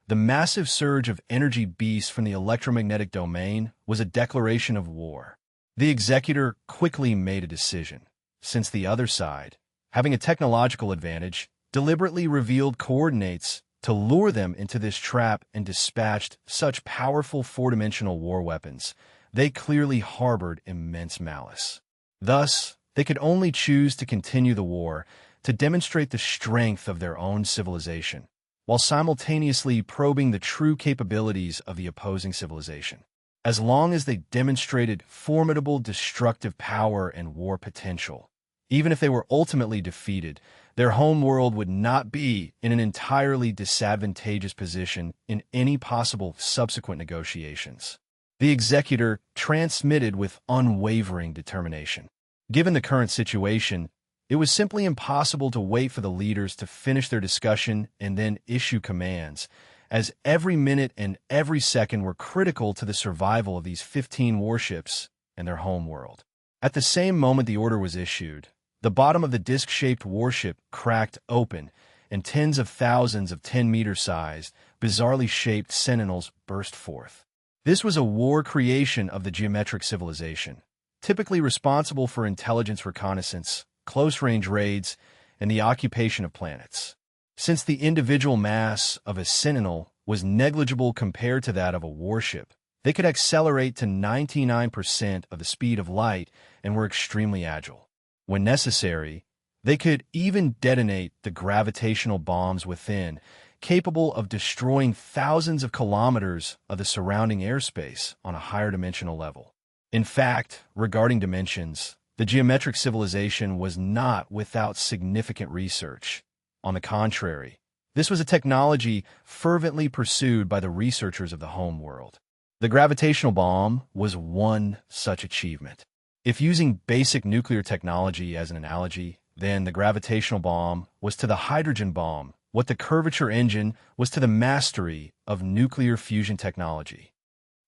The massive surge of energy beasts from the electromagnetic domain was a declaration of war. The executor quickly made a decision. Since the other side, having a technological advantage, deliberately revealed coordinates to lure them into this trap and dispatched such powerful four-dimensional war weapons. They clearly harbored immense malice. Thus, they could only choose to continue the war to demonstrate the strength of their own civilization, while simultaneously probing the true capabilities of the opposing civilization. As long as they demonstrated formidable destructive power and war potential, even if they were ultimately defeated, their homeworld would not be in an entirely disadvantageous position in any possible subsequent negotiations. The executor transmitted with unwavering determination. Given the current situation, it was simply impossible to wait for the leaders to finish their discussion and then issue commands, as every minute and every second were critical to the survival of these 15 warships and their homeworld. At the same moment the order was issued, the bottom of the disc-shaped warship cracked open, and tens of thousands of 10-meter-sized, bizarrely shaped sentinels burst forth. This was a war creation of the geometric civilization, typically responsible for intelligence reconnaissance, close-range raids, and the occupation of planets. Since the individual mass of a sentinel was negligible compared to that of a warship, they could accelerate to 99% of the speed of light and were extremely agile. When necessary, they could even detonate the gravitational bombs within, capable of destroying thousands of kilometers of the surrounding airspace on a higher dimensional level. In fact, regarding dimensions, the geometric civilization was not without significant research. On the contrary, this was a technology fervently pursued by the researchers of the homeworld. The gravitational bomb was one such achievement. If using basic nuclear technology as an analogy, then the gravitational bomb was to the hydrogen bomb what the curvature engine was to the mastery of nuclear fusion technology.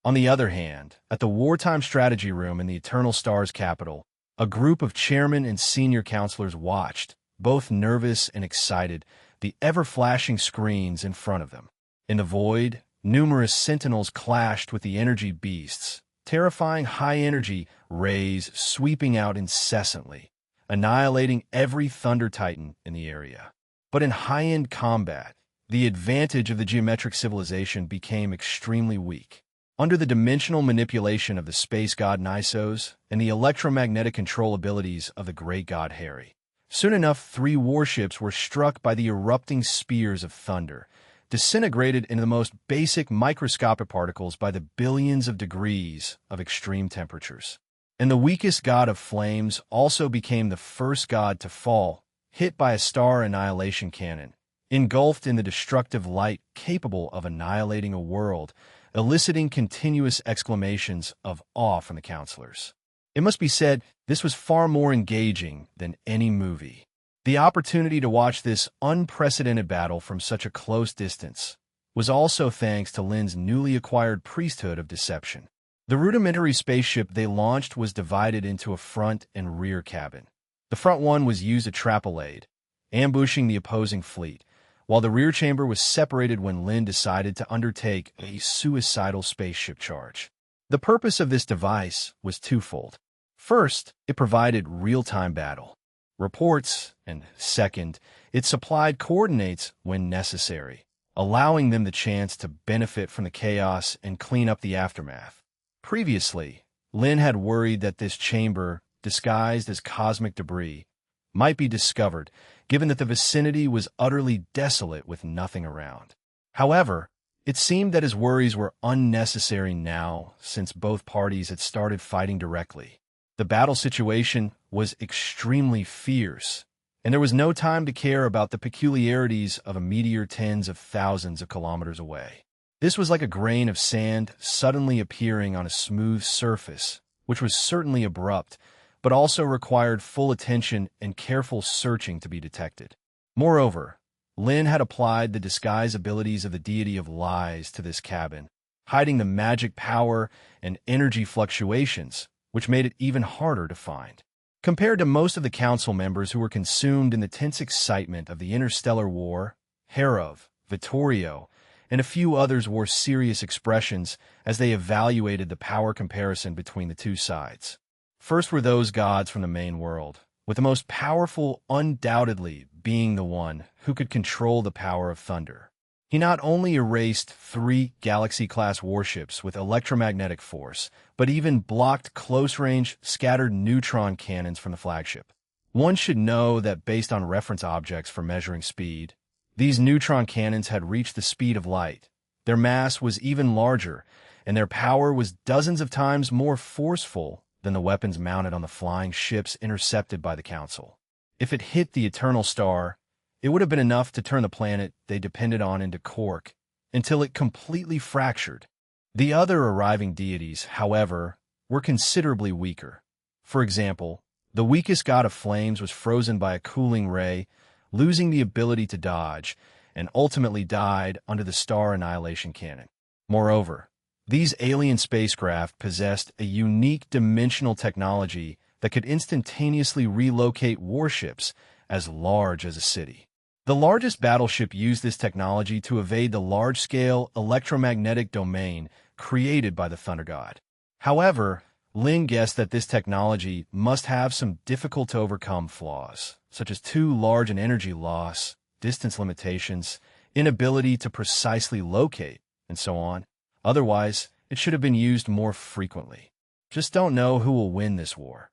On the other hand, at the wartime strategy room in the Eternal Stars capital, a group of chairmen and senior counselors watched, both nervous and excited, the ever-flashing screens in front of them. In the void, numerous sentinels clashed with the energy beasts, terrifying high-energy rays sweeping out incessantly, annihilating every Thunder Titan in the area. But in high-end combat, the advantage of the geometric civilization became extremely weak. Under the dimensional manipulation of the space god Nisos and the electromagnetic control abilities of the great god Harry, soon enough 3 warships were struck by the erupting spears of thunder, disintegrated into the most basic microscopic particles by the billions of degrees of extreme temperatures. And the weakest god of flames also became the first god to fall, hit by a star annihilation cannon, engulfed in the destructive light capable of annihilating a world, eliciting continuous exclamations of awe from the counselors. It must be said, this was far more engaging than any movie. The opportunity to watch this unprecedented battle from such a close distance was also thanks to Lynn's newly acquired priesthood of deception. The rudimentary spaceship they launched was divided into a front and rear cabin. The front one was used to trap a raid, ambushing the opposing fleet, while the rear chamber was separated when Lynn decided to undertake a suicidal spaceship charge. The purpose of this device was twofold. First, it provided real-time battle reports, and second, it supplied coordinates when necessary, allowing them the chance to benefit from the chaos and clean up the aftermath. Previously, Lynn had worried that this chamber, disguised as cosmic debris, might be discovered, given that the vicinity was utterly desolate with nothing around. However, it seemed that his worries were unnecessary now, since both parties had started fighting directly. The battle situation was extremely fierce, and there was no time to care about the peculiarities of a meteor tens of thousands of kilometers away. This was like a grain of sand suddenly appearing on a smooth surface, which was certainly abrupt, but also required full attention and careful searching to be detected. Moreover, Lynn had applied the disguise abilities of the deity of lies to this cabin, hiding the magic power and energy fluctuations, which made it even harder to find. Compared to most of the council members who were consumed in the tense excitement of the interstellar war, Harov, Vittorio, and a few others wore serious expressions as they evaluated the power comparison between the two sides. First were those gods from the main world, with the most powerful undoubtedly being the one who could control the power of thunder. He not only erased 3 Galaxy-class warships with electromagnetic force, but even blocked close-range, scattered neutron cannons from the flagship. One should know that based on reference objects for measuring speed, these neutron cannons had reached the speed of light. Their mass was even larger, and their power was dozens of times more forceful than the weapons mounted on the flying ships intercepted by the Council. If it hit the Eternal Star, it would have been enough to turn the planet they depended on into cork until it completely fractured. The other arriving deities, however, were considerably weaker. For example, the weakest god of flames was frozen by a cooling ray, losing the ability to dodge, and ultimately died under the Star Annihilation Cannon. Moreover, these alien spacecraft possessed a unique dimensional technology that could instantaneously relocate warships as large as a city. The largest battleship used this technology to evade the large-scale electromagnetic domain created by the Thunder God. However, Lin guessed that this technology must have some difficult-to-overcome flaws, such as too large an energy loss, distance limitations, inability to precisely locate, and so on. Otherwise, it should have been used more frequently. Just don't know who will win this war.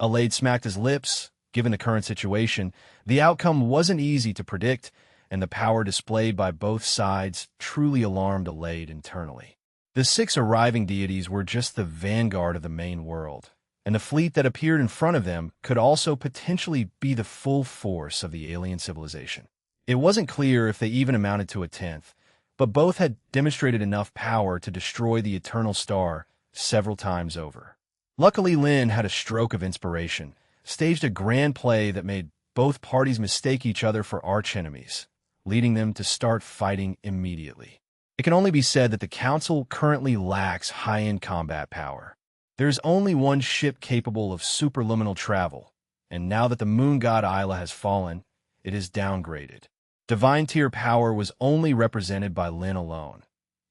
Alade smacked his lips. Given the current situation, the outcome wasn't easy to predict, and the power displayed by both sides truly alarmed Alade internally. The 6 arriving deities were just the vanguard of the main world, and the fleet that appeared in front of them could also potentially be the full force of the alien civilization. It wasn't clear if they even amounted to a 10th, but both had demonstrated enough power to destroy the Eternal Star several times over. Luckily, Lin had a stroke of inspiration, staged a grand play that made both parties mistake each other for archenemies, leading them to start fighting immediately. It can only be said that the Council currently lacks high-end combat power. There is only one ship capable of superluminal travel, and now that the moon god Isla has fallen, it is downgraded. Divine tier power was only represented by Lin alone.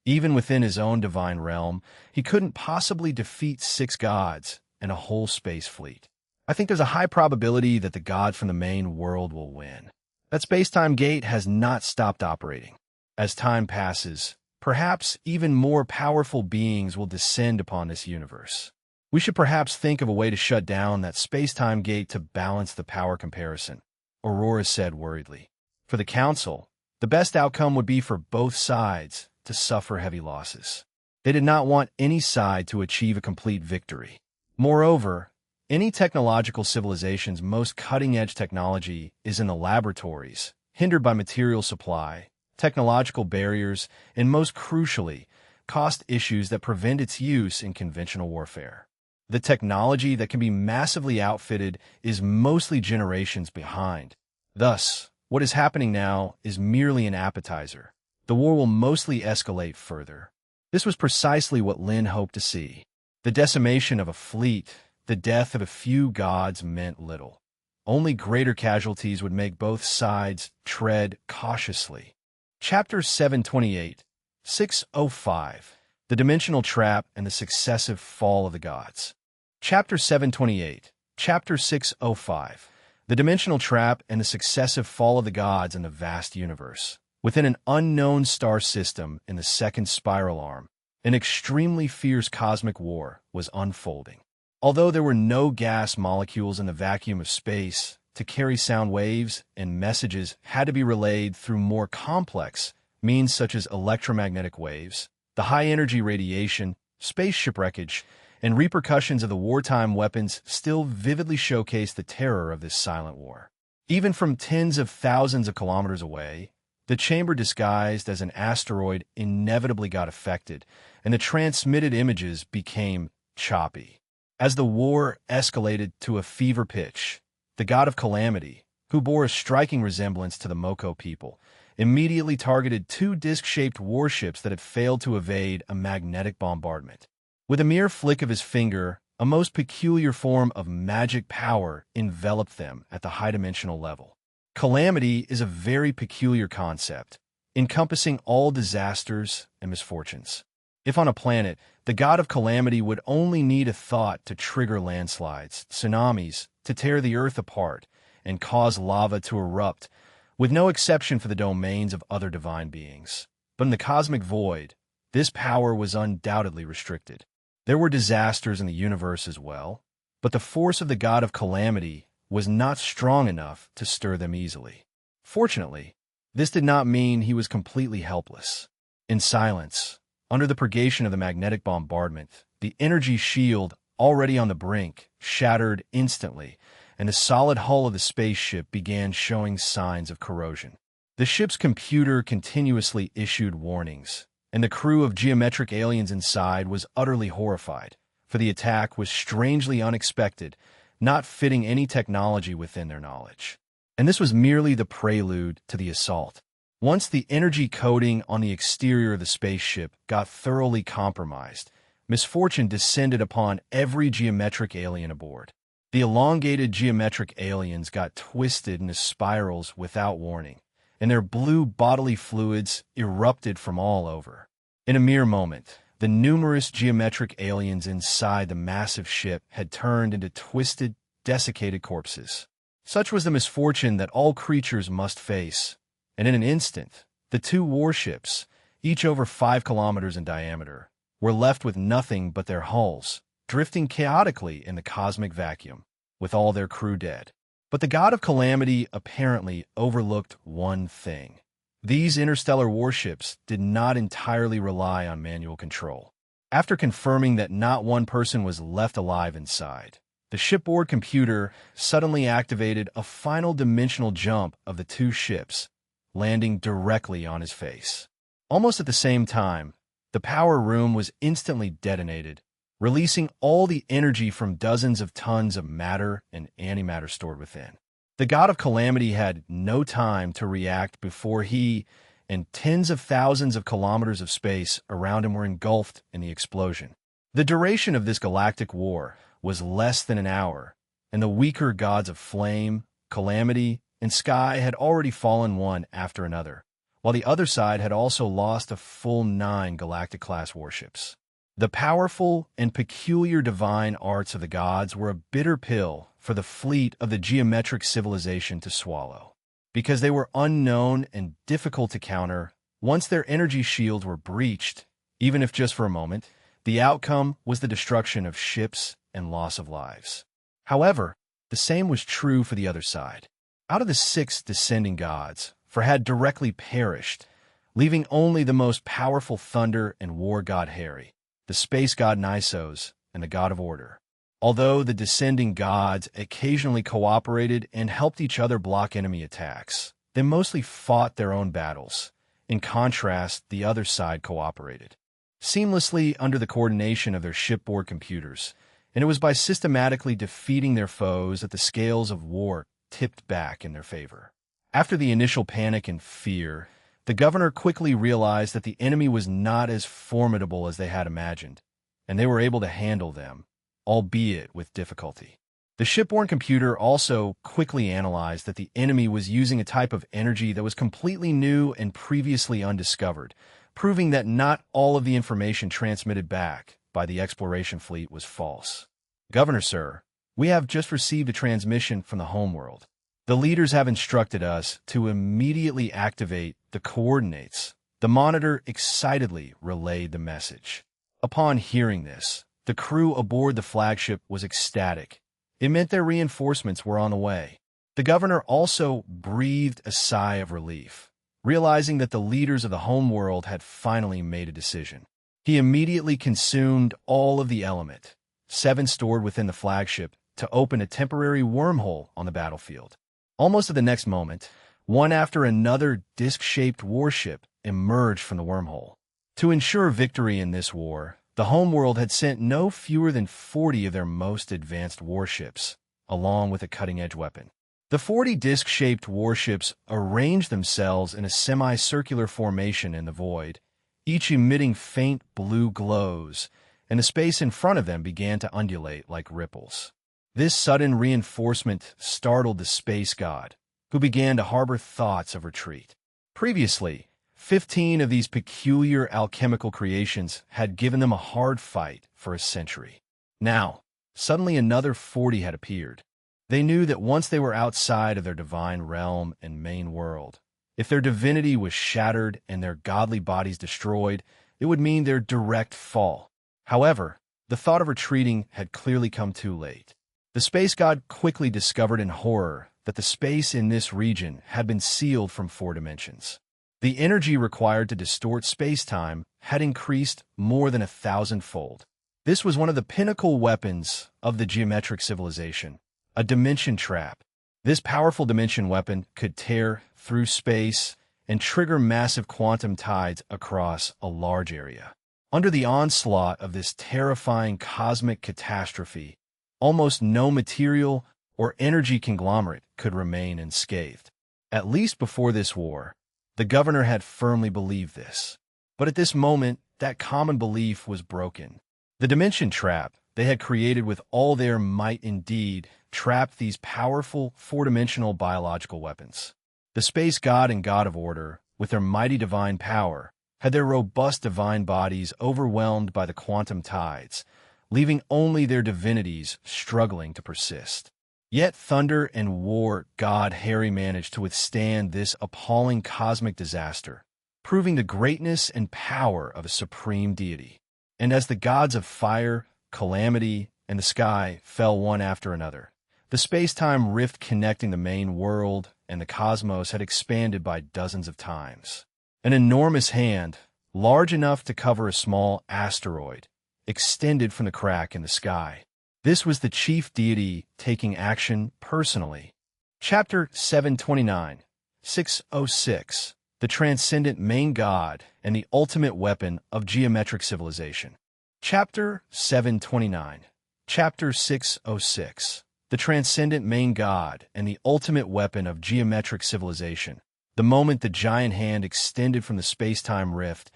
Even within his own divine realm, he couldn't possibly defeat 6 gods and a whole space fleet. I think there's a high probability that the god from the main world will win. That space-time gate has not stopped operating. As time passes, perhaps even more powerful beings will descend upon this universe. We should perhaps think of a way to shut down that space-time gate to balance the power comparison, Aurora said worriedly. For the Council, the best outcome would be for both sides to suffer heavy losses. They did not want any side to achieve a complete victory. Moreover, any technological civilization's most cutting-edge technology is in the laboratories, hindered by material supply, technological barriers, and most crucially, cost issues that prevent its use in conventional warfare. The technology that can be massively outfitted is mostly generations behind. Thus, what is happening now is merely an appetizer. The war will mostly escalate further. This was precisely what Lin hoped to see. The decimation of a fleet, the death of a few gods meant little. Only greater casualties would make both sides tread cautiously. Chapter 728, 605, The Dimensional Trap and the Successive Fall of the Gods. Chapter 728, Chapter 605, The Dimensional Trap and the Successive Fall of the Gods in the Vast Universe. Within an unknown star system in the second spiral arm, an extremely fierce cosmic war was unfolding. Although there were no gas molecules in the vacuum of space to carry sound waves, and messages had to be relayed through more complex means such as electromagnetic waves, the high-energy radiation, spaceship wreckage, and repercussions of the wartime weapons still vividly showcase the terror of this silent war. Even from tens of thousands of kilometers away, the chamber disguised as an asteroid inevitably got affected, and the transmitted images became choppy. As the war escalated to a fever pitch, the god of calamity, who bore a striking resemblance to the Moko people, immediately targeted 2 disc-shaped warships that had failed to evade a magnetic bombardment. With a mere flick of his finger, a most peculiar form of magic power enveloped them at the high-dimensional level. Calamity is a very peculiar concept, encompassing all disasters and misfortunes. If on a planet, the god of calamity would only need a thought to trigger landslides, tsunamis, to tear the earth apart, and cause lava to erupt, with no exception for the domains of other divine beings. But in the cosmic void, this power was undoubtedly restricted. There were disasters in the universe as well, but the force of the god of calamity was not strong enough to stir them easily. Fortunately, this did not mean he was completely helpless. In silence, under the purgation of the magnetic bombardment, the energy shield, already on the brink, shattered instantly, and the solid hull of the spaceship began showing signs of corrosion. The ship's computer continuously issued warnings, and the crew of geometric aliens inside was utterly horrified, for the attack was strangely unexpected, not fitting any technology within their knowledge. And this was merely the prelude to the assault. Once the energy coating on the exterior of the spaceship got thoroughly compromised, misfortune descended upon every geometric alien aboard. The elongated geometric aliens got twisted into spirals without warning, and their blue bodily fluids erupted from all over. In a mere moment, the numerous geometric aliens inside the massive ship had turned into twisted, desiccated corpses. Such was the misfortune that all creatures must face, and in an instant, the two warships, each over 5 kilometers in diameter, were left with nothing but their hulls, drifting chaotically in the cosmic vacuum, with all their crew dead. But the god of calamity apparently overlooked one thing. These interstellar warships did not entirely rely on manual control. After confirming that not one person was left alive inside, the shipboard computer suddenly activated a final dimensional jump of the two ships, landing directly on his face. Almost at the same time, the power room was instantly detonated, releasing all the energy from dozens of tons of matter and antimatter stored within. The god of calamity had no time to react before he and tens of thousands of kilometers of space around him were engulfed in the explosion. The duration of this galactic war was less than an hour, and the weaker gods of flame, calamity, and sky had already fallen one after another, while the other side had also lost a full 9 galactic-class warships. The powerful and peculiar divine arts of the gods were a bitter pill for the fleet of the geometric civilization to swallow. Because they were unknown and difficult to counter, once their energy shields were breached, even if just for a moment, the outcome was the destruction of ships and loss of lives. However, the same was true for the other side. Out of the 6 descending gods, 4 had directly perished, leaving only the most powerful thunder and war god Hari, the space god Nisos, and the god of order. Although the descending gods occasionally cooperated and helped each other block enemy attacks, they mostly fought their own battles. In contrast, the other side cooperated seamlessly under the coordination of their shipboard computers, and it was by systematically defeating their foes that the scales of war tipped back in their favor. After the initial panic and fear, the governor quickly realized that the enemy was not as formidable as they had imagined, and they were able to handle them, albeit with difficulty. The shipborne computer also quickly analyzed that the enemy was using a type of energy that was completely new and previously undiscovered, proving that not all of the information transmitted back by the exploration fleet was false. Governor, sir, we have just received a transmission from the homeworld. The leaders have instructed us to immediately activate the coordinates. The monitor excitedly relayed the message. Upon hearing this, the crew aboard the flagship was ecstatic. It meant their reinforcements were on the way. The governor also breathed a sigh of relief, realizing that the leaders of the homeworld had finally made a decision. He immediately consumed all of the element, 7 stored within the flagship, to open a temporary wormhole on the battlefield. Almost at the next moment, one after another disc-shaped warship emerged from the wormhole. To ensure victory in this war, the homeworld had sent no fewer than 40 of their most advanced warships, along with a cutting-edge weapon. The 40 disc-shaped warships arranged themselves in a semicircular formation in the void, each emitting faint blue glows, and the space in front of them began to undulate like ripples. This sudden reinforcement startled the space god, who began to harbor thoughts of retreat. Previously, 15 of these peculiar alchemical creations had given them a hard fight for a century. Now, suddenly another 40 had appeared. They knew that once they were outside of their divine realm and main world, if their divinity was shattered and their godly bodies destroyed, it would mean their direct fall. However, the thought of retreating had clearly come too late. The space god quickly discovered in horror that the space in this region had been sealed from 4 dimensions. The energy required to distort space-time had increased more than 1,000-fold. This was one of the pinnacle weapons of the geometric civilization, a dimension trap. This powerful dimension weapon could tear through space and trigger massive quantum tides across a large area. Under the onslaught of this terrifying cosmic catastrophe, almost no material or energy conglomerate could remain unscathed. At least before this war, the governor had firmly believed this. But at this moment, that common belief was broken. The dimension trap they had created with all their might indeed trapped these powerful 4-dimensional biological weapons. The space god and god of order, with their mighty divine power, had their robust divine bodies overwhelmed by the quantum tides, leaving only their divinities struggling to persist. Yet thunder and war god Harry managed to withstand this appalling cosmic disaster, proving the greatness and power of a supreme deity. And as the gods of fire, calamity, and the sky fell one after another, the space-time rift connecting the main world and the cosmos had expanded by dozens of times. An enormous hand, large enough to cover a small asteroid, extended from the crack in the sky. This was the chief deity taking action personally. Chapter 729, 606, The Transcendent Main God and the Ultimate Weapon of Geometric Civilization. Chapter 729, Chapter 606, The Transcendent Main God and the Ultimate Weapon of Geometric Civilization. The moment the giant hand extended from the space-time rift,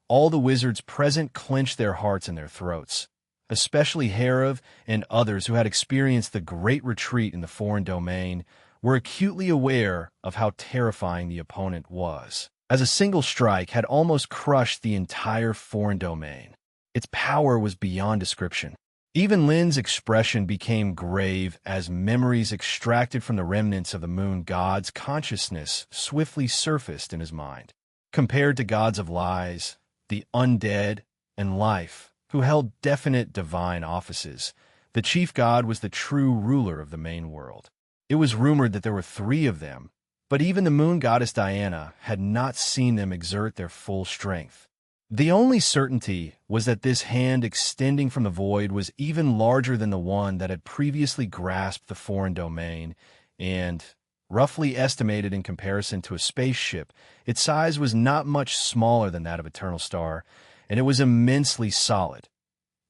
all the wizards present clenched their hearts in their throats. Especially Herav and others who had experienced the Great Retreat in the foreign domain, were acutely aware of how terrifying the opponent was, as a single strike had almost crushed the entire foreign domain. Its power was beyond description. Even Lin's expression became grave as memories extracted from the remnants of the moon god's consciousness swiftly surfaced in his mind. Compared to gods of lies, the undead, and life, who held definite divine offices, the chief god was the true ruler of the main world. It was rumored that there were 3 of them, but even the moon goddess Diana had not seen them exert their full strength. The only certainty was that this hand extending from the void was even larger than the one that had previously grasped the foreign domain, and, roughly estimated in comparison to a spaceship, its size was not much smaller than that of Eternal Star, and it was immensely solid.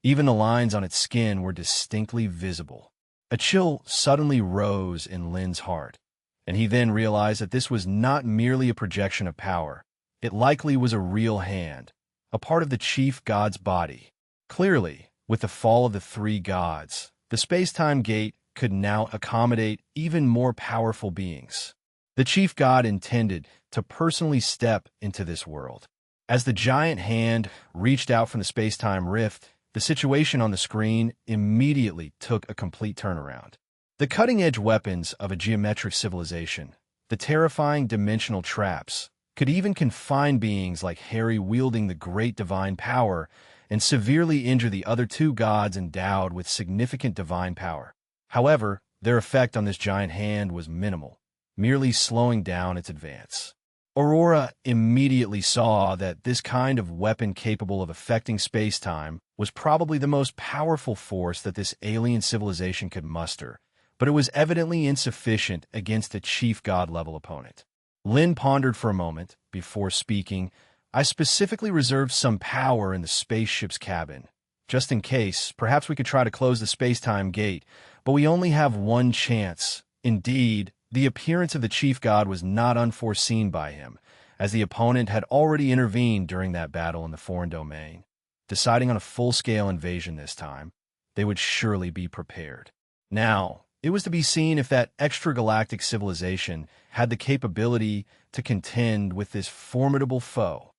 Even the lines on its skin were distinctly visible. A chill suddenly rose in Lin's heart, and he then realized that this was not merely a projection of power. It likely was a real hand, a part of the chief god's body. Clearly, with the fall of the 3 gods, the space-time gate could now accommodate even more powerful beings. The chief god intended to personally step into this world. As the giant hand reached out from the space-time rift, the situation on the screen immediately took a complete turnaround. The cutting-edge weapons of a geometric civilization, the terrifying dimensional traps, could even confine beings like Harry wielding the great divine power and severely injure the other 2 gods endowed with significant divine power. However, their effect on this giant hand was minimal, merely slowing down its advance. Aurora immediately saw that this kind of weapon capable of affecting space-time was probably the most powerful force that this alien civilization could muster, but it was evidently insufficient against a chief god-level opponent. Lin pondered for a moment before speaking. I specifically reserved some power in the spaceship's cabin. Just in case, perhaps we could try to close the space-time gate, but we only have one chance. Indeed, the appearance of the chief god was not unforeseen by him, as the opponent had already intervened during that battle in the foreign domain. Deciding on a full-scale invasion this time, they would surely be prepared. Now, It was to be seen if that extragalactic civilization had the capability to contend with this formidable foe.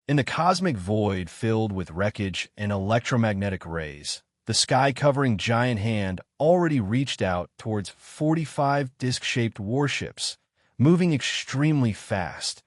In the cosmic void filled with wreckage and electromagnetic rays, the sky-covering giant hand already reached out towards 45 disc-shaped warships, moving extremely fast.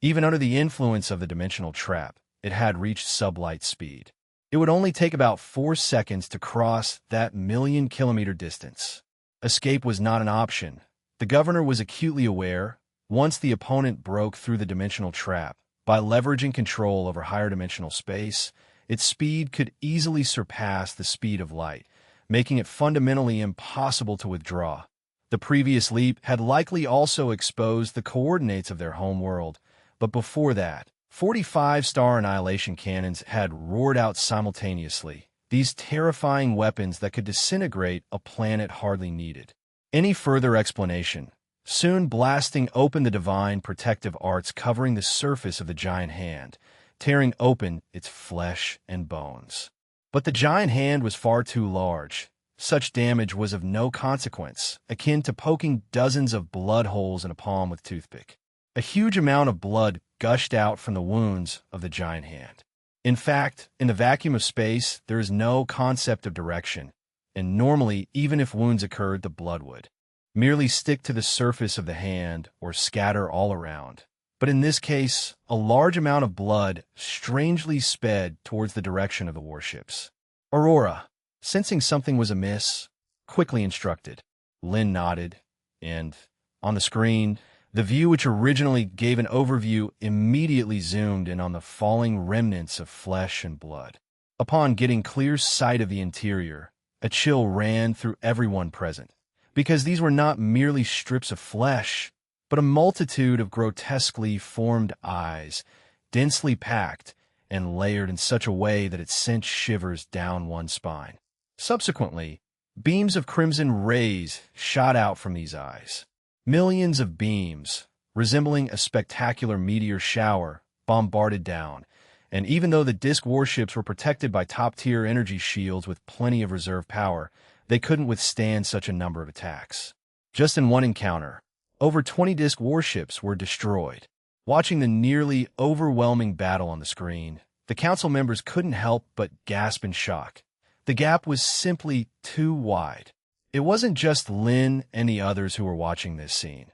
Even under the influence of the dimensional trap, it had reached sublight speed. It would only take about 4 seconds to cross that million-kilometer distance. Escape was not an option. The governor was acutely aware, once the opponent broke through the dimensional trap, by leveraging control over higher dimensional space, its speed could easily surpass the speed of light, making it fundamentally impossible to withdraw. The previous leap had likely also exposed the coordinates of their home world, but before that, 45 star annihilation cannons had roared out simultaneously, these terrifying weapons that could disintegrate a planet hardly needed any further explanation, soon blasting open the divine protective arts covering the surface of the giant hand, tearing open its flesh and bones. But the giant hand was far too large. Such damage was of no consequence, akin to poking dozens of blood holes in a palm with a toothpick. A huge amount of blood gushed out from the wounds of the giant hand. In fact, in the vacuum of space, there is no concept of direction, and normally, even if wounds occurred, the blood would merely stick to the surface of the hand or scatter all around. But in this case, a large amount of blood strangely sped towards the direction of the warships. Aurora, sensing something was amiss, quickly instructed. Lynn nodded, and, on the screen, the view which originally gave an overview immediately zoomed in on the falling remnants of flesh and blood. Upon getting clear sight of the interior, a chill ran through everyone present, because these were not merely strips of flesh, but a multitude of grotesquely formed eyes, densely packed and layered in such a way that it sent shivers down one's spine. Subsequently, beams of crimson rays shot out from these eyes. Millions of beams, resembling a spectacular meteor shower, bombarded down, and even though the disk warships were protected by top-tier energy shields with plenty of reserve power, they couldn't withstand such a number of attacks. Just in one encounter, over 20 disk warships were destroyed. Watching the nearly overwhelming battle on the screen, the council members couldn't help but gasp in shock. The gap was simply too wide. It wasn't just Lynn and the others who were watching this scene.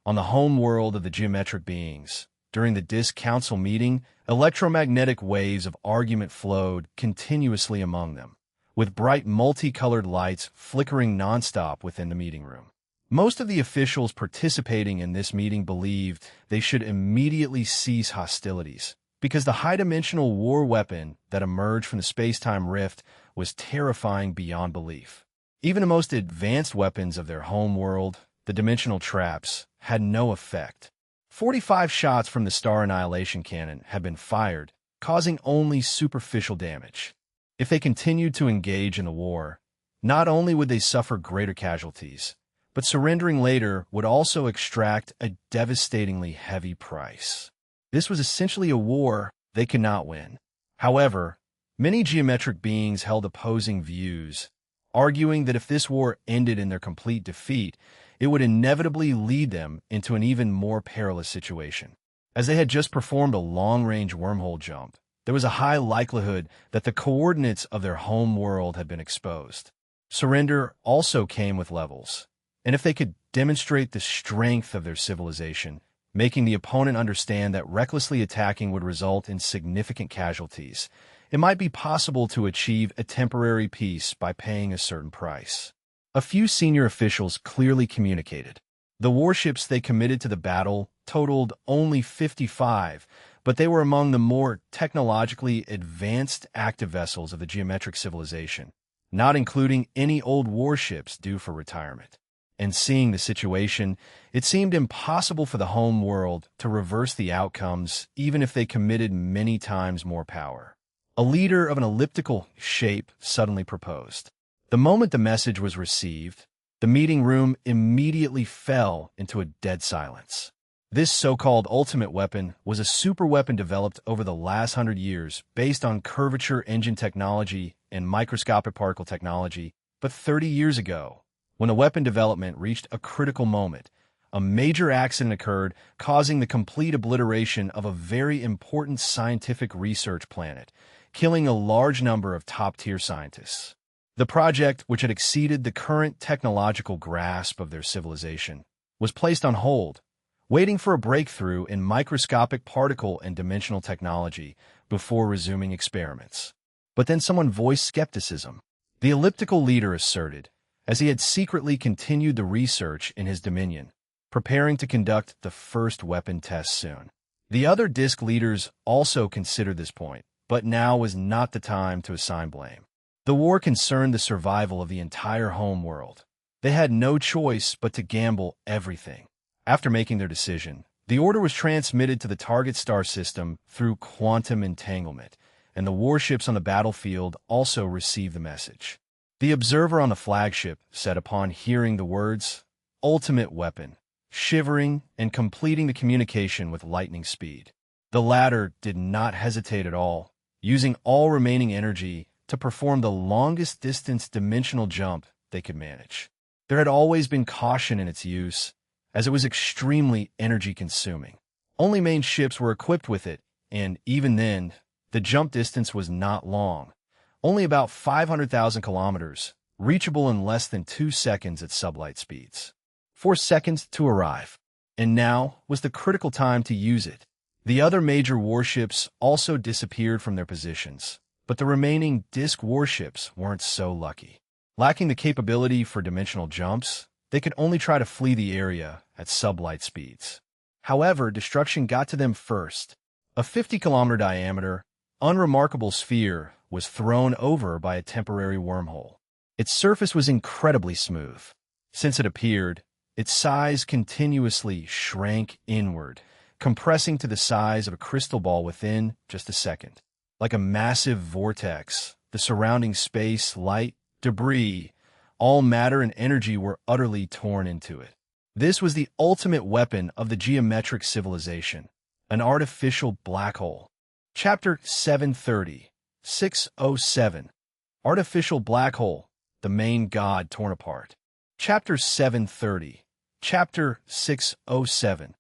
On the home world of the geometric beings, during the Disk Council meeting, electromagnetic waves of argument flowed continuously among them, with bright multicolored lights flickering nonstop within the meeting room. Most of the officials participating in this meeting believed they should immediately cease hostilities, because the high-dimensional war weapon that emerged from the space-time rift was terrifying beyond belief. Even the most advanced weapons of their home world, the dimensional traps, had no effect. 45 shots from the Star Annihilation Cannon had been fired, causing only superficial damage. If they continued to engage in the war, not only would they suffer greater casualties, but surrendering later would also extract a devastatingly heavy price. This was essentially a war they could not win. However, many geometric beings held opposing views, arguing that if this war ended in their complete defeat, it would inevitably lead them into an even more perilous situation. As they had just performed a long-range wormhole jump, there was a high likelihood that the coordinates of their home world had been exposed. Surrender also came with levels, and if they could demonstrate the strength of their civilization, making the opponent understand that recklessly attacking would result in significant casualties, it might be possible to achieve a temporary peace by paying a certain price. A few senior officials clearly communicated. The warships they committed to the battle totaled only 55, but they were among the more technologically advanced active vessels of the geometric civilization, not including any old warships due for retirement. And seeing the situation, it seemed impossible for the home world to reverse the outcomes even if they committed many times more power. A leader of an elliptical shape suddenly proposed. The moment the message was received, the meeting room immediately fell into a dead silence. This so-called ultimate weapon was a superweapon developed over the last 100 years based on curvature engine technology and microscopic particle technology, but 30 years ago, When the weapon development reached a critical moment, a major accident occurred, causing the complete obliteration of a very important scientific research planet, killing a large number of top-tier scientists. The project, which had exceeded the current technological grasp of their civilization, was placed on hold, waiting for a breakthrough in microscopic particle and dimensional technology before resuming experiments. But then someone voiced skepticism. The elliptical leader asserted, as he had secretly continued the research in his dominion, preparing to conduct the first weapon test soon. The other disk leaders also considered this point, but now was not the time to assign blame. The war concerned the survival of the entire home world. They had no choice but to gamble everything. After making their decision, the order was transmitted to the target star system through quantum entanglement, and the warships on the battlefield also received the message. The observer on the flagship said upon hearing the words, "Ultimate Weapon," shivering and completing the communication with lightning speed. The latter did not hesitate at all, using all remaining energy to perform the longest distance dimensional jump they could manage. There had always been caution in its use, as it was extremely energy-consuming. Only main ships were equipped with it, and even then, the jump distance was not long, only about 500,000 kilometers, reachable in less than 2 seconds at sublight speeds. 4 seconds to arrive. And now was the critical time to use it. The other major warships also disappeared from their positions, but the remaining disk warships weren't so lucky. Lacking the capability for dimensional jumps, they could only try to flee the area at sublight speeds. However, destruction got to them first. A 50-kilometer diameter, unremarkable sphere was thrown over by a temporary wormhole. Its surface was incredibly smooth. Since it appeared, its size continuously shrank inward, compressing to the size of a crystal ball within just a second. Like a massive vortex, the surrounding space, light, debris, all matter and energy were utterly torn into it. This was the ultimate weapon of the geometric civilization, an artificial black hole. Chapter 730, 607, Artificial Black Hole, the Main God Torn Apart. Chapter 730, Chapter 607,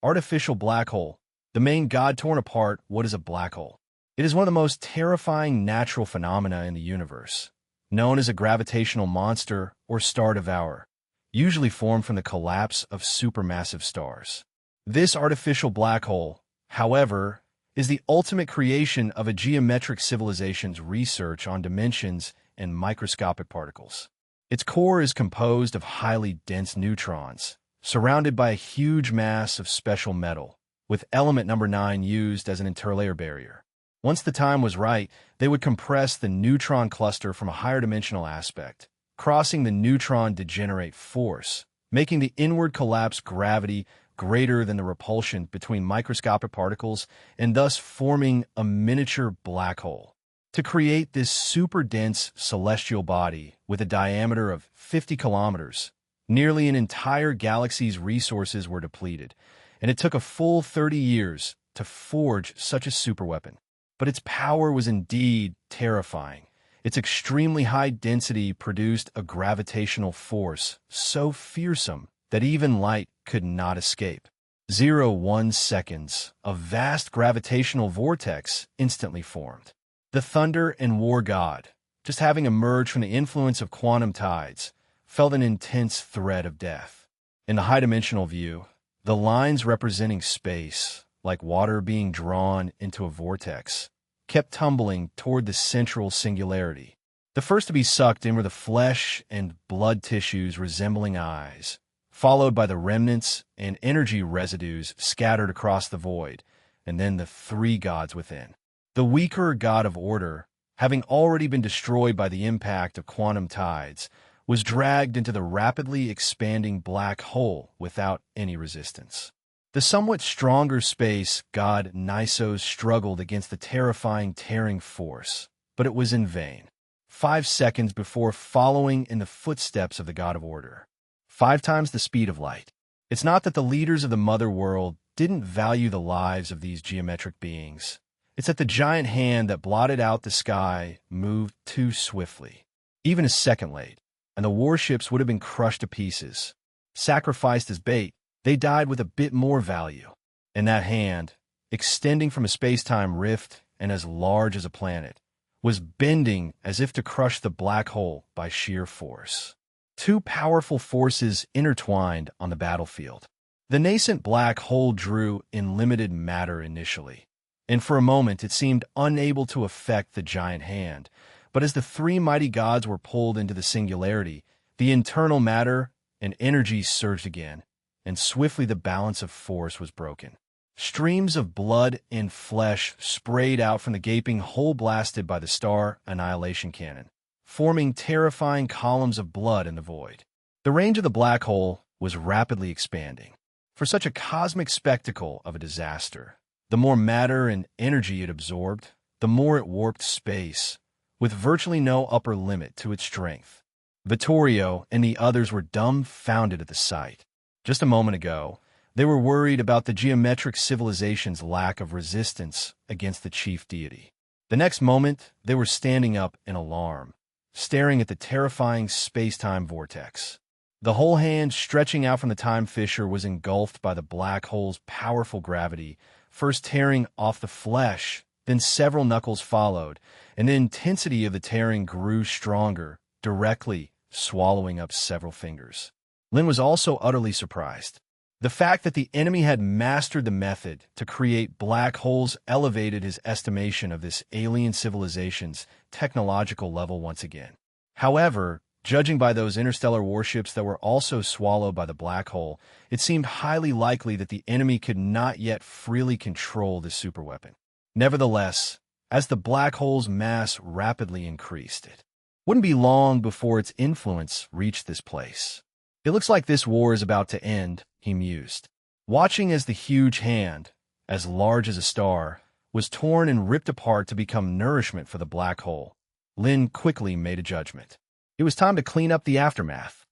Artificial Black Hole, the Main God Torn Apart. What is a black hole? It is one of the most terrifying natural phenomena in the universe, known as a gravitational monster or star devourer, usually formed from the collapse of supermassive stars. This artificial black hole, however, is the ultimate creation of a geometric civilization's research on dimensions and microscopic particles. Its core is composed of highly dense neutrons, surrounded by a huge mass of special metal, with element number 9 used as an interlayer barrier. Once the time was right, they would compress the neutron cluster from a higher dimensional aspect, crossing the neutron degenerate force, making the inward collapse gravity greater than the repulsion between microscopic particles, and thus forming a miniature black hole. To create this super-dense celestial body with a diameter of 50 kilometers, nearly an entire galaxy's resources were depleted, and it took a full 30 years to forge such a superweapon. But its power was indeed terrifying. Its extremely high density produced a gravitational force so fearsome that even light could not escape. 0.1 seconds, a vast gravitational vortex instantly formed. The thunder and war god, just having emerged from the influence of quantum tides, felt an intense threat of death. In the high-dimensional view, the lines representing space, like water being drawn into a vortex, kept tumbling toward the central singularity. The first to be sucked in were the flesh and blood tissues resembling eyes, followed by the remnants and energy residues scattered across the void, and then the three gods within. The weaker god of order, having already been destroyed by the impact of quantum tides, was dragged into the rapidly expanding black hole without any resistance. The somewhat stronger space god Nisos struggled against the terrifying tearing force, but it was in vain. 5 seconds before following in the footsteps of the god of order. 5 times the speed of light. It's not that the leaders of the mother world didn't value the lives of these geometric beings. It's that the giant hand that blotted out the sky moved too swiftly. Even a second late, and the warships would have been crushed to pieces. Sacrificed as bait, they died with a bit more value. And that hand, extending from a space-time rift and as large as a planet, was bending as if to crush the black hole by sheer force. Two powerful forces intertwined on the battlefield. The nascent black hole drew in limited matter initially, and for a moment it seemed unable to affect the giant hand. But as the three mighty gods were pulled into the singularity, the internal matter and energy surged again, and swiftly the balance of force was broken. Streams of blood and flesh sprayed out from the gaping hole blasted by the star annihilation cannon, forming terrifying columns of blood in the void. The range of the black hole was rapidly expanding. For such a cosmic spectacle of a disaster, the more matter and energy it absorbed, the more it warped space, with virtually no upper limit to its strength. Vittorio and the others were dumbfounded at the sight. Just a moment ago, they were worried about the geometric civilization's lack of resistance against the chief deity. The next moment, they were standing up in alarm, staring at the terrifying space-time vortex. The whole hand stretching out from the time fissure was engulfed by the black hole's powerful gravity, first tearing off the flesh, then several knuckles followed, and the intensity of the tearing grew stronger, directly swallowing up several fingers. Lin was also utterly surprised. The fact that the enemy had mastered the method to create black holes elevated his estimation of this alien civilization's technological level once again. However, judging by those interstellar warships that were also swallowed by the black hole, it seemed highly likely that the enemy could not yet freely control this superweapon. Nevertheless, as the black hole's mass rapidly increased, it wouldn't be long before its influence reached this place. It looks like this war is about to end, he mused, watching as the huge hand, as large as a star, was torn and ripped apart to become nourishment for the black hole. Lin quickly made a judgment. It was time to clean up the aftermath.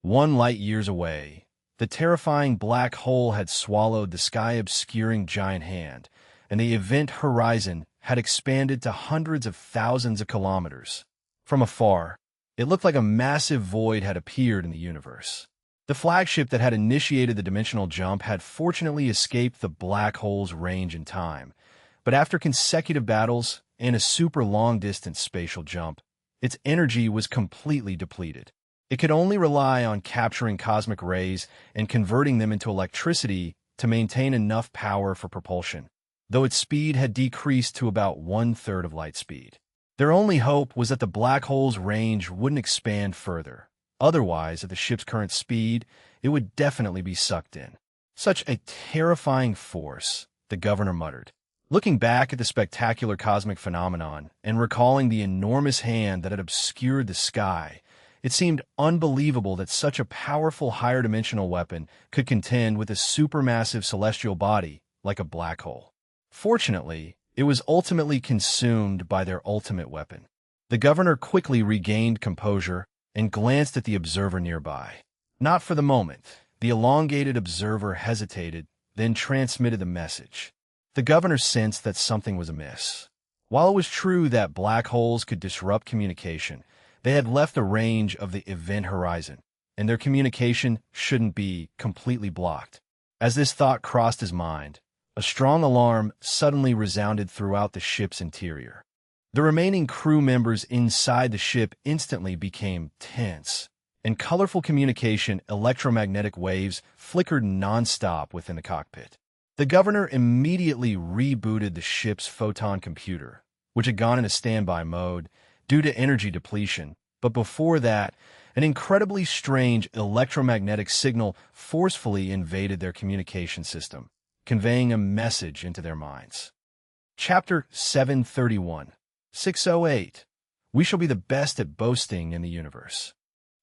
1 light years away, the terrifying black hole had swallowed the sky-obscuring giant hand, and the event horizon had expanded to hundreds of thousands of kilometers. From afar, it looked like a massive void had appeared in the universe. The flagship that had initiated the dimensional jump had fortunately escaped the black hole's range in time, but after consecutive battles and a super long-distance spatial jump, its energy was completely depleted. It could only rely on capturing cosmic rays and converting them into electricity to maintain enough power for propulsion, though its speed had decreased to about 1/3 of light speed. Their only hope was that the black hole's range wouldn't expand further. Otherwise, at the ship's current speed, it would definitely be sucked in. Such a terrifying force, the governor muttered. Looking back at the spectacular cosmic phenomenon and recalling the enormous hand that had obscured the sky, it seemed unbelievable that such a powerful higher-dimensional weapon could contend with a supermassive celestial body like a black hole. Fortunately, it was ultimately consumed by their ultimate weapon. The governor quickly regained composure and glanced at the observer nearby. Not for the moment. The elongated observer hesitated, then transmitted the message. The governor sensed that something was amiss. While it was true that black holes could disrupt communication, they had left the range of the event horizon, and their communication shouldn't be completely blocked. As this thought crossed his mind, a strong alarm suddenly resounded throughout the ship's interior. The remaining crew members inside the ship instantly became tense, and colorful communication electromagnetic waves flickered non-stop within the cockpit. The governor immediately rebooted the ship's photon computer, which had gone into standby mode due to energy depletion, but before that, an incredibly strange electromagnetic signal forcefully invaded their communication system, conveying a message into their minds. Chapter 731, 608. We shall be the best at boasting in the universe.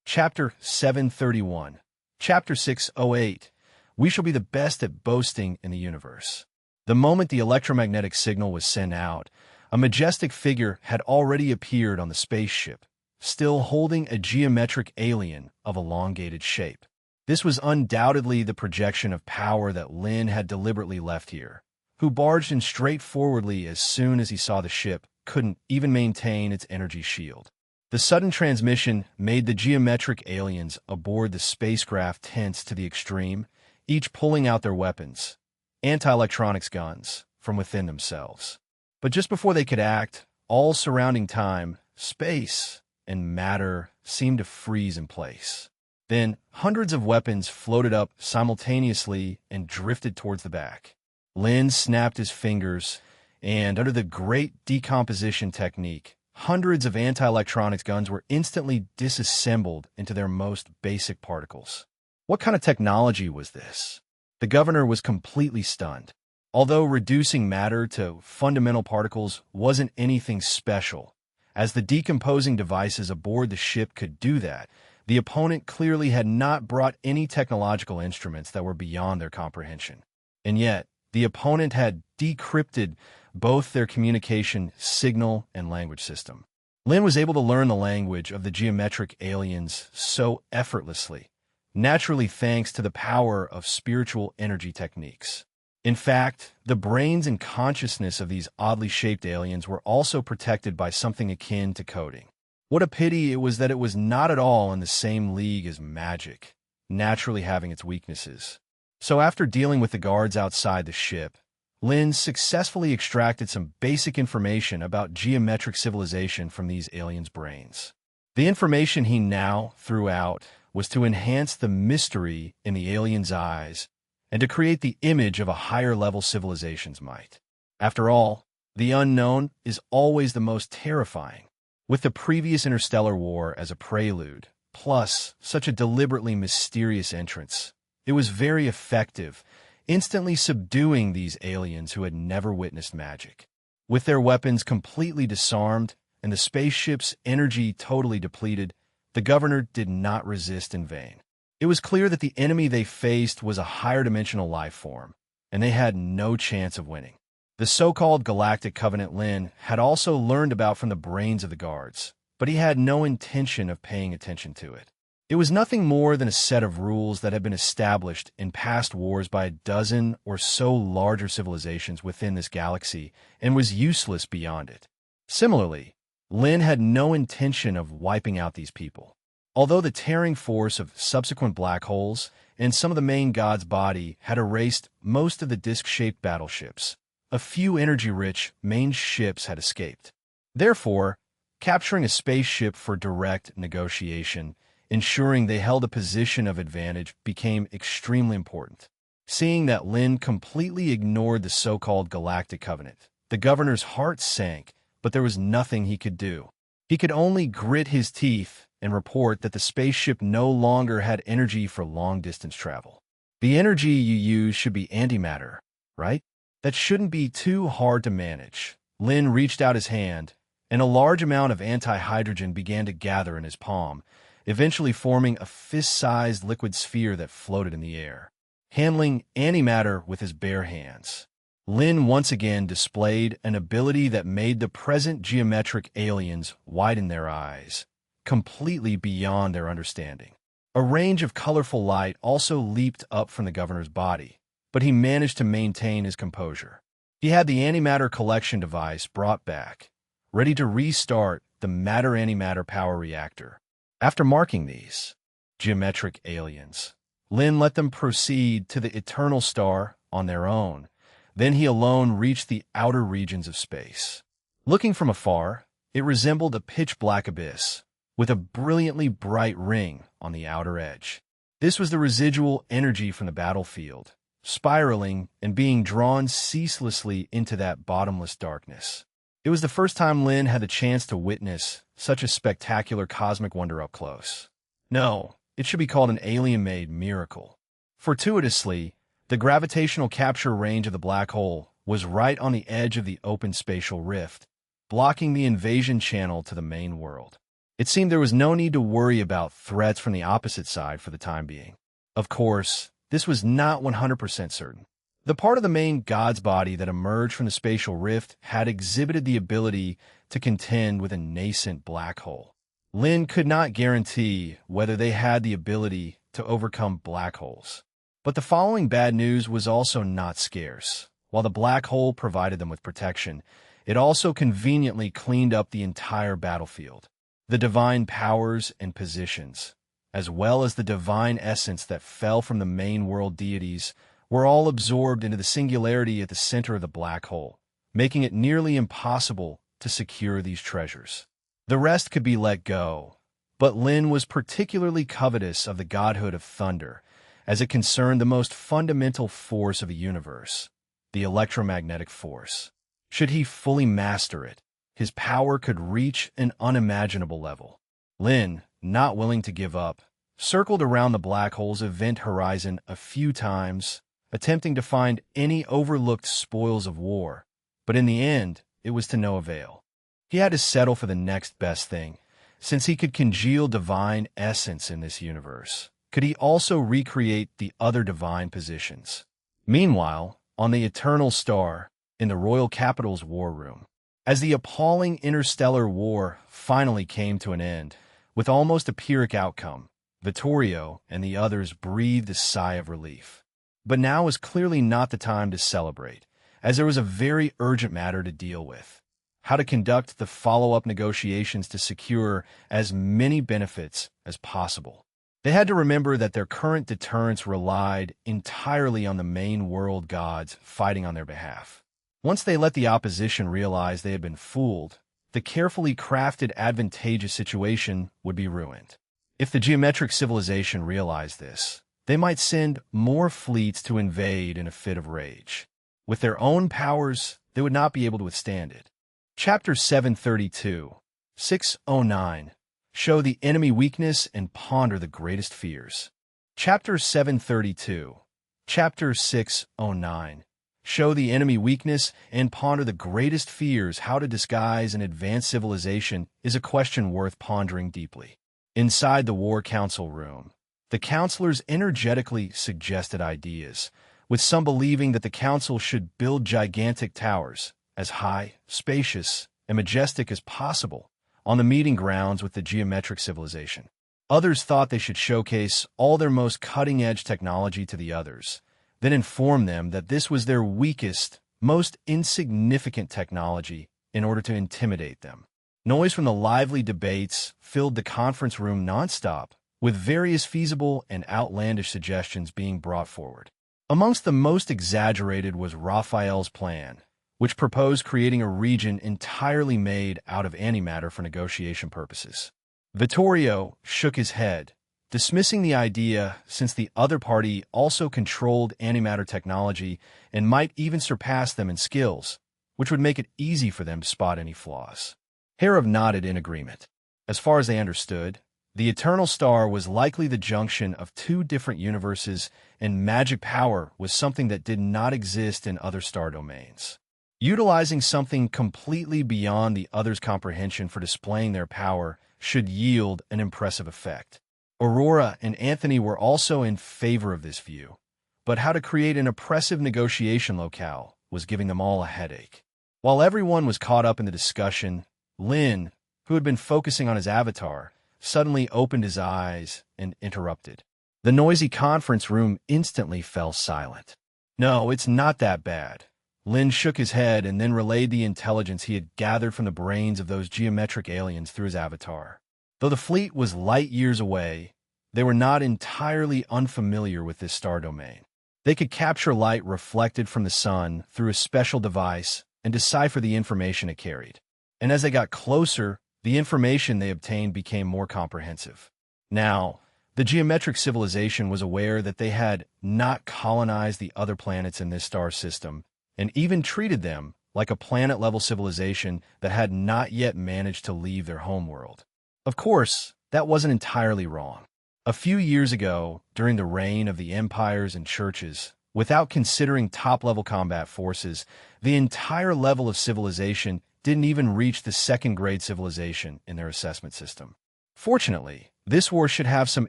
Chapter 731, Chapter 608. We shall be the best at boasting in the universe. The moment the electromagnetic signal was sent out, a majestic figure had already appeared on the spaceship, still holding a geometric alien of elongated shape. This was undoubtedly the projection of power that Lin had deliberately left here, who barged in straightforwardly as soon as he saw the ship couldn't even maintain its energy shield. The sudden transmission made the geometric aliens aboard the spacecraft tense to the extreme, each pulling out their weapons, anti-electronics guns, from within themselves. But just before they could act, all surrounding time, space, and matter seemed to freeze in place. Then, hundreds of weapons floated up simultaneously and drifted towards the back. Lin snapped his fingers, and under the great decomposition technique, hundreds of anti-electronics guns were instantly disassembled into their most basic particles. What kind of technology was this? The governor was completely stunned. Although reducing matter to fundamental particles wasn't anything special, as the decomposing devices aboard the ship could do that, the opponent clearly had not brought any technological instruments that were beyond their comprehension. And yet, the opponent had decrypted both their communication signal and language system. Lin was able to learn the language of the geometric aliens so effortlessly, naturally thanks to the power of spiritual energy techniques. In fact, the brains and consciousness of these oddly shaped aliens were also protected by something akin to coding. What a pity it was that it was not at all in the same league as magic, naturally having its weaknesses. So after dealing with the guards outside the ship, Lin successfully extracted some basic information about geometric civilization from these aliens' brains. The information he now threw out was to enhance the mystery in the aliens' eyes and to create the image of a higher-level civilization's might. After all, the unknown is always the most terrifying. With the previous interstellar war as a prelude, plus such a deliberately mysterious entrance, it was very effective, instantly subduing these aliens who had never witnessed magic. With their weapons completely disarmed and the spaceship's energy totally depleted, the governor did not resist in vain. It was clear that the enemy they faced was a higher-dimensional life form, and they had no chance of winning. The so-called Galactic Covenant Lin had also learned about from the brains of the guards, but he had no intention of paying attention to it. It was nothing more than a set of rules that had been established in past wars by a dozen or so larger civilizations within this galaxy and was useless beyond it. Similarly, Lin had no intention of wiping out these people. Although the tearing force of subsequent black holes and some of the main god's body had erased most of the disc-shaped battleships, a few energy-rich main ships had escaped. Therefore, capturing a spaceship for direct negotiation, ensuring they held a position of advantage, became extremely important. Seeing that Lin completely ignored the so-called Galactic Covenant, the governor's heart sank, but there was nothing he could do. He could only grit his teeth and report that the spaceship no longer had energy for long-distance travel. The energy you use should be antimatter, right? That shouldn't be too hard to manage. Lin reached out his hand, and a large amount of anti-hydrogen began to gather in his palm, eventually forming a fist-sized liquid sphere that floated in the air. Handling antimatter with his bare hands, Lin once again displayed an ability that made the present geometric aliens widen their eyes, completely beyond their understanding. A range of colorful light also leaped up from the governor's body, but he managed to maintain his composure. He had the antimatter collection device brought back, ready to restart the matter-antimatter power reactor. After marking these geometric aliens, Lin let them proceed to the eternal star on their own. Then he alone reached the outer regions of space. Looking from afar, it resembled a pitch-black abyss, with a brilliantly bright ring on the outer edge. This was the residual energy from the battlefield, spiraling and being drawn ceaselessly into that bottomless darkness. It was the first time Lin had the chance to witness such a spectacular cosmic wonder up close. No, it should be called an alien-made miracle. Fortuitously, the gravitational capture range of the black hole was right on the edge of the open spatial rift, blocking the invasion channel to the main world. It seemed there was no need to worry about threats from the opposite side for the time being. Of course, this was not 100% certain. The part of the main god's body that emerged from the spatial rift had exhibited the ability to contend with a nascent black hole. Lin could not guarantee whether they had the ability to overcome black holes. But the following bad news was also not scarce. While the black hole provided them with protection, it also conveniently cleaned up the entire battlefield. The divine powers and positions, as well as the divine essence that fell from the main world deities, were all absorbed into the singularity at the center of the black hole, making it nearly impossible to secure these treasures. The rest could be let go, but Lin was particularly covetous of the godhood of thunder, as it concerned the most fundamental force of the universe, the electromagnetic force. Should he fully master it, his power could reach an unimaginable level. Lin, not willing to give up, circled around the black hole's event horizon a few times, attempting to find any overlooked spoils of war, but in the end, it was to no avail. He had to settle for the next best thing. Since he could congeal divine essence in this universe, could he also recreate the other divine positions? Meanwhile, on the Eternal Star, in the royal capital's war room, as the appalling interstellar war finally came to an end, with almost a Pyrrhic outcome, Vittorio and the others breathed a sigh of relief. But now was clearly not the time to celebrate, as there was a very urgent matter to deal with: how to conduct the follow-up negotiations to secure as many benefits as possible. They had to remember that their current deterrence relied entirely on the main world gods fighting on their behalf. Once they let the opposition realize they had been fooled, the carefully crafted advantageous situation would be ruined. If the geometric civilization realized this, they might send more fleets to invade in a fit of rage. With their own powers, they would not be able to withstand it. Chapter 732, 609. Show the enemy weakness and ponder the greatest fears. Chapter 732, Chapter 609. Show the enemy weakness and ponder the greatest fears. How to disguise an advanced civilization is a question worth pondering deeply. Inside the War Council room, the counselors energetically suggested ideas, with some believing that the council should build gigantic towers, as high, spacious, and majestic as possible, on the meeting grounds with the geometric civilization. Others thought they should showcase all their most cutting-edge technology to the others, then inform them that this was their weakest, most insignificant technology in order to intimidate them. Noise from the lively debates filled the conference room nonstop, with various feasible and outlandish suggestions being brought forward. Amongst the most exaggerated was Raphael's plan, which proposed creating a region entirely made out of antimatter for negotiation purposes. Vittorio shook his head, dismissing the idea since the other party also controlled antimatter technology and might even surpass them in skills, which would make it easy for them to spot any flaws. Harov nodded in agreement. As far as they understood, the Eternal Star was likely the junction of two different universes, and magic power was something that did not exist in other star domains. Utilizing something completely beyond the other's comprehension for displaying their power should yield an impressive effect. Aurora and Anthony were also in favor of this view, but how to create an oppressive negotiation locale was giving them all a headache. While everyone was caught up in the discussion, Lin, who had been focusing on his avatar, suddenly opened his eyes and interrupted. The noisy conference room instantly fell silent. "No, it's not that bad." Lin shook his head and then relayed the intelligence he had gathered from the brains of those geometric aliens through his avatar. Though the fleet was light years away, they were not entirely unfamiliar with this star domain. They could capture light reflected from the sun through a special device and decipher the information it carried. And as they got closer, the information they obtained became more comprehensive. Now, the geometric civilization was aware that they had not colonized the other planets in this star system, and even treated them like a planet-level civilization that had not yet managed to leave their homeworld. Of course, that wasn't entirely wrong. A few years ago, during the reign of the empires and churches, without considering top-level combat forces, the entire level of civilization didn't even reach the second-grade civilization in their assessment system. Fortunately, this war should have some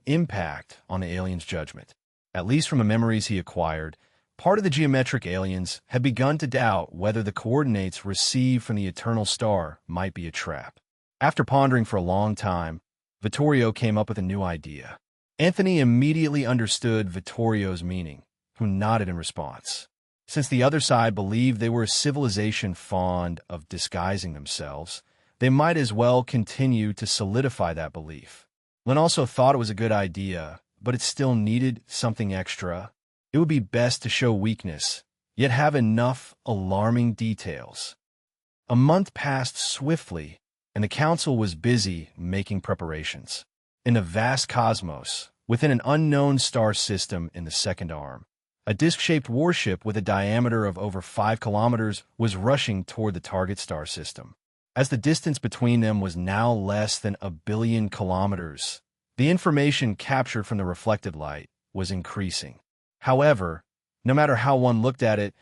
impact on the alien's judgment. At least from the memories he acquired, part of the geometric aliens had begun to doubt whether the coordinates received from the Eternal Star might be a trap. After pondering for a long time, Vittorio came up with a new idea. Anthony immediately understood Vittorio's meaning, who nodded in response. Since the other side believed they were a civilization fond of disguising themselves, they might as well continue to solidify that belief. Lynn also thought it was a good idea, but it still needed something extra. It would be best to show weakness, yet have enough alarming details. A month passed swiftly, and the council was busy making preparations. In a vast cosmos, within an unknown star system in the second arm, a disc-shaped warship with a diameter of over 5 kilometers was rushing toward the target star system. As the distance between them was now less than 1 billion kilometers, the information captured from the reflected light was increasing. However, no matter how one looked at it,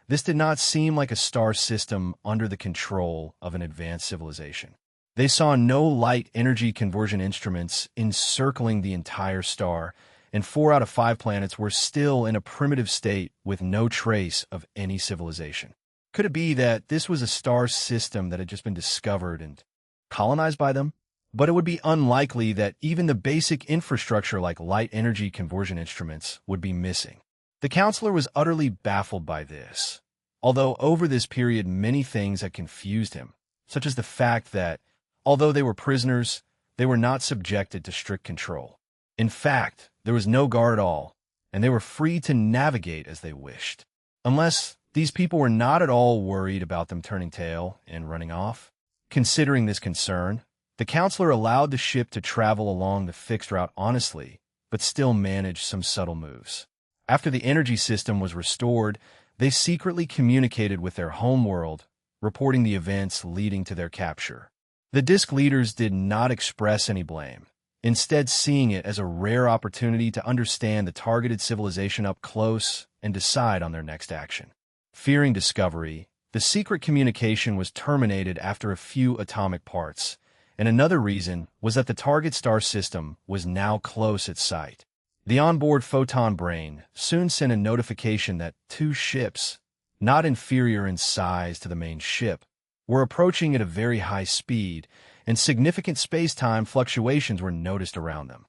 this did not seem like a star system under the control of an advanced civilization. They saw no light energy conversion instruments encircling the entire star, and 4 out of 5 planets were still in a primitive state with no trace of any civilization. Could it be that this was a star system that had just been discovered and colonized by them? But it would be unlikely that even the basic infrastructure like light energy conversion instruments would be missing. The counselor was utterly baffled by this, although over this period many things had confused him, such as the fact that, although they were prisoners, they were not subjected to strict control. In fact, there was no guard at all, and they were free to navigate as they wished. Unless these people were not at all worried about them turning tail and running off. Considering this concern, the counselor allowed the ship to travel along the fixed route honestly, but still managed some subtle moves. After the energy system was restored, they secretly communicated with their homeworld, reporting the events leading to their capture. The disk leaders did not express any blame, instead seeing it as a rare opportunity to understand the targeted civilization up close and decide on their next action. Fearing discovery, the secret communication was terminated after a few atomic parts, and another reason was that the target star system was now close at sight. The onboard photon brain soon sent a notification that 2 ships, not inferior in size to the main ship, were approaching at a very high speed, and significant space-time fluctuations were noticed around them.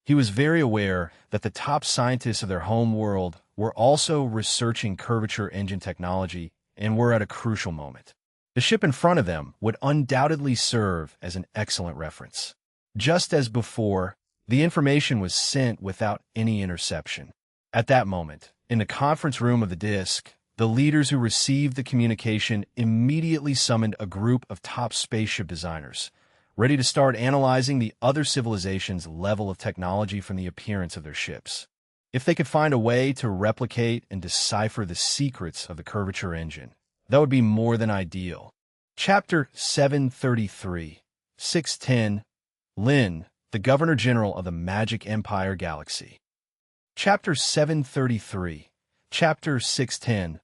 He was very aware that the top scientists of their home world were also researching curvature engine technology and were at a crucial moment. The ship in front of them would undoubtedly serve as an excellent reference. Just as before, the information was sent without any interception. At that moment, in the conference room of the disk, the leaders who received the communication immediately summoned a group of top spaceship designers, ready to start analyzing the other civilization's level of technology from the appearance of their ships. If they could find a way to replicate and decipher the secrets of the curvature engine, that would be more than ideal. Chapter 733, 610, Lin, the Governor-General of the Magic Empire Galaxy. Chapter 733, Chapter 610,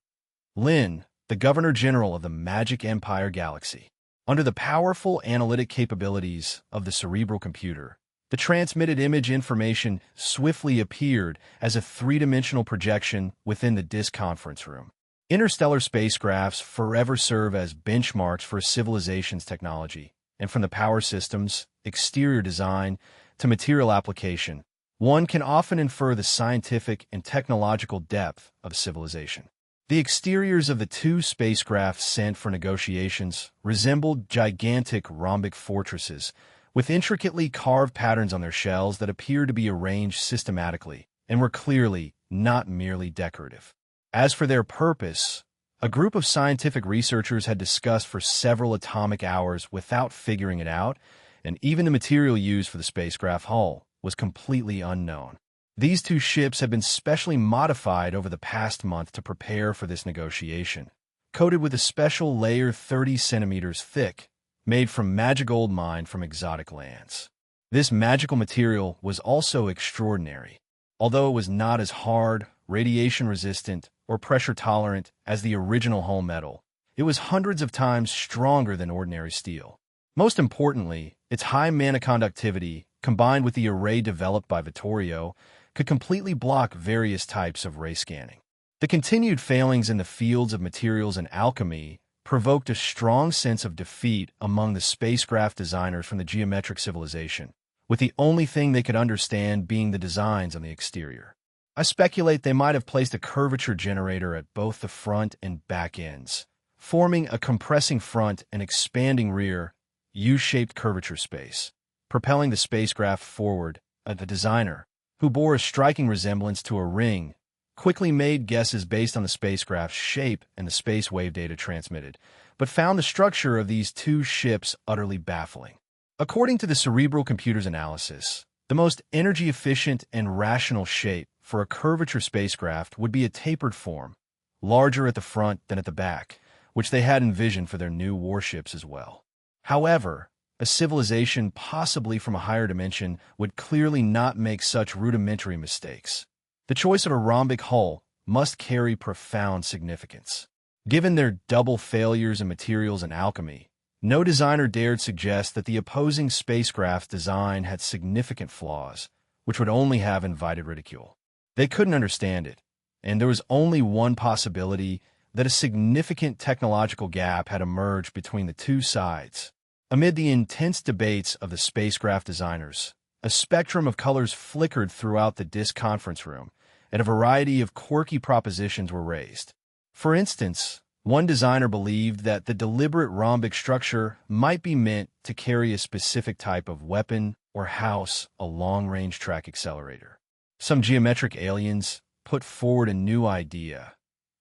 Lin, the Governor-General of the Magic Empire Galaxy. Under the powerful analytic capabilities of the cerebral computer, the transmitted image information swiftly appeared as a 3-dimensional projection within the disk conference room. Interstellar spacecrafts forever serve as benchmarks for a civilization's technology, and from the power systems, exterior design, to material application, one can often infer the scientific and technological depth of civilization. The exteriors of the 2 spacecraft sent for negotiations resembled gigantic rhombic fortresses, with intricately carved patterns on their shells that appeared to be arranged systematically and were clearly not merely decorative. As for their purpose, a group of scientific researchers had discussed for several atomic hours without figuring it out, and even the material used for the spacecraft hull was completely unknown. These 2 ships had been specially modified over the past month to prepare for this negotiation, coated with a special layer 30 centimeters thick, made from magigold mined from exotic lands. This magical material was also extraordinary. Although it was not as hard, radiation-resistant, or pressure-tolerant as the original hull metal, it was hundreds of times stronger than ordinary steel. Most importantly, its high mana conductivity, combined with the array developed by Vittorio, could completely block various types of ray scanning. The continued failings in the fields of materials and alchemy provoked a strong sense of defeat among the spacecraft designers from the geometric civilization, with the only thing they could understand being the designs on the exterior. I speculate they might have placed a curvature generator at both the front and back ends, forming a compressing front and expanding rear, U-shaped curvature space, propelling the spacecraft forward. The designer, who bore a striking resemblance to a ring, quickly made guesses based on the spacecraft's shape and the space wave data transmitted, but found the structure of these two ships utterly baffling. According to the cerebral computer's analysis, the most energy-efficient and rational shape for a curvature spacecraft would be a tapered form, larger at the front than at the back, which they had envisioned for their new warships as well. However, a civilization possibly from a higher dimension would clearly not make such rudimentary mistakes. The choice of a rhombic hull must carry profound significance. Given their double failures in materials and alchemy, no designer dared suggest that the opposing spacecraft's design had significant flaws, which would only have invited ridicule. They couldn't understand it, and there was only one possibility: that a significant technological gap had emerged between the two sides. Amid the intense debates of the spacecraft designers, a spectrum of colors flickered throughout the disk conference room, and a variety of quirky propositions were raised. For instance, one designer believed that the deliberate rhombic structure might be meant to carry a specific type of weapon or house a long-range track accelerator. Some geometric aliens put forward a new idea.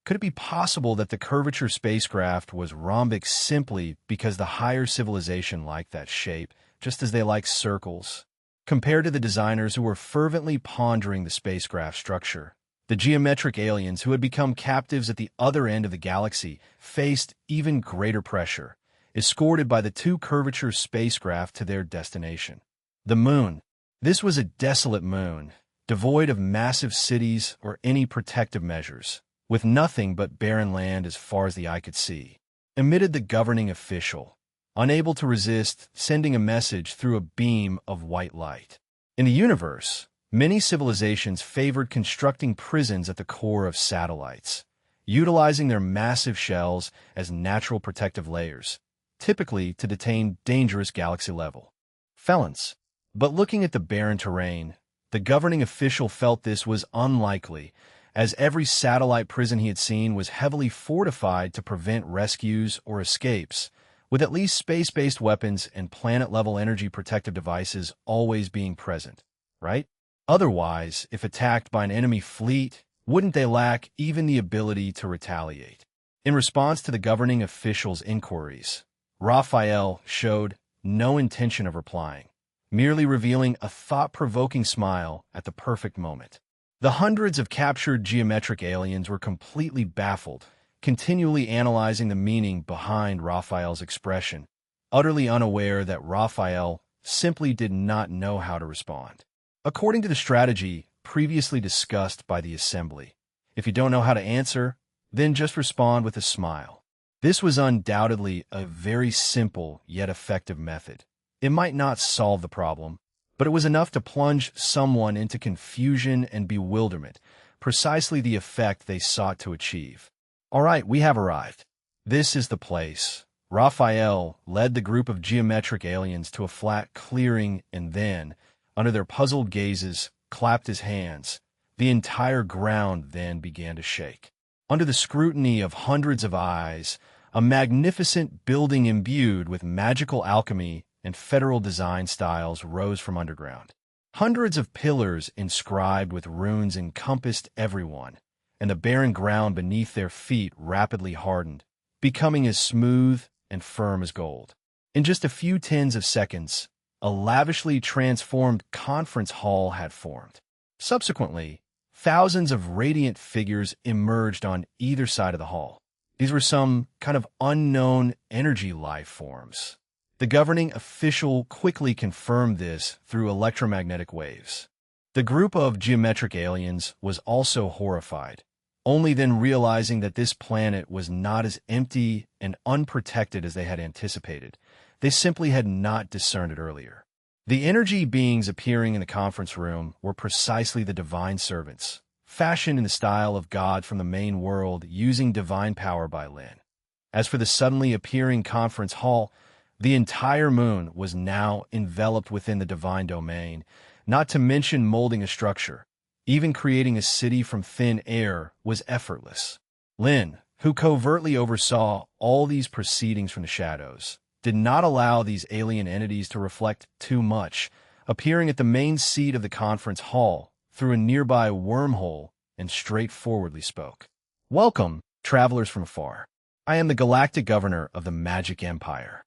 Could it be possible that the curvature spacecraft was rhombic simply because the higher civilization liked that shape, just as they like circles? Compared to the designers who were fervently pondering the spacecraft structure, the geometric aliens who had become captives at the other end of the galaxy faced even greater pressure, escorted by the two curvature spacecraft to their destination. The moon. This was a desolate moon, devoid of massive cities or any protective measures, with nothing but barren land as far as the eye could see. Emitted the governing official, unable to resist sending a message through a beam of white light. In the universe, many civilizations favored constructing prisons at the core of satellites, utilizing their massive shells as natural protective layers, typically to detain dangerous galaxy-level felons. But looking at the barren terrain, the governing official felt this was unlikely, as every satellite prison he had seen was heavily fortified to prevent rescues or escapes, with at least space-based weapons and planet-level energy protective devices always being present, right? Otherwise, if attacked by an enemy fleet, wouldn't they lack even the ability to retaliate? In response to the governing official's inquiries, Raphael showed no intention of replying, merely revealing a thought-provoking smile at the perfect moment. The hundreds of captured geometric aliens were completely baffled, continually analyzing the meaning behind Raphael's expression, utterly unaware that Raphael simply did not know how to respond. According to the strategy previously discussed by the assembly, if you don't know how to answer, then just respond with a smile. This was undoubtedly a very simple yet effective method. It might not solve the problem, but it was enough to plunge someone into confusion and bewilderment, precisely the effect they sought to achieve. All right, we have arrived. This is the place. Raphael led the group of geometric aliens to a flat clearing and then, under their puzzled gazes, clapped his hands. The entire ground then began to shake. Under the scrutiny of hundreds of eyes, a magnificent building imbued with magical alchemy and federal design styles rose from underground. Hundreds of pillars inscribed with runes encompassed everyone, and the barren ground beneath their feet rapidly hardened, becoming as smooth and firm as gold. In just a few tens of seconds, a lavishly transformed conference hall had formed. Subsequently, thousands of radiant figures emerged on either side of the hall. These were some kind of unknown energy life forms. The governing official quickly confirmed this through electromagnetic waves. The group of geometric aliens was also horrified, only then realizing that this planet was not as empty and unprotected as they had anticipated. They simply had not discerned it earlier. The energy beings appearing in the conference room were precisely the divine servants, fashioned in the style of God from the main world using divine power by Lin. As for the suddenly appearing conference hall, the entire moon was now enveloped within the divine domain, not to mention molding a structure. Even creating a city from thin air was effortless. Lin, who covertly oversaw all these proceedings from the shadows, did not allow these alien entities to reflect too much, appearing at the main seat of the conference hall through a nearby wormhole and straightforwardly spoke. "Welcome, travelers from afar. I am the Galactic Governor of the Magic Empire."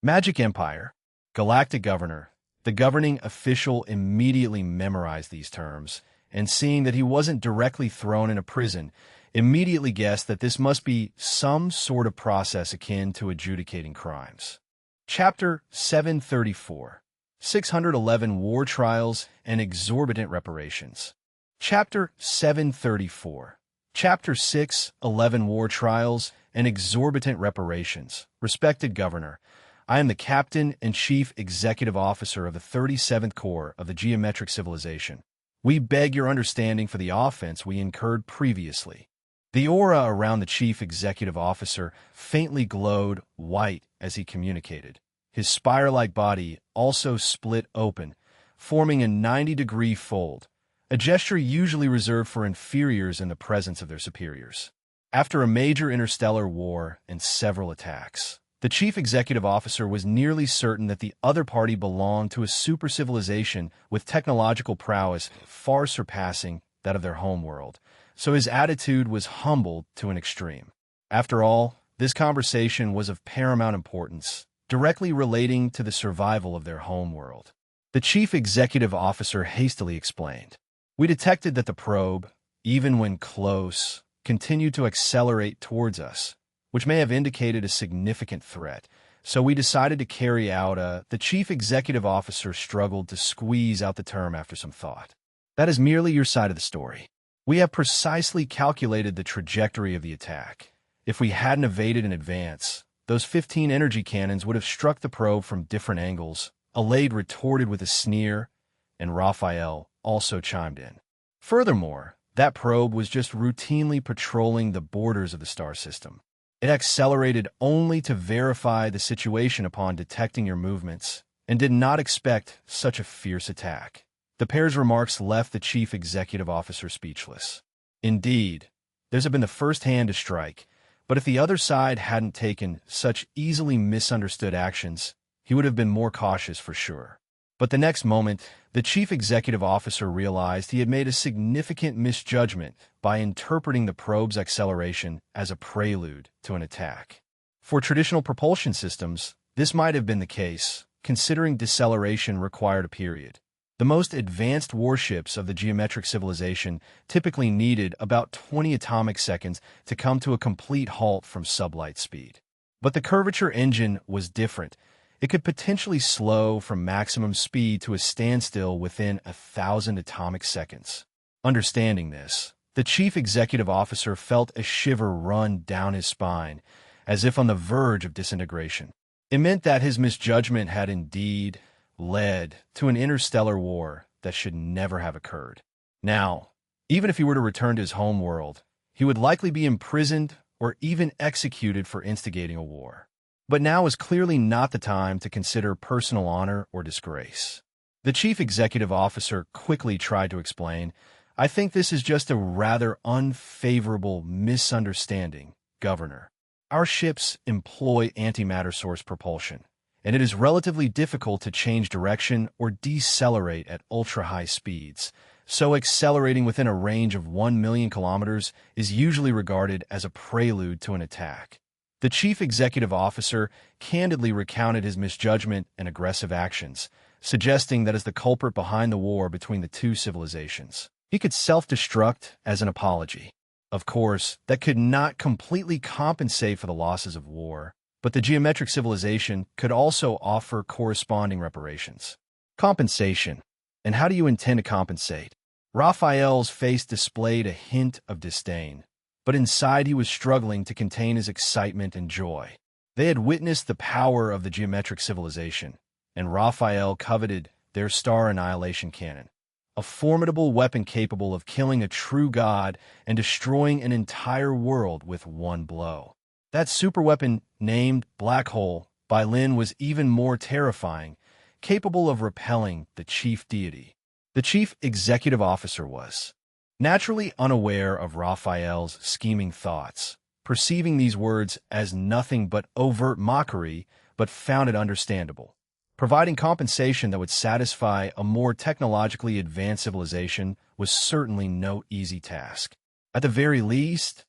Magic Empire, Galactic Governor. The governing official immediately memorized these terms, and seeing that he wasn't directly thrown in a prison, immediately guessed that this must be some sort of process akin to adjudicating crimes. Chapter 734, 611 War Trials and Exorbitant Reparations. Chapter 734, Chapter 611 War Trials and Exorbitant Reparations. Respected Governor, I am the Captain and Chief Executive Officer of the 37th Corps of the Geometric Civilization. We beg your understanding for the offense we incurred previously. The aura around the Chief Executive Officer faintly glowed white as he communicated. His spire-like body also split open, forming a 90-degree fold, a gesture usually reserved for inferiors in the presence of their superiors. After a major interstellar war and several attacks, the Chief Executive Officer was nearly certain that the other party belonged to a super-civilization with technological prowess far surpassing that of their homeworld, so his attitude was humbled to an extreme. After all, this conversation was of paramount importance, directly relating to the survival of their homeworld. The Chief Executive Officer hastily explained, "We detected that the probe, even when close, continued to accelerate towards us, which may have indicated a significant threat, so we decided to carry out The Chief Executive Officer struggled to squeeze out the term after some thought. "That is merely your side of the story. We have precisely calculated the trajectory of the attack. If we hadn't evaded in advance, those 15 energy cannons would have struck the probe from different angles." Alade retorted with a sneer, and Raphael also chimed in. "Furthermore, that probe was just routinely patrolling the borders of the star system. It accelerated only to verify the situation upon detecting your movements, and did not expect such a fierce attack." The pair's remarks left the Chief Executive Officer speechless. Indeed, theirs had been the first hand to strike, but if the other side hadn't taken such easily misunderstood actions, he would have been more cautious for sure. But the next moment, the Chief Executive Officer realized he had made a significant misjudgment by interpreting the probe's acceleration as a prelude to an attack. For traditional propulsion systems, this might have been the case, considering deceleration required a period. The most advanced warships of the geometric civilization typically needed about 20 atomic seconds to come to a complete halt from sublight speed. But the curvature engine was different. It could potentially slow from maximum speed to a standstill within 1,000 atomic seconds. Understanding this, the Chief Executive Officer felt a shiver run down his spine, as if on the verge of disintegration. It meant that his misjudgment had indeed led to an interstellar war that should never have occurred. Now, even if he were to return to his home world, he would likely be imprisoned or even executed for instigating a war. But now is clearly not the time to consider personal honor or disgrace. The Chief Executive Officer quickly tried to explain, "I think this is just a rather unfavorable misunderstanding, Governor. Our ships employ antimatter source propulsion, and it is relatively difficult to change direction or decelerate at ultra-high speeds, so accelerating within a range of 1 million kilometers is usually regarded as a prelude to an attack." The Chief Executive Officer candidly recounted his misjudgment and aggressive actions, suggesting that as the culprit behind the war between the two civilizations, he could self-destruct as an apology. Of course, that could not completely compensate for the losses of war, but the geometric civilization could also offer corresponding reparations. Compensation. And how do you intend to compensate? Raphael's face displayed a hint of disdain, but inside he was struggling to contain his excitement and joy. They had witnessed the power of the geometric civilization, and Raphael coveted their star annihilation cannon, a formidable weapon capable of killing a true god and destroying an entire world with one blow. That superweapon, named Black Hole by Lin, was even more terrifying, capable of repelling the chief deity. The Chief Executive Officer was naturally unaware of Raphael's scheming thoughts. Perceiving these words as nothing but overt mockery, but found it understandable. Providing compensation that would satisfy a more technologically advanced civilization was certainly no easy task. At the very least,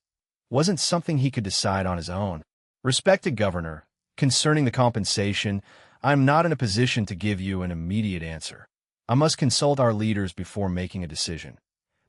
wasn't something he could decide on his own. Respected Governor, concerning the compensation, I am not in a position to give you an immediate answer. I must consult our leaders before making a decision.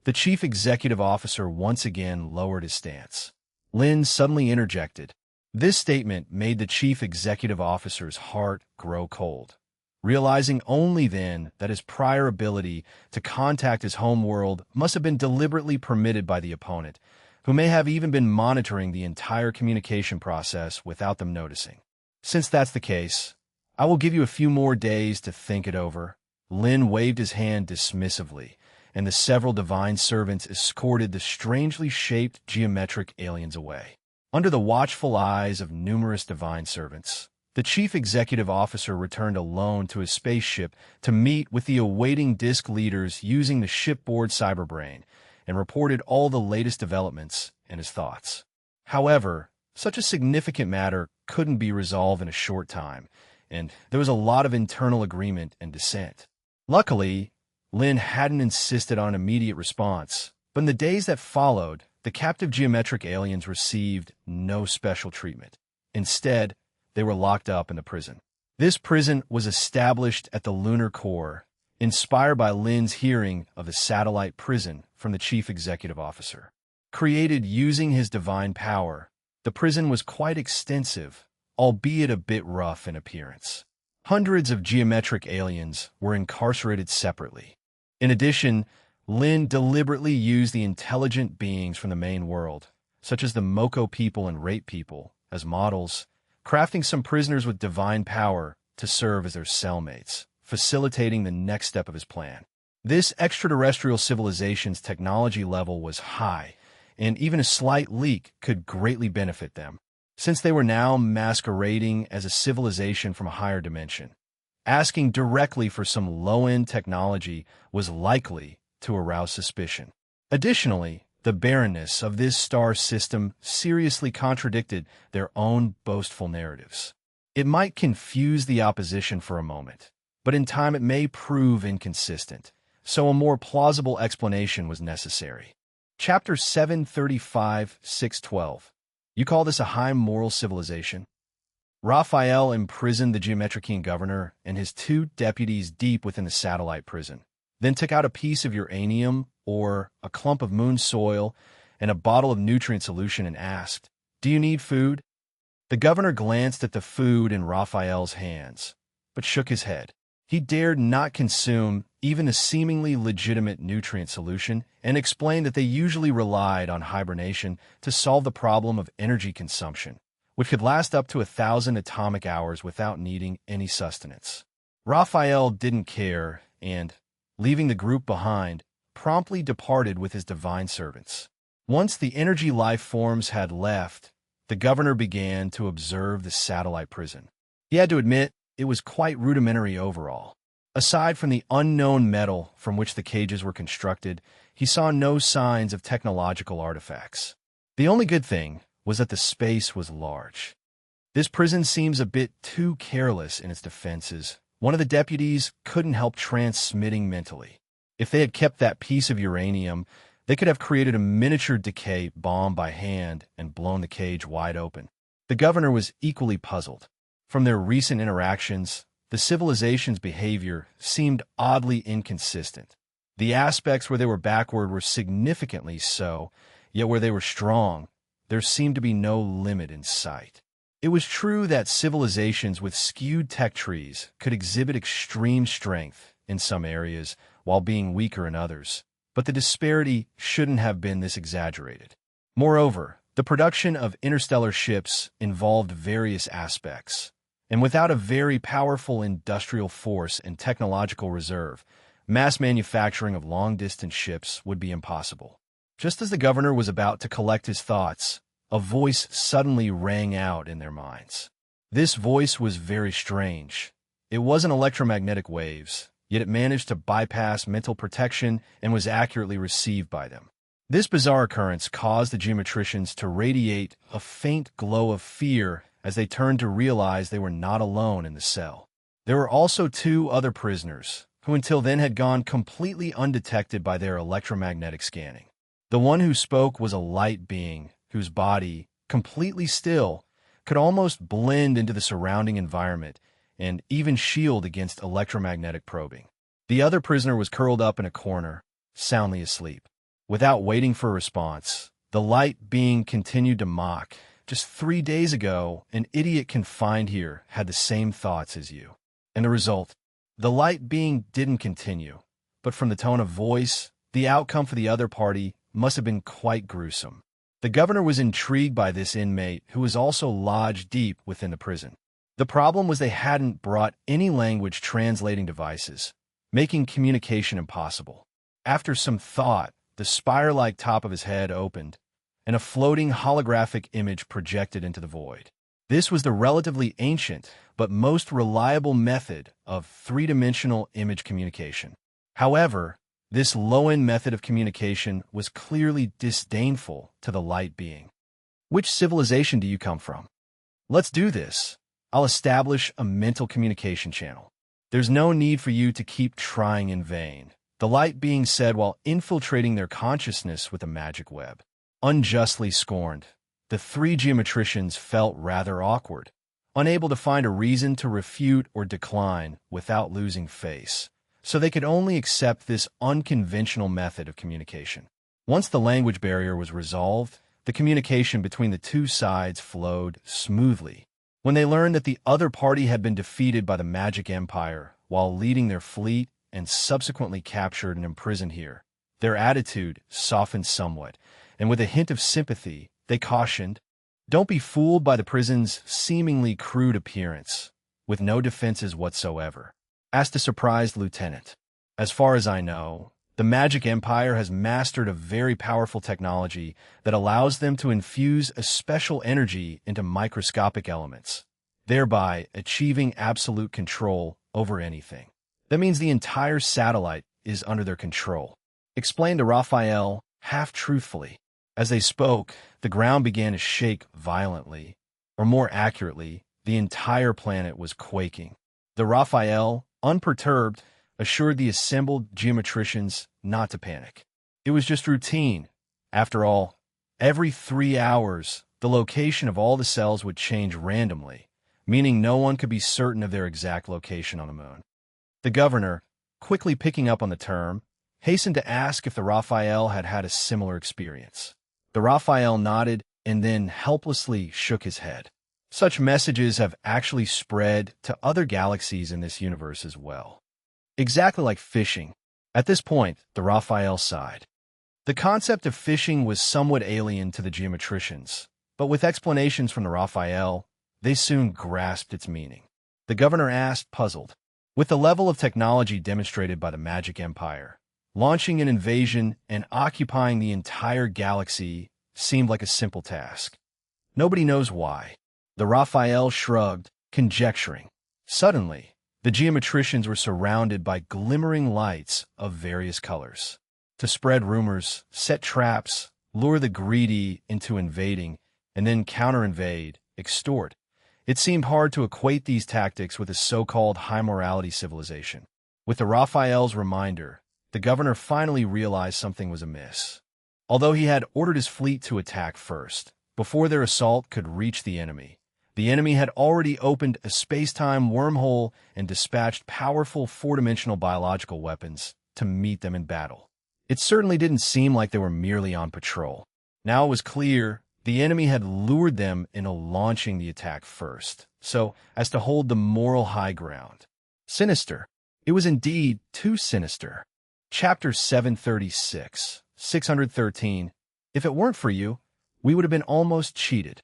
The chief executive officer once again lowered his stance. Lin suddenly interjected. This statement made the chief executive officer's heart grow cold. Realizing only then that his prior ability to contact his homeworld must have been deliberately permitted by the opponent, who may have even been monitoring the entire communication process without them noticing. Since that's the case, I will give you a few more days to think it over. Lin waved his hand dismissively, and the several divine servants escorted the strangely shaped geometric aliens away. Under the watchful eyes of numerous divine servants, the chief executive officer returned alone to his spaceship to meet with the awaiting disk leaders using the shipboard cyberbrain, and reported all the latest developments and his thoughts. However, such a significant matter couldn't be resolved in a short time, and there was a lot of internal agreement and dissent. Luckily, Lin hadn't insisted on an immediate response, but in the days that followed, the captive geometric aliens received no special treatment. Instead, they were locked up in the prison. This prison was established at the lunar core, inspired by Lin's hearing of the satellite prison from the chief executive officer. Created using his divine power, the prison was quite extensive, albeit a bit rough in appearance. Hundreds of geometric aliens were incarcerated separately. In addition, Lin deliberately used the intelligent beings from the main world, such as the Moko people and Rape people, as models, crafting some prisoners with divine power to serve as their cellmates, facilitating the next step of his plan. This extraterrestrial civilization's technology level was high, and even a slight leak could greatly benefit them, since they were now masquerading as a civilization from a higher dimension. Asking directly for some low-end technology was likely to arouse suspicion. Additionally, the barrenness of this star system seriously contradicted their own boastful narratives. It might confuse the opposition for a moment, but in time it may prove inconsistent, so a more plausible explanation was necessary. Chapter 735, 612. You call this a high moral civilization? Raphael imprisoned the Geometrician governor and his two deputies deep within the satellite prison, then took out a piece of uranium or a clump of moon soil and a bottle of nutrient solution and asked, "Do you need food?" The governor glanced at the food in Raphael's hands, but shook his head. He dared not consume even a seemingly legitimate nutrient solution and explained that they usually relied on hibernation to solve the problem of energy consumption, which could last up to 1,000 atomic hours without needing any sustenance. Raphael didn't care and, leaving the group behind, promptly departed with his divine servants. Once the energy life forms had left, the governor began to observe the satellite prison. He had to admit it was quite rudimentary overall. Aside from the unknown metal from which the cages were constructed, he saw no signs of technological artifacts. The only good thing was that the space was large. This prison seems a bit too careless in its defenses. One of the deputies couldn't help transmitting mentally. If they had kept that piece of uranium, they could have created a miniature decay bomb by hand and blown the cage wide open. The governor was equally puzzled. From their recent interactions, the civilization's behavior seemed oddly inconsistent. The aspects where they were backward were significantly so, yet where they were strong, there seemed to be no limit in sight. It was true that civilizations with skewed tech trees could exhibit extreme strength in some areas while being weaker in others, but the disparity shouldn't have been this exaggerated. Moreover, the production of interstellar ships involved various aspects, and without a very powerful industrial force and technological reserve, mass manufacturing of long-distance ships would be impossible. Just as the governor was about to collect his thoughts, a voice suddenly rang out in their minds. This voice was very strange. It wasn't electromagnetic waves, yet it managed to bypass mental protection and was accurately received by them. This bizarre occurrence caused the geometricians to radiate a faint glow of fear as they turned to realize they were not alone in the cell. There were also two other prisoners, who until then had gone completely undetected by their electromagnetic scanning. The one who spoke was a light being whose body, completely still, could almost blend into the surrounding environment and even shield against electromagnetic probing. The other prisoner was curled up in a corner, soundly asleep. Without waiting for a response, the light being continued to mock. Just 3 days ago, an idiot confined here had the same thoughts as you. And the result? The light being didn't continue, but from the tone of voice, the outcome for the other party must have been quite gruesome. The governor was intrigued by this inmate who was also lodged deep within the prison. The problem was they hadn't brought any language translating devices, making communication impossible. After some thought, the spire-like top of his head opened, and a floating holographic image projected into the void. This was the relatively ancient but most reliable method of three-dimensional image communication. However, this low-end method of communication was clearly disdainful to the light being. Which civilization do you come from? Let's do this. I'll establish a mental communication channel. There's no need for you to keep trying in vain, the light being said while infiltrating their consciousness with a magic web. Unjustly scorned, the three geometricians felt rather awkward, unable to find a reason to refute or decline without losing face, so they could only accept this unconventional method of communication. Once the language barrier was resolved, the communication between the two sides flowed smoothly. When they learned that the other party had been defeated by the Magic Empire while leading their fleet and subsequently captured and imprisoned here, their attitude softened somewhat, and with a hint of sympathy, they cautioned, "Don't be fooled by the prison's seemingly crude appearance, with no defenses whatsoever," asked a surprised lieutenant. "As far as I know, the Magic Empire has mastered a very powerful technology that allows them to infuse a special energy into microscopic elements, thereby achieving absolute control over anything. That means the entire satellite is under their control," explained to Raphael half-truthfully. As they spoke, the ground began to shake violently, or more accurately, the entire planet was quaking. The Raphael, unperturbed, assured the assembled geometricians not to panic. It was just routine. After all, every 3 hours, the location of all the cells would change randomly, meaning no one could be certain of their exact location on the moon. The governor, quickly picking up on the term, hastened to ask if the Raphael had had a similar experience. The Raphael nodded and then helplessly shook his head. Such messages have actually spread to other galaxies in this universe as well. Exactly like fishing. At this point, the Raphael sighed. The concept of fishing was somewhat alien to the geometricians, but with explanations from the Raphael, they soon grasped its meaning. The governor asked, puzzled, with the level of technology demonstrated by the Magic Empire, launching an invasion and occupying the entire galaxy seemed like a simple task. Nobody knows why. The Raphael shrugged, conjecturing. Suddenly, the geometricians were surrounded by glimmering lights of various colors. To spread rumors, set traps, lure the greedy into invading, and then counter-invade, extort. It seemed hard to equate these tactics with a so-called high-morality civilization. With the Raphael's reminder, the governor finally realized something was amiss. Although he had ordered his fleet to attack first, before their assault could reach the enemy had already opened a space-time wormhole and dispatched powerful four-dimensional biological weapons to meet them in battle. It certainly didn't seem like they were merely on patrol. Now it was clear the enemy had lured them into launching the attack first, so as to hold the moral high ground. Sinister. It was indeed too sinister. Chapter 736, 613. If it weren't for you, we would have been almost cheated.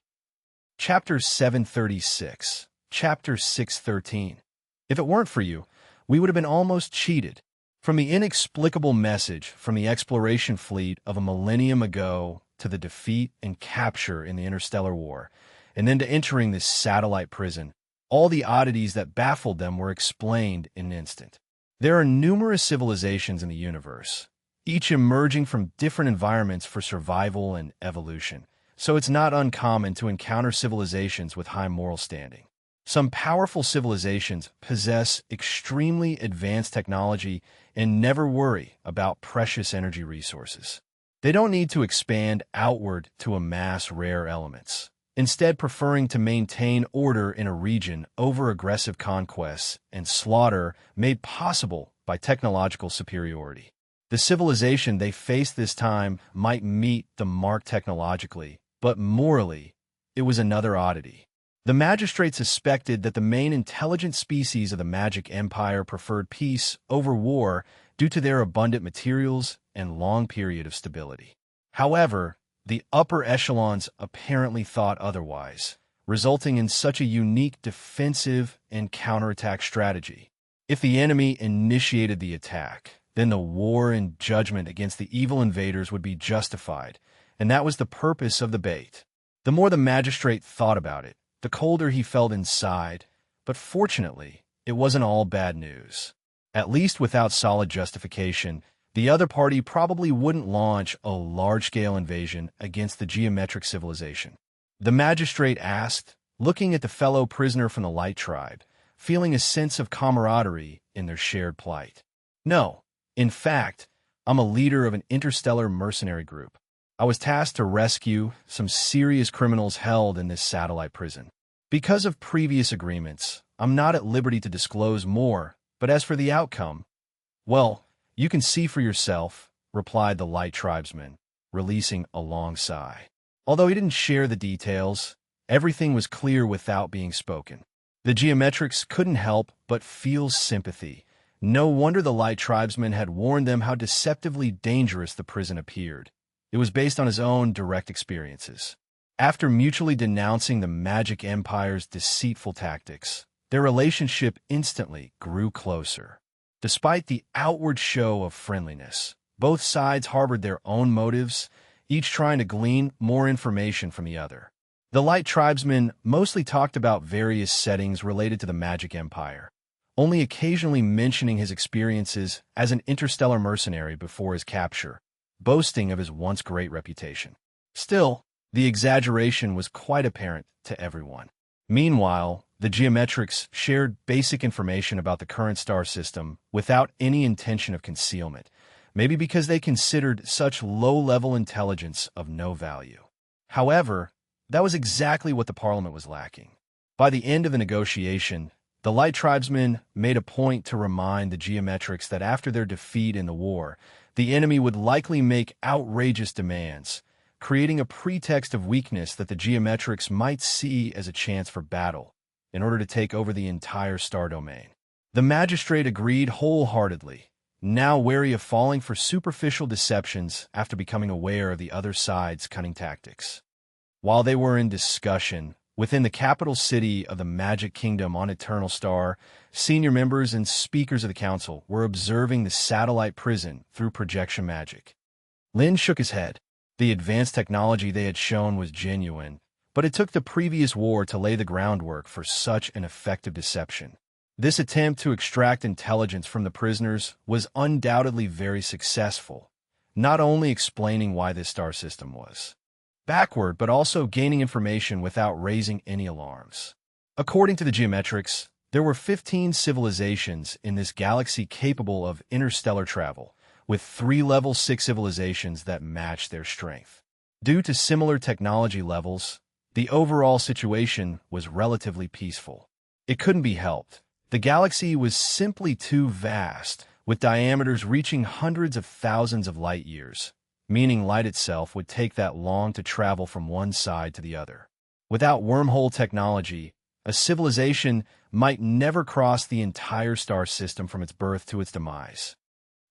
Chapter 736, Chapter 613. If it weren't for you, we would have been almost cheated. From the inexplicable message from the exploration fleet of a millennium ago to the defeat and capture in the interstellar war, and then to entering this satellite prison, all the oddities that baffled them were explained in an instant. There are numerous civilizations in the universe, each emerging from different environments for survival and evolution, so it's not uncommon to encounter civilizations with high moral standing. Some powerful civilizations possess extremely advanced technology and never worry about precious energy resources. They don't need to expand outward to amass rare elements, instead preferring to maintain order in a region over aggressive conquests and slaughter made possible by technological superiority. The civilization they faced this time might meet the mark technologically, but morally, it was another oddity. The magistrate suspected that the main intelligent species of the Magic Empire preferred peace over war due to their abundant materials and long period of stability. However, the upper echelons apparently thought otherwise, resulting in such a unique defensive and counterattack strategy. If the enemy initiated the attack, then the war and judgment against the evil invaders would be justified, and that was the purpose of the bait. The more the magistrate thought about it, the colder he felt inside, but fortunately, it wasn't all bad news. At least without solid justification, the other party probably wouldn't launch a large-scale invasion against the geometric civilization. The magistrate asked, looking at the fellow prisoner from the Light Tribe, feeling a sense of camaraderie in their shared plight. No, in fact, I'm a leader of an interstellar mercenary group. I was tasked to rescue some serious criminals held in this satellite prison. Because of previous agreements, I'm not at liberty to disclose more, but as for the outcome, well, you can see for yourself, replied the Light Tribesman, releasing a long sigh. Although he didn't share the details, everything was clear without being spoken. The geometrics couldn't help but feel sympathy. No wonder the Light Tribesman had warned them how deceptively dangerous the prison appeared. It was based on his own direct experiences. After mutually denouncing the Magic Empire's deceitful tactics, their relationship instantly grew closer. Despite the outward show of friendliness, both sides harbored their own motives, each trying to glean more information from the other. The Light Tribesman mostly talked about various settings related to the Magic Empire, only occasionally mentioning his experiences as an interstellar mercenary before his capture, boasting of his once great reputation. Still, the exaggeration was quite apparent to everyone. Meanwhile, the geometrics shared basic information about the current star system without any intention of concealment, maybe because they considered such low-level intelligence of no value. However, that was exactly what the Parliament was lacking. By the end of the negotiation, the Light Tribesmen made a point to remind the geometrics that after their defeat in the war, the enemy would likely make outrageous demands, creating a pretext of weakness that the geometrics might see as a chance for battle in order to take over the entire star domain. The magistrate agreed wholeheartedly, now wary of falling for superficial deceptions after becoming aware of the other side's cunning tactics. While they were in discussion, within the capital city of the Magic Kingdom on Eternal Star, senior members and speakers of the council were observing the satellite prison through projection magic. Lin shook his head. The advanced technology they had shown was genuine, but it took the previous war to lay the groundwork for such an effective deception. This attempt to extract intelligence from the prisoners was undoubtedly very successful, not only explaining why this star system was backward, but also gaining information without raising any alarms. According to the geometrics, there were 15 civilizations in this galaxy capable of interstellar travel, with 3 level 6 civilizations that matched their strength. Due to similar technology levels, the overall situation was relatively peaceful. It couldn't be helped. The galaxy was simply too vast, with diameters reaching hundreds of thousands of light years, meaning light itself would take that long to travel from one side to the other. Without wormhole technology, a civilization might never cross the entire star system from its birth to its demise.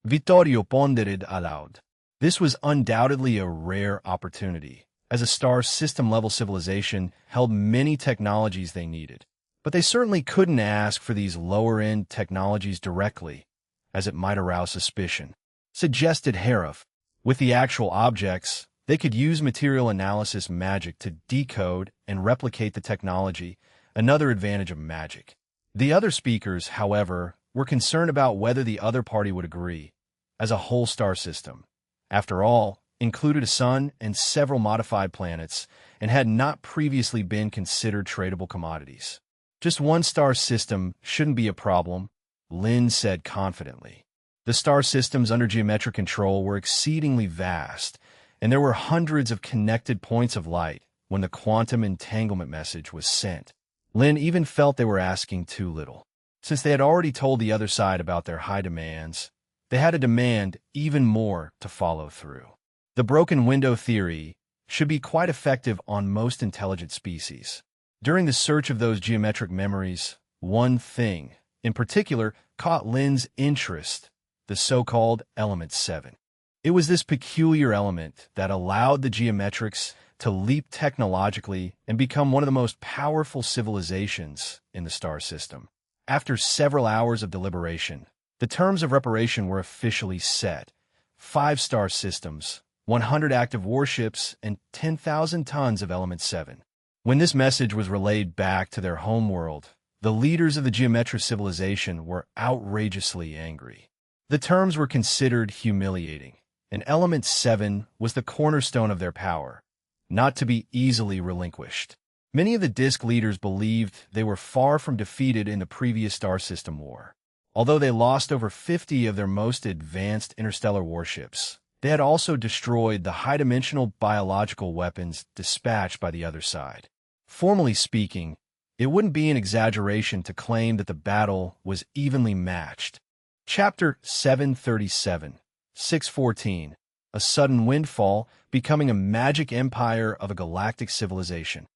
Vittorio pondered aloud. This was undoubtedly a rare opportunity, as a star system-level civilization held many technologies they needed. But they certainly couldn't ask for these lower-end technologies directly, as it might arouse suspicion. Suggested Harif. With the actual objects, they could use material analysis magic to decode and replicate the technology, another advantage of magic. The other speakers, however, were concerned about whether the other party would agree, as a whole star system. After all, included a sun and several modified planets, and had not previously been considered tradable commodities. Just one star system shouldn't be a problem, Lin said confidently. The star systems under geometric control were exceedingly vast, and there were hundreds of connected points of light when the quantum entanglement message was sent. Lin even felt they were asking too little. Since they had already told the other side about their high demands, they had to demand even more to follow through. The broken window theory should be quite effective on most intelligent species. During the search of those geometric memories, one thing, in particular, caught Lin's interest, the so-called Element 7. It was this peculiar element that allowed the geometrics to leap technologically and become one of the most powerful civilizations in the star system. After several hours of deliberation, the terms of reparation were officially set. 5 star systems, 100 active warships, and 10,000 tons of Element 7. When this message was relayed back to their homeworld, the leaders of the geometric civilization were outrageously angry. The terms were considered humiliating, and Element 7 was the cornerstone of their power, not to be easily relinquished. Many of the disk leaders believed they were far from defeated in the previous star system war. Although they lost over 50 of their most advanced interstellar warships, they had also destroyed the high-dimensional biological weapons dispatched by the other side. Formally speaking, it wouldn't be an exaggeration to claim that the battle was evenly matched. Chapter 737, 614, A Sudden Windfall, Becoming a Magic Empire of a Galactic Civilization.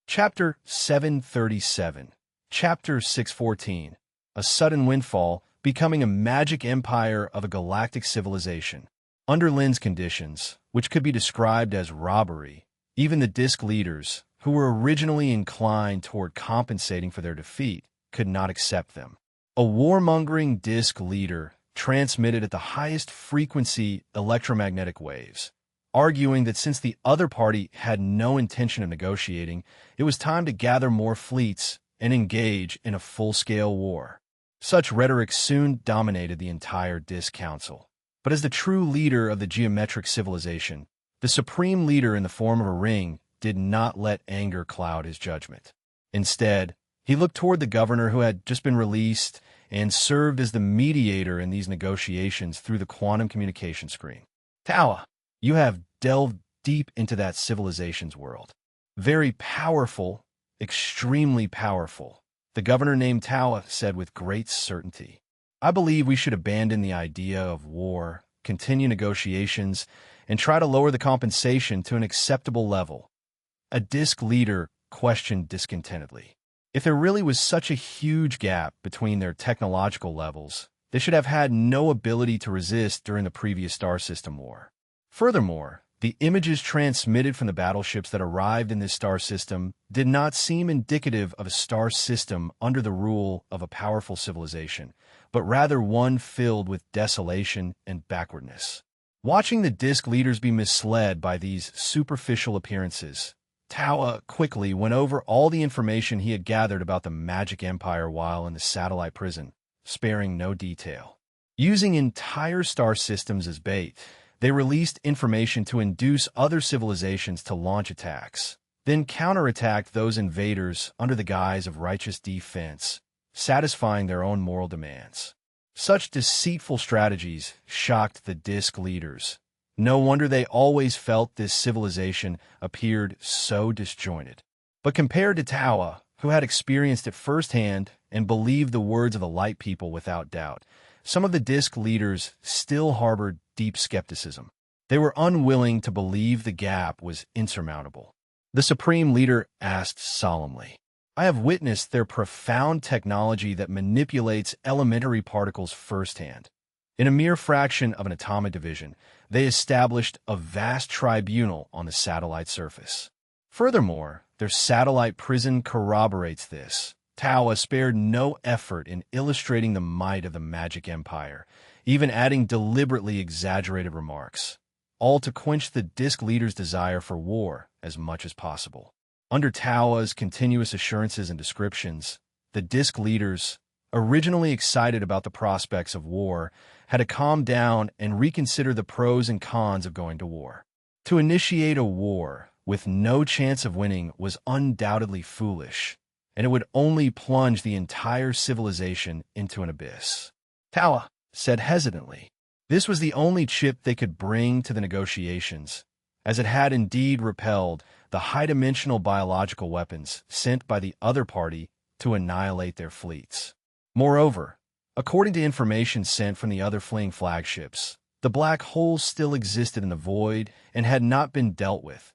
Chapter 737, Chapter 614, A Sudden Windfall, Becoming a Magic Empire of a Galactic Civilization. Under Lin's conditions, which could be described as robbery, even the disk leaders, who were originally inclined toward compensating for their defeat, could not accept them. A warmongering disk leader transmitted at the highest frequency electromagnetic waves, arguing that since the other party had no intention of negotiating, it was time to gather more fleets and engage in a full-scale war. Such rhetoric soon dominated the entire disk council. But as the true leader of the geometric civilization, the supreme leader in the form of a ring did not let anger cloud his judgment. Instead, he looked toward the governor who had just been released and served as the mediator in these negotiations through the quantum communication screen. Tawa, you have delved deep into that civilization's world. Very powerful, extremely powerful, the governor named Tawa said with great certainty. I believe we should abandon the idea of war, continue negotiations, and try to lower the compensation to an acceptable level. A disk leader questioned discontentedly. If there really was such a huge gap between their technological levels, they should have had no ability to resist during the previous star system war. Furthermore, the images transmitted from the battleships that arrived in this star system did not seem indicative of a star system under the rule of a powerful civilization, but rather one filled with desolation and backwardness. Watching the disk leaders be misled by these superficial appearances, Tawa quickly went over all the information he had gathered about the Magic Empire while in the satellite prison, sparing no detail. Using entire star systems as bait, they released information to induce other civilizations to launch attacks, then counterattacked those invaders under the guise of righteous defense, satisfying their own moral demands. Such deceitful strategies shocked the disk leaders. No wonder they always felt this civilization appeared so disjointed. But compared to Tawa, who had experienced it firsthand and believed the words of the light people without doubt, some of the disk leaders still harbored deep skepticism. They were unwilling to believe the gap was insurmountable. The supreme leader asked solemnly, I have witnessed their profound technology that manipulates elementary particles firsthand. In a mere fraction of an atomic division, they established a vast tribunal on the satellite surface. Furthermore, their satellite prison corroborates this. Tawa spared no effort in illustrating the might of the Magic Empire, even adding deliberately exaggerated remarks, all to quench the disk leaders' desire for war as much as possible. Under Tawa's continuous assurances and descriptions, the disk leaders, originally excited about the prospects of war, had to calm down and reconsider the pros and cons of going to war. To initiate a war with no chance of winning was undoubtedly foolish, and it would only plunge the entire civilization into an abyss. Tawa said hesitantly. This was the only chip they could bring to the negotiations, as it had indeed repelled the high-dimensional biological weapons sent by the other party to annihilate their fleets. Moreover, according to information sent from the other fleeing flagships, the black hole still existed in the void and had not been dealt with,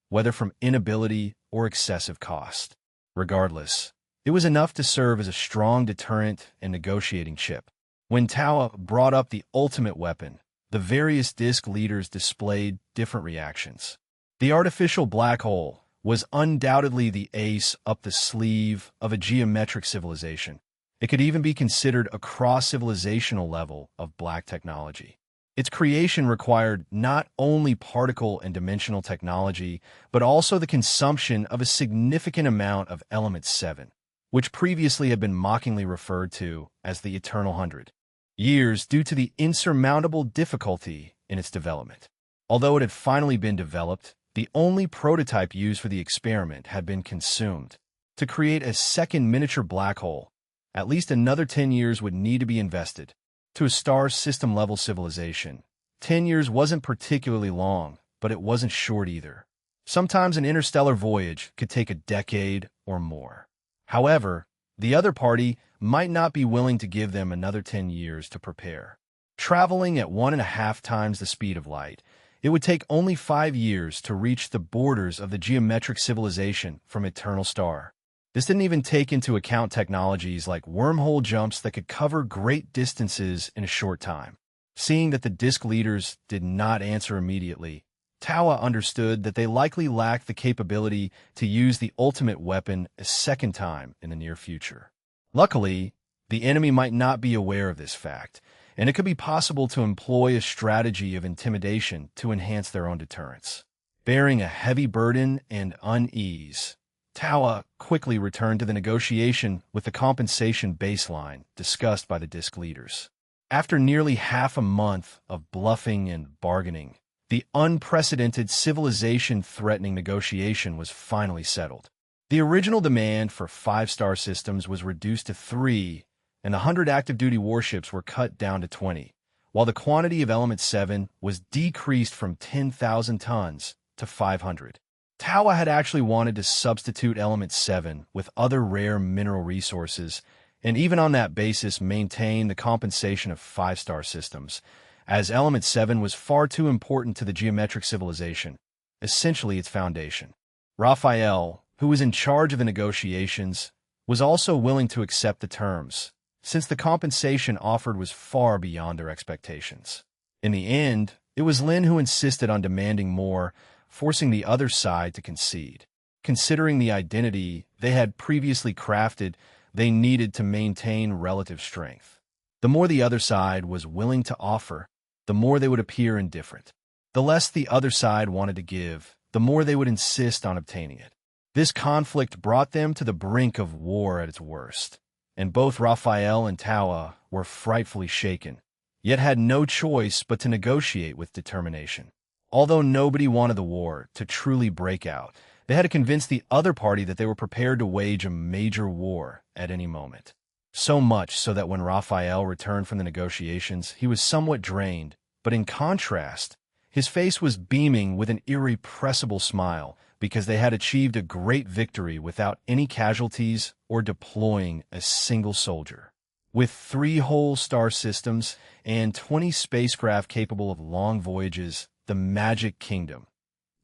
whether from inability or excessive cost. Regardless, it was enough to serve as a strong deterrent and negotiating chip. When Tawa brought up the ultimate weapon, the various disk leaders displayed different reactions. The artificial black hole was undoubtedly the ace up the sleeve of a geometric civilization. It could even be considered a cross-civilizational level of black technology. Its creation required not only particle and dimensional technology, but also the consumption of a significant amount of Element 7, which previously had been mockingly referred to as the Eternal 100 years due to the insurmountable difficulty in its development. Although it had finally been developed, the only prototype used for the experiment had been consumed. To create a second miniature black hole, at least another 10 years would need to be invested. To a star system-level civilization, 10 years wasn't particularly long, but it wasn't short either. Sometimes an interstellar voyage could take a decade or more. However, the other party might not be willing to give them another 10 years to prepare. Traveling at 1.5 times the speed of light, it would take only 5 years to reach the borders of the geometric civilization from Eternal Star. This didn't even take into account technologies like wormhole jumps that could cover great distances in a short time. Seeing that the disk leaders did not answer immediately, Tawa understood that they likely lacked the capability to use the ultimate weapon a second time in the near future. Luckily, the enemy might not be aware of this fact, and it could be possible to employ a strategy of intimidation to enhance their own deterrence. Bearing a heavy burden and unease, Tawa quickly returned to the negotiation with the compensation baseline discussed by the disk leaders. After nearly half a month of bluffing and bargaining, the unprecedented civilization-threatening negotiation was finally settled. The original demand for 5-star systems was reduced to 3, and the 100 active-duty warships were cut down to 20, while the quantity of Element 7 was decreased from 10,000 tons to 500. Tawa had actually wanted to substitute Element 7 with other rare mineral resources, and even on that basis maintain the compensation of 5-star systems, as Element 7 was far too important to the geometric civilization, essentially its foundation. Raphael, who was in charge of the negotiations, was also willing to accept the terms, since the compensation offered was far beyond their expectations. In the end, it was Lin who insisted on demanding more, forcing the other side to concede. Considering the identity they had previously crafted, they needed to maintain relative strength. The more the other side was willing to offer, the more they would appear indifferent. The less the other side wanted to give, the more they would insist on obtaining it. This conflict brought them to the brink of war at its worst, and both Raphael and Tawa were frightfully shaken, yet had no choice but to negotiate with determination. Although nobody wanted the war to truly break out, they had to convince the other party that they were prepared to wage a major war at any moment. So much so that when Raphael returned from the negotiations, he was somewhat drained, but in contrast, his face was beaming with an irrepressible smile because they had achieved a great victory without any casualties or deploying a single soldier. With 3 whole star systems and 20 spacecraft capable of long voyages, the Magic Kingdom.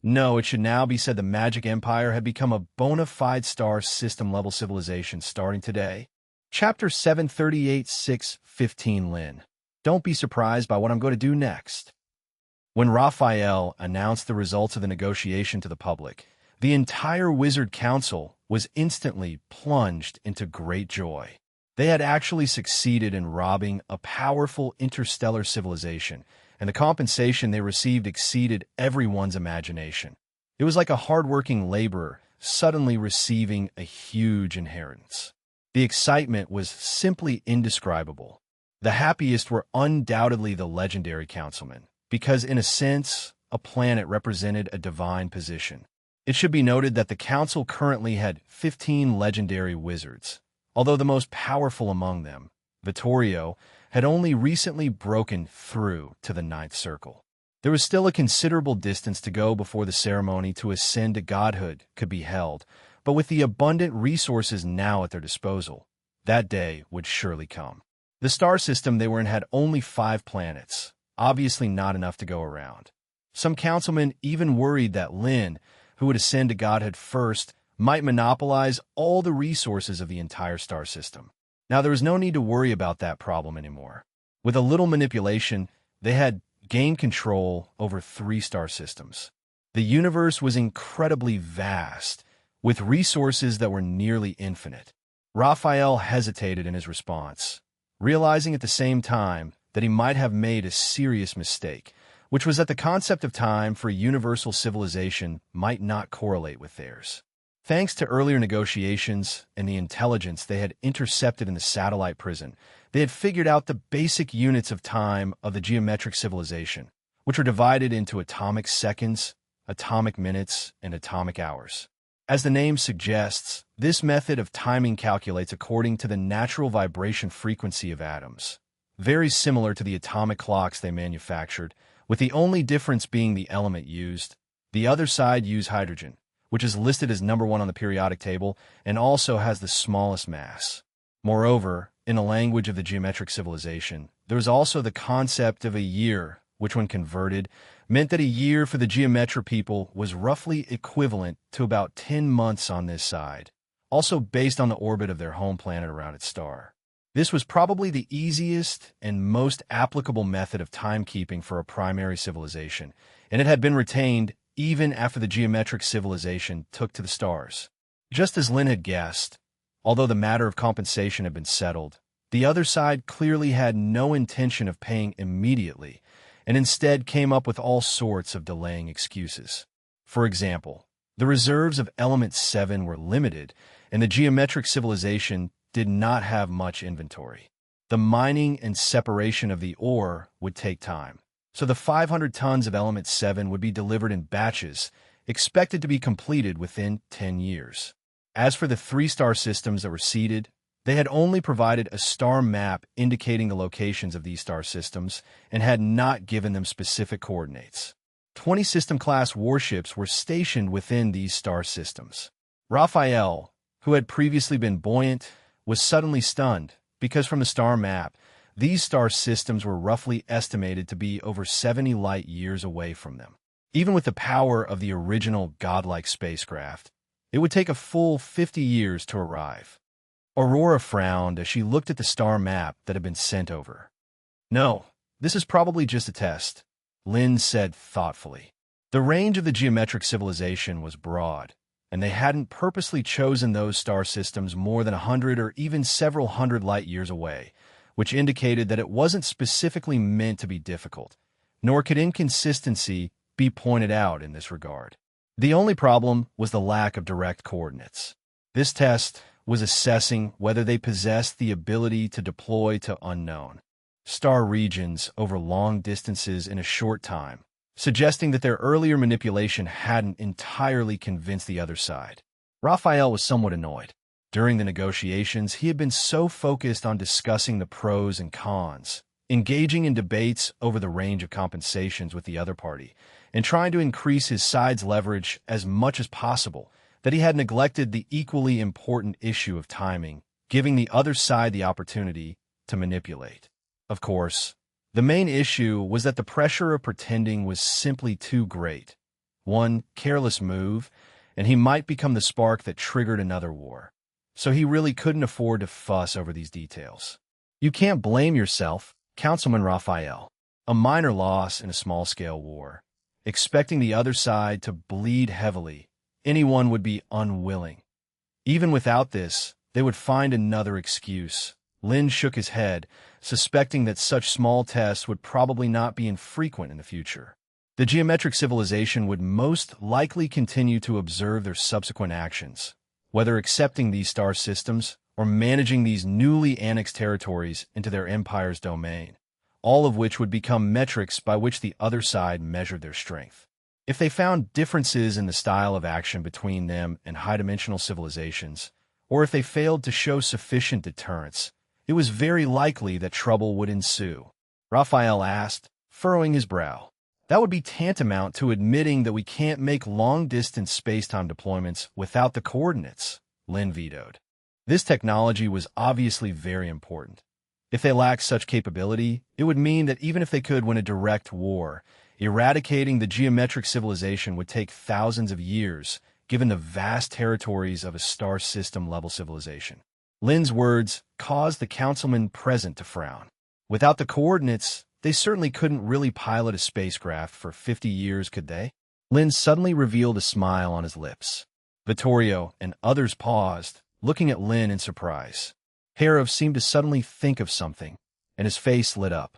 No, it should now be said the Magic Empire had become a bona fide star system-level civilization starting today. Chapter 738-6-15 Lin. Don't be surprised by what I'm going to do next. When Raphael announced the results of the negotiation to the public, the entire Wizard Council was instantly plunged into great joy. They had actually succeeded in robbing a powerful interstellar civilization, and the compensation they received exceeded everyone's imagination. It was like a hardworking laborer suddenly receiving a huge inheritance. The excitement was simply indescribable. The happiest were undoubtedly the legendary councilmen, because in a sense, a planet represented a divine position. It should be noted that the council currently had 15 legendary wizards, although the most powerful among them, Vittorio, had only recently broken through to the ninth circle. There was still a considerable distance to go before the ceremony to ascend to godhood could be held, but with the abundant resources now at their disposal, that day would surely come. The star system they were in had only 5 planets, obviously not enough to go around. Some councilmen even worried that Lin, who would ascend to godhood first, might monopolize all the resources of the entire star system. Now, there was no need to worry about that problem anymore. With a little manipulation, they had gained control over 3 star systems. The universe was incredibly vast, with resources that were nearly infinite. Raphael hesitated in his response, realizing at the same time that he might have made a serious mistake, which was that the concept of time for a universal civilization might not correlate with theirs. Thanks to earlier negotiations and the intelligence they had intercepted in the satellite prison, they had figured out the basic units of time of the geometric civilization, which were divided into atomic seconds, atomic minutes, and atomic hours. As the name suggests, this method of timing calculates according to the natural vibration frequency of atoms, very similar to the atomic clocks they manufactured, with the only difference being the element used. The other side used hydrogen, which is listed as number 1 on the periodic table and also has the smallest mass. Moreover, in the language of the geometric civilization, there was also the concept of a year, which when converted, meant that a year for the geometric people was roughly equivalent to about 10 months on this side, also based on the orbit of their home planet around its star. This was probably the easiest and most applicable method of timekeeping for a primary civilization, and it had been retained even after the geometric civilization took to the stars. Just as Lin had guessed, although the matter of compensation had been settled, the other side clearly had no intention of paying immediately, and instead came up with all sorts of delaying excuses. For example, the reserves of element 7 were limited, and the geometric civilization did not have much inventory. The mining and separation of the ore would take time, so the 500 tons of element 7 would be delivered in batches, expected to be completed within 10 years. As for the 3 star systems that were seeded, they had only provided a star map indicating the locations of these star systems and had not given them specific coordinates. 20 system-class warships were stationed within these star systems. Raphael, who had previously been buoyant, was suddenly stunned because from the star map, these star systems were roughly estimated to be over 70 light years away from them. Even with the power of the original godlike spacecraft, it would take a full 50 years to arrive. Aurora frowned as she looked at the star map that had been sent over. "No, this is probably just a test," Lin said thoughtfully. The range of the geometric civilization was broad, and they hadn't purposely chosen those star systems more than 100 or even several hundred light years away, which indicated that it wasn't specifically meant to be difficult, nor could inconsistency be pointed out in this regard. The only problem was the lack of direct coordinates. This test was assessing whether they possessed the ability to deploy to unknown star regions over long distances in a short time, suggesting that their earlier manipulation hadn't entirely convinced the other side. Raphael was somewhat annoyed. During the negotiations, he had been so focused on discussing the pros and cons, engaging in debates over the range of compensations with the other party, and trying to increase his side's leverage as much as possible, that he had neglected the equally important issue of timing, giving the other side the opportunity to manipulate. Of course, the main issue was that the pressure of pretending was simply too great. One careless move, and he might become the spark that triggered another war. So he really couldn't afford to fuss over these details. You can't blame yourself, Councilman Raphael. A minor loss in a small-scale war. Expecting the other side to bleed heavily, anyone would be unwilling. Even without this, they would find another excuse. Lin shook his head, suspecting that such small tests would probably not be infrequent in the future. The geometric civilization would most likely continue to observe their subsequent actions, whether accepting these star systems or managing these newly annexed territories into their empire's domain, all of which would become metrics by which the other side measured their strength. If they found differences in the style of action between them and high-dimensional civilizations, or if they failed to show sufficient deterrence, it was very likely that trouble would ensue. Raphael asked, furrowing his brow. That would be tantamount to admitting that we can't make long-distance space-time deployments without the coordinates, Lin vetoed. This technology was obviously very important. If they lacked such capability, it would mean that even if they could win a direct war, eradicating the geometric civilization would take thousands of years, given the vast territories of a star system-level civilization. Lin's words caused the councilmen present to frown. Without the coordinates, they certainly couldn't really pilot a spacecraft for 50 years, could they? Lin suddenly revealed a smile on his lips. Vittorio and others paused, looking at Lin in surprise. Harov seemed to suddenly think of something, and his face lit up.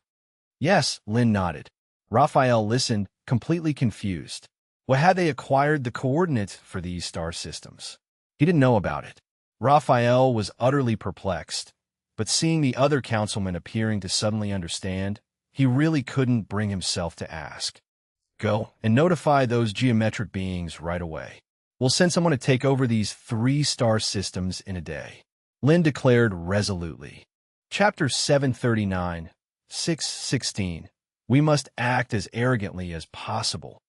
Yes, Lin nodded. Raphael listened, completely confused. Well, had they acquired the coordinates for these star systems? He didn't know about it. Raphael was utterly perplexed, but seeing the other councilmen appearing to suddenly understand, he really couldn't bring himself to ask. Go and notify those geometric beings right away. We'll send someone to take over these 3 star systems in a day, Lin declared resolutely. Chapter 739, 6:16. We must act as arrogantly as possible.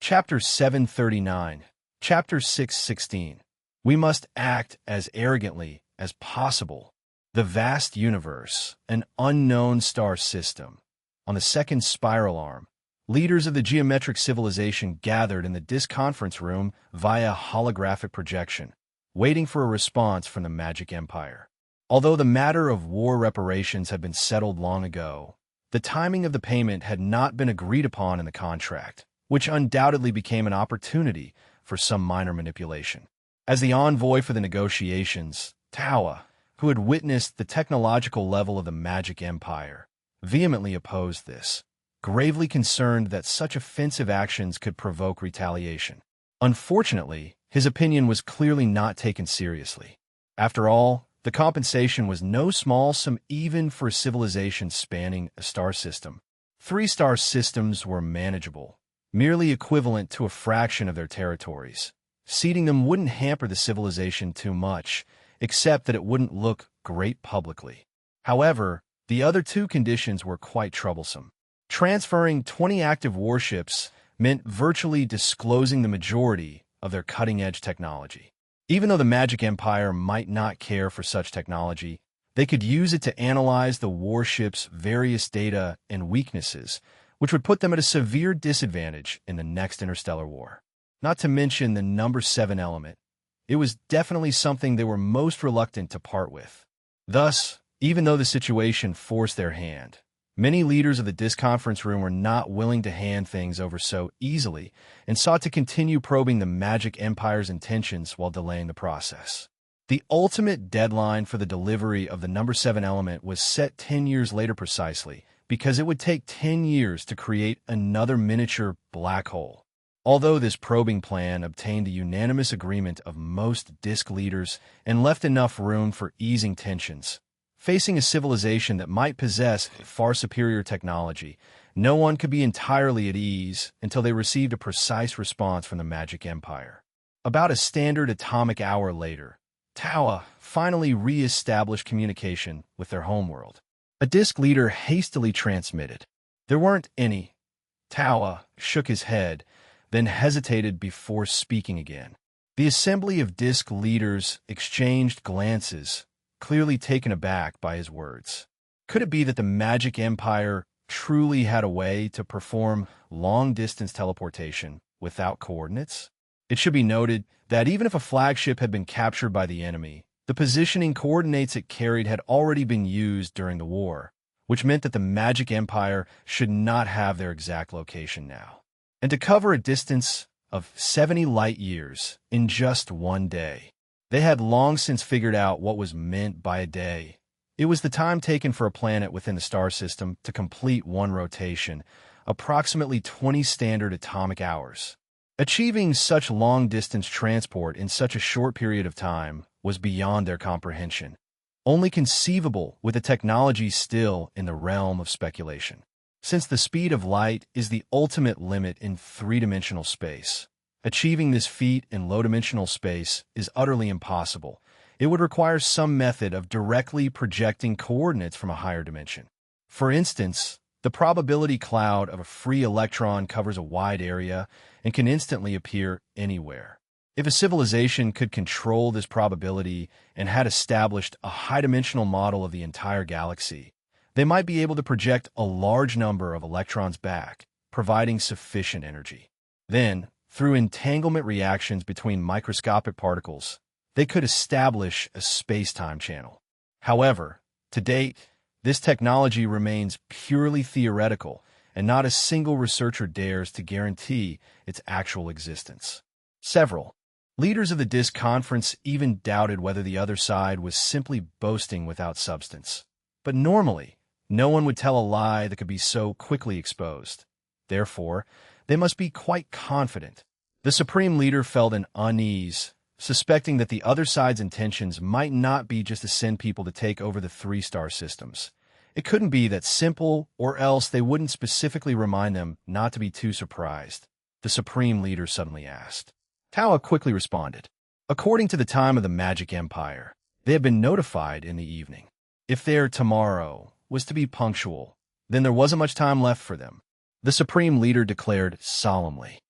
Chapter 739, Chapter 6:16. We must act as arrogantly as possible. The vast universe, an unknown star system. On the second spiral arm, leaders of the geometric civilization gathered in the disk conference room via holographic projection, waiting for a response from the Magic Empire. Although the matter of war reparations had been settled long ago, the timing of the payment had not been agreed upon in the contract, which undoubtedly became an opportunity for some minor manipulation. As the envoy for the negotiations, Tawa, who had witnessed the technological level of the Magic Empire, vehemently opposed this, gravely concerned that such offensive actions could provoke retaliation. Unfortunately, his opinion was clearly not taken seriously. After all, the compensation was no small sum even for a civilization spanning a star system. 3-star systems were manageable, merely equivalent to a fraction of their territories. Ceding them wouldn't hamper the civilization too much, except that it wouldn't look great publicly. However, the other 2 conditions were quite troublesome. Transferring 20 active warships meant virtually disclosing the majority of their cutting-edge technology. Even though the Magic Empire might not care for such technology, they could use it to analyze the warship's various data and weaknesses, which would put them at a severe disadvantage in the next interstellar war. Not to mention the number 7 element. It was definitely something they were most reluctant to part with. Thus, even though the situation forced their hand, many leaders of the disk conference room were not willing to hand things over so easily and sought to continue probing the Magic Empire's intentions while delaying the process. The ultimate deadline for the delivery of the number 7 element was set 10 years later precisely, because it would take 10 years to create another miniature black hole. Although this probing plan obtained the unanimous agreement of most disk leaders and left enough room for easing tensions, facing a civilization that might possess far superior technology, no one could be entirely at ease until they received a precise response from the Magic Empire. About a standard atomic hour later, Tawa finally re-established communication with their homeworld. A disk leader hastily transmitted. There weren't any. Tawa shook his head, then hesitated before speaking again. The assembly of disk leaders exchanged glances, clearly taken aback by his words. Could it be that the Magic Empire truly had a way to perform long-distance teleportation without coordinates? It should be noted that even if a flagship had been captured by the enemy, the positioning coordinates it carried had already been used during the war, which meant that the Magic Empire should not have their exact location now. And to cover a distance of 70 light-years in just one day. They had long since figured out what was meant by a day. It was the time taken for a planet within the star system to complete one rotation, approximately 20 standard atomic hours. Achieving such long-distance transport in such a short period of time was beyond their comprehension, only conceivable with the technology still in the realm of speculation. Since the speed of light is the ultimate limit in three-dimensional space, achieving this feat in low-dimensional space is utterly impossible. It would require some method of directly projecting coordinates from a higher dimension. For instance, the probability cloud of a free electron covers a wide area and can instantly appear anywhere. If a civilization could control this probability and had established a high-dimensional model of the entire galaxy, they might be able to project a large number of electrons back, providing sufficient energy. Then, through entanglement reactions between microscopic particles, they could establish a space-time channel. However, to date, this technology remains purely theoretical, and not a single researcher dares to guarantee its actual existence. Several leaders of the DISC conference even doubted whether the other side was simply boasting without substance. But normally, no one would tell a lie that could be so quickly exposed. Therefore, they must be quite confident. The supreme leader felt an unease, suspecting that the other side's intentions might not be just to send people to take over the three-star systems. It couldn't be that simple, or else they wouldn't specifically remind them not to be too surprised. The supreme leader suddenly asked. Tawa quickly responded. According to the time of the Magic Empire, they had been notified in the evening. If their tomorrow was to be punctual, then there wasn't much time left for them. The supreme leader declared solemnly.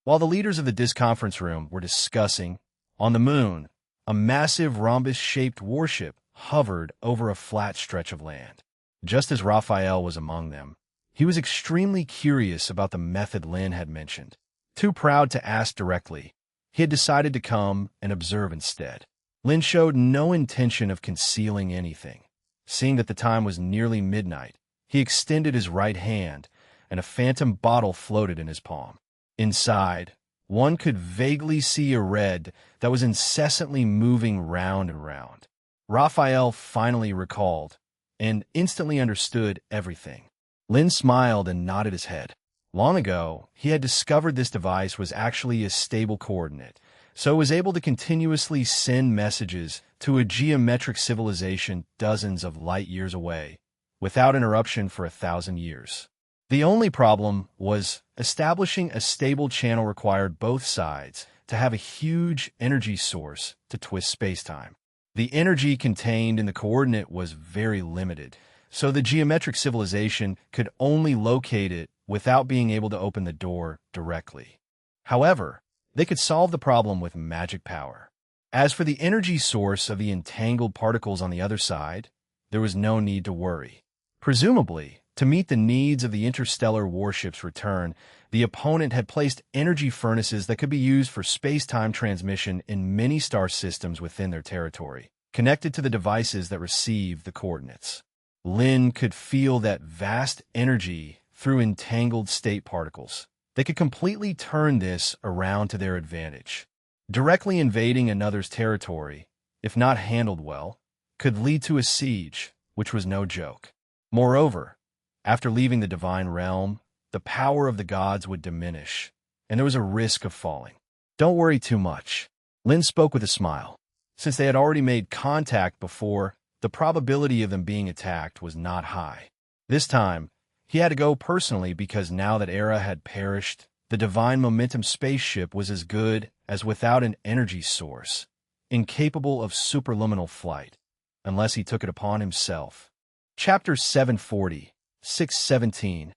While the leaders of the DISC conference room were discussing, on the moon, a massive rhombus-shaped warship hovered over a flat stretch of land. Just as Raphael was among them, he was extremely curious about the method Lin had mentioned. Too proud to ask directly, he had decided to come and observe instead. Lin showed no intention of concealing anything. Seeing that the time was nearly midnight, he extended his right hand, and a phantom bottle floated in his palm. Inside, one could vaguely see a red that was incessantly moving round and round. Raphael finally recalled, and instantly understood everything. Lin smiled and nodded his head. Long ago, he had discovered this device was actually a stable coordinate, so it was able to continuously send messages to a geometric civilization dozens of light years away, without interruption for 1,000 years. The only problem was establishing a stable channel required both sides to have a huge energy source to twist spacetime. The energy contained in the coordinate was very limited, so the geometric civilization could only locate it without being able to open the door directly. However, they could solve the problem with magic power. As for the energy source of the entangled particles on the other side, there was no need to worry. Presumably, to meet the needs of the interstellar warship's return, the opponent had placed energy furnaces that could be used for space-time transmission in many star systems within their territory, connected to the devices that receive the coordinates. Lin could feel that vast energy through entangled state particles. They could completely turn this around to their advantage. Directly invading another's territory, if not handled well, could lead to a siege, which was no joke. Moreover, after leaving the divine realm, the power of the gods would diminish, and there was a risk of falling. Don't worry too much. Lin spoke with a smile. Since they had already made contact before, the probability of them being attacked was not high. This time, he had to go personally because now that Era had perished, the divine momentum spaceship was as good as without an energy source, incapable of superluminal flight, unless he took it upon himself. Chapter 740, 617.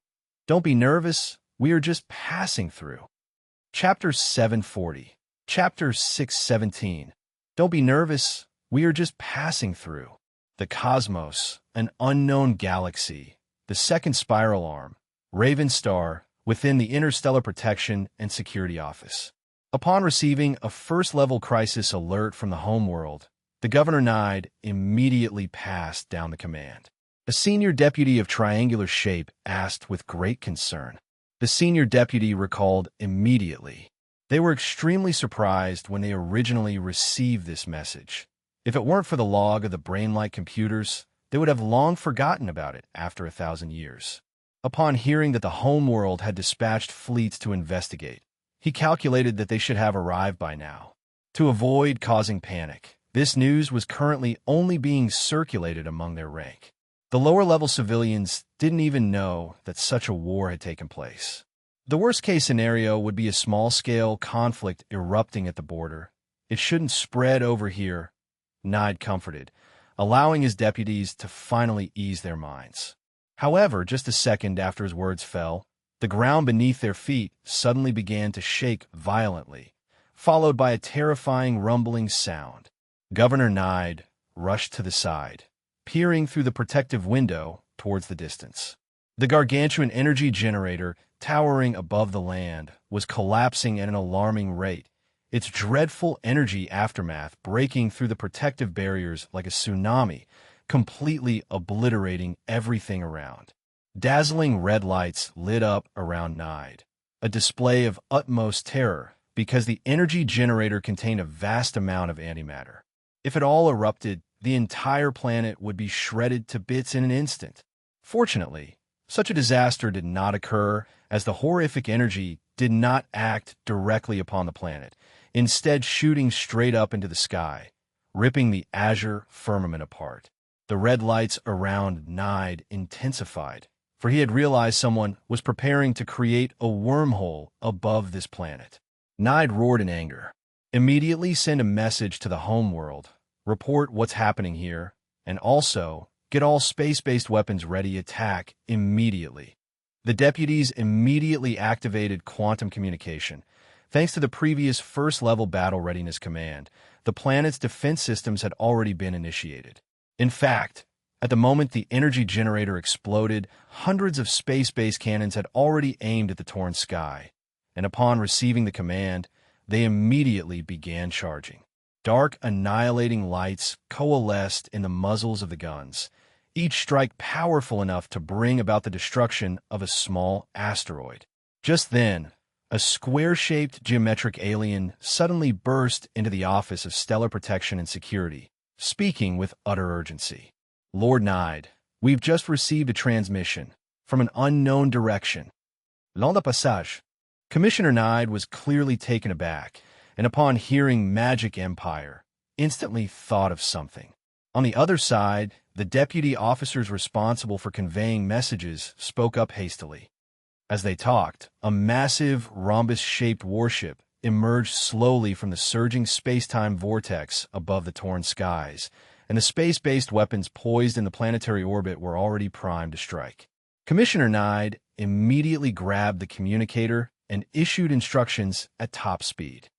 Don't be nervous, we are just passing through. Chapter 740. Chapter 617. Don't be nervous, we are just passing through. The cosmos, an unknown galaxy, the second spiral arm, Raven Star, within the Interstellar Protection and Security Office. Upon receiving a first-level crisis alert from the homeworld, the Governor Nide immediately passed down the command. A senior deputy of triangular shape asked with great concern. The senior deputy recalled immediately. They were extremely surprised when they originally received this message. If it weren't for the log of the brain-like computers, they would have long forgotten about it after 1,000 years. Upon hearing that the homeworld had dispatched fleets to investigate, he calculated that they should have arrived by now. To avoid causing panic, This news was currently only being circulated among their rank. The lower-level civilians didn't even know that such a war had taken place. The worst-case scenario would be a small-scale conflict erupting at the border. It shouldn't spread over here, Nide comforted, allowing his deputies to finally ease their minds. However, just a second after his words fell, the ground beneath their feet suddenly began to shake violently, followed by a terrifying rumbling sound. Governor Nide rushed to the side, peering through the protective window towards the distance. The gargantuan energy generator, towering above the land, was collapsing at an alarming rate, its dreadful energy aftermath breaking through the protective barriers like a tsunami, completely obliterating everything around. Dazzling red lights lit up around Nide, a display of utmost terror because the energy generator contained a vast amount of antimatter. If it all erupted, the entire planet would be shredded to bits in an instant. Fortunately, such a disaster did not occur, as the horrific energy did not act directly upon the planet, instead shooting straight up into the sky, ripping the azure firmament apart. The red lights around Nide intensified, for he had realized someone was preparing to create a wormhole above this planet. Nide roared in anger. Immediately send a message to the homeworld, report what's happening here, and also get all space-based weapons ready. Attack immediately. The deputies immediately activated quantum communication. Thanks to the previous first-level battle readiness command, the planet's defense systems had already been initiated. In fact, at the moment the energy generator exploded, hundreds of space-based cannons had already aimed at the torn sky, and upon receiving the command, they immediately began charging. Dark, annihilating lights coalesced in the muzzles of the guns, each strike powerful enough to bring about the destruction of a small asteroid. Just then, a square-shaped geometric alien suddenly burst into the Office of Stellar Protection and Security, speaking with utter urgency. Lord Nide, we've just received a transmission from an unknown direction. L'onde passage. Commissioner Nide was clearly taken aback, and upon hearing Magic Empire, instantly thought of something. On the other side, the deputy officers responsible for conveying messages spoke up hastily. As they talked, a massive, rhombus-shaped warship emerged slowly from the surging space-time vortex above the torn skies, and the space-based weapons poised in the planetary orbit were already primed to strike. Commissioner Nide immediately grabbed the communicator and issued instructions at top speed.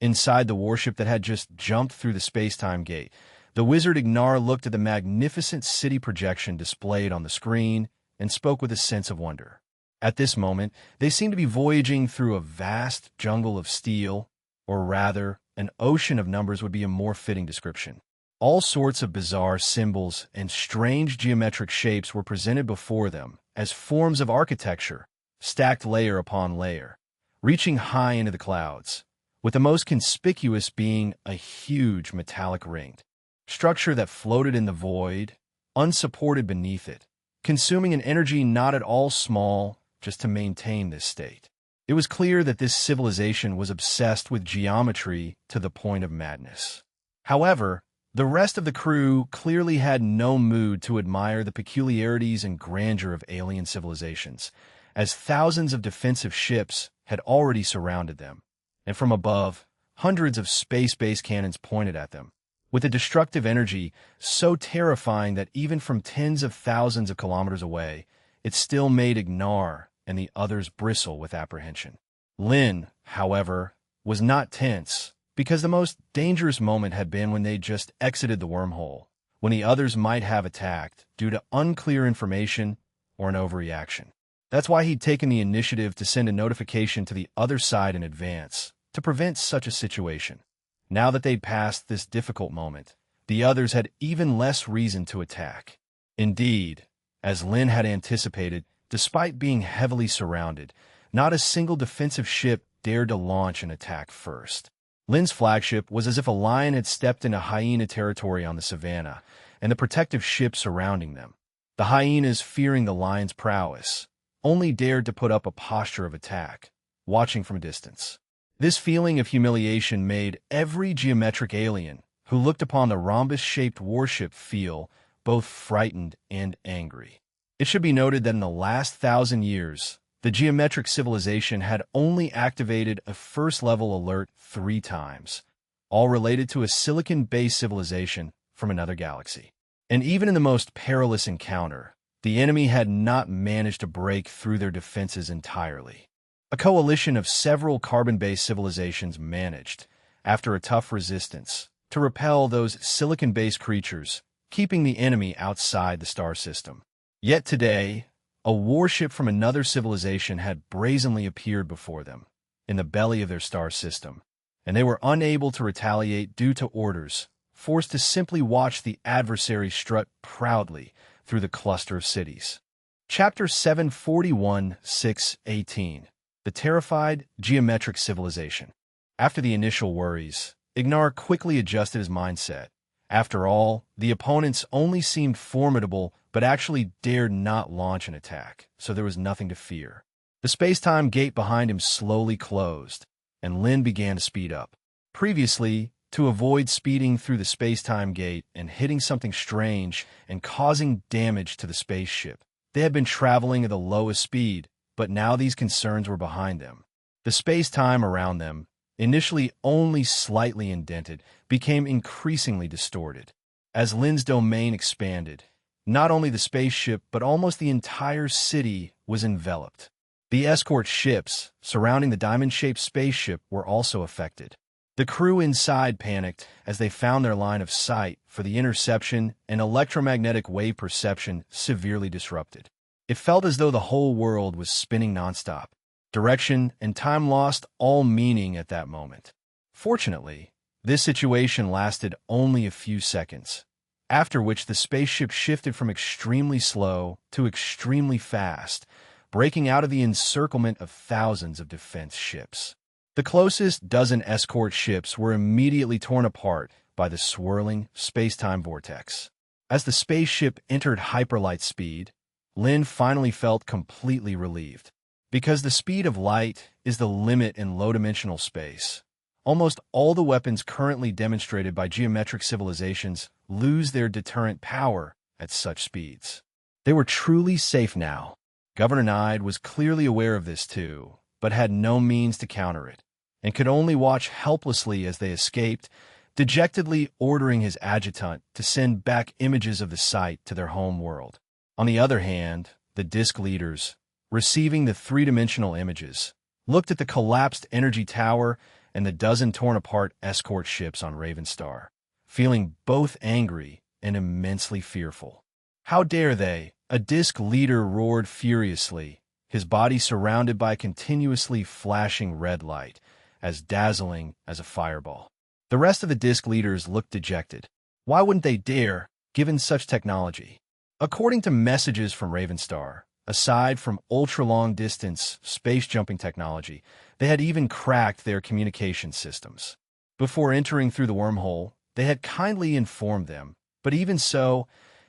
Inside the warship that had just jumped through the space-time gate, the wizard Ignar looked at the magnificent city projection displayed on the screen and spoke with a sense of wonder. At this moment, they seemed to be voyaging through a vast jungle of steel, or rather, an ocean of numbers would be a more fitting description. All sorts of bizarre symbols and strange geometric shapes were presented before them as forms of architecture, stacked layer upon layer, reaching high into the clouds, with the most conspicuous being a huge metallic ringed structure that floated in the void, unsupported beneath it, consuming an energy not at all small just to maintain this state. It was clear that this civilization was obsessed with geometry to the point of madness. However, the rest of the crew clearly had no mood to admire the peculiarities and grandeur of alien civilizations, as thousands of defensive ships had already surrounded them, and from above, hundreds of space-based cannons pointed at them, with a destructive energy so terrifying that even from tens of thousands of kilometers away, it still made Ignar and the others bristle with apprehension. Lin, however, was not tense, because the most dangerous moment had been when they just exited the wormhole, when the others might have attacked due to unclear information or an overreaction. That's why he'd taken the initiative to send a notification to the other side in advance to prevent such a situation. Now that they'd passed this difficult moment, the others had even less reason to attack. Indeed, as Lin had anticipated, despite being heavily surrounded, not a single defensive ship dared to launch an attack first. Lin's flagship was as if a lion had stepped into hyena territory on the savannah, and the protective ship surrounding them. The hyenas, fearing the lion's prowess, only dared to put up a posture of attack, watching from a distance. This feeling of humiliation made every geometric alien who looked upon the rhombus-shaped warship feel both frightened and angry. It should be noted that in the last 1,000 years, the geometric civilization had only activated a first-level alert 3 times, all related to a silicon-based civilization from another galaxy. And even in the most perilous encounter, the enemy had not managed to break through their defenses entirely. A coalition of several carbon-based civilizations managed, after a tough resistance, to repel those silicon-based creatures, keeping the enemy outside the star system. Yet today, a warship from another civilization had brazenly appeared before them, in the belly of their star system, and they were unable to retaliate due to orders, forced to simply watch the adversary strut proudly through the cluster of cities. Chapter 741-6-18. The Terrified Geometric Civilization. After the initial worries, Ignar quickly adjusted his mindset. After all, the opponents only seemed formidable but actually dared not launch an attack, so there was nothing to fear. The space-time gate behind him slowly closed, and Lin began to speed up. Previously, to avoid speeding through the space-time gate and hitting something strange and causing damage to the spaceship, they had been traveling at the lowest speed, but now these concerns were behind them. The space-time around them, initially only slightly indented, became increasingly distorted. As Lin's domain expanded, not only the spaceship but almost the entire city was enveloped. The escort ships surrounding the diamond-shaped spaceship were also affected. The crew inside panicked as they found their line of sight for the interception and electromagnetic wave perception severely disrupted. It felt as though the whole world was spinning nonstop. Direction and time lost all meaning at that moment. Fortunately, this situation lasted only a few seconds, after which the spaceship shifted from extremely slow to extremely fast, breaking out of the encirclement of thousands of defense ships. The closest dozen escort ships were immediately torn apart by the swirling space-time vortex. As the spaceship entered hyperlight speed, Lin finally felt completely relieved. Because the speed of light is the limit in low-dimensional space, almost all the weapons currently demonstrated by geometric civilizations lose their deterrent power at such speeds. They were truly safe now. Governor Nide was clearly aware of this too, but had no means to counter it, and could only watch helplessly as they escaped, dejectedly ordering his adjutant to send back images of the site to their home world. On the other hand, the disk leaders, receiving the 3-dimensional images, looked at the collapsed energy tower and the dozen torn-apart escort ships on Ravenstar, feeling both angry and immensely fearful. How dare they? A disk leader roared furiously, his body surrounded by continuously flashing red light, as dazzling as a fireball. The rest of the disk leaders looked dejected. Why wouldn't they dare, given such technology? According to messages from Ravenstar, aside from ultra-long-distance space-jumping technology, they had even cracked their communication systems. Before entering through the wormhole, they had kindly informed them, but even so,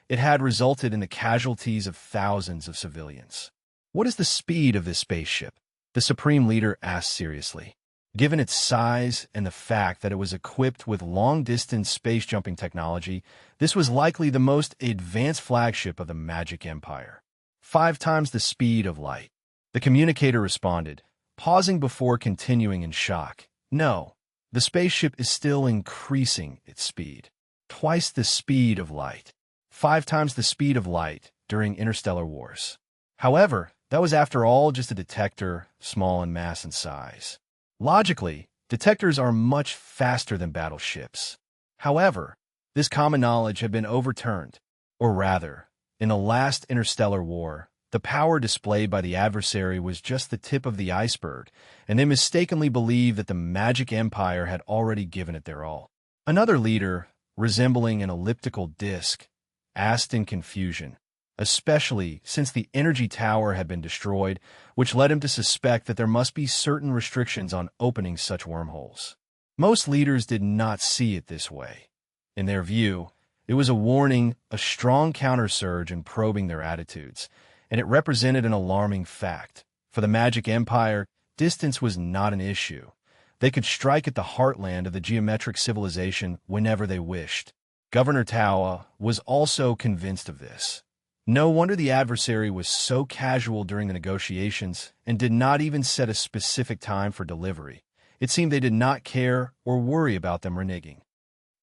it had resulted in the casualties of thousands of civilians. What is the speed of this spaceship? The Supreme Leader asked seriously. Given its size and the fact that it was equipped with long-distance space-jumping technology, this was likely the most advanced flagship of the Magic Empire. 5 times the speed of light. The communicator responded, pausing before continuing in shock. No, the spaceship is still increasing its speed. Twice the speed of light. 5 times the speed of light during interstellar wars. However, that was after all just a detector, small in mass and size. Logically, detectors are much faster than battleships. However, this common knowledge had been overturned, or rather, in the last interstellar war, the power displayed by the adversary was just the tip of the iceberg, and they mistakenly believed that the Magic Empire had already given it their all. Another leader, resembling an elliptical disc, asked in confusion, especially since the energy tower had been destroyed, which led him to suspect that there must be certain restrictions on opening such wormholes. Most leaders did not see it this way. In their view, it was a warning, a strong countersurge in probing their attitudes, and it represented an alarming fact. For the Magic Empire, distance was not an issue, They could strike at the heartland of the geometric civilization whenever they wished. Governor Tawa was also convinced of this. No wonder the adversary was so casual during the negotiations and did not even set a specific time for delivery. It seemed they did not care or worry about them reneging.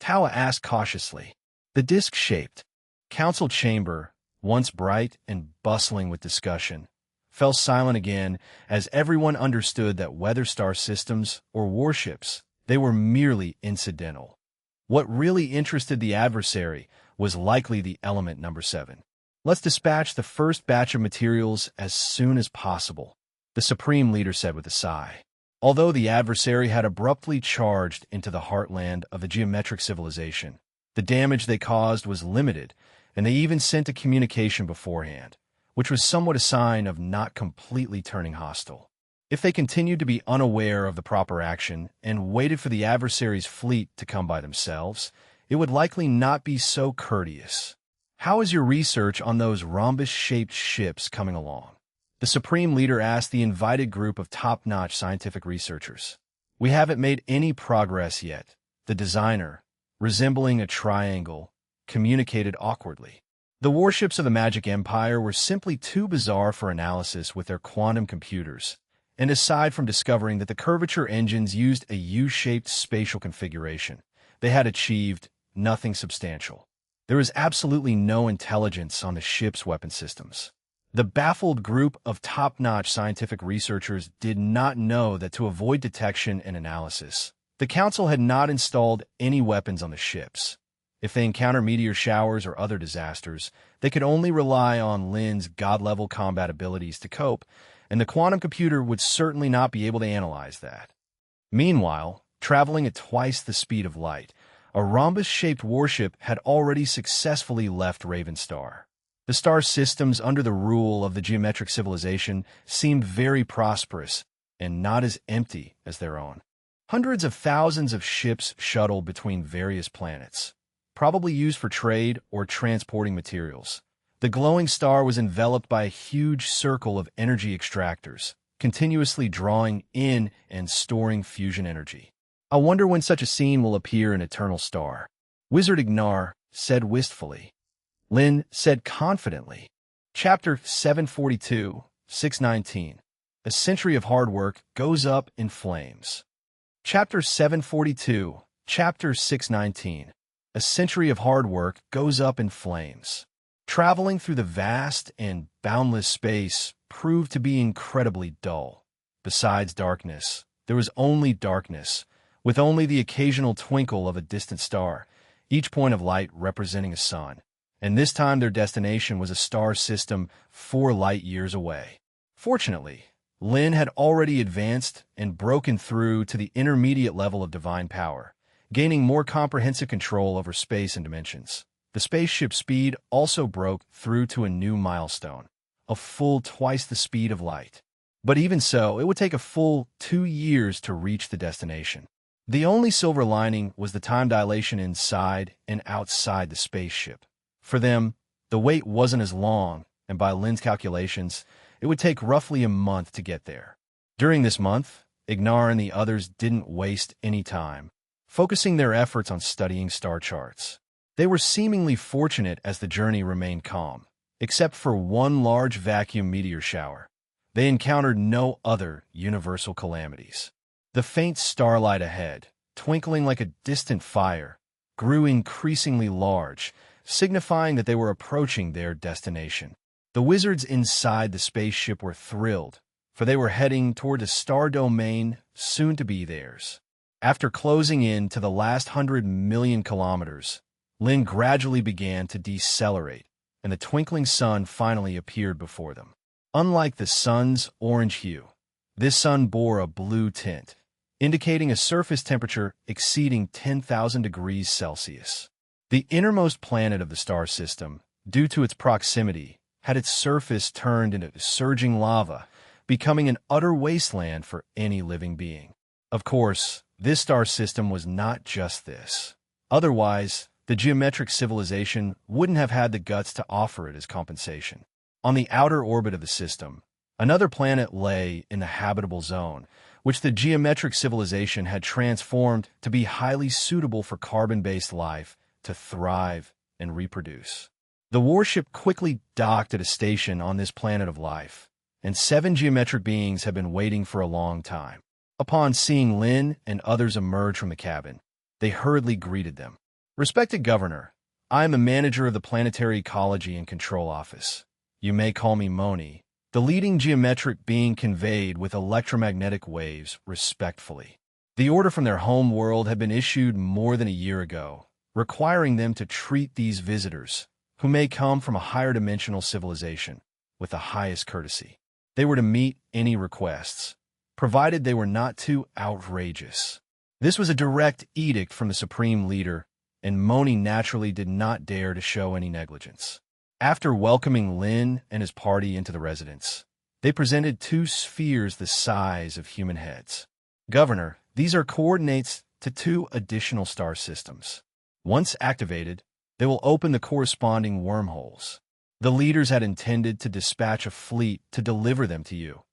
Tawa asked cautiously. The disc-shaped council chamber, once bright and bustling with discussion, fell silent again as everyone understood that weather star systems or warships, they were merely incidental. What really interested the adversary was likely the element number 7. Let's dispatch the first batch of materials as soon as possible, the Supreme Leader said with a sigh. Although the adversary had abruptly charged into the heartland of the geometric civilization, the damage they caused was limited, and they even sent a communication beforehand, which was somewhat a sign of not completely turning hostile. If they continued to be unaware of the proper action and waited for the adversary's fleet to come by themselves, it would likely not be so courteous. How is your research on those rhombus-shaped ships coming along? The Supreme Leader asked the invited group of top-notch scientific researchers. We haven't made any progress yet, the designer, resembling a triangle, communicated awkwardly. The warships of the Magic Empire were simply too bizarre for analysis with their quantum computers, and aside from discovering that the curvature engines used a U-shaped spatial configuration, they had achieved nothing substantial. There was absolutely no intelligence on the ship's weapon systems. The baffled group of top-notch scientific researchers did not know that to avoid detection and analysis, the Council had not installed any weapons on the ships. If they encounter meteor showers or other disasters, they could only rely on Lin's god-level combat abilities to cope, and the quantum computer would certainly not be able to analyze that. Meanwhile, traveling at twice the speed of light, a rhombus-shaped warship had already successfully left Ravenstar. The star systems under the rule of the geometric civilization seemed very prosperous and not as empty as their own. Hundreds of thousands of ships shuttled between various planets, probably used for trade or transporting materials. The glowing star was enveloped by a huge circle of energy extractors, continuously drawing in and storing fusion energy. I wonder when such a scene will appear in Eternal Star, Wizard Ignar said wistfully. Lin said confidently. Chapter 742, 619. A century of hard work goes up in flames. Chapter 742, Chapter 619. A century of hard work goes up in flames. Traveling through the vast and boundless space proved to be incredibly dull. Besides darkness, there was only darkness, with only the occasional twinkle of a distant star, each point of light representing a sun. And this time their destination was a star system 4 light-years away. Fortunately, Lin had already advanced and broken through to the intermediate level of divine power, gaining more comprehensive control over space and dimensions. The spaceship speed also broke through to a new milestone, a full twice the speed of light. But even so, it would take a full 2 years to reach the destination. The only silver lining was the time dilation inside and outside the spaceship. For them, the wait wasn't as long, and by Lin's calculations, it would take roughly a month to get there. During this month, Ignar and the others didn't waste any time, focusing their efforts on studying star charts. They were seemingly fortunate as the journey remained calm, except for one large vacuum meteor shower. They encountered no other universal calamities. The faint starlight ahead, twinkling like a distant fire, grew increasingly large, signifying that they were approaching their destination. The wizards inside the spaceship were thrilled, for they were heading toward a star domain soon to be theirs. After closing in to the last 100 million kilometers, Lin gradually began to decelerate, and the twinkling sun finally appeared before them. Unlike the sun's orange hue, this sun bore a blue tint, indicating a surface temperature exceeding 10,000 degrees Celsius. The innermost planet of the star system, due to its proximity, had its surface turned into surging lava, becoming an utter wasteland for any living being. Of course, this star system was not just this. Otherwise, the geometric civilization wouldn't have had the guts to offer it as compensation. On the outer orbit of the system, another planet lay in the habitable zone, which the geometric civilization had transformed to be highly suitable for carbon-based life to thrive and reproduce. The warship quickly docked at a station on this planet of life, and 7 geometric beings had been waiting for a long time. Upon seeing Lin and others emerge from the cabin, they hurriedly greeted them. "Respected Governor, I am a manager of the Planetary Ecology and Control Office. You may call me Moni." The leading geometric being conveyed with electromagnetic waves respectfully. The order from their home world had been issued more than a year ago, requiring them to treat these visitors, who may come from a higher dimensional civilization, with the highest courtesy. They were to meet any requests, provided they were not too outrageous. This was a direct edict from the Supreme Leader, and Moni naturally did not dare to show any negligence. After welcoming Lin and his party into the residence, they presented 2 spheres the size of human heads. "Governor, these are coordinates to 2 additional star systems. Once activated, they will open the corresponding wormholes. The leaders had intended to dispatch a fleet to deliver them to you,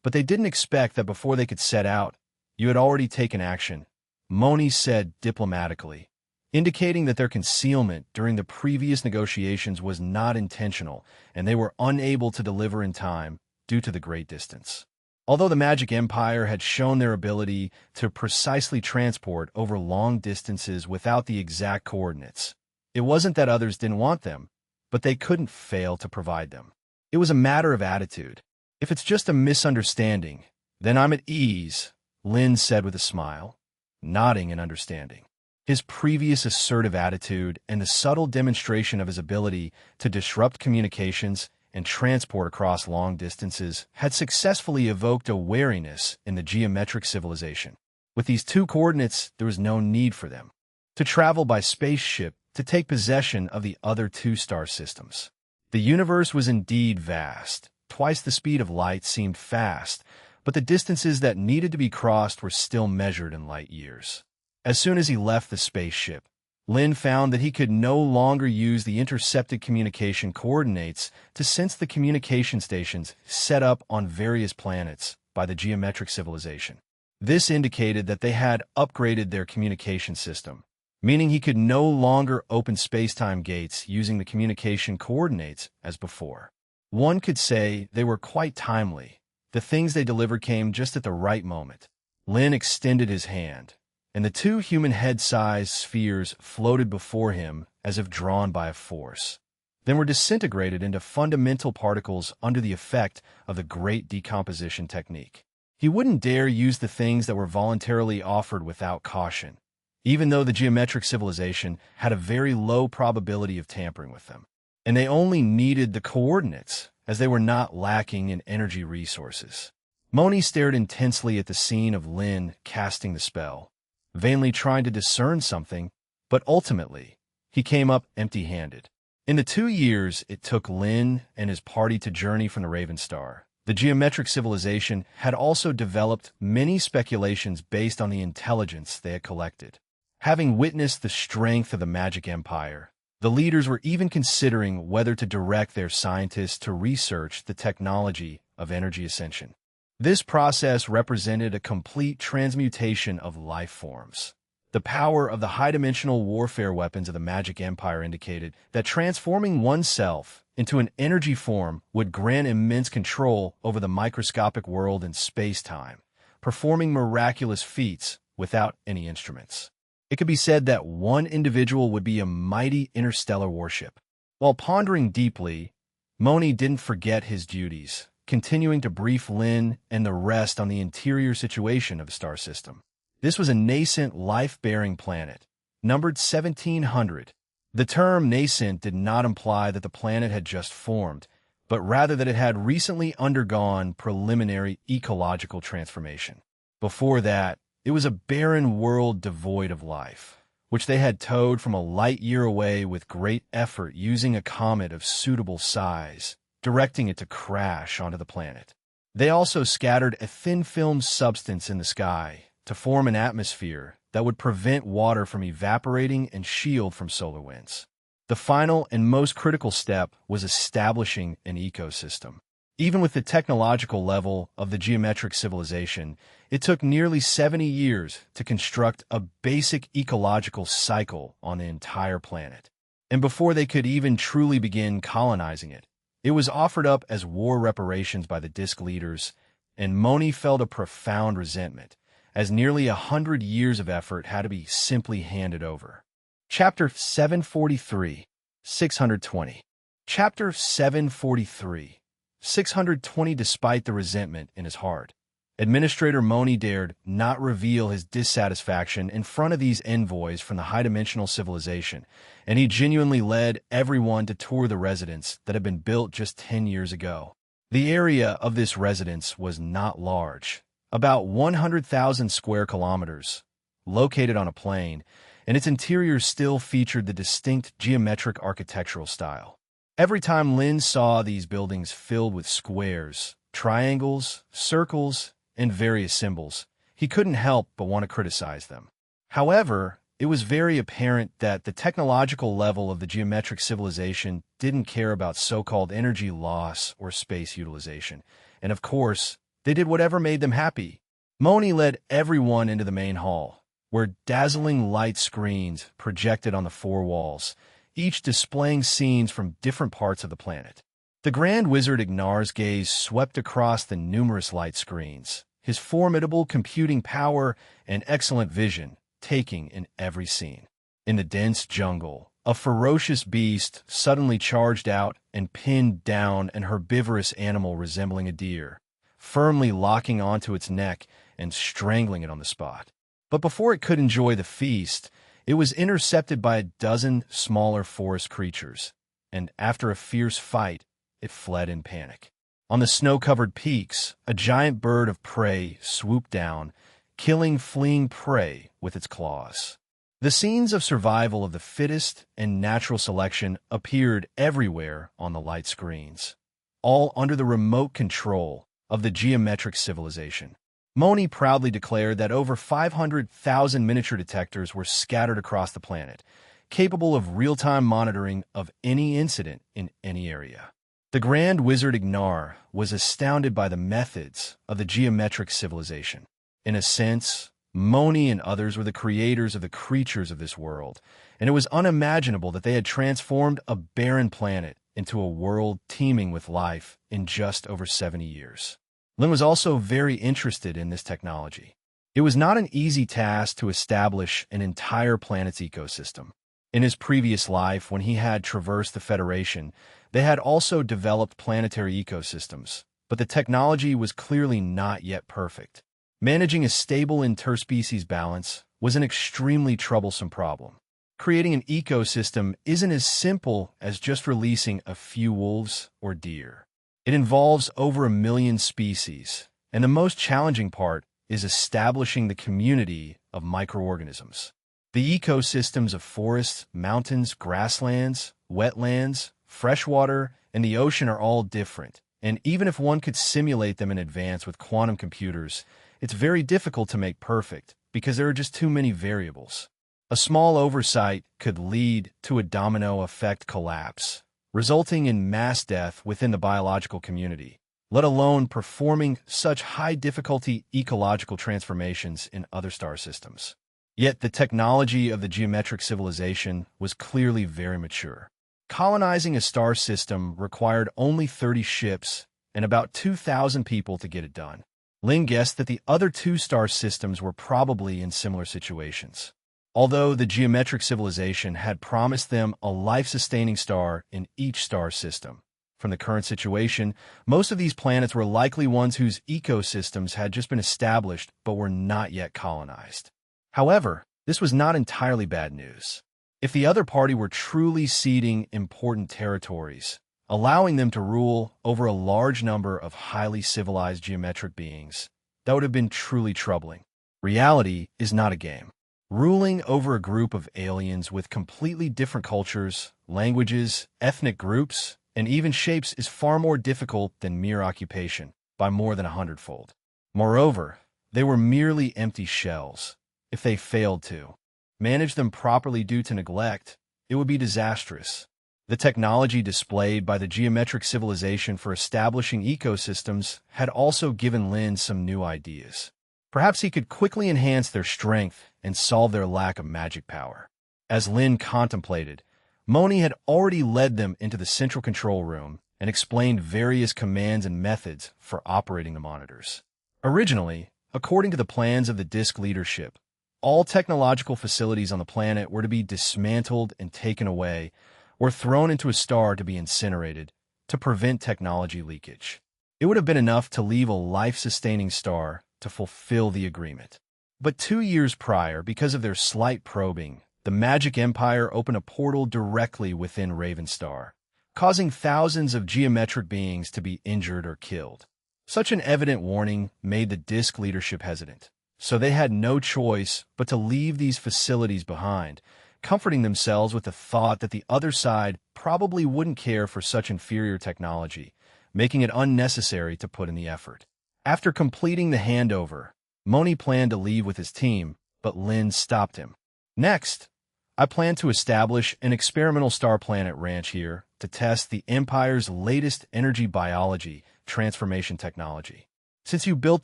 but they didn't expect that before they could set out, you had already taken action," Moni said diplomatically, indicating that their concealment during the previous negotiations was not intentional and they were unable to deliver in time due to the great distance. Although the Magic Empire had shown their ability to precisely transport over long distances without the exact coordinates, it wasn't that others didn't want them, but they couldn't fail to provide them. It was a matter of attitude. "If it's just a misunderstanding, then I'm at ease," Lin said with a smile, nodding in understanding. His previous assertive attitude and the subtle demonstration of his ability to disrupt communications and transport across long distances had successfully evoked a wariness in the geometric civilization. With these 2 coordinates, there was no need for them to travel by spaceship to take possession of the other 2 star systems. The universe was indeed vast. Twice the speed of light seemed fast, but the distances that needed to be crossed were still measured in light years. As soon as he left the spaceship, Lin found that he could no longer use the intercepted communication coordinates to sense the communication stations set up on various planets by the geometric civilization. This indicated that they had upgraded their communication system, meaning he could no longer open space-time gates using the communication coordinates as before. One could say they were quite timely. The things they delivered came just at the right moment. Lin extended his hand, and the 2 human head-sized spheres floated before him as if drawn by a force, then were disintegrated into fundamental particles under the effect of the great decomposition technique. He wouldn't dare use the things that were voluntarily offered without caution, even though the geometric civilization had a very low probability of tampering with them. And they only needed the coordinates, as they were not lacking in energy resources. Moni stared intensely at the scene of Lin casting the spell, vainly trying to discern something, but ultimately, he came up empty-handed. In the 2 years it took Lin and his party to journey from the Raven Star, the geometric civilization had also developed many speculations based on the intelligence they had collected. Having witnessed the strength of the Magic Empire, the leaders were even considering whether to direct their scientists to research the technology of energy ascension. This process represented a complete transmutation of life forms. The power of the high-dimensional warfare weapons of the Magic Empire indicated that transforming oneself into an energy form would grant immense control over the microscopic world and space-time, performing miraculous feats without any instruments. It could be said that one individual would be a mighty interstellar warship. While pondering deeply, Moni didn't forget his duties, continuing to brief Lin and the rest on the interior situation of the star system. This was a nascent, life-bearing planet, numbered 1700. The term nascent did not imply that the planet had just formed, but rather that it had recently undergone preliminary ecological transformation. Before that, it was a barren world devoid of life, which they had towed from a light year away with great effort using a comet of suitable size, directing it to crash onto the planet. They also scattered a thin film substance in the sky to form an atmosphere that would prevent water from evaporating and shield from solar winds. The final and most critical step was establishing an ecosystem. Even with the technological level of the geometric civilization, it took nearly 70 years to construct a basic ecological cycle on the entire planet. And before they could even truly begin colonizing it, it was offered up as war reparations by the Disk leaders, and Moni felt a profound resentment, as nearly 100 years of effort had to be simply handed over. Chapter 743, 620. Chapter 743, 620. Despite the resentment in his heart, Administrator Moni dared not reveal his dissatisfaction in front of these envoys from the high-dimensional civilization, and he genuinely led everyone to tour the residence that had been built just 10 years ago. The area of this residence was not large, about 100,000 square kilometers, located on a plain, and its interior still featured the distinct geometric architectural style. Every time Lin saw these buildings filled with squares, triangles, circles, and various symbols, he couldn't help but want to criticize them. However, it was very apparent that the technological level of the geometric civilization didn't care about so-called energy loss or space utilization, and of course, they did whatever made them happy. Moni led everyone into the main hall, where dazzling light screens projected on the four walls, each displaying scenes from different parts of the planet. The Grand Wizard Ignar's gaze swept across the numerous light screens, his formidable computing power and excellent vision taking in every scene. In the dense jungle, a ferocious beast suddenly charged out and pinned down an herbivorous animal resembling a deer, firmly locking onto its neck and strangling it on the spot. But before it could enjoy the feast, it was intercepted by a dozen smaller forest creatures, and after a fierce fight, it fled in panic. On the snow-covered peaks, a giant bird of prey swooped down, killing fleeing prey with its claws. The scenes of survival of the fittest and natural selection appeared everywhere on the light screens, all under the remote control of the geometric civilization. Moni proudly declared that over 500,000 miniature detectors were scattered across the planet, capable of real-time monitoring of any incident in any area. The Grand Wizard Ignar was astounded by the methods of the geometric civilization. In a sense, Moni and others were the creators of the creatures of this world, and it was unimaginable that they had transformed a barren planet into a world teeming with life in just over 70 years. Lin was also very interested in this technology. It was not an easy task to establish an entire planet's ecosystem. In his previous life, when he had traversed the Federation, they had also developed planetary ecosystems, but the technology was clearly not yet perfect. Managing a stable interspecies balance was an extremely troublesome problem. Creating an ecosystem isn't as simple as just releasing a few wolves or deer. It involves over 1 million species, and the most challenging part is establishing the community of microorganisms. The ecosystems of forests, mountains, grasslands, wetlands, freshwater, and the ocean are all different, and even if one could simulate them in advance with quantum computers, it's very difficult to make perfect because there are just too many variables. A small oversight could lead to a domino effect collapse, resulting in mass death within the biological community, let alone performing such high-difficulty ecological transformations in other star systems. Yet the technology of the geometric civilization was clearly very mature. Colonizing a star system required only 30 ships and about 2,000 people to get it done. Lin guessed that the other 2 star systems were probably in similar situations. Although the geometric civilization had promised them a life-sustaining star in each star system. From the current situation, most of these planets were likely ones whose ecosystems had just been established but were not yet colonized. However, this was not entirely bad news. If the other party were truly ceding important territories, allowing them to rule over a large number of highly civilized geometric beings, that would have been truly troubling. Reality is not a game. Ruling over a group of aliens with completely different cultures, languages, ethnic groups, and even shapes is far more difficult than mere occupation, by more than 100-fold. Moreover, they were merely empty shells. If they failed to manage them properly due to neglect, it would be disastrous. The technology displayed by the geometric civilization for establishing ecosystems had also given Lin some new ideas. Perhaps he could quickly enhance their strength and solve their lack of magic power. As Lin contemplated, Moni had already led them into the central control room and explained various commands and methods for operating the monitors. Originally, according to the plans of the disk leadership, all technological facilities on the planet were to be dismantled and taken away, or thrown into a star to be incinerated, to prevent technology leakage. It would have been enough to leave a life-sustaining star to fulfill the agreement. But 2 years prior, because of their slight probing, the Magic Empire opened a portal directly within Ravenstar, causing thousands of geometric beings to be injured or killed. Such an evident warning made the disk leadership hesitant, so they had no choice but to leave these facilities behind, comforting themselves with the thought that the other side probably wouldn't care for such inferior technology, making it unnecessary to put in the effort. After completing the handover, Moni planned to leave with his team, but Lin stopped him. Next, I plan to establish an experimental star planet ranch here to test the Empire's latest energy biology transformation technology. Since you built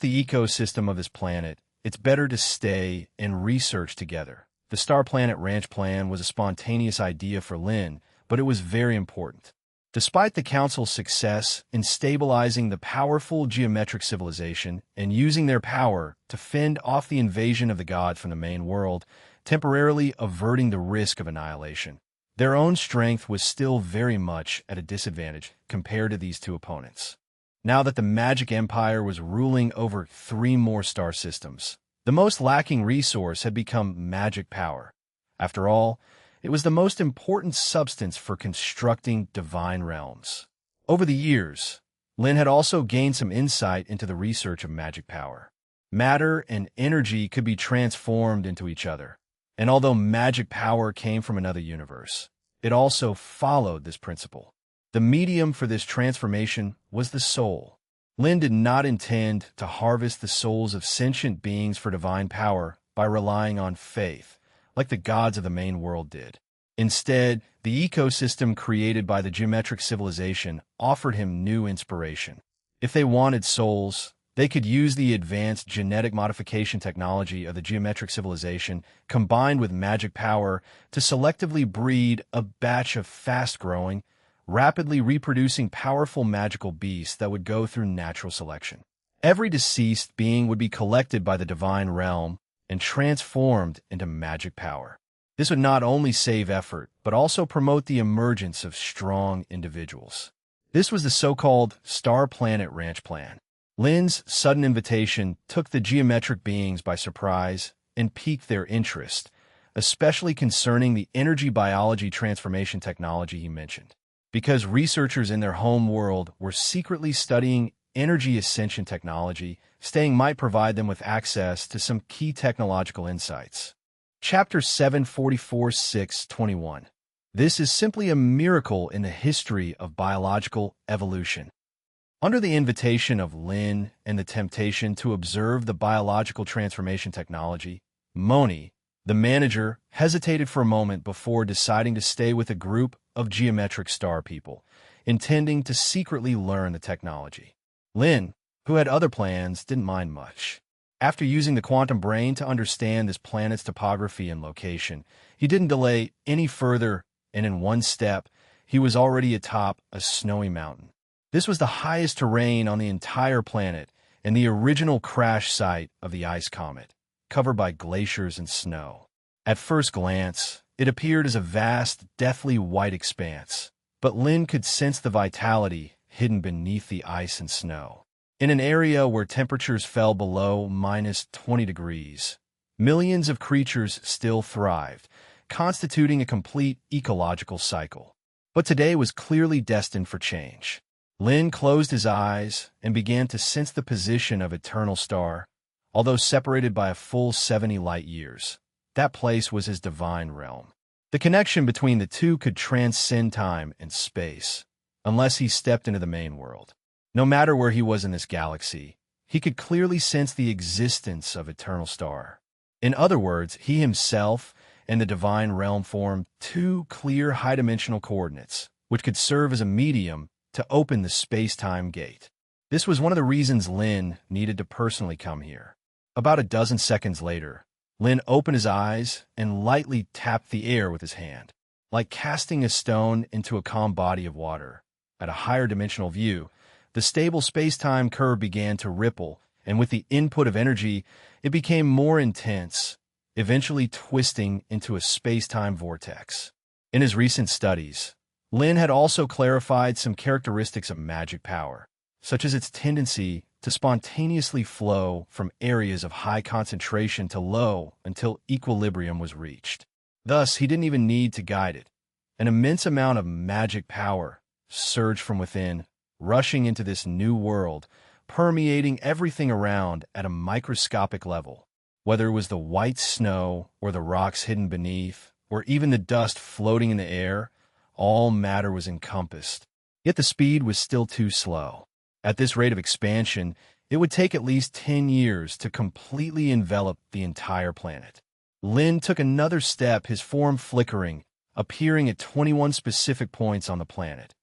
the ecosystem of this planet, it's better to stay and research together. The Star Planet Ranch plan was a spontaneous idea for Lin, but it was very important. Despite the Council's success in stabilizing the powerful geometric civilization and using their power to fend off the invasion of the god from the main world, temporarily averting the risk of annihilation, their own strength was still very much at a disadvantage compared to these two opponents. Now that the Magic Empire was ruling over 3 more star systems, the most lacking resource had become magic power. After all, it was the most important substance for constructing divine realms. Over the years, Lin had also gained some insight into the research of magic power. Matter and energy could be transformed into each other, and although magic power came from another universe, it also followed this principle. The medium for this transformation was the soul. Lin did not intend to harvest the souls of sentient beings for divine power by relying on faith, like the gods of the main world did. Instead, the ecosystem created by the geometric civilization offered him new inspiration. If they wanted souls, they could use the advanced genetic modification technology of the geometric civilization combined with magic power to selectively breed a batch of fast-growing, rapidly reproducing powerful magical beasts that would go through natural selection. Every deceased being would be collected by the divine realm and transformed into magic power. This would not only save effort, but also promote the emergence of strong individuals. This was the so-called Star Planet Ranch plan. Lin's sudden invitation took the geometric beings by surprise and piqued their interest, especially concerning the energy biology transformation technology he mentioned. Because researchers in their home world were secretly studying energy ascension technology, staying might provide them with access to some key technological insights. Chapter 744-621. This is simply a miracle in the history of biological evolution. Under the invitation of Lin and the temptation to observe the biological transformation technology, Moni, the manager, hesitated for a moment before deciding to stay with a group of geometric star people, intending to secretly learn the technology. Lin, who had other plans, didn't mind much. After using the quantum brain to understand this planet's topography and location, he didn't delay any further, and in one step, he was already atop a snowy mountain. This was the highest terrain on the entire planet and the original crash site of the ice comet, covered by glaciers and snow. At first glance, it appeared as a vast, deathly white expanse, but Lin could sense the vitality hidden beneath the ice and snow. In an area where temperatures fell below -20 degrees, millions of creatures still thrived, constituting a complete ecological cycle. But today was clearly destined for change. Lin closed his eyes and began to sense the position of Eternal Star. Although separated by a full 70 light years, that place was his divine realm. The connection between the two could transcend time and space, unless he stepped into the main world. No matter where he was in this galaxy, he could clearly sense the existence of Eternal Star. In other words, he himself and the divine realm formed two clear high-dimensional coordinates, which could serve as a medium to open the space-time gate. This was one of the reasons Lin needed to personally come here. About a dozen seconds later, Lin opened his eyes and lightly tapped the air with his hand, like casting a stone into a calm body of water. At a higher dimensional view, the stable space-time curve began to ripple, and with the input of energy, it became more intense, eventually twisting into a space-time vortex. In his recent studies, Lin had also clarified some characteristics of magic power, such as its tendency to spontaneously flow from areas of high concentration to low until equilibrium was reached. Thus, he didn't even need to guide it. An immense amount of magic power surged from within, rushing into this new world, permeating everything around at a microscopic level. Whether it was the white snow or the rocks hidden beneath, or even the dust floating in the air, all matter was encompassed. Yet the speed was still too slow. At this rate of expansion, it would take at least 10 years to completely envelop the entire planet. Lin took another step, his form flickering, appearing at 21 specific points on the planet.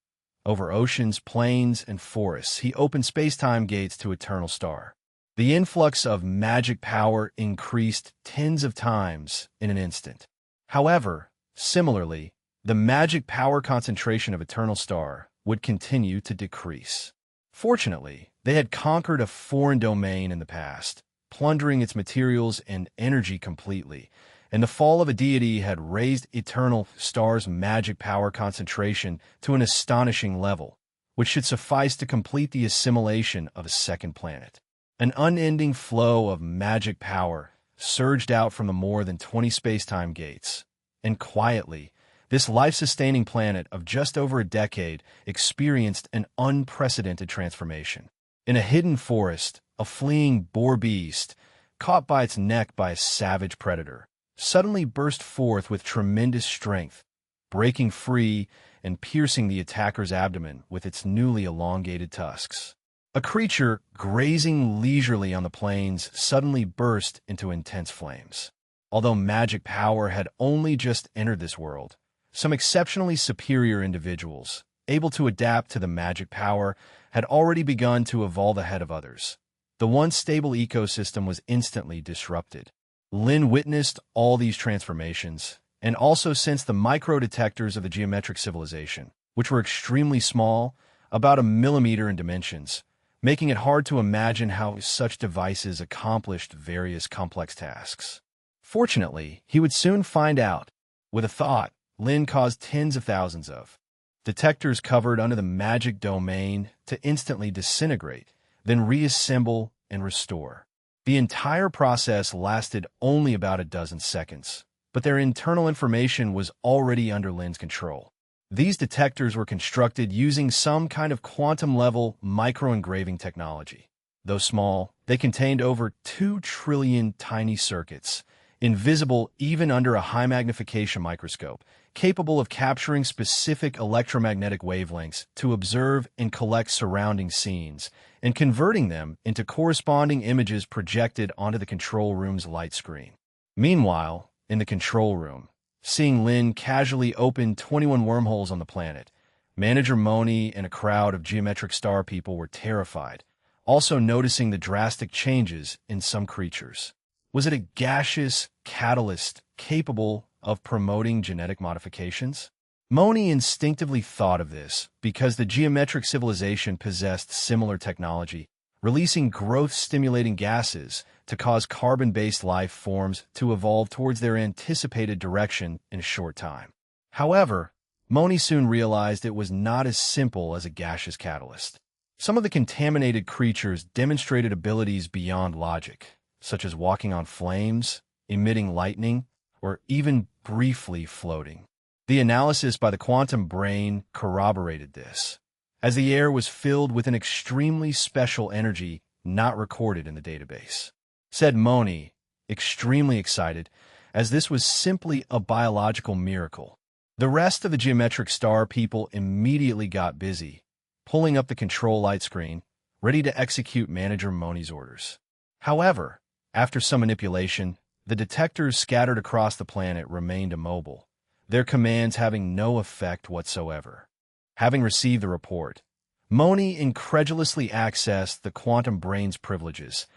Over oceans, plains, and forests, he opened space-time gates to Eternal Star. The influx of magic power increased tens of times in an instant. However, similarly, the magic power concentration of Eternal Star would continue to decrease. Fortunately, they had conquered a foreign domain in the past, plundering its materials and energy completely, and the fall of a deity had raised Eternal Star's magic power concentration to an astonishing level, which should suffice to complete the assimilation of a second planet. An unending flow of magic power surged out from the more than 20 space-time gates, and quietly, this life-sustaining planet of just over a decade experienced an unprecedented transformation. In a hidden forest, a fleeing boar beast, caught by its neck by a savage predator, suddenly burst forth with tremendous strength, breaking free and piercing the attacker's abdomen with its newly elongated tusks. A creature grazing leisurely on the plains suddenly burst into intense flames. Although magic power had only just entered this world, some exceptionally superior individuals, able to adapt to the magic power, had already begun to evolve ahead of others. The once stable ecosystem was instantly disrupted. Lin witnessed all these transformations, and also sensed the micro-detectors of the geometric civilization, which were extremely small, about a millimeter in dimensions, making it hard to imagine how such devices accomplished various complex tasks. Fortunately, he would soon find out. With a thought, Lin caused tens of thousands of detectors covered under the magic domain to instantly disintegrate, then reassemble and restore. The entire process lasted only about a dozen seconds, but their internal information was already under Lin's control. These detectors were constructed using some kind of quantum-level micro-engraving technology. Though small, they contained over 2 trillion tiny circuits, invisible even under a high-magnification microscope, capable of capturing specific electromagnetic wavelengths to observe and collect surrounding scenes, and converting them into corresponding images projected onto the control room's light screen. Meanwhile, in the control room, seeing Lin casually open 21 wormholes on the planet, Manager Moni and a crowd of geometric star people were terrified, also noticing the drastic changes in some creatures. Was it a gaseous catalyst capable of promoting genetic modifications? Moni instinctively thought of this because the geometric civilization possessed similar technology, releasing growth-stimulating gases to cause carbon-based life forms to evolve towards their anticipated direction in a short time. However, Moni soon realized it was not as simple as a gaseous catalyst. Some of the contaminated creatures demonstrated abilities beyond logic, such as walking on flames, emitting lightning, or even briefly floating. The analysis by the quantum brain corroborated this, as the air was filled with an extremely special energy not recorded in the database. Said Moni, extremely excited, as this was simply a biological miracle. The rest of the geometric star people immediately got busy, pulling up the control light screen, ready to execute Manager Moni's orders. However, after some manipulation, The detectors scattered across the planet remained immobile, their commands having no effect whatsoever. Having received the report, Moni incredulously accessed the quantum brain's privileges,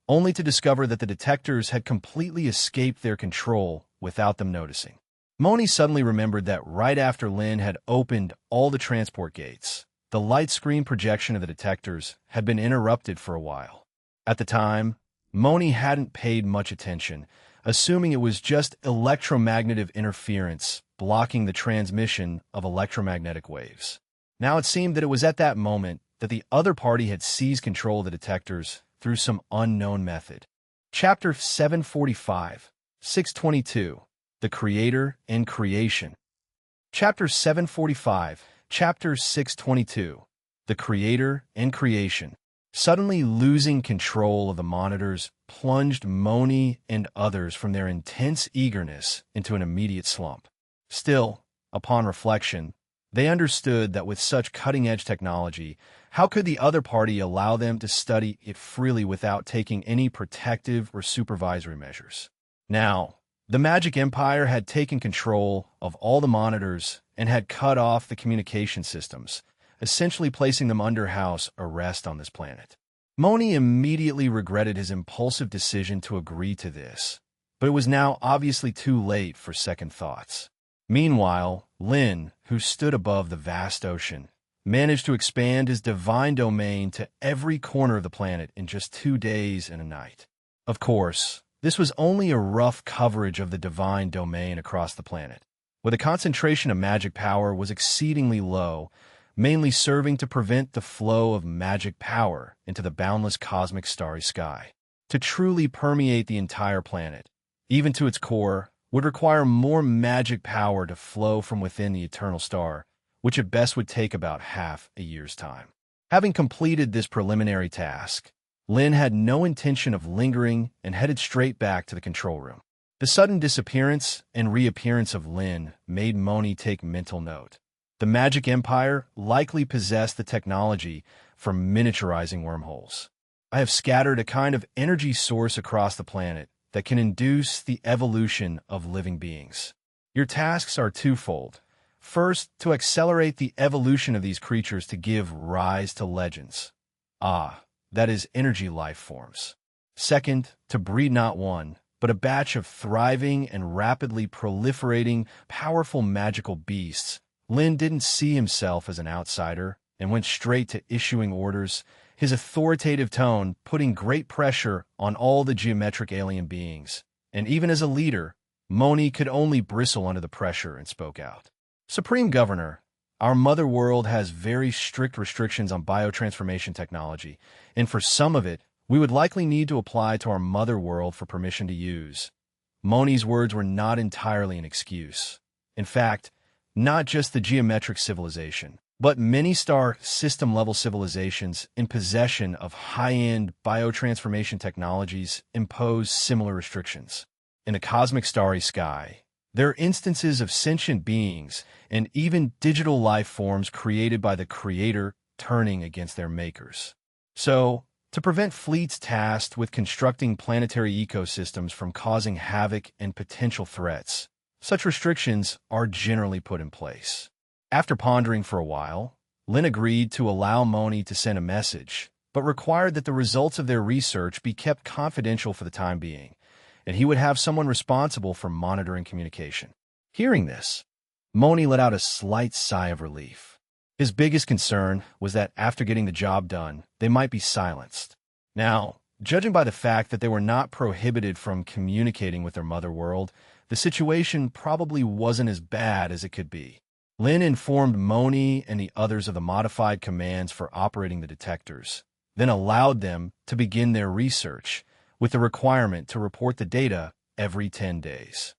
only to discover that the detectors had completely escaped their control without them noticing. Moni suddenly remembered that right after Lin had opened all the transport gates, the light screen projection of the detectors had been interrupted for a while. At the time, Moni hadn't paid much attention, assuming it was just electromagnetic interference blocking the transmission of electromagnetic waves. Now it seemed that it was at that moment that the other party had seized control of the detectors through some unknown method. Chapter 745, 622, The Creator and Creation. Chapter 745, Chapter 622, The Creator and Creation. Suddenly losing control of the monitors plunged Moni and others from their intense eagerness into an immediate slump. Still, upon reflection, they understood that with such cutting-edge technology, how could the other party allow them to study it freely without taking any protective or supervisory measures? Now, the Magic Empire had taken control of all the monitors and had cut off the communication systems, essentially placing them under house arrest on this planet. Moni immediately regretted his impulsive decision to agree to this, but it was now obviously too late for second thoughts. Meanwhile, Lin, who stood above the vast ocean, managed to expand his divine domain to every corner of the planet in just 2 days and a night. Of course, this was only a rough coverage of the divine domain across the planet, where the concentration of magic power was exceedingly low, mainly serving to prevent the flow of magic power into the boundless cosmic starry sky. To truly permeate the entire planet, even to its core, would require more magic power to flow from within the eternal star, which at best would take about half a year's time. Having completed this preliminary task, Lin had no intention of lingering and headed straight back to the control room. The sudden disappearance and reappearance of Lin made Moni take mental note. The Magic Empire likely possessed the technology for miniaturizing wormholes. I have scattered a kind of energy source across the planet that can induce the evolution of living beings. Your tasks are twofold. First, to accelerate the evolution of these creatures to give rise to legends. That is energy life forms. Second, to breed not one, but a batch of thriving and rapidly proliferating, powerful magical beasts. Lin didn't see himself as an outsider and went straight to issuing orders, his authoritative tone putting great pressure on all the geometric alien beings. And even as a leader, Moni could only bristle under the pressure and spoke out. Supreme Governor, our mother world has very strict restrictions on biotransformation technology, and for some of it, we would likely need to apply to our mother world for permission to use. Moni's words were not entirely an excuse. In fact, not just the geometric civilization, but many star system-level civilizations in possession of high-end biotransformation technologies impose similar restrictions. In the cosmic starry sky, there are instances of sentient beings and even digital life forms created by the Creator turning against their makers. So, to prevent fleets tasked with constructing planetary ecosystems from causing havoc and potential threats, such restrictions are generally put in place. After pondering for a while, Lin agreed to allow Moni to send a message, but required that the results of their research be kept confidential for the time being, and he would have someone responsible for monitoring communication. Hearing this, Moni let out a slight sigh of relief. His biggest concern was that after getting the job done, they might be silenced. Now, judging by the fact that they were not prohibited from communicating with their mother world, the situation probably wasn't as bad as it could be. Lin informed Moni and the others of the modified commands for operating the detectors, then allowed them to begin their research, with the requirement to report the data every 10 days.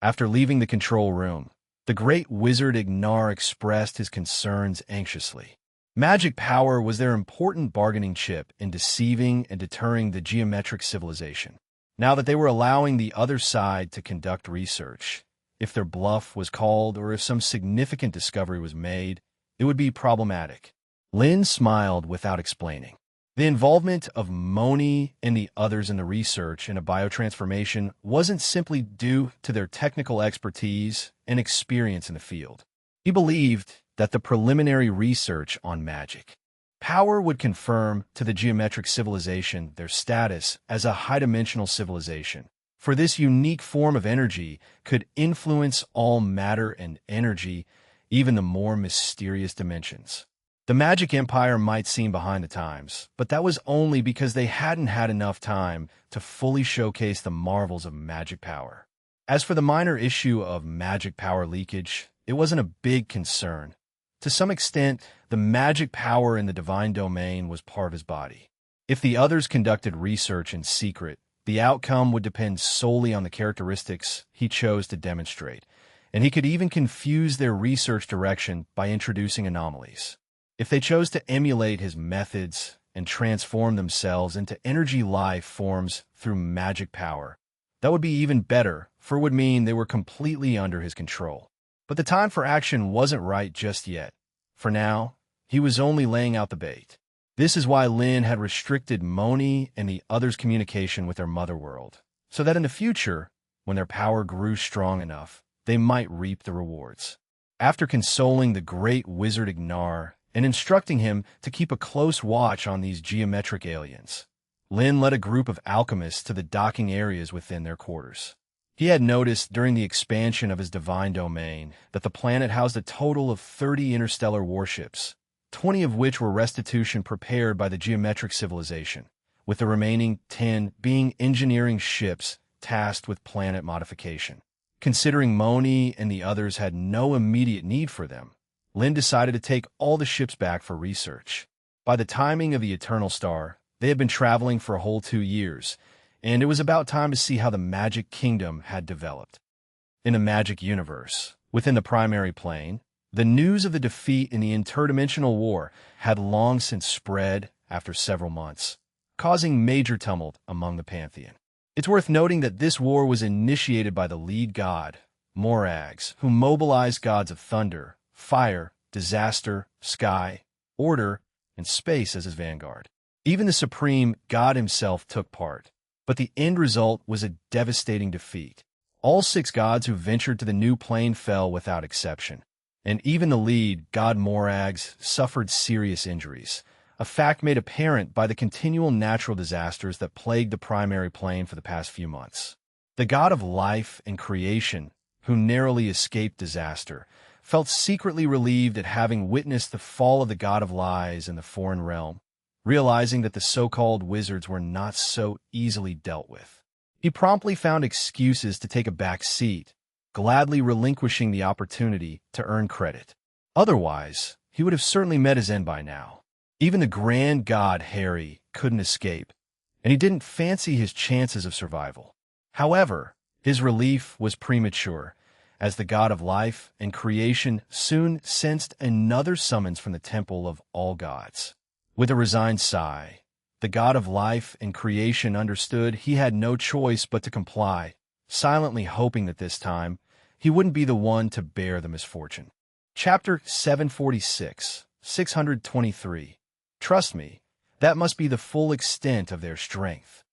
After leaving the control room, the great wizard Ignar expressed his concerns anxiously. Magic power was their important bargaining chip in deceiving and deterring the geometric civilization. Now that they were allowing the other side to conduct research, if their bluff was called or if some significant discovery was made, it would be problematic. Lin smiled without explaining. The involvement of Moni and the others in the research into biotransformation wasn't simply due to their technical expertise and experience in the field. He believed that the preliminary research on magic power would confirm to the geometric civilization their status as a high-dimensional civilization. For this unique form of energy could influence all matter and energy, even the more mysterious dimensions. The Magic Empire might seem behind the times, but that was only because they hadn't had enough time to fully showcase the marvels of magic power. As for the minor issue of magic power leakage, it wasn't a big concern. To some extent, the magic power in the divine domain was part of his body. If the others conducted research in secret, the outcome would depend solely on the characteristics he chose to demonstrate, and he could even confuse their research direction by introducing anomalies. If they chose to emulate his methods and transform themselves into energy life forms through magic power, that would be even better, for it would mean they were completely under his control. But the time for action wasn't right just yet. For now, he was only laying out the bait. This is why Lin had restricted Moni and the others' communication with their mother world, so that in the future, when their power grew strong enough, they might reap the rewards. After consoling the great wizard Ignar and instructing him to keep a close watch on these geometric aliens, Lin led a group of alchemists to the docking areas within their quarters. He had noticed during the expansion of his divine domain that the planet housed a total of 30 interstellar warships, 20 of which were restitution prepared by the geometric civilization, with the remaining 10 being engineering ships tasked with planet modification. Considering Moni and the others had no immediate need for them, Lin decided to take all the ships back for research. By the timing of the Eternal Star, they had been traveling for a whole 2 years, and it was about time to see how the Magic Kingdom had developed. In the Magic Universe, within the primary plane, the news of the defeat in the interdimensional war had long since spread after several months, causing major tumult among the Pantheon. It's worth noting that this war was initiated by the lead god, Morags, who mobilized gods of thunder, fire, disaster, sky, order, and space as his vanguard. Even the supreme god himself took part, but the end result was a devastating defeat. All 6 gods who ventured to the new plane fell without exception, and even the lead god Morags suffered serious injuries, a fact made apparent by the continual natural disasters that plagued the primary plane for the past few months. The god of life and creation, who narrowly escaped disaster, felt secretly relieved at having witnessed the fall of the god of lies in the foreign realm, realizing that the so-called wizards were not so easily dealt with. He promptly found excuses to take a back seat, gladly relinquishing the opportunity to earn credit. Otherwise, he would have certainly met his end by now. Even the grand god Harry couldn't escape, and he didn't fancy his chances of survival. However, his relief was premature, as the god of life and creation soon sensed another summons from the temple of all gods. With a resigned sigh, the god of life and creation understood he had no choice but to comply, silently hoping that this time he wouldn't be the one to bear the misfortune. Chapter 746, 623. Trust me, that must be the full extent of their strength.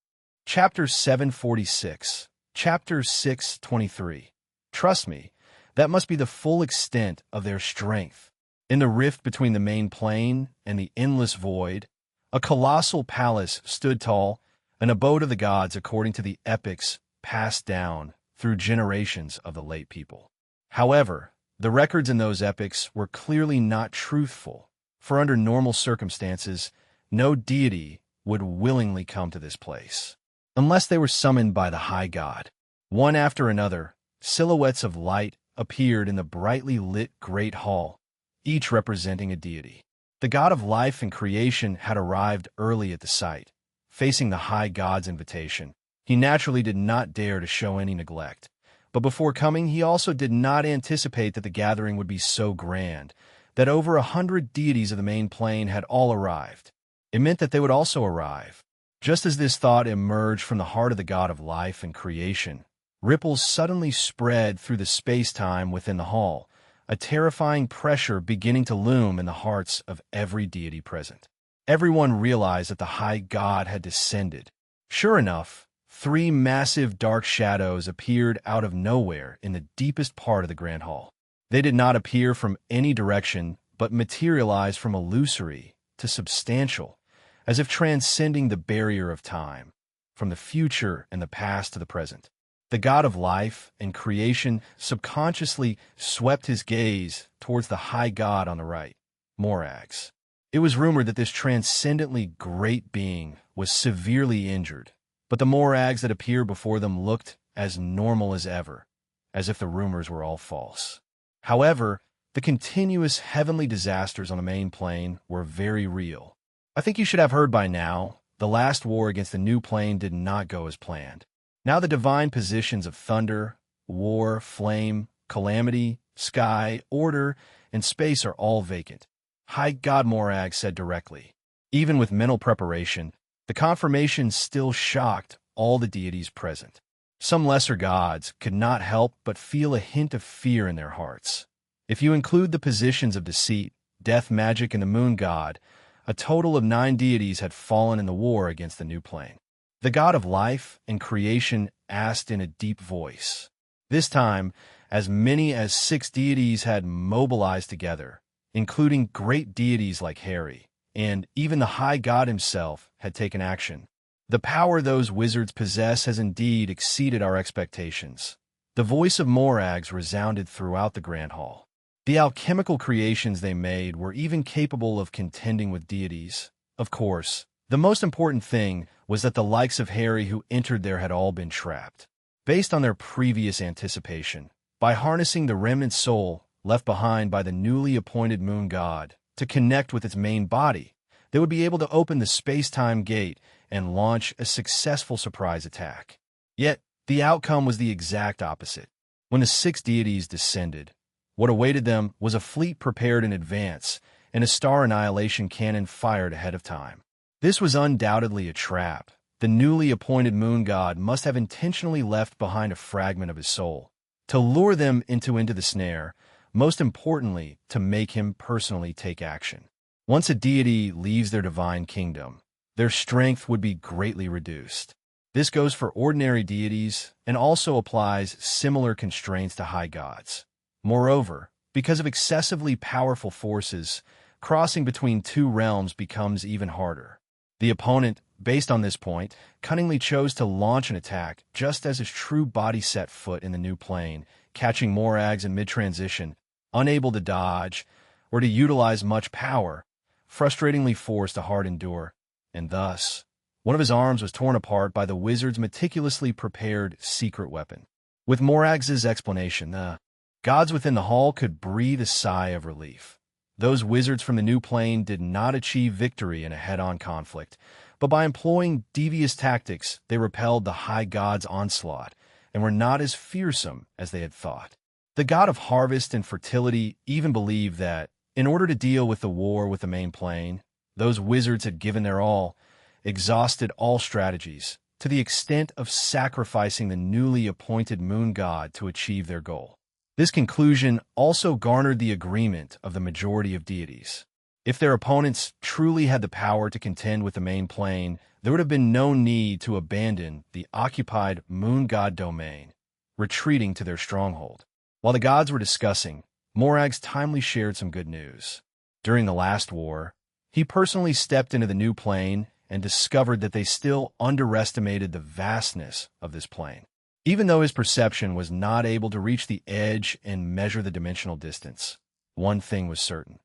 Chapter 746, Chapter 623. Trust me, that must be the full extent of their strength. In the rift between the main plane and the endless void, a colossal palace stood tall, an abode of the gods according to the epics passed down through generations of the late people. However, the records in those epics were clearly not truthful, for under normal circumstances, no deity would willingly come to this place, unless they were summoned by the high god. One after another, silhouettes of light appeared in the brightly lit great hall, each representing a deity. The god of life and creation had arrived early at the site, facing the high god's invitation. He naturally did not dare to show any neglect, but before coming he also did not anticipate that the gathering would be so grand, that over 100 deities of the main plane had all arrived. It meant that they would also arrive. Just as this thought emerged from the heart of the god of life and creation, ripples suddenly spread through the space-time within the hall, a terrifying pressure beginning to loom in the hearts of every deity present. everyone realized that the high god had descended. Sure enough, three massive dark shadows appeared out of nowhere in the deepest part of the Grand Hall. They did not appear from any direction, but materialized from illusory to substantial, as if transcending the barrier of time, from the future and the past to the present. The god of life and creation subconsciously swept his gaze towards the high god on the right, Morags. It was rumored that this transcendently great being was severely injured, but the Morags that appeared before them looked as normal as ever, as if the rumors were all false. However, the continuous heavenly disasters on the main plane were very real. I think you should have heard by now, the last war against the new plane did not go as planned. Now the divine positions of thunder, war, flame, calamity, sky, order, and space are all vacant. High God Morag said directly. Even with mental preparation, the confirmation still shocked all the deities present. Some lesser gods could not help but feel a hint of fear in their hearts. If you include the positions of deceit, death magic, and the moon god, a total of 9 deities had fallen in the war against the new plane. The god of life and creation asked in a deep voice. This time, as many as 6 deities had mobilized together, including great deities like Harry, and even the high god himself had taken action. The power those wizards possess has indeed exceeded our expectations. The voice of Morags resounded throughout the Grand Hall. The alchemical creations they made were even capable of contending with deities. Of course, the most important thing was that the likes of Harry who entered there had all been trapped. Based on their previous anticipation, by harnessing the remnant soul left behind by the newly appointed moon god to connect with its main body, they would be able to open the space-time gate and launch a successful surprise attack. Yet, the outcome was the exact opposite. When the 6 deities descended, what awaited them was a fleet prepared in advance and a star annihilation cannon fired ahead of time. This was undoubtedly a trap. The newly appointed moon god must have intentionally left behind a fragment of his soul to lure them into the snare, most importantly, to make him personally take action. Once a deity leaves their divine kingdom, their strength would be greatly reduced. This goes for ordinary deities and also applies similar constraints to high gods. Moreover, because of excessively powerful forces, crossing between 2 realms becomes even harder. The opponent, based on this point, cunningly chose to launch an attack just as his true body set foot in the new plane, catching Morags in mid-transition, unable to dodge or to utilize much power, frustratingly forced a hard endure, and thus, one of his arms was torn apart by the wizard's meticulously prepared secret weapon. With Morags' explanation, the gods within the hall could breathe a sigh of relief. Those wizards from the new plane did not achieve victory in a head-on conflict, but by employing devious tactics, they repelled the high god's onslaught and were not as fearsome as they had thought. The god of harvest and fertility even believed that, in order to deal with the war with the main plane, those wizards had given their all, exhausted all strategies, to the extent of sacrificing the newly appointed moon god to achieve their goal. This conclusion also garnered the agreement of the majority of deities. If their opponents truly had the power to contend with the main plane, there would have been no need to abandon the occupied moon god domain, retreating to their stronghold. While the gods were discussing, Morags timely shared some good news. During the last war, he personally stepped into the new plane and discovered that they still underestimated the vastness of this plane. Even though his perception was not able to reach the edge and measure the dimensional distance, one thing was certain.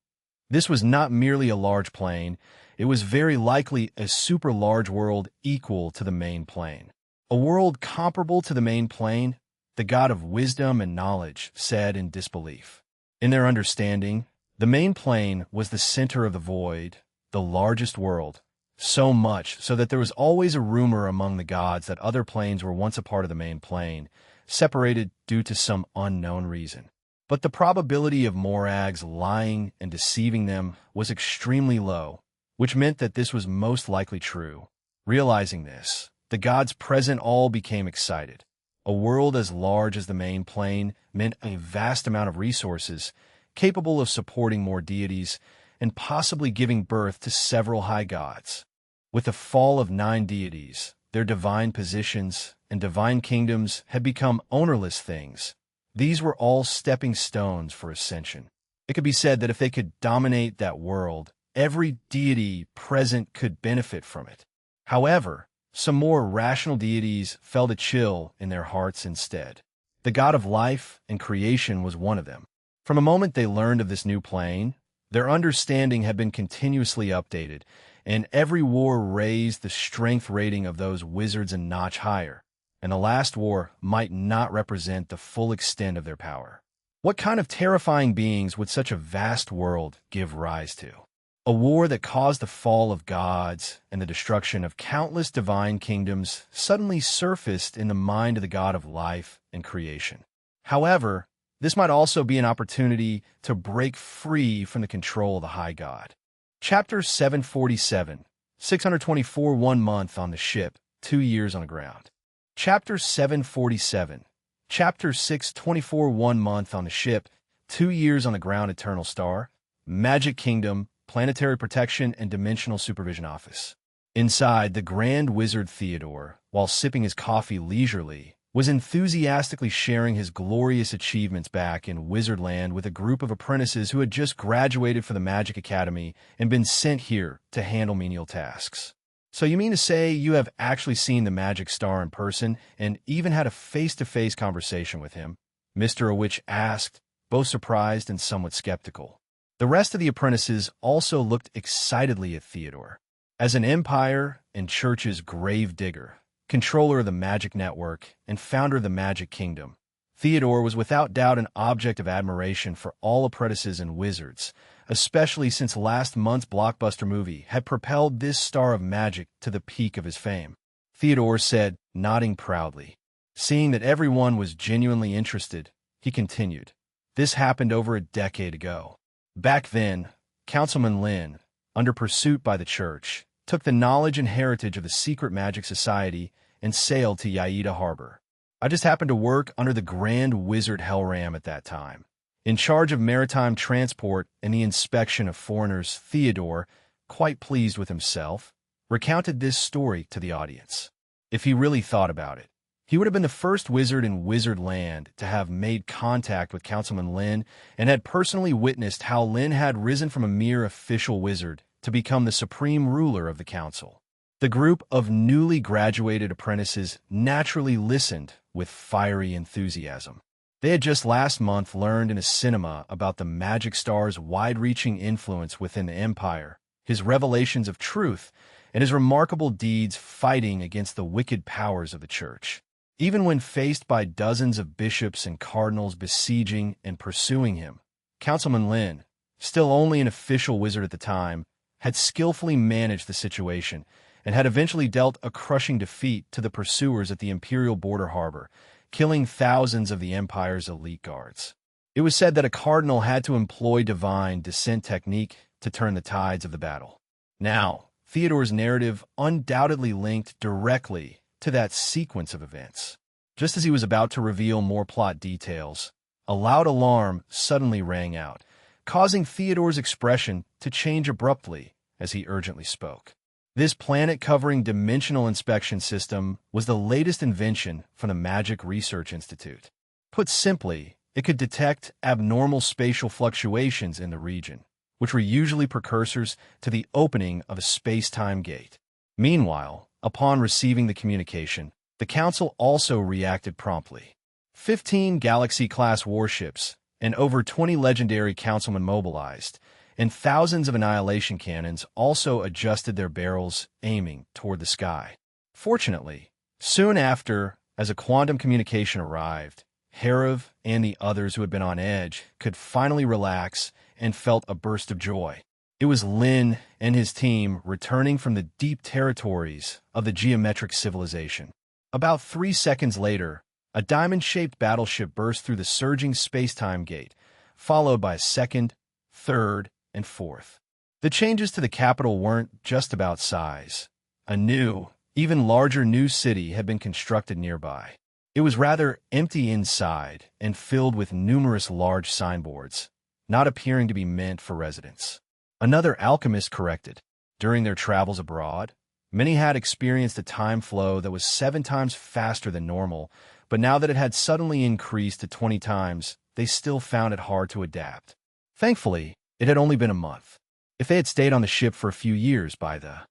This was not merely a large plane, it was very likely a super large world equal to the main plane. A world comparable to the main plane, the god of wisdom and knowledge said in disbelief. In their understanding, the main plane was the center of the void, the largest world, so much so that there was always a rumor among the gods that other planes were once a part of the main plane, separated due to some unknown reason. But the probability of Morags lying and deceiving them was extremely low, which meant that this was most likely true. Realizing this, the gods present all became excited. A world as large as the main plane meant a vast amount of resources, capable of supporting more deities, and possibly giving birth to several high gods. With the fall of 9 deities, their divine positions and divine kingdoms had become ownerless things. These were all stepping stones for ascension. It could be said that if they could dominate that world, every deity present could benefit from it. However, some more rational deities felt a chill in their hearts instead. The god of life and creation was one of them. From the moment they learned of this new plane, their understanding had been continuously updated, and every war raised the strength rating of those wizards a notch higher, and the last war might not represent the full extent of their power. What kind of terrifying beings would such a vast world give rise to? A war that caused the fall of gods and the destruction of countless divine kingdoms suddenly surfaced in the mind of the god of life and creation. However, this might also be an opportunity to break free from the control of the high god. Chapter 747, 624 1 month on the ship, 2 years on the ground. Chapter 747, Chapter 624 1 month on the ship, 2 years on the ground. Eternal Star, Magic Kingdom, Planetary Protection and Dimensional Supervision Office. Inside, the Grand Wizard Theodore, while sipping his coffee leisurely, was enthusiastically sharing his glorious achievements back in Wizardland with a group of apprentices who had just graduated from the Magic Academy and been sent here to handle menial tasks. So you mean to say you have actually seen the Magic Star in person and even had a face-to-face conversation with him? Mr. Owitch asked, both surprised and somewhat skeptical. The rest of the apprentices also looked excitedly at Theodore. As an Empire and Church's grave digger, controller of the Magic Network, and founder of the Magic Kingdom, Theodore was without doubt an object of admiration for all apprentices and wizards, especially since last month's blockbuster movie had propelled this star of magic to the peak of his fame. Theodore said, nodding proudly. Seeing that everyone was genuinely interested, he continued, "This happened over a decade ago. Back then, Councilman Lin, under pursuit by the church, took the knowledge and heritage of the secret magic society and sailed to Yaida Harbor. I just happened to work under the Grand Wizard Hellram at that time, in charge of maritime transport and the inspection of foreigners. Theodore, quite pleased with himself, recounted this story to the audience. If he really thought about it, he would have been the first wizard in Wizardland to have made contact with Councilman Lin and had personally witnessed how Lin had risen from a mere official wizard to become the supreme ruler of the council. The group of newly graduated apprentices naturally listened with fiery enthusiasm. They had just last month learned in a cinema about the Magic Star's wide-reaching influence within the Empire, his revelations of truth, and his remarkable deeds fighting against the wicked powers of the Church. Even when faced by dozens of bishops and cardinals besieging and pursuing him, Councilman Lin, still only an official wizard at the time, had skillfully managed the situation and had eventually dealt a crushing defeat to the pursuers at the Imperial Border Harbor, killing thousands of the Empire's elite guards. It was said that a cardinal had to employ divine descent technique to turn the tides of the battle. Now, Theodore's narrative undoubtedly linked directly to that sequence of events. Just as he was about to reveal more plot details, a loud alarm suddenly rang out, causing Theodore's expression to change abruptly as he urgently spoke. This planet-covering dimensional inspection system was the latest invention from the Magic Research Institute. Put simply, it could detect abnormal spatial fluctuations in the region, which were usually precursors to the opening of a space-time gate. Meanwhile, upon receiving the communication, the Council also reacted promptly. 15 Galaxy-class warships and over 20 legendary councilmen mobilized, and thousands of annihilation cannons also adjusted their barrels, aiming toward the sky. Fortunately, soon after, as a quantum communication arrived, Herav and the others who had been on edge could finally relax and felt a burst of joy. It was Lin and his team returning from the deep territories of the geometric civilization. About 3 seconds later, a diamond-shaped battleship burst through the surging space-time gate, followed by a second, third, and fourth. The changes to the capital weren't just about size. A new, even larger new city had been constructed nearby. It was rather empty inside and filled with numerous large signboards, not appearing to be meant for residents. Another alchemist corrected. During their travels abroad, many had experienced a time flow that was 7 times faster than normal, but now that it had suddenly increased to 20 times, they still found it hard to adapt. Thankfully, it had only been a month. If they had stayed on the ship for a few years by the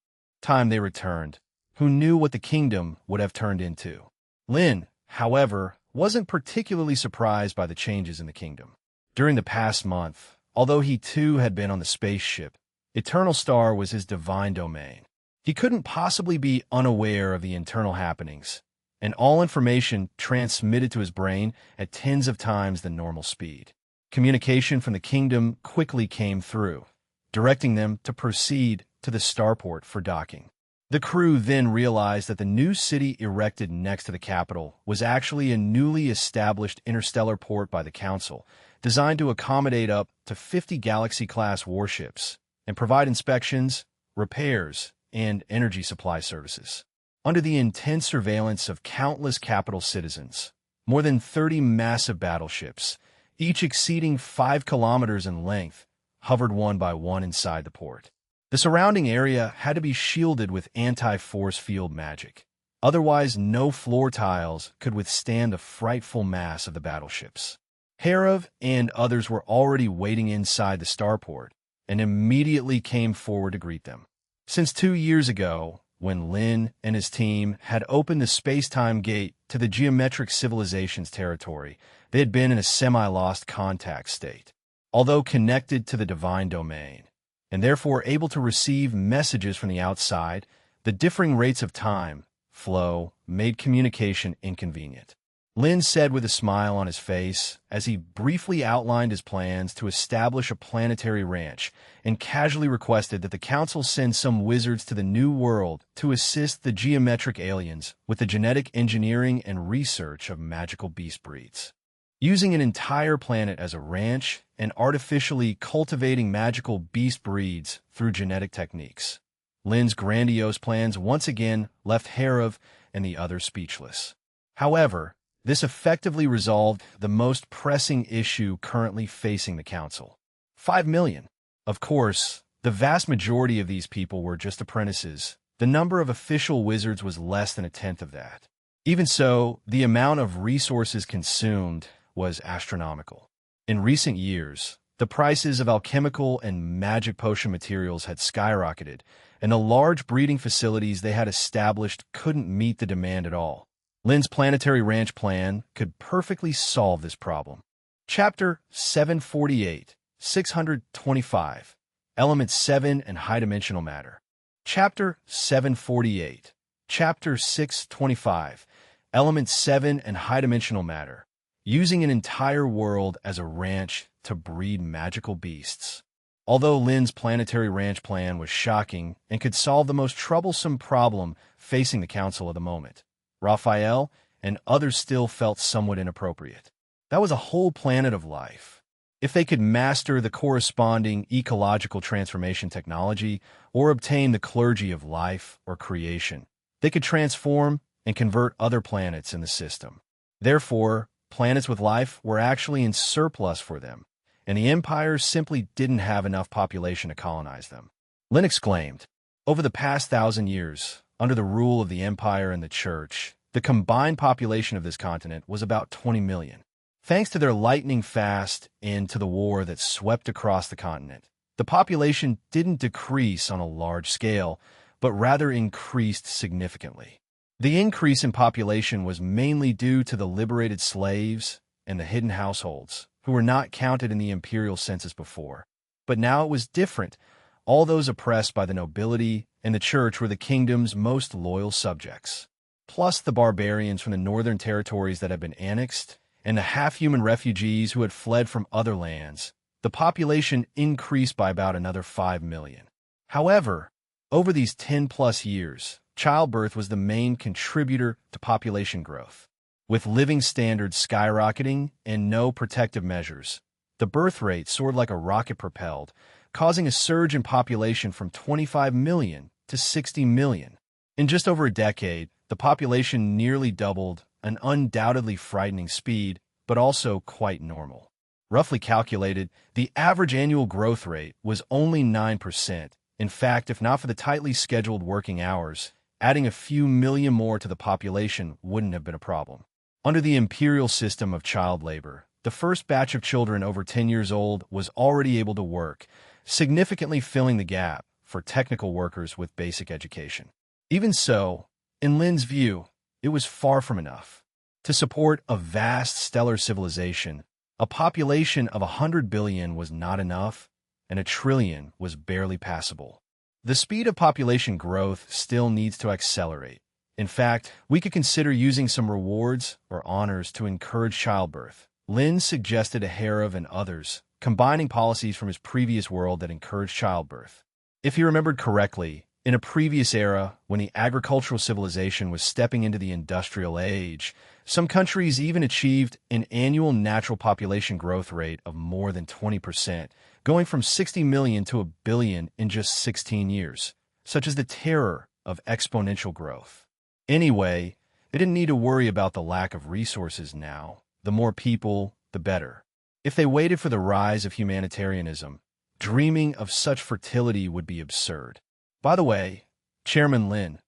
time they returned, who knew what the kingdom would have turned into? Lin, however, wasn't particularly surprised by the changes in the kingdom. During the past month, although he too had been on the spaceship, Eternal Star was his divine domain. He couldn't possibly be unaware of the internal happenings, and all information transmitted to his brain at tens of times the normal speed. Communication from the kingdom quickly came through, directing them to proceed to the starport for docking. The crew then realized that the new city erected next to the capital was actually a newly established interstellar port by the Council, designed to accommodate up to 50 Galaxy-class warships and provide inspections, repairs, and energy supply services. Under the intense surveillance of countless capital citizens, more than 30 massive battleships, each exceeding 5 kilometers in length, hovered one by one inside the port. The surrounding area had to be shielded with anti-force field magic. Otherwise, no floor tiles could withstand the frightful mass of the battleships. Herav and others were already waiting inside the starport and immediately came forward to greet them. Since 2 years ago, when Lin and his team had opened the space-time gate to the geometric civilization's territory, they had been in a semi-lost contact state. Although connected to the divine domain, and therefore able to receive messages from the outside, the differing rates of time flow made communication inconvenient. Lin said with a smile on his face as he briefly outlined his plans to establish a planetary ranch and casually requested that the Council send some wizards to the New World to assist the geometric aliens with the genetic engineering and research of magical beast breeds. Using an entire planet as a ranch and artificially cultivating magical beast breeds through genetic techniques. Lin's grandiose plans once again left Herav and the others speechless. However, this effectively resolved the most pressing issue currently facing the Council. 5 million. Of course, the vast majority of these people were just apprentices. The number of official wizards was less than a tenth of that. Even so, the amount of resources consumed was astronomical. In recent years, the prices of alchemical and magic potion materials had skyrocketed, and the large breeding facilities they had established couldn't meet the demand at all. Lin's planetary ranch plan could perfectly solve this problem. Chapter 748, 625, Element 7 and High-Dimensional Matter. Chapter 748, Chapter 625, Element 7 and High-Dimensional Matter. Using an entire world as a ranch to breed magical beasts. Although Lin's planetary ranch plan was shocking and could solve the most troublesome problem facing the Council of the moment, Raphael and others still felt somewhat inappropriate. That was a whole planet of life. If they could master the corresponding ecological transformation technology or obtain the clergy of life or creation, they could transform and convert other planets in the system. Therefore, planets with life were actually in surplus for them, and the Empire simply didn't have enough population to colonize them. Lin exclaimed, "Over the past 1,000 years, under the rule of the Empire and the Church, the combined population of this continent was about 20 million. Thanks to their lightning-fast end to the war that swept across the continent, the population didn't decrease on a large scale, but rather increased significantly. The increase in population was mainly due to the liberated slaves and the hidden households, who were not counted in the imperial census before. But now it was different. All those oppressed by the nobility and the church were the kingdom's most loyal subjects. Plus the barbarians from the northern territories that had been annexed, and the half-human refugees who had fled from other lands, the population increased by about another 5 million. However, over these 10-plus years, childbirth was the main contributor to population growth. With living standards skyrocketing and no protective measures, the birth rate soared like a rocket propelled, causing a surge in population from 25 million to 60 million. In just over a decade, the population nearly doubled, an undoubtedly frightening speed, but also quite normal. Roughly calculated, the average annual growth rate was only 9%. In fact, if not for the tightly scheduled working hours, adding a few million more to the population wouldn't have been a problem. Under the imperial system of child labor, the first batch of children over 10 years old was already able to work, significantly filling the gap for technical workers with basic education. Even so, in Lin's view, it was far from enough. To support a vast stellar civilization, a population of 100 billion was not enough, and 1 trillion was barely passable. The speed of population growth still needs to accelerate. In fact, we could consider using some rewards or honors to encourage childbirth. Lin suggested to Herav and others, combining policies from his previous world that encouraged childbirth. If he remembered correctly, in a previous era, when the agricultural civilization was stepping into the industrial age, some countries even achieved an annual natural population growth rate of more than 20%, going from 60 million to 1 billion in just 16 years, such as the terror of exponential growth. Anyway, they didn't need to worry about the lack of resources now. The more people, the better. If they waited for the rise of humanitarianism, dreaming of such fertility would be absurd. By the way, Chairman Lin,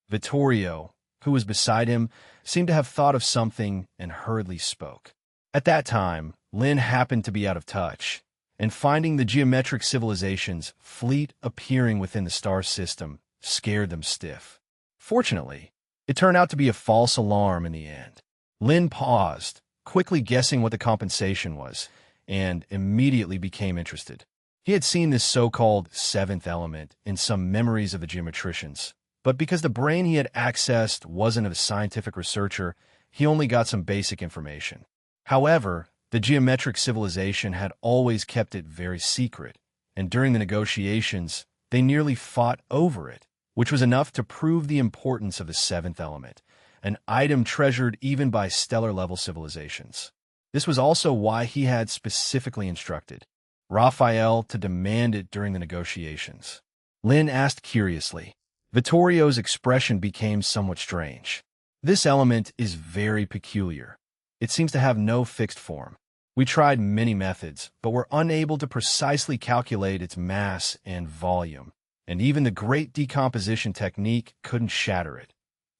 Vittorio, who was beside him, seemed to have thought of something and hurriedly spoke. At that time, Lin happened to be out of touch, and finding the geometric civilization's fleet appearing within the star system scared them stiff. Fortunately, it turned out to be a false alarm in the end. Lin paused, quickly guessing what the compensation was, and immediately became interested. He had seen this so-called seventh element in some memories of the geometricians, but because the brain he had accessed wasn't a scientific researcher, he only got some basic information. However, the geometric civilization had always kept it very secret, and during the negotiations, they nearly fought over it, which was enough to prove the importance of the seventh element, an item treasured even by stellar-level civilizations. This was also why he had specifically instructed Raphael to demand it during the negotiations. Lin asked curiously. Vittorio's expression became somewhat strange. This element is very peculiar. It seems to have no fixed form. We tried many methods, but were unable to precisely calculate its mass and volume, and even the great decomposition technique couldn't shatter it.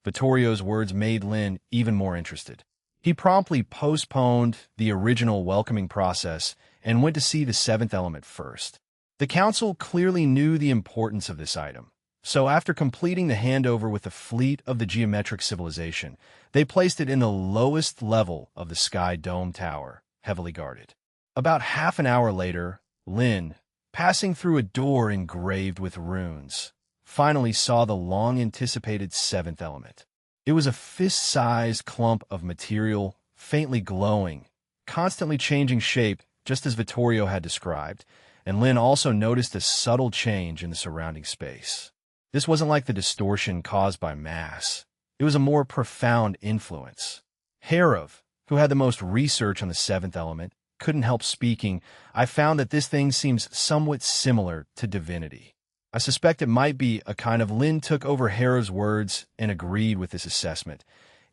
Vittorio's words made Lin even more interested. He promptly postponed the original welcoming process and went to see the seventh element first. The council clearly knew the importance of this item, so after completing the handover with the fleet of the geometric civilization, they placed it in the lowest level of the Sky Dome Tower, heavily guarded. About half an hour later, Lin, passing through a door engraved with runes, finally saw the long-anticipated seventh element. It was a fist-sized clump of material, faintly glowing, constantly changing shape, just as Vittorio had described, and Lin also noticed a subtle change in the surrounding space. This wasn't like the distortion caused by mass. It was a more profound influence. Herav, who had the most research on the seventh element, couldn't help speaking. I found that this thing seems somewhat similar to divinity. I suspect it might be a kind of. Lin took over Herav's words and agreed with this assessment,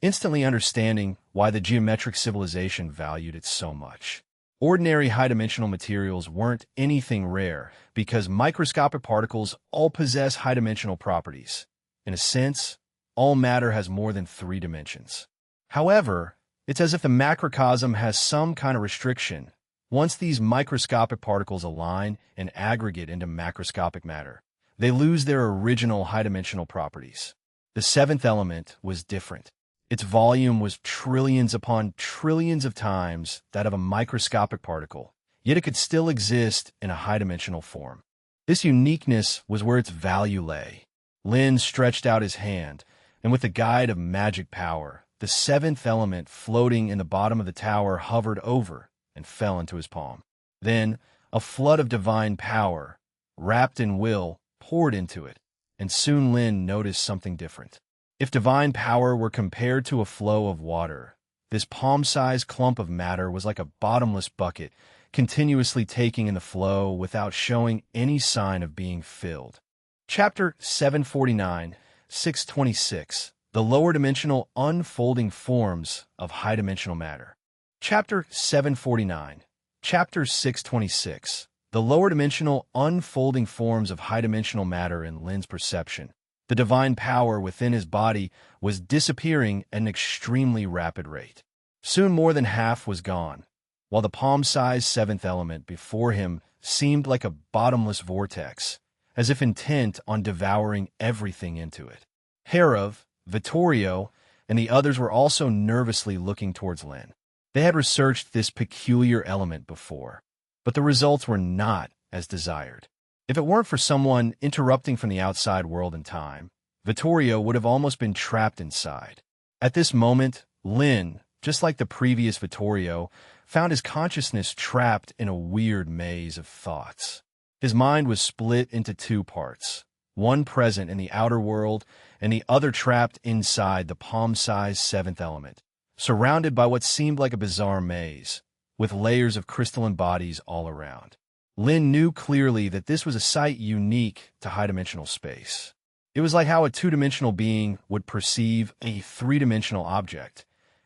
instantly understanding why the geometric civilization valued it so much. Ordinary high-dimensional materials weren't anything rare because microscopic particles all possess high-dimensional properties. In a sense, all matter has more than 3 dimensions. However, it's as if the macrocosm has some kind of restriction. Once these microscopic particles align and aggregate into macroscopic matter, they lose their original high-dimensional properties. The seventh element was different. Its volume was trillions upon trillions of times that of a microscopic particle, yet it could still exist in a high-dimensional form. This uniqueness was where its value lay. Lin stretched out his hand, and with the guide of magic power, the seventh element floating in the bottom of the tower hovered over and fell into his palm. Then, a flood of divine power, wrapped in will, poured into it, and soon Lin noticed something different. If divine power were compared to a flow of water, this palm-sized clump of matter was like a bottomless bucket, continuously taking in the flow without showing any sign of being filled. Chapter 749, 626, The Lower Dimensional Unfolding Forms of High-Dimensional Matter. Chapter 749, Chapter 626. The lower dimensional unfolding forms of high-dimensional matter in Lin's perception. The divine power within his body was disappearing at an extremely rapid rate. Soon more than half was gone, while the palm-sized seventh element before him seemed like a bottomless vortex, as if intent on devouring everything into it. Herav, Vittorio, and the others were also nervously looking towards Lin. They had researched this peculiar element before, but the results were not as desired. If it weren't for someone interrupting from the outside world and time, Vittorio would have almost been trapped inside. At this moment, Lin, just like the previous Vittorio, found his consciousness trapped in a weird maze of thoughts. His mind was split into two parts, one present in the outer world and the other trapped inside the palm-sized seventh element, surrounded by what seemed like a bizarre maze, with layers of crystalline bodies all around. Lin knew clearly that this was a sight unique to high-dimensional space. It was like how a two-dimensional being would perceive a three-dimensional object.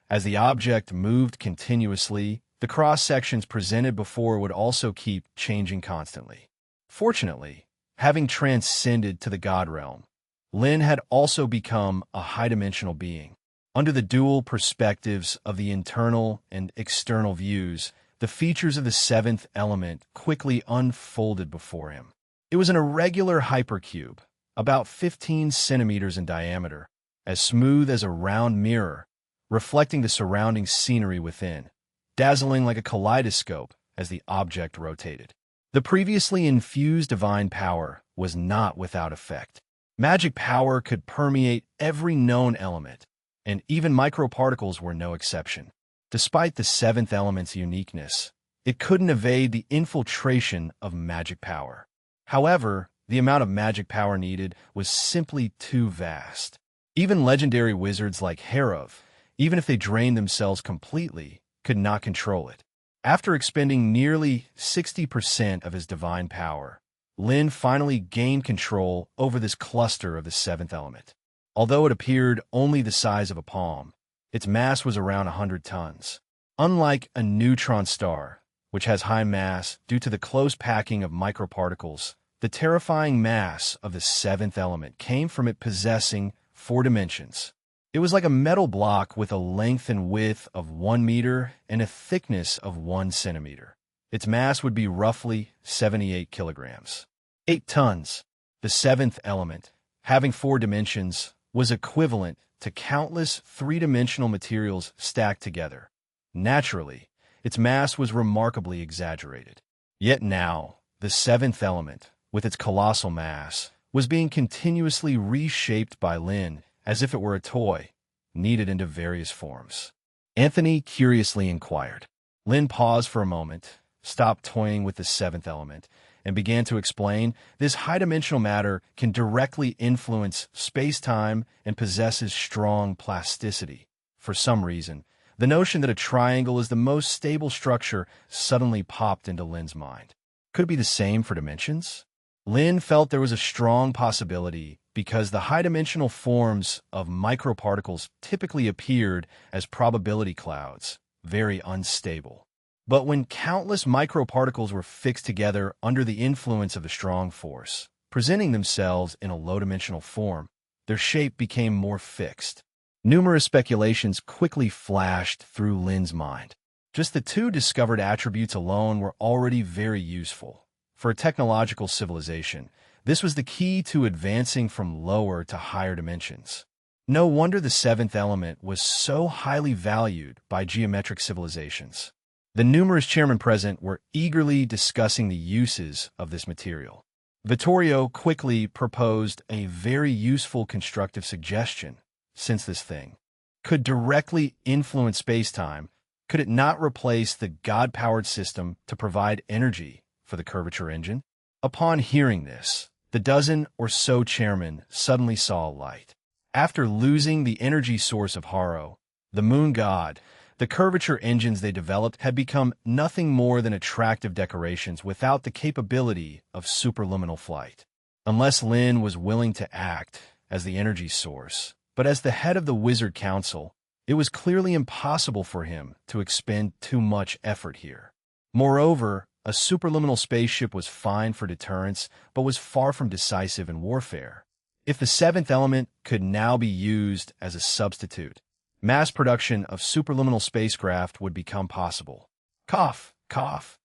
As the object moved continuously, the cross-sections presented before would also keep changing constantly. Fortunately, having transcended to the God realm, Lin had also become a high-dimensional being. Under the dual perspectives of the internal and external views, the features of the seventh element quickly unfolded before him. It was an irregular hypercube, about 15 centimeters in diameter, as smooth as a round mirror, reflecting the surrounding scenery within, dazzling like a kaleidoscope as the object rotated. The previously infused divine power was not without effect. Magic power could permeate every known element, and even microparticles were no exception. Despite the seventh element's uniqueness, it couldn't evade the infiltration of magic power. However, the amount of magic power needed was simply too vast. Even legendary wizards like Herav, even if they drained themselves completely, could not control it. After expending nearly 60% of his divine power, Lin finally gained control over this cluster of the seventh element. Although it appeared only the size of a palm, its mass was around 100 tons. Unlike a neutron star, which has high mass due to the close packing of microparticles, the terrifying mass of the seventh element came from it possessing 4 dimensions. It was like a metal block with a length and width of 1 meter and a thickness of 1 centimeter. Its mass would be roughly 78 kilograms. 8 tons. The seventh element, having 4 dimensions, was equivalent to countless three-dimensional materials stacked together. Naturally, its mass was remarkably exaggerated. Yet now, the seventh element, with its colossal mass, was being continuously reshaped by Lin as if it were a toy, kneaded into various forms. Anthony curiously inquired. Lin paused for a moment, stopped toying with the seventh element, and began to explain, this high-dimensional matter can directly influence space-time and possesses strong plasticity. For some reason, the notion that a triangle is the most stable structure suddenly popped into Lin's mind. Could it be the same for dimensions? Lin felt there was a strong possibility because the high-dimensional forms of microparticles typically appeared as probability clouds, very unstable. But when countless microparticles were fixed together under the influence of the strong force, presenting themselves in a low-dimensional form, their shape became more fixed. Numerous speculations quickly flashed through Lin's mind. Just the 2 discovered attributes alone were already very useful. For a technological civilization, this was the key to advancing from lower to higher dimensions. No wonder the seventh element was so highly valued by geometric civilizations. The numerous chairmen present were eagerly discussing the uses of this material. Vittorio quickly proposed a very useful constructive suggestion. Since this thing could directly influence space-time, could it not replace the God-powered system to provide energy for the curvature engine? Upon hearing this, the dozen or so chairmen suddenly saw a light. After losing the energy source of Haro, the moon god, the curvature engines they developed had become nothing more than attractive decorations without the capability of superluminal flight. Unless Lin was willing to act as the energy source, but as the head of the Wizard Council, it was clearly impossible for him to expend too much effort here. Moreover, a superliminal spaceship was fine for deterrence, but was far from decisive in warfare. If the seventh element could now be used as a substitute, mass production of superliminal spacecraft would become possible. Cough, cough.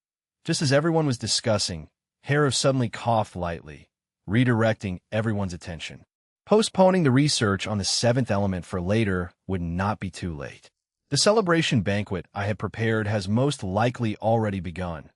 Just as everyone was discussing, Harrow suddenly coughed lightly, redirecting everyone's attention. Postponing the research on the seventh element for later would not be too late. The celebration banquet I had prepared has most likely already begun.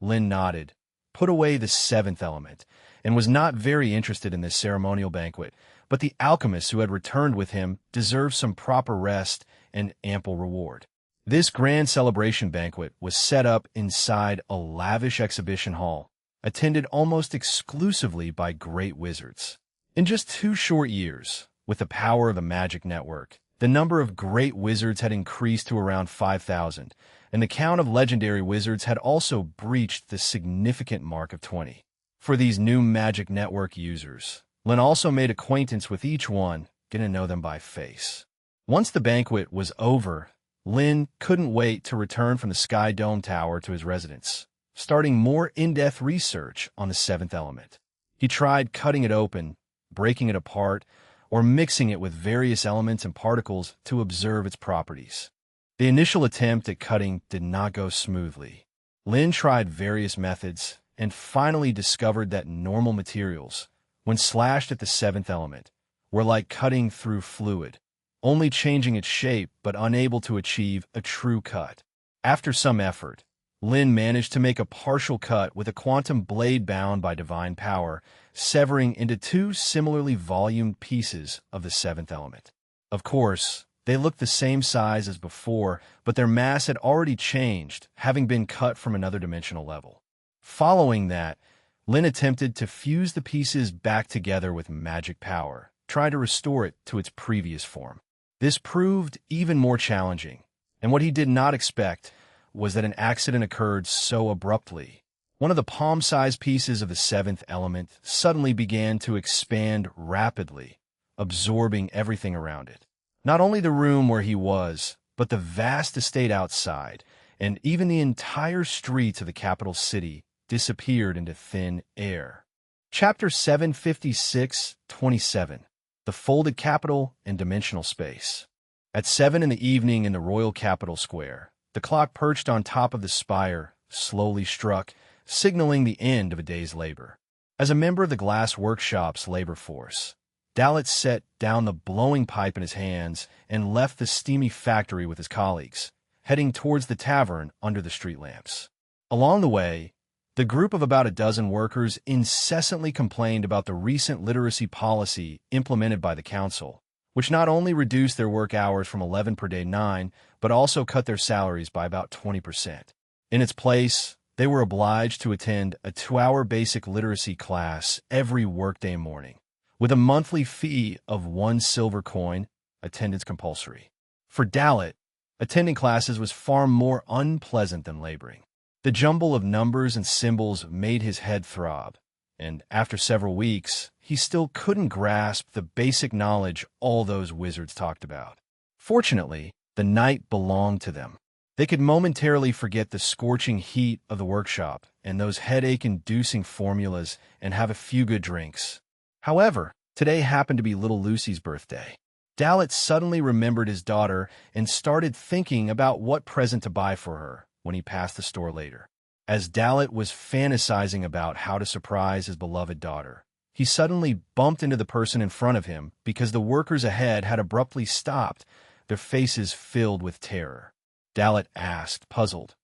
Lin nodded, put away the seventh element, and was not very interested in this ceremonial banquet, but the alchemists who had returned with him deserved some proper rest and ample reward. This grand celebration banquet was set up inside a lavish exhibition hall, attended almost exclusively by great wizards. In just 2 short years, with the power of the magic network, the number of great wizards had increased to around 5,000, and the count of legendary wizards had also breached the significant mark of 20. For these new magic network users, Lin also made acquaintance with each one, getting to know them by face. Once the banquet was over, Lin couldn't wait to return from the Sky Dome Tower to his residence, starting more in-depth research on the seventh element. He tried cutting it open, breaking it apart, or mixing it with various elements and particles to observe its properties. The initial attempt at cutting did not go smoothly. Lin tried various methods and finally discovered that normal materials, when slashed at the seventh element, were like cutting through fluid, only changing its shape but unable to achieve a true cut. After some effort, Lin managed to make a partial cut with a quantum blade bound by divine power, severing into 2 similarly volumed pieces of the seventh element. Of course, they looked the same size as before, but their mass had already changed, having been cut from another dimensional level. Following that, Lin attempted to fuse the pieces back together with magic power, trying to restore it to its previous form. This proved even more challenging, and what he did not expect was that an accident occurred so abruptly. One of the palm-sized pieces of the seventh element suddenly began to expand rapidly, absorbing everything around it. Not only the room where he was, but the vast estate outside, and even the entire streets of the capital city disappeared into thin air. Chapter 756-27, The Folded Capital and Dimensional Space. At 7 in the evening in the Royal Capitol Square, the clock perched on top of the spire slowly struck, signaling the end of a day's labor. As a member of the glass workshop's labor force, Dalit set down the blowing pipe in his hands and left the steamy factory with his colleagues, heading towards the tavern under the street lamps. Along the way, the group of about a dozen workers incessantly complained about the recent literacy policy implemented by the council, which not only reduced their work hours from 11 per day 9, but also cut their salaries by about 20%. In its place, they were obliged to attend a 2-hour basic literacy class every workday morning, with a monthly fee of 1 silver coin, attendance compulsory. For Dalit, attending classes was far more unpleasant than laboring. The jumble of numbers and symbols made his head throb, and after several weeks, he still couldn't grasp the basic knowledge all those wizards talked about. Fortunately, the night belonged to them. They could momentarily forget the scorching heat of the workshop and those headache-inducing formulas and have a few good drinks. However, today happened to be little Lucy's birthday. Dalit suddenly remembered his daughter and started thinking about what present to buy for her when he passed the store later. As Dalit was fantasizing about how to surprise his beloved daughter, he suddenly bumped into the person in front of him because the workers ahead had abruptly stopped, their faces filled with terror. Dalit asked, puzzled.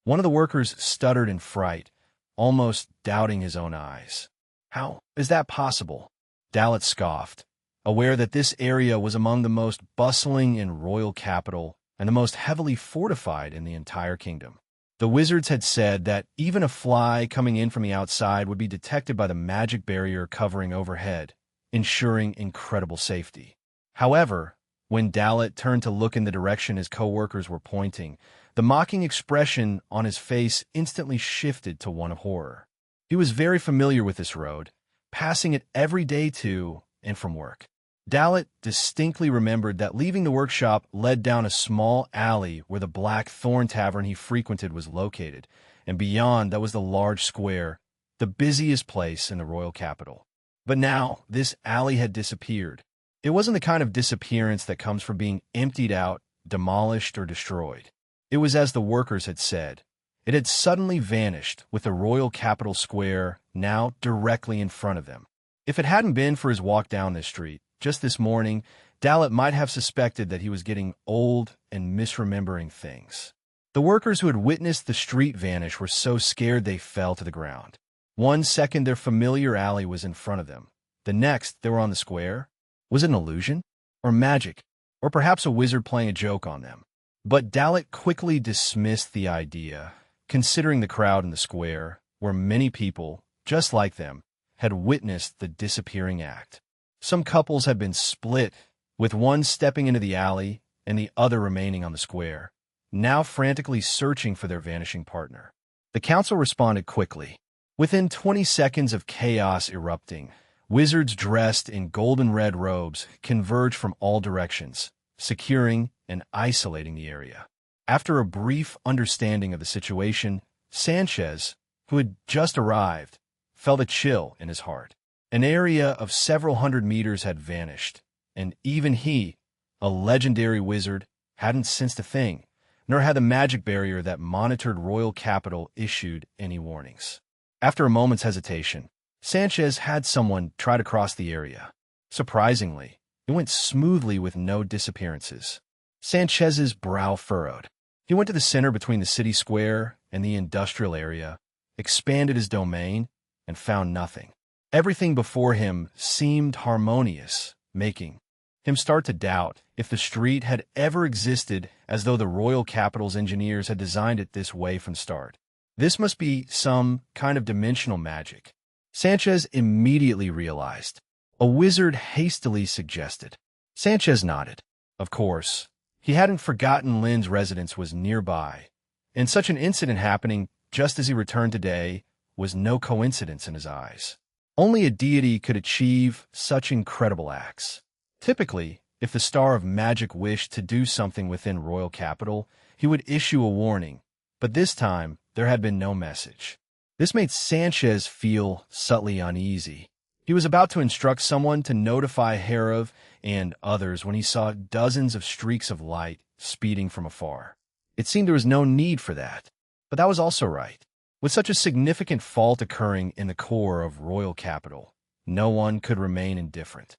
One of the workers stuttered in fright, almost doubting his own eyes. "How is that possible?" Dalit scoffed, aware that this area was among the most bustling and royal capital and the most heavily fortified in the entire kingdom. The wizards had said that even a fly coming in from the outside would be detected by the magic barrier covering overhead, ensuring incredible safety. However, when Dalit turned to look in the direction his co-workers were pointing, the mocking expression on his face instantly shifted to one of horror. He was very familiar with this road, passing it every day to and from work. Dalit distinctly remembered that leaving the workshop led down a small alley where the Black Thorn Tavern he frequented was located, and beyond that was the large square, the busiest place in the royal capital. But now, this alley had disappeared. It wasn't the kind of disappearance that comes from being emptied out, demolished, or destroyed. It was as the workers had said. It had suddenly vanished, with the royal capital square now directly in front of them. If it hadn't been for his walk down this street, just this morning, Dalit might have suspected that he was getting old and misremembering things. The workers who had witnessed the street vanish were so scared they fell to the ground. 1 second their familiar alley was in front of them. The next, they were on the square. Was it an illusion? Or magic? Or perhaps a wizard playing a joke on them? But Dalit quickly dismissed the idea, considering the crowd in the square, where many people, just like them, had witnessed the disappearing act. Some couples had been split, with one stepping into the alley and the other remaining on the square, now frantically searching for their vanishing partner. The council responded quickly. Within 20 seconds of chaos erupting, wizards dressed in golden red robes converged from all directions, securing and isolating the area. After a brief understanding of the situation, Sanchez, who had just arrived, felt a chill in his heart. An area of several hundred meters had vanished, and even he, a legendary wizard, hadn't sensed a thing, nor had the magic barrier that monitored royal capital issued any warnings. After a moment's hesitation, Sanchez had someone try to cross the area. Surprisingly, it went smoothly with no disappearances. Sanchez's brow furrowed. He went to the center between the city square and the industrial area, expanded his domain, and found nothing. Everything before him seemed harmonious, making him start to doubt if the street had ever existed, as though the royal capital's engineers had designed it this way from the start. This must be some kind of dimensional magic. Sanchez immediately realized. A wizard hastily suggested. Sanchez nodded. Of course, he hadn't forgotten Lynn's residence was nearby, and such an incident happening just as he returned today was no coincidence in his eyes. Only a deity could achieve such incredible acts. Typically, if the Star of Magic wished to do something within royal capital, he would issue a warning, but this time there had been no message. This made Sanchez feel subtly uneasy. He was about to instruct someone to notify Herav and others when he saw dozens of streaks of light speeding from afar. It seemed there was no need for that, but that was also right. With such a significant fault occurring in the core of royal capital, no one could remain indifferent.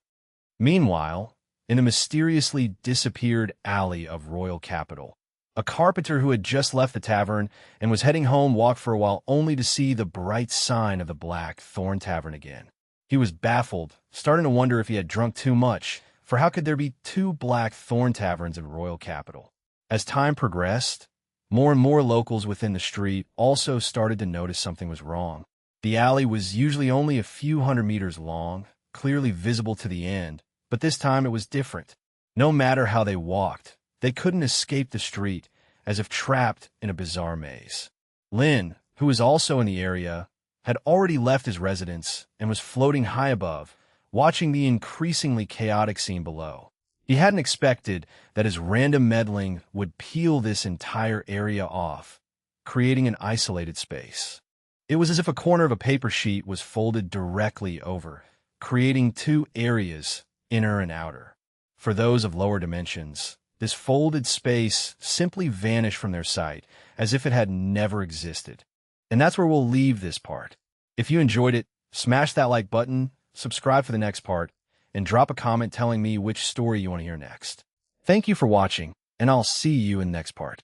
Meanwhile, in the mysteriously disappeared alley of royal capital, a carpenter who had just left the tavern and was heading home walked for a while only to see the bright sign of the Black Thorn Tavern again. He was baffled, starting to wonder if he had drunk too much, for how could there be 2 Black Thorn Taverns in royal capital? As time progressed, more and more locals within the street also started to notice something was wrong. The alley was usually only a few hundred meters long, clearly visible to the end, but this time it was different. No matter how they walked, they couldn't escape the street, as if trapped in a bizarre maze. Lynn, who was also in the area, had already left his residence and was floating high above, watching the increasingly chaotic scene below. He hadn't expected that his random meddling would peel this entire area off, creating an isolated space. It was as if a corner of a paper sheet was folded directly over, creating 2 areas, inner and outer. For those of lower dimensions, this folded space simply vanished from their sight, as if it had never existed. And that's where we'll leave this part. If you enjoyed it, smash that like button, subscribe for the next part, and drop a comment telling me which story you want to hear next. Thank you for watching, and I'll see you in the next part.